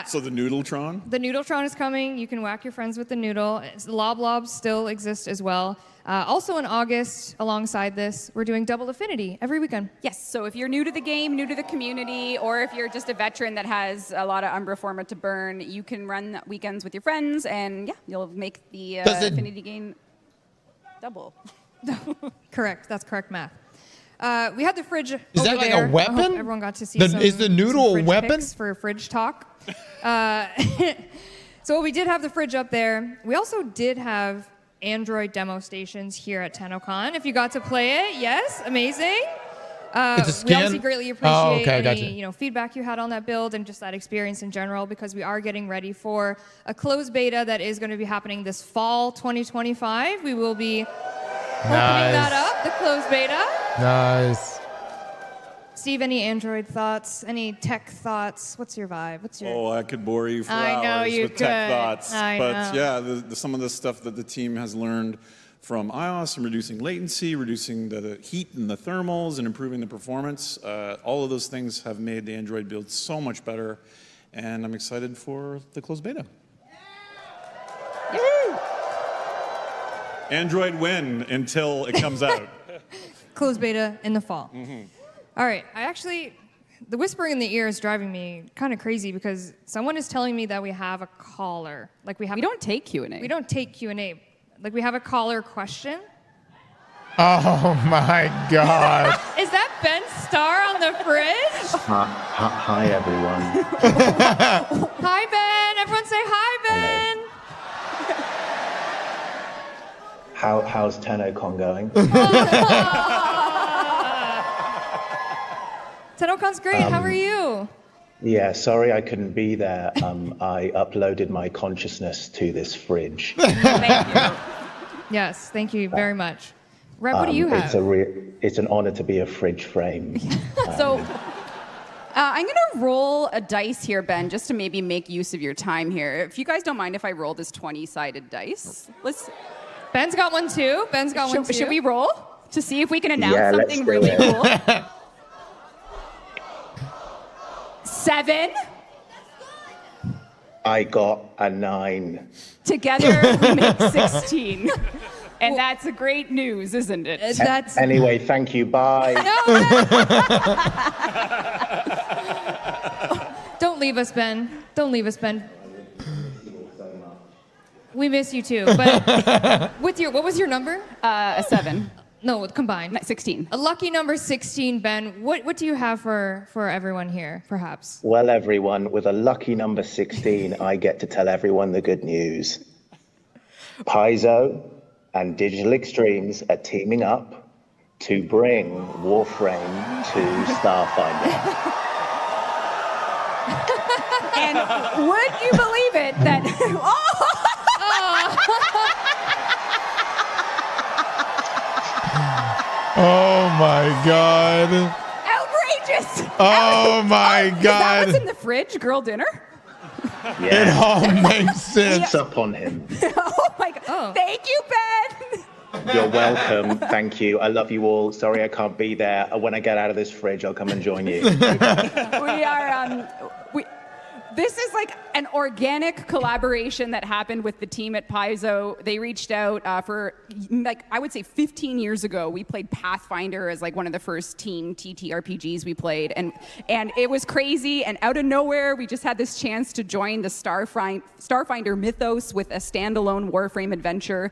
So the Noodletron? The Noodletron is coming. You can whack your friends with the noodle. Lob Lobs still exist as well. Also in August, alongside this, we're doing Double Affinity every weekend. Yes, so if you're new to the game, new to the community, or if you're just a veteran that has a lot of Umbra Forma to burn, you can run weekends with your friends, and yeah, you'll make the Affinity gain double. Correct. That's correct math. We had the fridge. Is that like there. a weapon? I hope everyone got to see Is the noodle some a fridge weapon? pics for fridge talk. So we did have the fridge up there. We also did have Android demo stations here at Tennocon. If you got to play it, yes, amazing. It's a We skin? obviously greatly appreciate Oh, okay, any gotcha. feedback you had on that build and just that experience in general, because we are getting ready for a closed beta that is going to be happening this fall 2025. We will be opening that up, the closed beta. Nice. Steve, any Android thoughts? Any tech thoughts? What's your vibe? What's your... Oh, I could bore you for I know hours you with tech could. thoughts. I But know. yeah, some of the stuff that the team has learned from iOS and reducing latency, reducing the heat and the thermals, and improving the performance, all of those things have made the Android build so much better. And I'm excited for the closed beta. Android win until it comes out. Closed beta in the fall. Mm-hmm. All right. The whispering in the ear is driving me kind of crazy because someone is telling me that we have a caller. Like we don't take Q&A. We don't take Q&A. Like we have a caller question. Oh my God. Is that Ben Starr on the fridge? Hi, everyone. Hi, Ben. Everyone say hi, Ben. How's Tennocon going? Tennocon's great. How are you? Yeah, sorry I couldn't be there. I uploaded my consciousness to this fridge. Thank you. Yes, thank you very much. Reb, what do you have? It's an honor to be a fridge frame. So I'm going to roll a dice here, Ben, just to maybe make use of your time here. If you guys don't mind if I roll this 20-sided dice. Ben's got one too. Should we roll to see if we can announce something let's do really it. cool? 7. I got a 9. Together we make 16. And that's a great news, isn't it? Anyway, thank you. Bye. Don't leave us, Ben. Don't leave us, Ben. We miss you too. But what was your number? A 7. No, combined. 16. A lucky number 16, Ben. What do you have for everyone here, perhaps? Well, everyone, with a lucky number 16, I get to tell everyone the good news. Paizo and Digital Extremes are teaming up to bring Warframe to Starfinder. And would you believe it that... Oh my God. Outrageous! Oh my Is that God. what's in the fridge? Girl dinner? It all makes sense. Up on him. Oh my God. Thank you, Ben. You're welcome. Thank you. I love you all. Sorry I can't be there. When I get out of this fridge, I'll come and join you. We are, this is like an organic collaboration that happened with the team at Paizo. They reached out for, like, I would say 15 years ago. We played Pathfinder as like one of the first teen TTRPGs we played. And it was crazy. And out of nowhere, we just had this chance to join the Starfinder mythos with a standalone Warframe adventure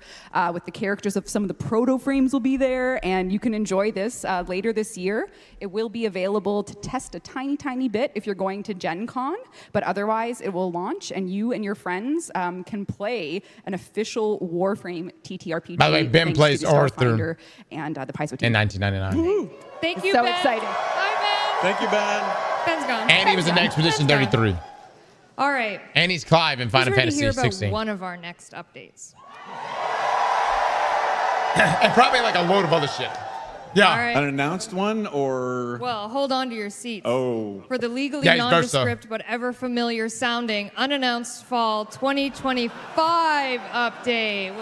with the characters of some of the proto-frames will be there. And you can enjoy this later this year. It will be available to test a tiny, tiny bit if you're going to Gen Con. But otherwise, it will launch, and you and your friends can play an official Warframe TTRPG. By the way, Ben plays Arthur and the Paizo team. in 1999. Thank you, So Ben. exciting. Bye, Thank you, Ben. Ben. Ben's gone. And he was in Expedition 33. All right. And he's Clive in Final Who's ready to Fantasy hear about 16. one of our next updates? And probably like a load of other shit. Yeah. All right. An announced one or? Well, hold on to your seats. Oh. For the legally Yeah, nondescript but ever familiar sounding unannounced fall 2025 update.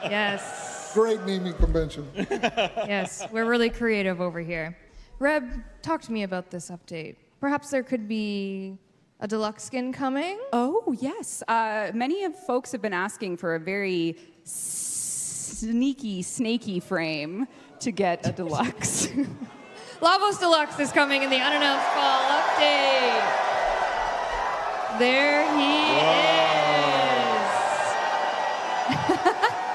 Yes. Great naming convention. Yes, we're really creative over here. Reb, talk to me about this update. Perhaps there could be a deluxe skin coming? Oh, yes. Many of folks have been asking for a very sneaky, snaky frame to get a deluxe. Lavos Deluxe is coming in the unannounced fall update. There he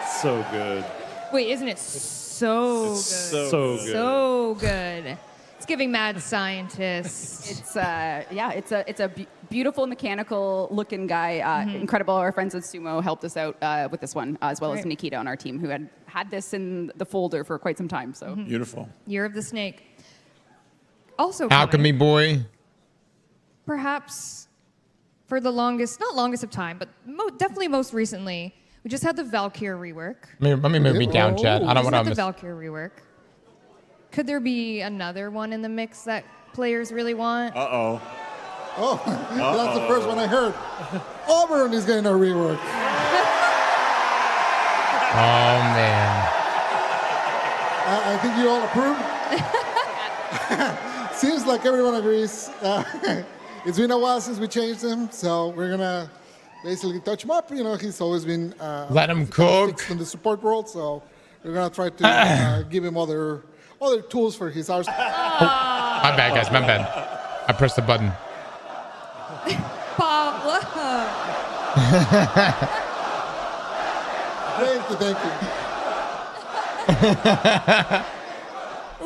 is. So good. Wait, isn't it so good? So good. So good. It's giving mad scientists. It's a beautiful mechanical looking guy. Incredible. Our friends at Sumo helped us out with this one, as well as Nikita on our team, who had this in the folder for quite some time. So Beautiful. Year of the Snake. Also Alchemy coming, Boy. perhaps for the longest, not longest of time, but definitely most recently, we just had the Valkyr rework. Let me move me down, Chad. I don't want to the miss. Valkyr rework. Could there be another one in the mix that players really want? Uh-oh. Oh, that's the first one I heard. Auburn is getting a rework. Oh, man. I think you all approve. Seems like everyone agrees. It's been a while since we changed him, so we're going to basically touch him up. You know, he's always been Let him cook. fixed in the support world, so we're going to try to give him other tools for his arsenal. My bad, guys. My bad. I pressed the button. Pablo. Thank you.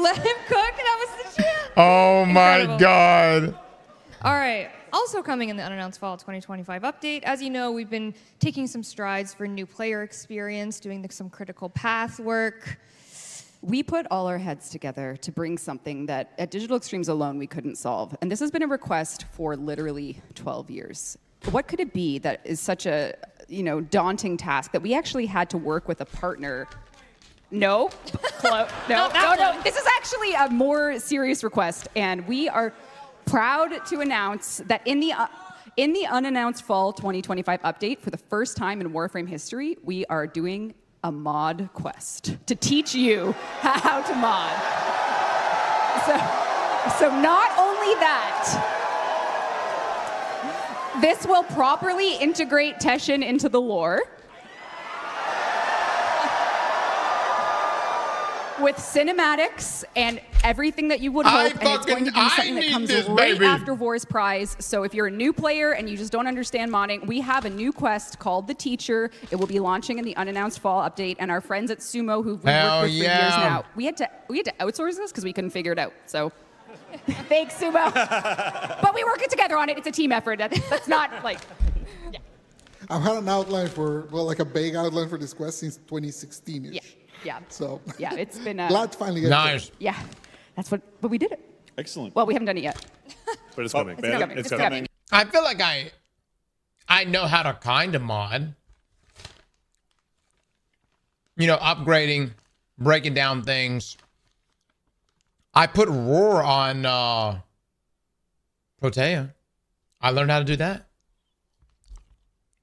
Let him cook. That was the chance. Oh, my Incredible. God. All right. Also coming in the unannounced fall 2025 update, as you know, we've been taking some strides for new player experience, doing some critical path work. We put all our heads together to bring something that at Digital Extremes alone we couldn't solve. And this has been a request for literally 12 years. What could it be that is such a, daunting task that we actually had to work with a partner? No. No. This is actually a more serious request, and we are proud to announce that in the unannounced fall 2025 update, for the first time in Warframe history, we are doing a mod quest to teach you how to mod. So not only that, this will properly integrate Teshin into the lore with cinematics and everything that you would hope, and it's going to be something that comes right after War's Prize. So if you're a new player and you just don't understand modding, we have a new quest called The Teacher. It will be launching in the unannounced fall update, and our friends at Sumo, who've we've worked with for years now, we had to outsource this because we couldn't figure it out. So thanks, Sumo. But we work together on it. It's a team effort. That's not like... Yeah. I've had an outline like a vague outline for this quest since 2016-ish. Yeah. So yeah, it's been glad to finally get it. Yeah, but we did it. Excellent. Well, we haven't done it yet. But it's coming. It's coming. I feel like I know how to kind of mod. Upgrading, breaking down things. I put Roar on Protea. I learned how to do that.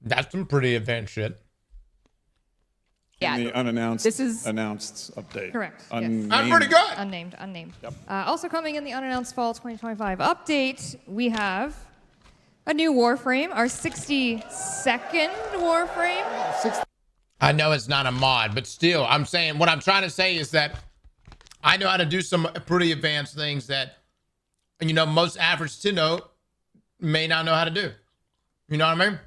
That's some pretty advanced shit. Yeah. The unannounced, This is announced update. Correct. Unnamed. Yes. I'm pretty good. Unnamed. Yep. Also coming in the unannounced fall 2025 update, we have a new Warframe, our 62nd Warframe. I know it's not a mod, but still, I'm saying, what I'm trying to say is that I know how to do some pretty advanced things that, most average Tenno may not know how to do. You know what I mean?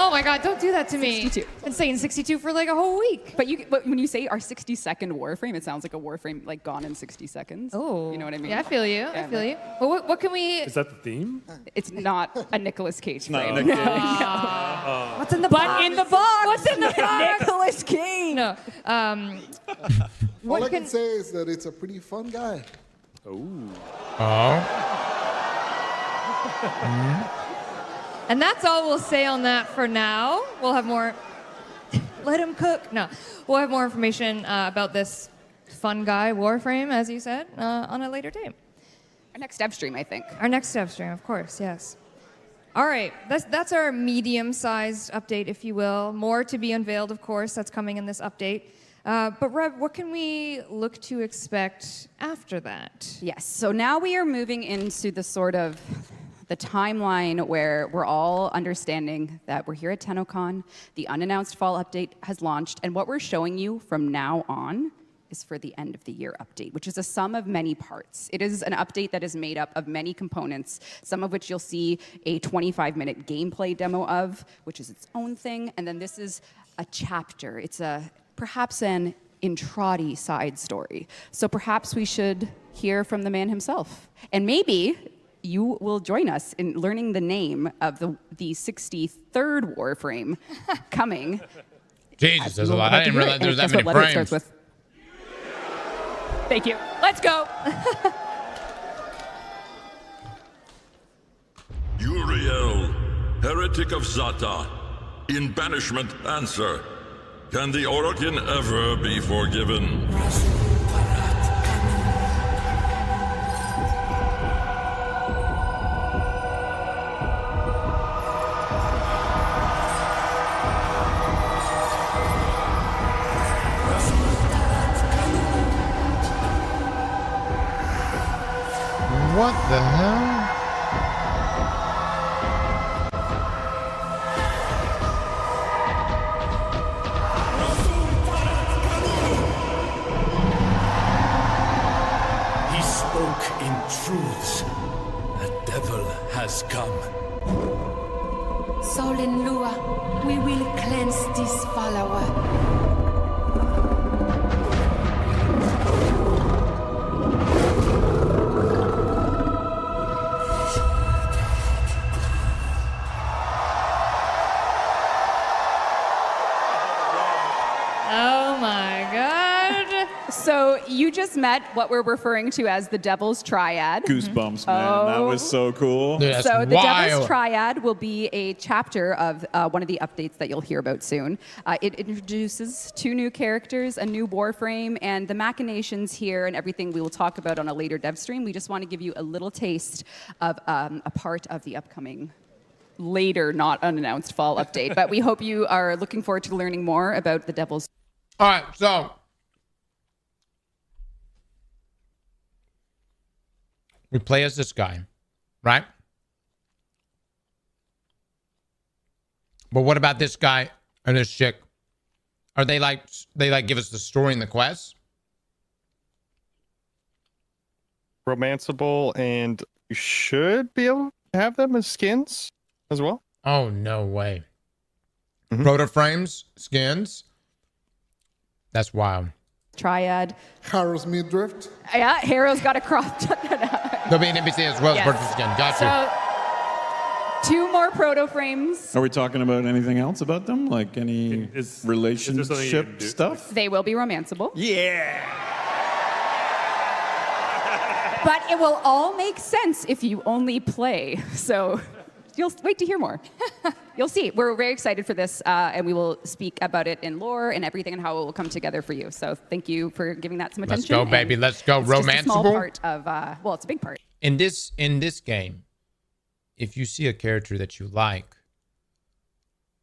Oh my God, don't do that to me. 62. Been saying 62 for like a whole week. But when you say our 62nd Warframe, it sounds like a Warframe like gone in 60 seconds. Oh. You know what I mean? Yeah, I feel you. I feel you. Well, what can we... Is that the theme? It's not a Nicolas Cage frame. Not No. What's in the box? But in the box! What's in the box? Nicolas Cage! No. All I can say is that it's a pretty fun guy. And that's all we'll say on that for now. We'll have more... Let him cook. No. We'll have more information about this fun guy, Warframe, as you said, on a later date. Our next dev stream, I think. Our next dev stream, of course, yes. All right, that's our medium-sized update, if you will. More to be unveiled, of course. That's coming in this update. But Rev, what can we look to expect after that? Yes, so now we are moving into the sort of the timeline where we're all understanding that we're here at Tennocon, the unannounced fall update has launched, and what we're showing you from now on is for the end of the year update, which is a sum of many parts. It is an update that is made up of many components, some of which you'll see a 25-minute gameplay demo of, which is its own thing, and then this is a chapter. It's perhaps an intrati side story. So perhaps we should hear from the man himself. And maybe you will join us in learning the name of the 63rd Warframe coming. Jesus, there's a lot. I didn't realize there was that many letter it frames. starts with? Thank you. Let's go. Uriel, heretic of Zata, in banishment answer. Can the Orokin ever be forgiven? What the hell? He spoke in truths. A devil has come. Soul in Lua, we will cleanse this follower. Oh my god. So you just met what we're referring to as the Devil's Triad. Goosebumps, man. That was so cool. Dude, So the Devil's Triad will be a chapter of one of the updates that you'll hear about soon. It introduces 2 new characters, a new Warframe, and the machinations here and everything we will talk about on a later dev stream. We just want to give you a little taste of a part of the upcoming later, not unannounced fall update. But we hope you are looking forward to learning more about the Devil's. All right, so we play as this guy, right? But what about this guy and this chick? Are they like give us the story and the quest? Romanceable, and you should be able to have them as skins as well. Oh, no way. Proto frames, skins. That's wild. Triad. Harrow's midriff. Yeah, Harrow's got a crop. There'll be an NPC as well as purchase skin. Gotcha. So, 2 more proto frames. Are we talking about anything else about them? Like any relationship stuff? They will be romanceable. Yeah. But it will all make sense if you only play. So you'll wait to hear more. You'll see. We're very excited for this, and we will speak about it in lore and everything and how it will come together for you. So thank you for giving that some attention. Let's go, baby. Let's go. It's just a small Romanceable. part of, well, it's a big part. In this game, if you see a character that you like,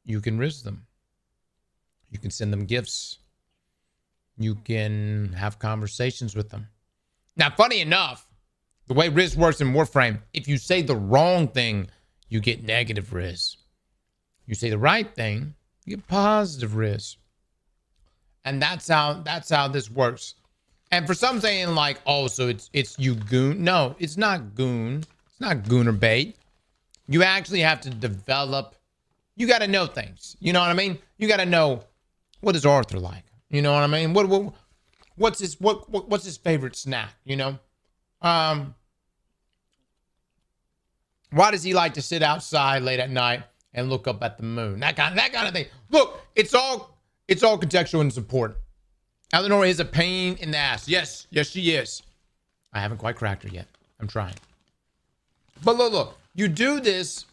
you can riz them. You can send them gifts. You can have conversations with them. Now, funny enough, the way riz works in Warframe, if you say the wrong thing, you get negative riz. You say the right thing, you get positive riz. And that's how this works. And for some saying like, oh, so it's you goon. No, it's not goon. It's not gooner bait. You actually have to develop. You got to know things. You know what I mean? You got to know, what is Arthur like? You know what I mean? What's his favorite snack? You know, why does he like to sit outside late at night and look up at the moon? That kind of thing. Look, it's all contextual and it's important. Eleanor is a pain in the ass. Yes, she is. I haven't quite cracked her yet. I'm trying. But look, you do this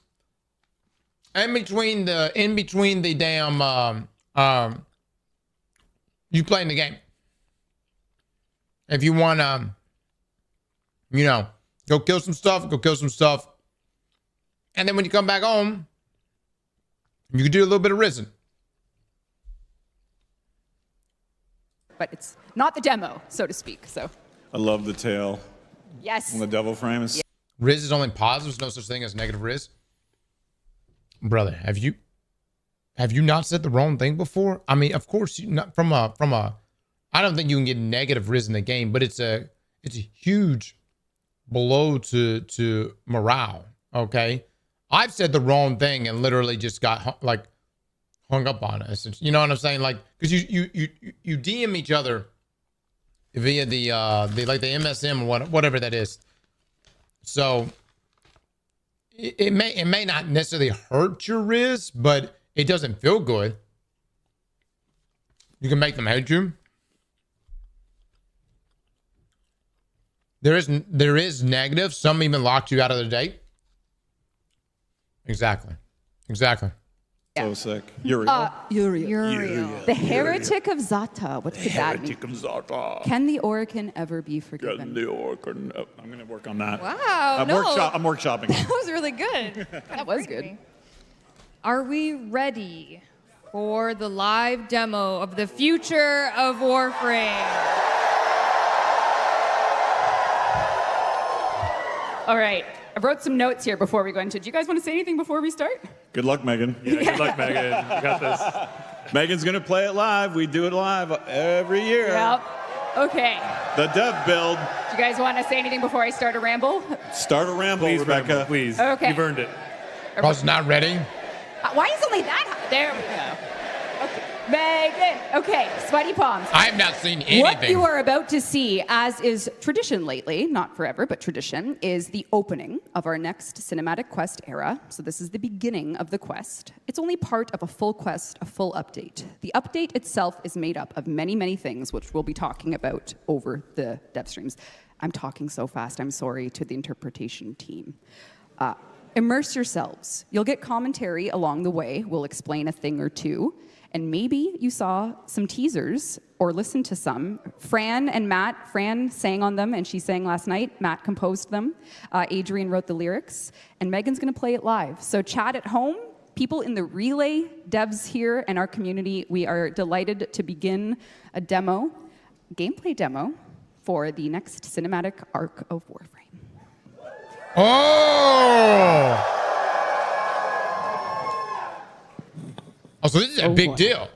in between the damn you playing the game. If you want to, go kill some stuff. And then when you come back home, you can do a little bit of risen. But it's not the demo, so to speak. So I love the tail. Yes. On the devil frames. Yeah. Riz is only positive. There's no such thing as negative riz. Brother, have you not said the wrong thing before? I mean, of course, not from a. I don't think you can get negative riz in the game, but it's a huge blow to morale. Okay, I've said the wrong thing and literally just got hung up on us. You know what I'm saying? Like, because you DM each other via the MSM or whatever that is. So it may not necessarily hurt your riz, but it doesn't feel good. You can make them hate you. There is negative. Some even locked you out of the date. Exactly. So sick. Uriel. The Heretic of Zata. What could that mean? Heretic of Zata. Can the Orokin ever be forgiven? Can the Orokin? Oh, I'm going to work on that. Wow, I'm workshopping. That was really good. That was good. Are we ready for the live demo of the future of Warframe? All right. I wrote some notes here before we go into it. Do you guys want to say anything before we start? Good luck, Megan. Yeah, good luck, Megan. You got this. Megan's going to play it live. We do it live every year. Yep. Okay. The dev build. Do you guys want to say anything before I start a ramble? Start a ramble, please, Rebecca. Ramble, please. Okay. You've earned it. Paul's not ready. Why is only that high? There we go. Okay. Megan. Okay, sweaty palms. I have not seen anything. What you are about to see, as is tradition lately, not forever, but tradition, is the opening of our next cinematic quest era. So this is the beginning of the quest. It's only part of a full quest, a full update. The update itself is made up of many, many things, which we'll be talking about over the dev streams. I'm talking so fast, I'm sorry to the interpretation team. Immerse yourselves. You'll get commentary along the way. We'll explain a thing or two. And maybe you saw some teasers or listened to some. Fran sang on them, and she sang last night. Matt composed them. Adrian wrote the lyrics, and Megan's gonna play it live. So chat at home, people in the relay, devs here, and our community, we are delighted to begin a gameplay demo, for the next cinematic arc of Warframe. Oh! Oh, so this is a big deal.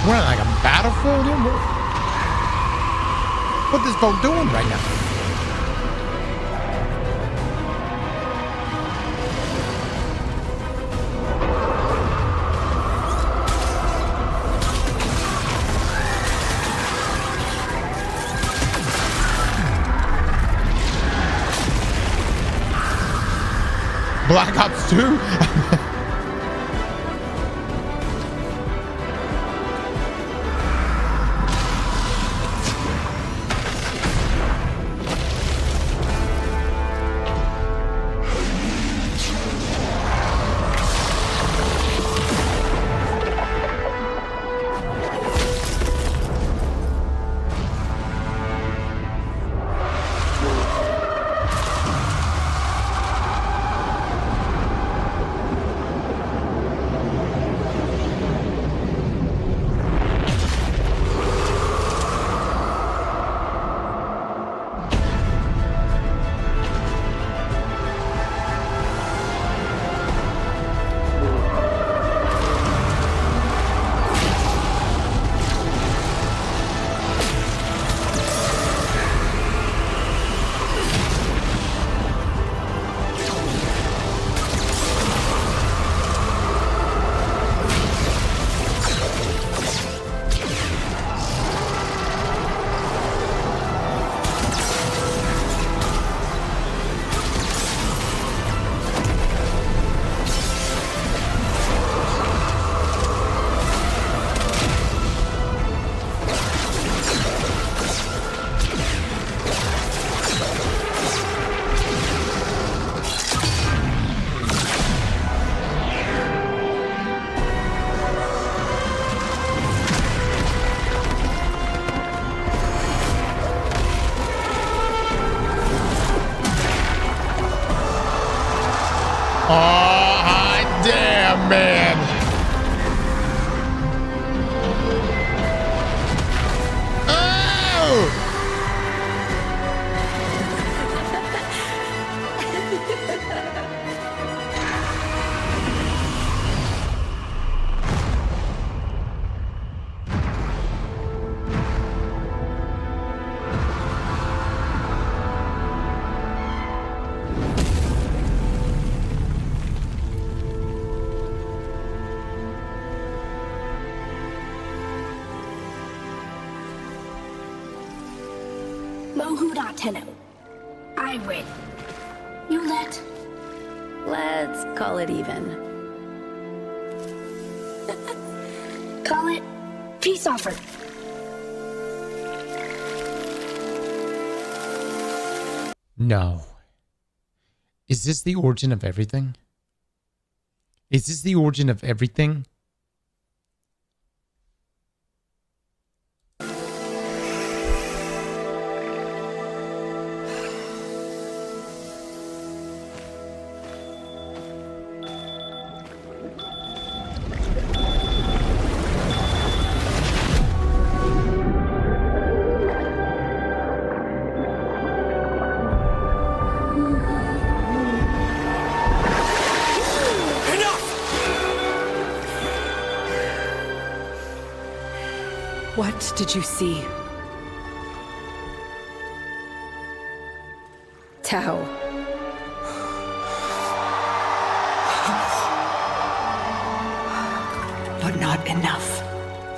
We're like a battlefield here? What this boat doing right now? Black Ops 2? Oh, hot damn, man. Oh! Tenno. I win. You let. Let's call it even. Call it peace offer. No. Is this the origin of everything? Is this the origin of everything? What did you see? Tau. But not enough.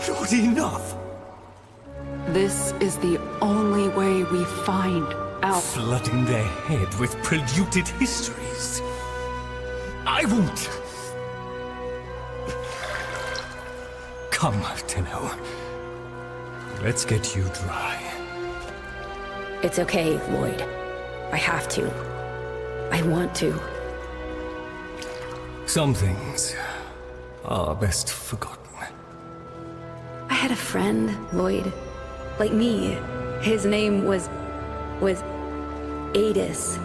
Not enough. This is the only way we find out. Flooding their head with polluted histories. I won't. Come, Tenno. Let's get you dry. It's okay, Lloyd. I have to. I want to. Some things are best forgotten. I had a friend, Lloyd. Like me. His name was Adis.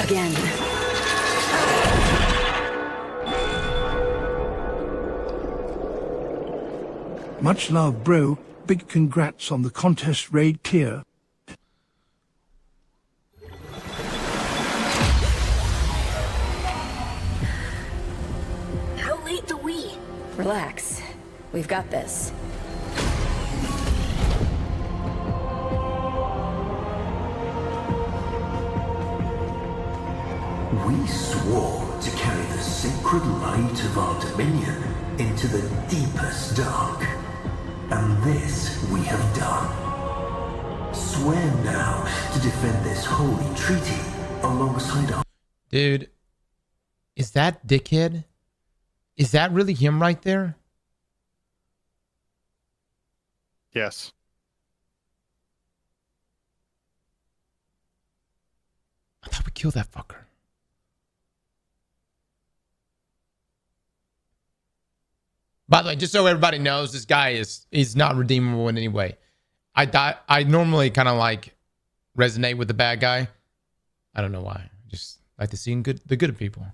Again. Much love, bro. Big congrats on the contest raid clear. How late do we? Relax. We've got this. We swore to carry the sacred light of our dominion into the deepest dark. And this we have done. Swear now to defend this holy treaty alongside our... Dude, is that dickhead? Is that really him right there? Yes. I thought we killed that fucker. By the way, just so everybody knows, this guy is not redeemable in any way. I normally kind of like resonate with the bad guy. I don't know why. I just like to see the good people.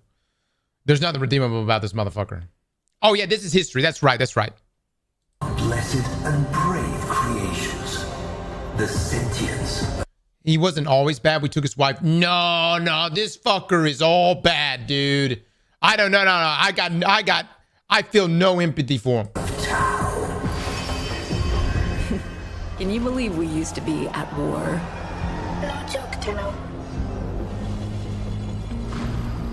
There's nothing redeemable about this motherfucker. Oh yeah, this is history. That's right. That's right. Blessed and brave creations. The sentience. He wasn't always bad. We took his wife. No, this fucker is all bad, dude. I don't know. No. I feel no empathy for him. Can you believe we used to be at war? No joke, Tenno.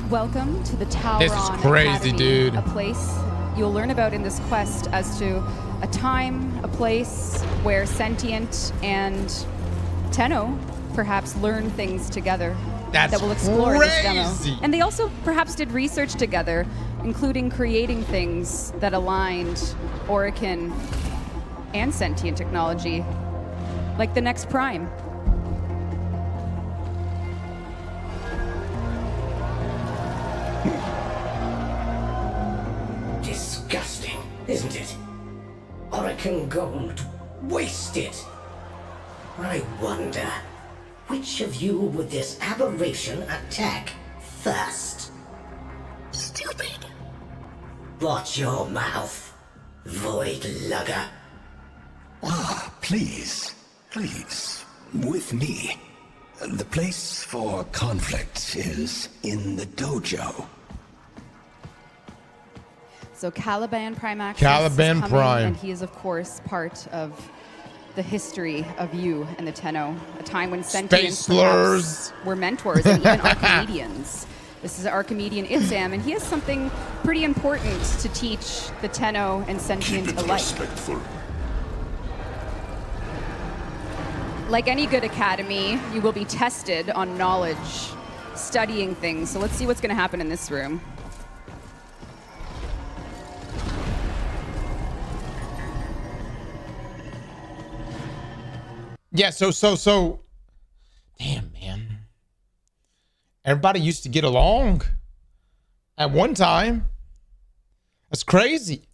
Welcome to the Tauron This is crazy, Academy, dude. a place you'll learn about in this quest as to a time, a place where Sentient and Tenno perhaps learn things together that we'll explore in this demo. And they also perhaps did research together, including creating things that aligned Orokin and Sentient technology, like the next Prime. Disgusting. isn't it? Orokin gold. Wasted. I wonder, which of you would this aberration attack first? Stupid. Watch your mouth, void lugger. Ah, please, please, with me. The place for conflict is in the dojo. So Caliban Prime Access Caliban is coming, Prime. and he is, of course, part of the history of you and the Tenno, a time when sentients slurs perhaps were mentors and even Archimedeans. This is Archimedean Itzam, and he has something pretty important to teach the Tenno and sentient alike. Respectful. Like any good academy, you will be tested on knowledge, studying things. So let's see what's going to happen in this room. Yeah, so. Damn, man. Everybody used to get along at one time. That's crazy.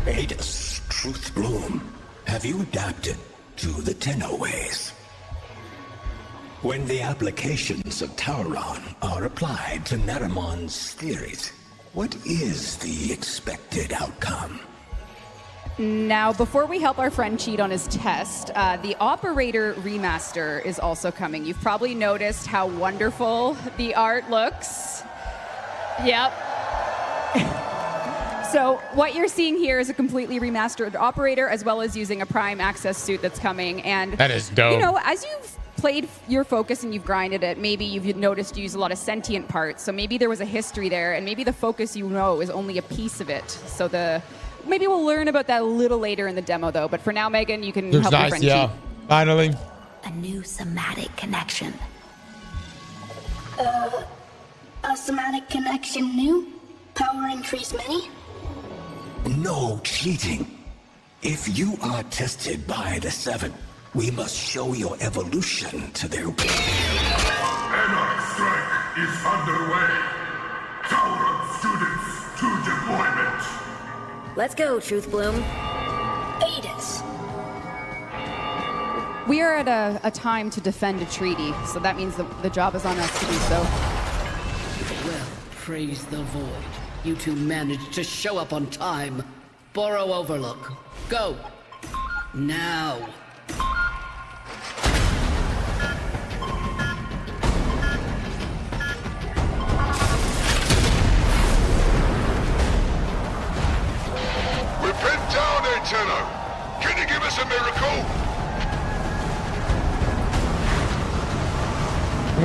Adis, Truth Bloom, have you adapted to the Tenno ways? When the applications of Tauron are applied to Naramon's theories, what is the expected outcome? Now, before we help our friend cheat on his test, the Operator Remaster is also coming. You've probably noticed how wonderful the art looks. Yep. So what you're seeing here is a completely remastered Operator, as well as using a Prime Access suit that's coming. And that is dope. You know, as you've played your focus and you've grinded it, maybe you've noticed you use a lot of sentient parts. So maybe there was a history there, and maybe the focus you know is only a piece of it. So maybe we'll learn about that a little later in the demo, though. But for now, Megan, you can help your friend cheat. Finally. A new somatic connection. A somatic connection new? Power increase many? No cheating. If you are tested by the Seven, we must show your evolution to their will. Anarch strike is underway. Tauron students to deployment. Let's go, Truth Bloom. Adis. We are at a time to defend a treaty, so that means the job is on us to do so. Well, praise the void. You two managed to show up on time. Borrow Overlook. Go. Now. We're pinned down, Tenno. Can you give us a miracle?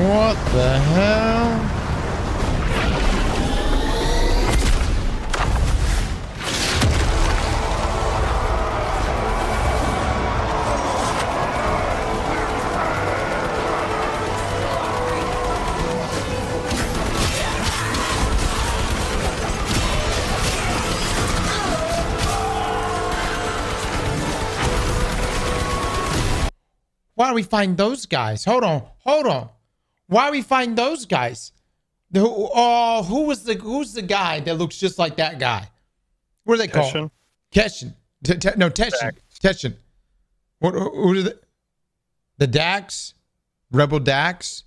What the hell? Why do we find those guys? Hold on. Why do we find those guys? Who's the guy that looks just like that guy? What are they called? Keshin. No, Teshin. Teshin. Who are the Dax? Rebel Dax?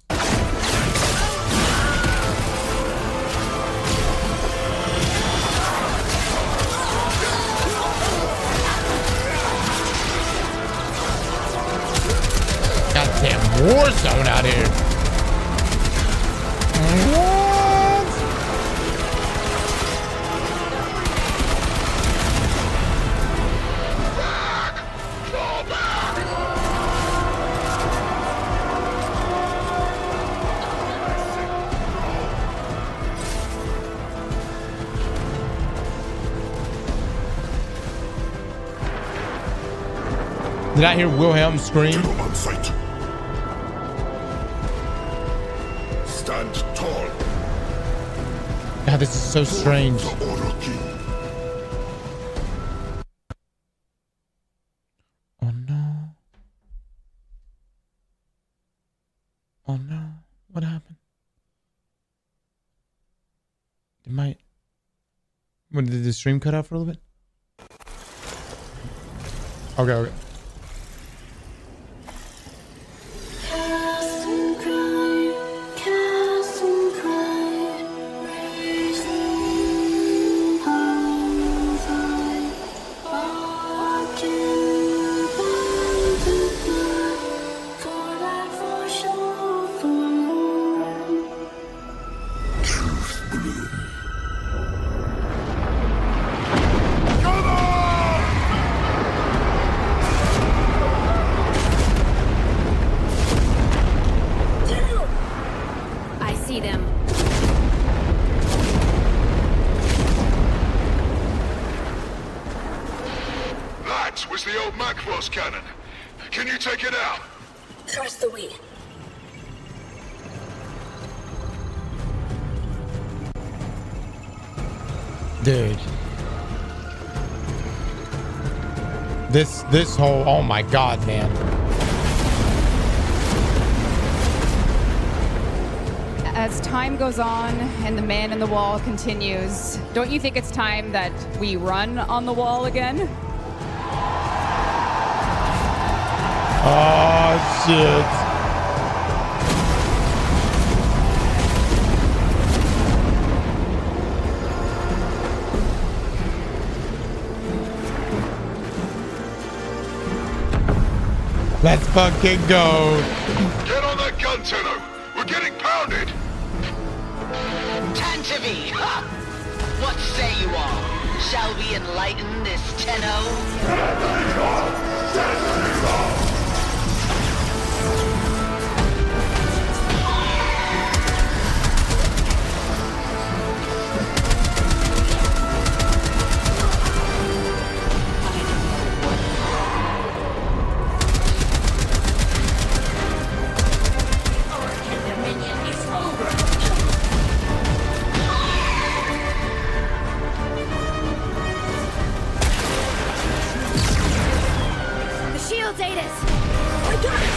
Goddamn war zone out here. What? Fall back! Did I hear Wilhelm scream? On sight. Stand tall. God, this is so strange. Oh no. Oh no. What happened? Did the stream cut out for a little bit? Okay, okay. I see them. That was the old Macross cannon. Can you take it out? Trust the we. Dude. This whole, oh my god, man. As time goes on and the man in the wall continues, don't you think it's time that we run on the wall again? Oh shit. Let's fucking go. Get on that gun, Tenno. We're getting pounded. Tantivy! Ha! What say you all? Shall we enlighten this Tenno? The shield's ate us. I got it.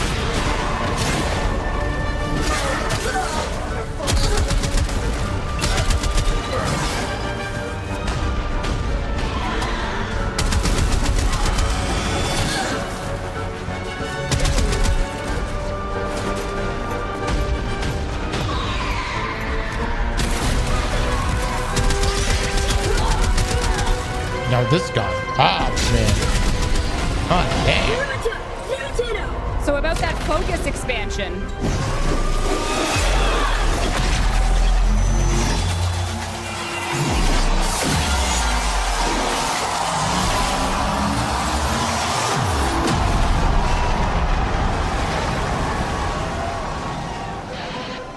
Now this guy. Ah, man. Oh, damn. So about that focus expansion.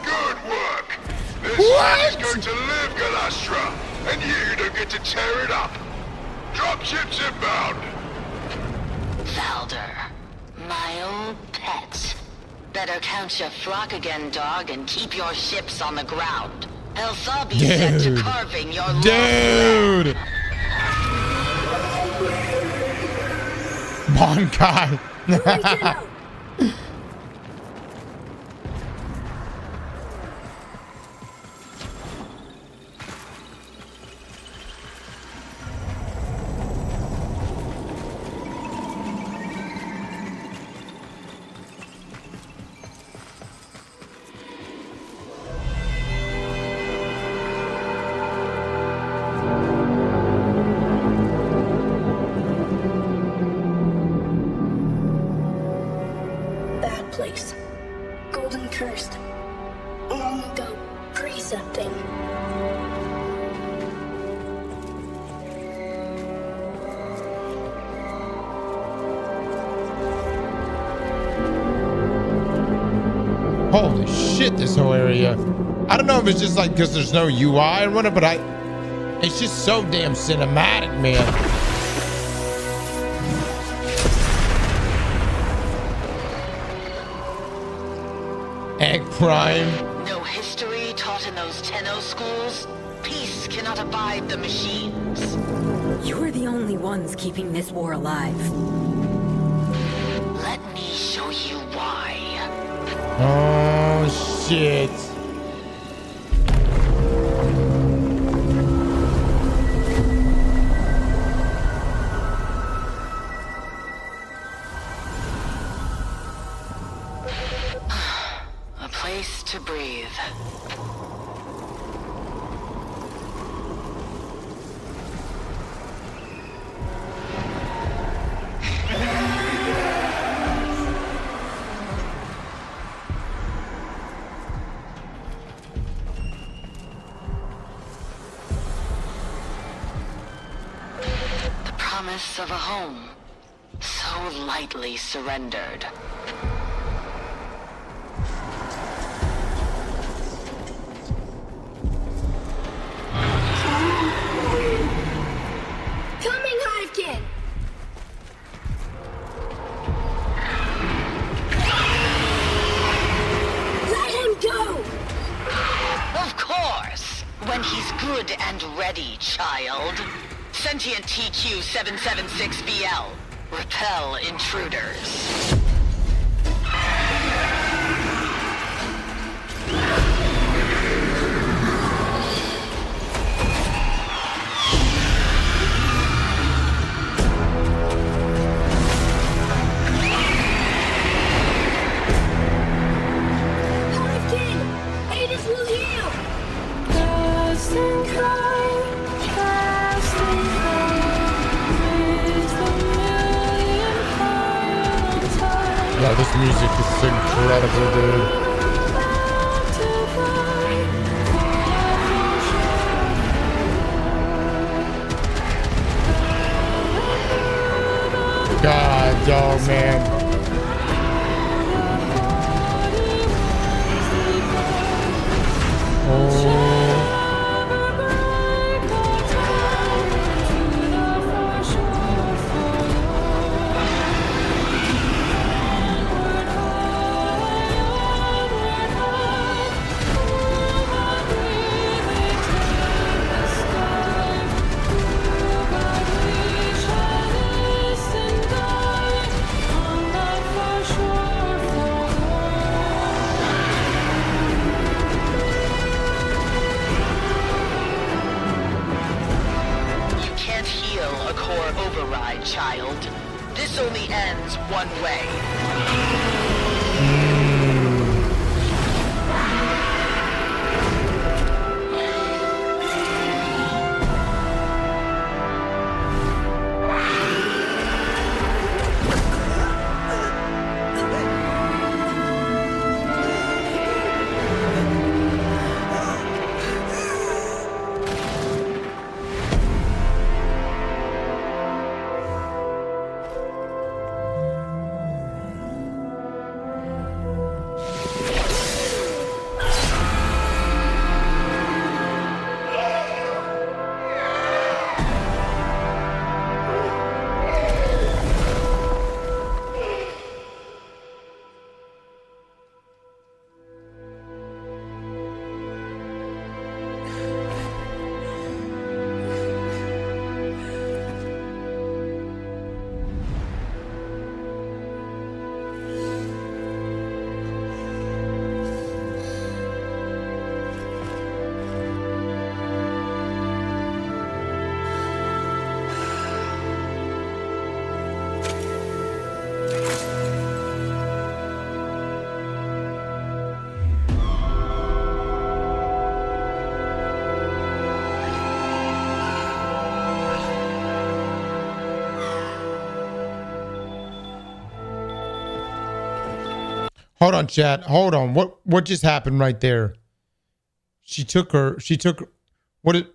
Good work. This land is going to live, Galastra, and you don't get to tear it up. Dropships inbound. Valder, my old pet. Better count your flock again, dog, and keep your ships on the ground. Else I'll be set to carving your Dude! Bonkai! Bad place. Golden cursed. Long ago, precepting. Holy shit, this whole area. I don't know if it's just like because there's no UI or whatever, but it's just so damn cinematic, man. Egg Prime. No history taught in those Tenno schools? Peace cannot abide the machines. You're the only ones keeping this war alive. Let me show you why. Oh, shit. promise of a home, so lightly surrendered. Coming, Hivekin! Let him go! Of course! When he's good and ready, child. Sentient TQ-776BL. Repel intruders. Hivekin! Adis will heal! Yeah, this music is incredible, dude. God, dog, man. Override, child. This only ends one way. Hold on, chat. Hold on. What just happened right there? She took what it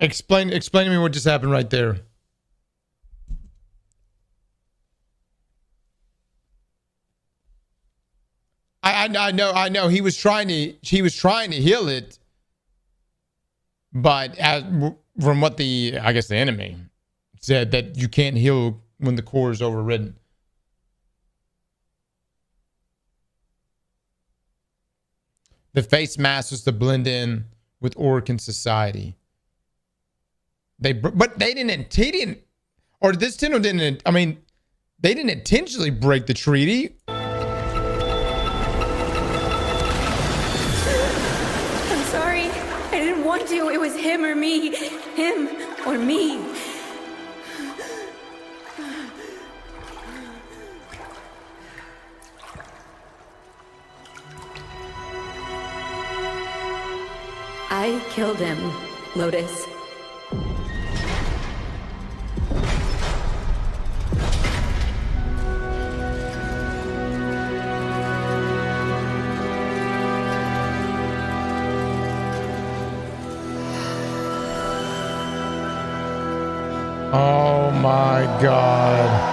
explain to me what just happened right there. I know he was trying to heal it, but from what the enemy said, that you can't heal when the core is overridden. The face mask was to blend in with Orokin society. But they didn't, he didn't, or this Tenno didn't, they didn't intentionally break the treaty. I'm sorry. I didn't want to. It was him or me. Him or me. I killed him, Lotus. Oh my god.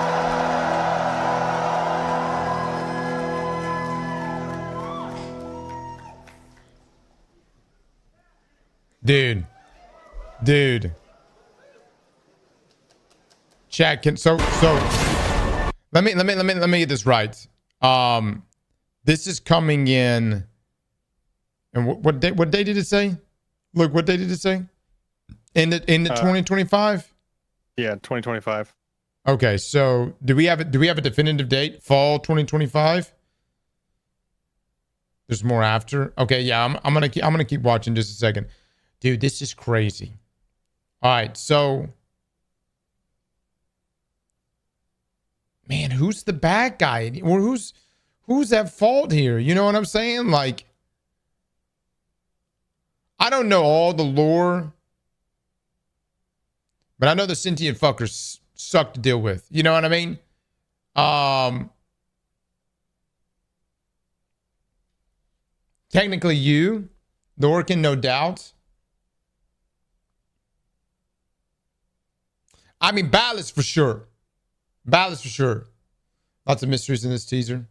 Dude. Chat can so let me get this right. This is coming in, and what day did it say? Look, what day did it say? In the 2025? Yeah, 2025. Okay, so do we have a definitive date? Fall 2025? There's more after. Okay, yeah, I'm gonna keep watching just a second. Dude, this is crazy. All right, so man, who's the bad guy? Or who's at fault here? You know what I'm saying? Like, I don't know all the lore, but I know the sentient fuckers suck to deal with. You know what I mean? Technically you, the Orkin, no doubt. I mean, Ballast for sure. Ballast for sure. Lots of mysteries in this teaser.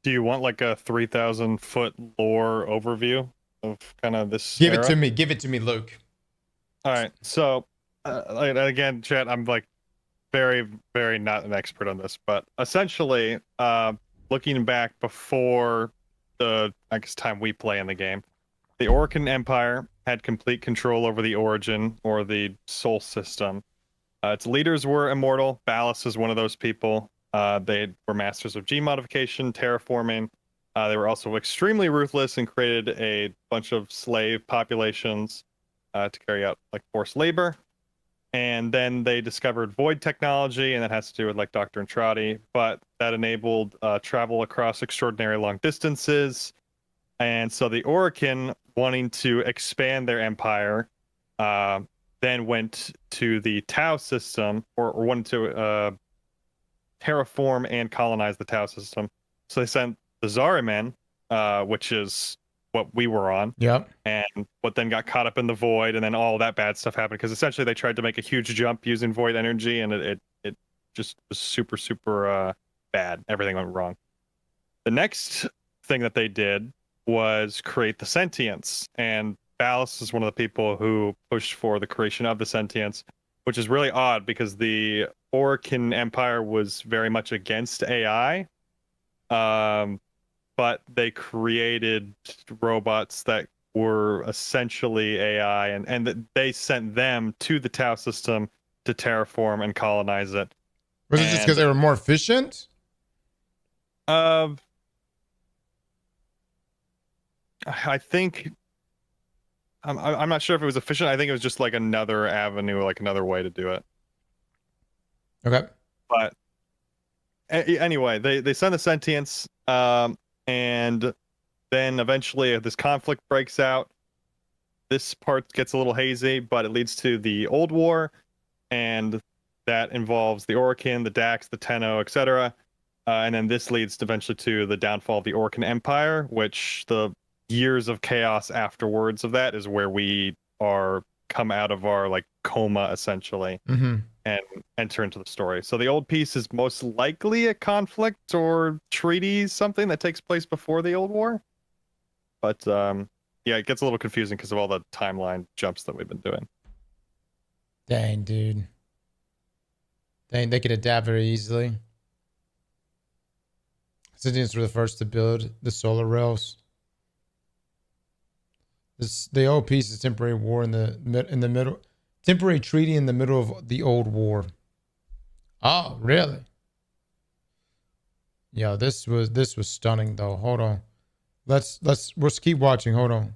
Do you want like a 3,000 foot lore overview of kind of this? Give era? it to me. Give it to me, Luke. All right. So, again, chat, I'm like very, very not an expert on this, but essentially, looking back before the, I guess, time we play in the game, the Orkin Empire had complete control over the origin or the soul system. Its leaders were immortal. Ballast is one of those people. They were masters of gene modification, terraforming. They were also extremely ruthless and created a bunch of slave populations to carry out like forced labor. And then they discovered void technology, and that has to do with like Dr. Entrati, but that enabled travel across extraordinary long distances. And so the Orkin, wanting to expand their empire, then went to the Tau system, or wanted to terraform and colonize the Tau system. So they sent the Zariman, which is what we were on. Yep. And what then got caught up in the void, and then all that bad stuff happened because essentially they tried to make a huge jump using void energy, and it just was super, super bad. Everything went wrong. The next thing that they did was create the sentience, and Ballast is one of the people who pushed for the creation of the sentience, which is really odd because the Orkin Empire was very much against AI, but they created robots that were essentially AI, and they sent them to the Tau system to terraform and colonize it. Was it just because they were more efficient? I think I'm not sure if it was efficient. I think it was just like another avenue, like another way to do it. Okay. But anyway, they send the sentience, and then eventually this conflict breaks out. This part gets a little hazy, but it leads to the Old War, and that involves the Orkin, the Dax, the Tenno, etc. And then this leads eventually to the downfall of the Orkin Empire, which the years of chaos afterwards of that is where we are come out of our like coma essentially, and enter into the story. So the old piece is most likely a conflict or treaty, something that takes place before the Old War. But yeah, it gets a little confusing because of all the timeline jumps that we've been doing. Dang, dude. Dang, they could adapt very easily. Sentients were the first to build the solar rails. The old piece is temporary war in the middle, temporary treaty in the middle of the Old War. Oh, really? Yeah, this was stunning though. Hold on, let's keep watching. Hold on.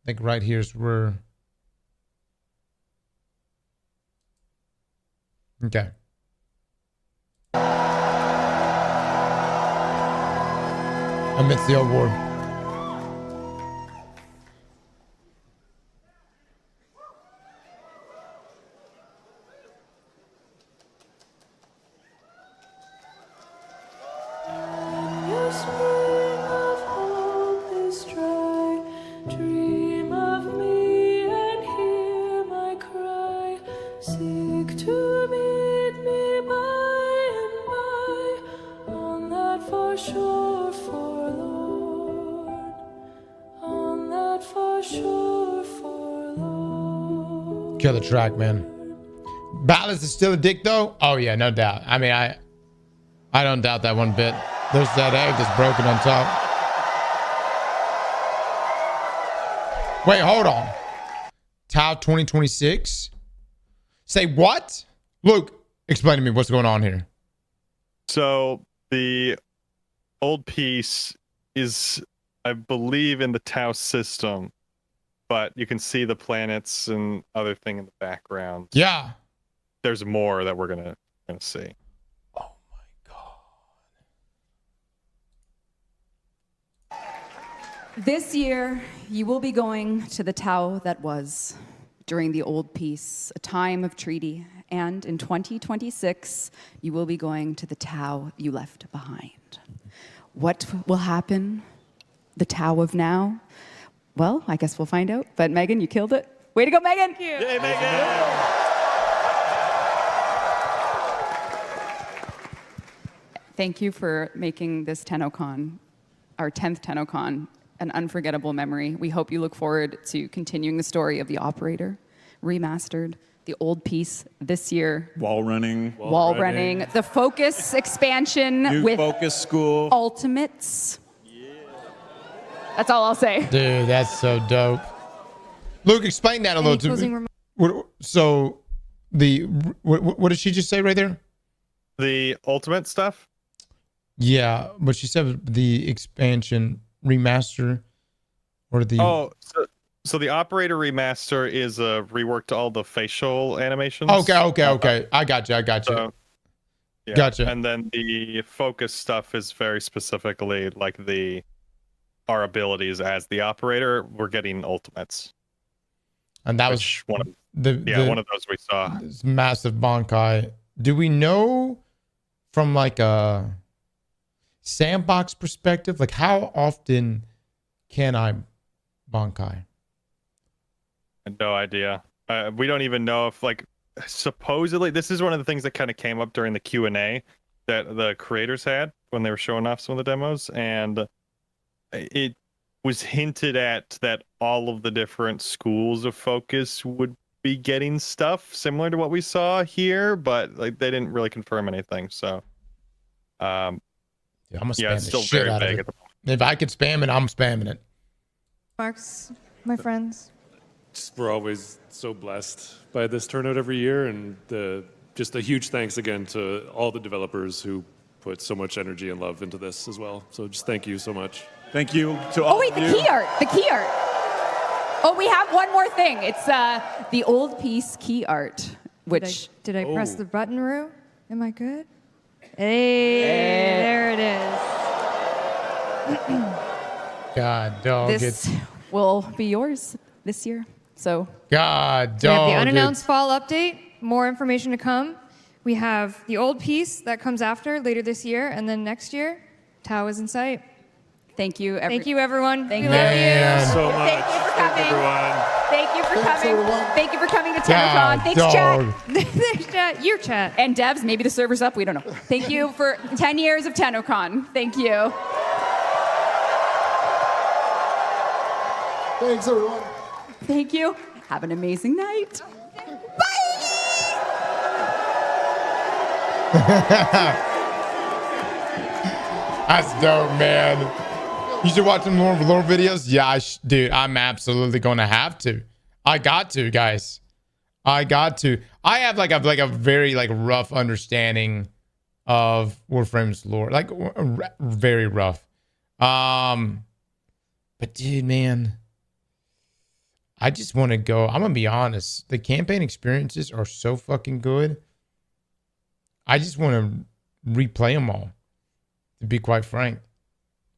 I think right here's where. Okay. Amidst the Old War. Your spring of hope is dry. far shore forlorn, on that far shore forlorn. Kill the track, man. Ballast is still a dick, though? Oh, yeah, no doubt. I mean, I don't doubt that one bit. There's that egg that's broken on top. Wait, hold on. Tau 2026? Say what? Luke, explain to me what's going on here. So the old piece is, I believe, in the Tau system, but you can see the planets and other thing in the background. Yeah. There's more that we're gonna see. This year, you will be going to the Tau that was during the old peace, a time of treaty. And in 2026, you will be going to the Tau you left behind. What will happen? The Tau of now? Well, I guess we'll find out. But Megan, you killed it. Way to go, Megan! Yay, Megan! Thank you for making this Tennocon, our 10th Tennocon, an unforgettable memory. We hope you look forward to continuing the story of the Operator, remastered, the old piece this year. Wall running. Wall running. The Focus expansion New with Focus School. Ultimates. Yeah. That's all I'll say. Dude, that's so dope. Luke, explain that a little to me. So, what did she just say right there? The Ultimate stuff? Yeah, but she said the expansion remaster or the... Oh, so the Operator remaster is a rework to all the facial animations. Okay. I got you. So, yeah. Gotcha. And then the Focus stuff is very specifically like our abilities as the Operator. We're getting ultimates. And that was one of one of those we saw. This massive Bankai. Do we know from like a sandbox perspective, like how often can I Bankai? No idea. We don't even know if, like, supposedly this is one of the things that kind of came up during the Q&A that the creators had when they were showing off some of the demos, and it was hinted at that all of the different schools of Focus would be getting stuff similar to what we saw here, but like they didn't really confirm anything. So I'm gonna spam it's the still shit very out of vague it. at the moment. If I could spam it, I'm spamming it. Marks, my friends. We're always so blessed by this turnout every year, and just a huge thanks again to all the developers who put so much energy and love into this as well. So just thank you so much. Thank you to all Oh, wait, of the you. key art. The key art. Oh, we have one more thing. It's the old piece key art, which... Did I press the button, Rue? Am I good? Hey, there it is. God, dog. This will be yours this year. So... God, We have dog. the unannounced fall update. More information to come. We have the old piece that comes after later this year, and then next year, Tau is in sight. Thank you, Thank you, everyone. Thank we you. love you. So much. Thank you for coming. Everyone. Thank you for Thanks, coming. everyone. Thank you for coming to God, Tennocon. Thanks, dog. chat. Thanks, chat. Your chat. And devs, maybe the server's up. We don't know. Thank you for 10 years of Tennocon. Thank you. Thanks, everyone. Thank you. Have an amazing night. That's dope, man. You should watch some more lore videos. Yeah, dude, I'm absolutely going to have to. I got to, guys. I got to. I have like a very like rough understanding of Warframe's lore, like very rough. But dude, man, I just want to go. I'm gonna be honest. The campaign experiences are so fucking good. I just want to replay them all. To be quite frank,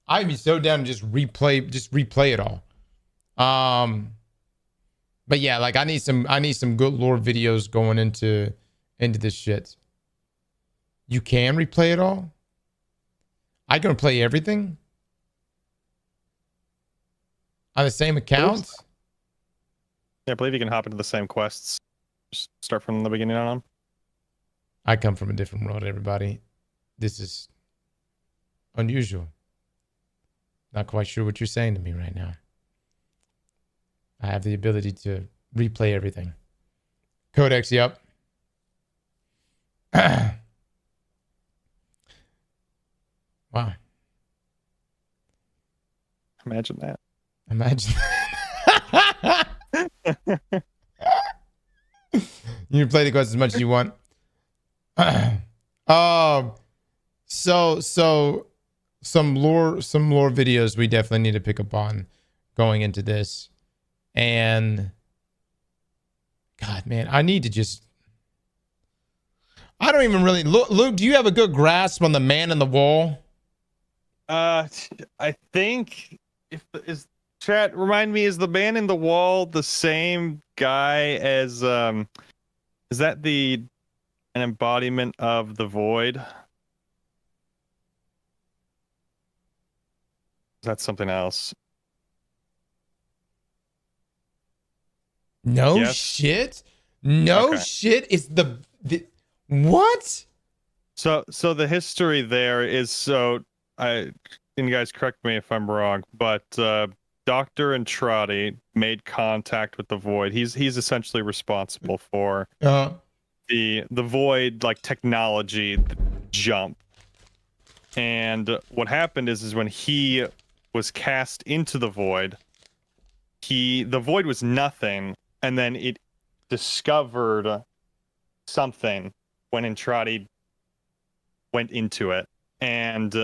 I'd be so down to just replay it all. But yeah, like I need some good lore videos going into this shit. You can replay it all. I can play everything on the same account. Yeah, I believe you can hop into the same quests. Just start from the beginning on them. I come from a different world, everybody. This is unusual. Not quite sure what you're saying to me right now. I have the ability to replay everything. Codex, yep. Wow. Imagine that. Imagine that. You can play the quest as much as you want. So some lore videos we definitely need to pick up on going into this. And God, man, I need to just, I don't even really, Luke, do you have a good grasp on the man in the wall? I think is chat remind me, is the man in the wall the same guy as is that an embodiment of the void? That's something else. No Yes. shit. No Okay. shit. It's the what? So the history there is, and you guys correct me if I'm wrong, but Dr. Entrati made contact with the void. He's essentially responsible for the void, like, technology jump. And what happened is when he was cast into the void, the void was nothing, and then it discovered something when Entrati went into it, and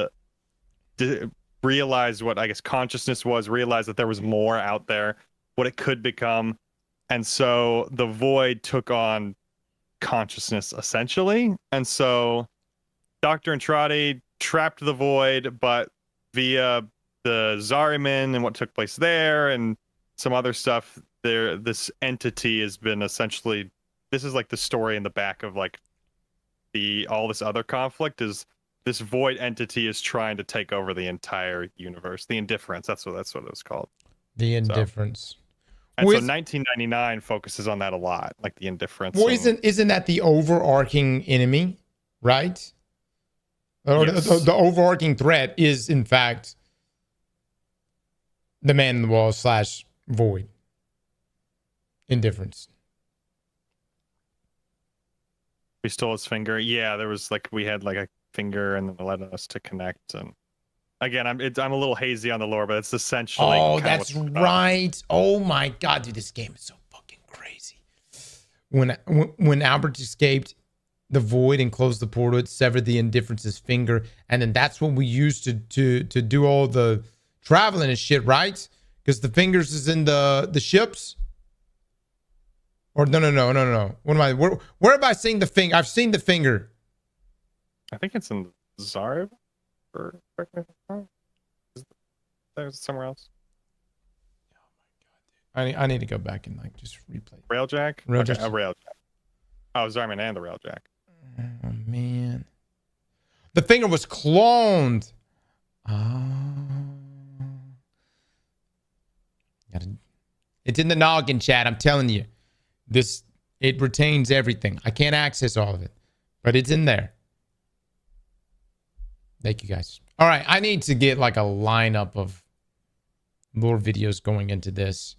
realized what, I guess, consciousness was, realized that there was more out there, what it could become. And so the void took on consciousness, essentially. And so Dr. Entrati trapped the void, but via the Zariman and what took place there and some other stuff, this entity has been essentially, this is like the story in the back of like all this other conflict, is this void entity is trying to take over the entire universe. The Indifference, that's what it was called. The Indifference. And so 1999 focuses on that a lot, like the Indifference. Well, isn't that the overarching enemy, right? Or Yes. the overarching threat is, in fact, the man in the wall / void. Indifference. We stole his finger. Yeah, there was we had a finger, and then it allowed us to connect. And again, I'm a little hazy on the lore, but it's essentially. Oh, that's right. Oh my God, dude, this game is so fucking crazy. When Albert escaped the void and closed the portal, it severed the Indifference's finger, and then that's what we used to do all the traveling and shit, right? Because the fingers is in the ships. Or no. What am I? Where have I seen the finger? I've seen the finger. I think it's in Zarb, or there's somewhere else. I need to go back and just replay. Railjack. Railjack. Okay, Railjack. Oh, Zarman and the Railjack. Oh man, the finger was cloned. It's in the noggin, chat. I'm telling you. It retains everything. I can't access all of it, but it's in there. Thank you, guys. All right, I need to get a lineup of lore videos going into this.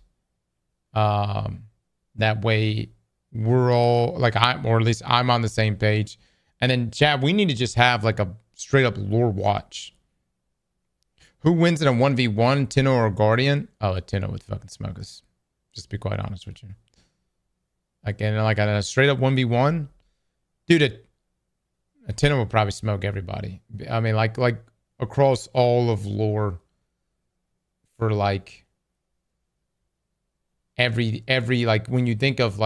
That way we're all or at least I'm on the same page. And then, Chad, we need to just have a straight up lore watch. Who wins in a 1v1, Tenno or Guardian? Oh, a Tenno would fucking smoke us. Just to be quite honest with you. In a straight up 1v1, dude, a Tenno will probably smoke everybody. I mean, across all of lore for every when you think of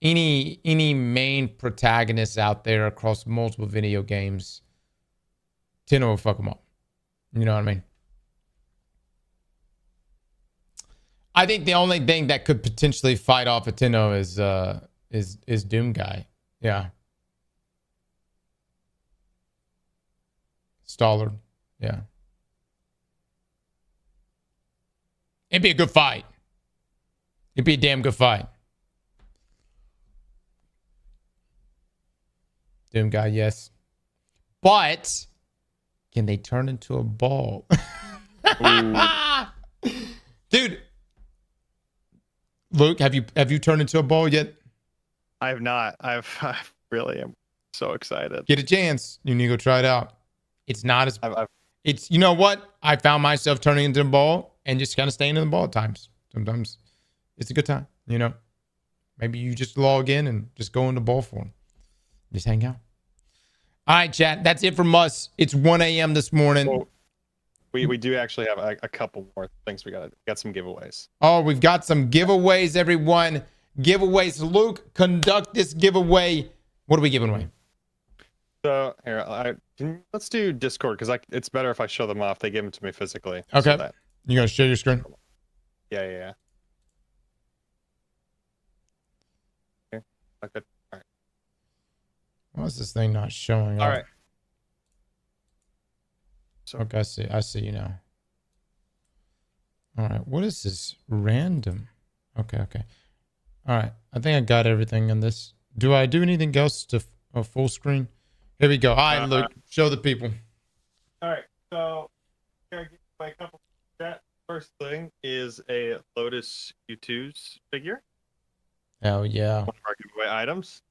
any main protagonist out there across multiple video games, Tenno will fuck them up. You know what I mean? I think the only thing that could potentially fight off a Tenno is Doom Guy. Yeah. Stallard. Yeah. It'd be a good fight. It'd be a damn good fight. Doom Guy, yes. But can they turn into a ball? Dude, Luke, have you turned into a ball yet? I have not. I really am so excited. Get a chance. You need to go try it out. It's not as it's, you know what? I found myself turning into a ball and just kind of staying in the ball at times. Sometimes it's a good time, you know. Maybe you just log in and just go into ball form. Just hang out. All right, chat. That's it from us. It's 1 a.m. this morning. Well, we do actually have a couple more things we got some giveaways. Oh, we've got some giveaways, everyone. Giveaways. Luke, conduct this giveaway. What are we giving away? So here, let's do Discord because it's better if I show them off. They give them to me physically. Okay. So You gonna share your screen? Yeah. Okay. Okay. All right. Why is this thing not showing All up? right. So, okay, I see you now. All right, what is this? Random. Okay. All right, I think I got everything in this. Do I do anything else to full screen? Here we go. All right, Luke, show the people. All right, so here I give away a couple. That first thing is a Lotus U2's figure. Oh yeah. One of our giveaway items.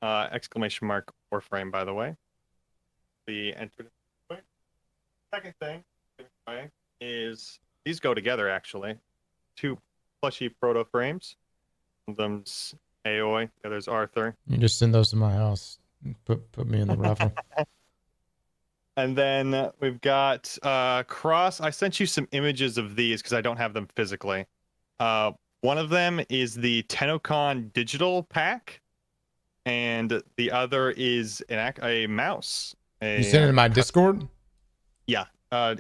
Exclamation mark Warframe, by the way. The entered. Second thing is these go together actually. 2 plushy proto frames. One of them's Aoi, the other's Arthur. You just send those to my house. Put me in the raffle. And then we've got Cross. I sent you some images of these because I don't have them physically. One of them is the Tennocon digital pack, and the other is a mouse. You sent it in my Discord? Yeah.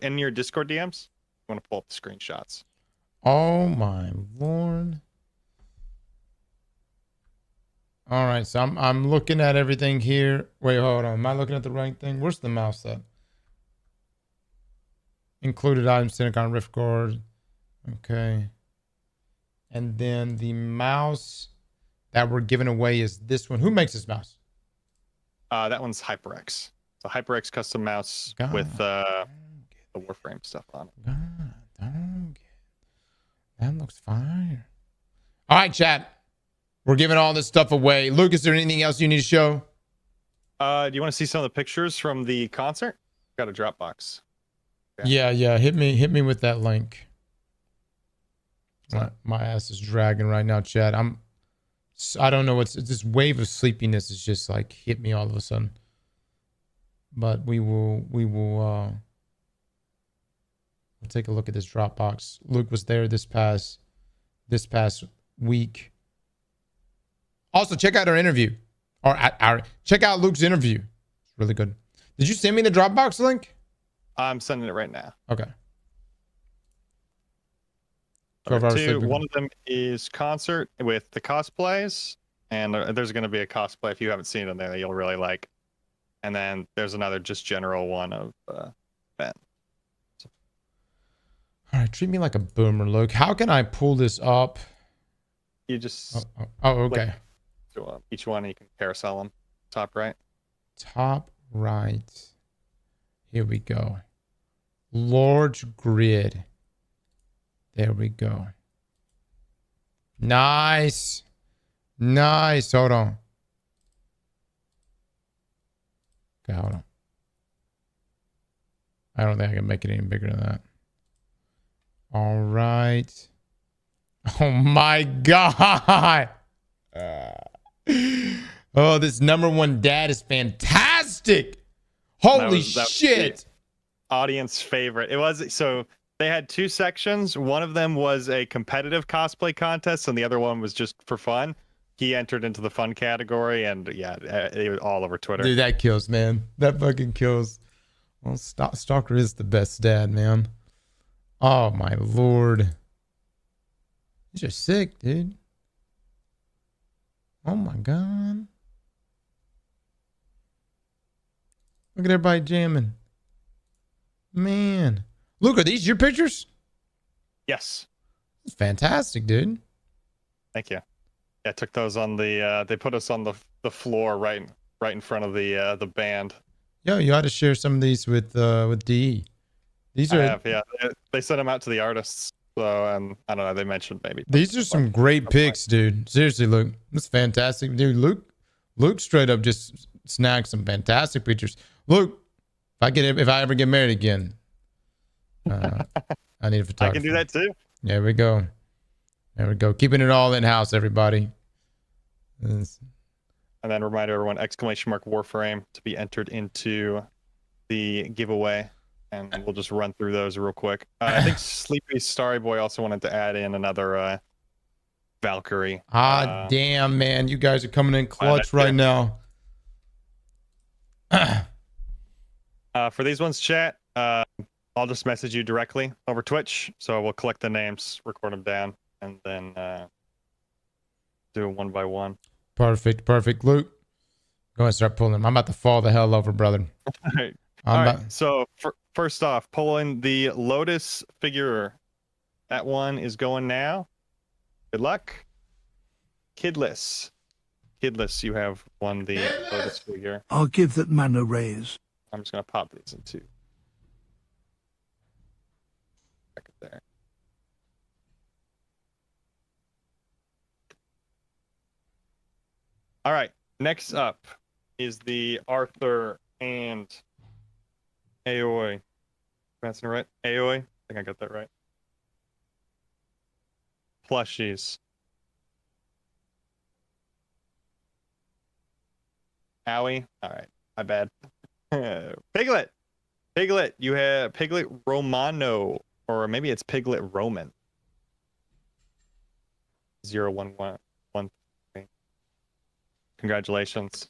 In your Discord DMs, I want to pull up the screenshots. Oh my lord. All right, so I'm looking at everything here. Wait, hold on. Am I looking at the right thing? Where's the mouse at? Included items, Tennocon Rift Guard. Okay. And then the mouse that we're giving away is this one. Who makes this mouse? That one's HyperX. So HyperX custom mouse with the Warframe stuff on it. That looks fine. All right, chat. We're giving all this stuff away. Luke, is there anything else you need to show? Do you want to see some of the pictures from the concert? Got a Dropbox. Yeah. Hit me with that link. My ass is dragging right now, chat. I don't know what's this wave of sleepiness is just like hit me all of a sudden. But we'll take a look at this Dropbox. Luke was there this past week. Also, check out our interview, check out Luke's interview. It's really good. Did you send me the Dropbox link? I'm sending it right now. Okay. One of them is concert with the cosplays, and there's going to be a cosplay if you haven't seen it in there that you'll really like. And then there's another just general one of Ben. All right, treat me like a boomer, Luke. How can I pull this up? You just okay. So each one you can carousel them. Top right. Top right. Here we go. Large grid. There we go. Nice. Hold on. Okay, hold on. I don't think I can make it any bigger than that. All right. Oh my God. Oh, this #1 dad is fantastic. Holy shit. Audience favorite. It was so they had 2 sections. One of them was a competitive cosplay contest, and the other one was just for fun. He entered into the fun category, and yeah, it was all over Twitter. Dude, that kills, man. That fucking kills. Well, Stalker is the best dad, man. Oh my lord. These are sick, dude. Oh my God. Look at everybody jamming. Man. Luke, are these your pictures? Yes. It's fantastic, dude. Thank you. Yeah, I took those on the they put us on the floor right in front of the band. Yo, you ought to share some of these with DE. These are yeah. They sent them out to the artists. So I don't know. They mentioned maybe. These are some great picks, dude. Seriously, Luke. That's fantastic, dude. Luke straight up just snagged some fantastic pictures. Luke, if I ever get married again, I need a photographer. I can do that too. There we go. There we go. Keeping it all in house, everybody. And then remind everyone, !Warframe to be entered into the giveaway. And we'll just run through those real quick. I think Sleepy Starry Boy also wanted to add in another Valkyrie. Damn, man. You guys are coming in clutch right now. For these ones, chat, I'll just message you directly over Twitch. So we'll collect the names, record them down, and then do it one by one. Perfect. Luke, go and start pulling them. I'm about to fall the hell over, brother. All right. So first off, pulling the Lotus figure. That one is going now. Good luck. Kidless, you have won the Lotus figure. I'll give that man a raise. I'm just going to pop these in two. Back there. All right. Next up is the Arthur and Aoi. Pronouncing it right? Aoi? I think I got that right. Plushies. Owie. All right. My bad. Piglet. You have Piglet Romano, or maybe it's Piglet Roman. 0111. Congratulations.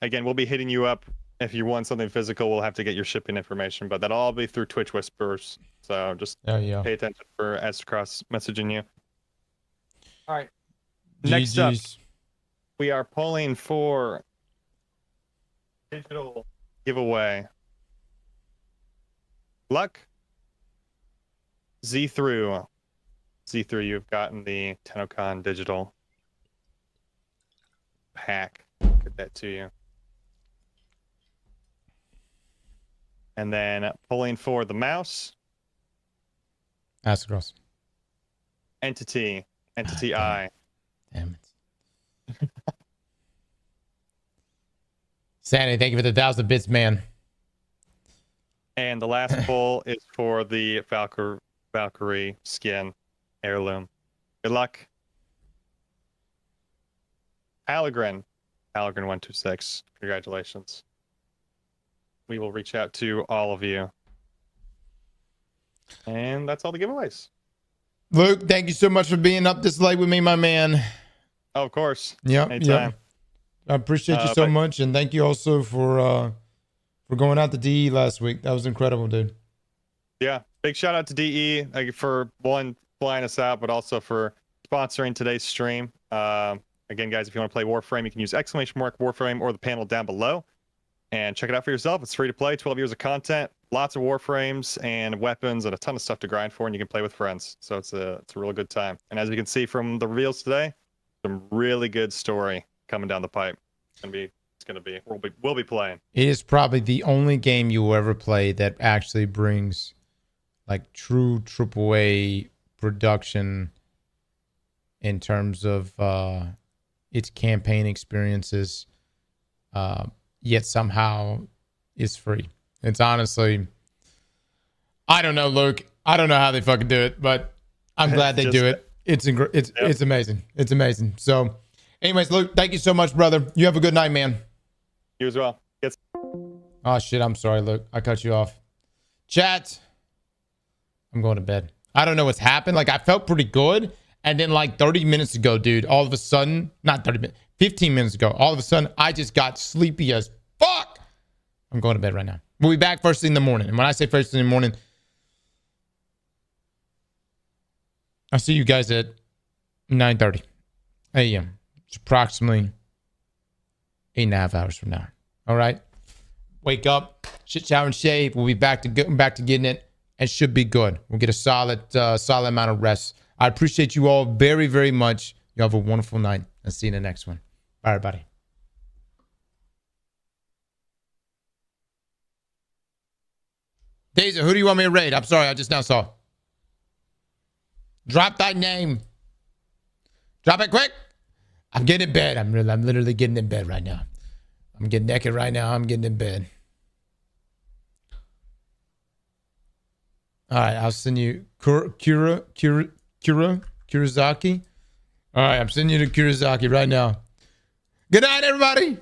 Again, we'll be hitting you up. If you want something physical, we'll have to get your shipping information, but that'll all be through Twitch Whispers. So just pay attention for Aztecross messaging you. All right. Next up, we are pulling for digital giveaway. Luck. Z-Through, you've gotten the Tennocon digital pack. Get that to you. And then pulling for the mouse. Aztecross. Entity I. Damn it. Sandy, thank you for the 1,000 bits, man. And the last pull is for the Valkyrie skin heirloom. Good luck. Allegren 126. Congratulations. We will reach out to all of you. And that's all the giveaways. Luke, thank you so much for being up this late with me, my man. Oh, of course. Yep. Anytime. I appreciate you so much, and thank you also for going out to DE last week. That was incredible, dude. Yeah, big shout out to DE for one flying us out, but also for sponsoring today's stream. Again, guys, if you want to play Warframe, you can use !Warframe or the panel down below. And check it out for yourself. It's free to play, 12 years of content, lots of Warframes and weapons and a ton of stuff to grind for, and you can play with friends. So it's a really good time. And as you can see from the reveals today, some really good story coming down the pipe. We'll be playing. It is probably the only game you will ever play that actually brings like true AAA production in terms of its campaign experiences. Yet somehow is free. It's honestly, I don't know, Luke. I don't know how they fucking do it, but I'm glad they do it. It's amazing. It's amazing. So, anyways, Luke, thank you so much, brother. You have a good night, man. You as well. Oh shit, I'm sorry, Luke. I cut you off. Chat. I'm going to bed. I don't know what's happened. Like I felt pretty good, and then like 30 minutes ago, dude, all of a sudden, not 30 minutes, 15 minutes ago, all of a sudden, I just got sleepy as fuck. I'm going to bed right now. We'll be back first thing in the morning. And when I say first thing in the morning, I'll see you guys at 9:30 a.m. It's approximately 8.5 hours from now. All right. Wake up, shit, shower, and shave. We'll be back to getting it, and should be good. We'll get a solid amount of rest. I appreciate you all very, very much. You have a wonderful night, and see you in the next one. Bye, everybody. Taser, who do you want me to raid? I'm sorry, I just now saw. Drop thy name. Drop it quick. I'm getting in bed. I'm literally getting in bed right now. I'm getting naked right now. I'm getting in bed. All right, I'll send you Kurizaki. All right, I'm sending you to Kurizaki right now. Good night, everybody.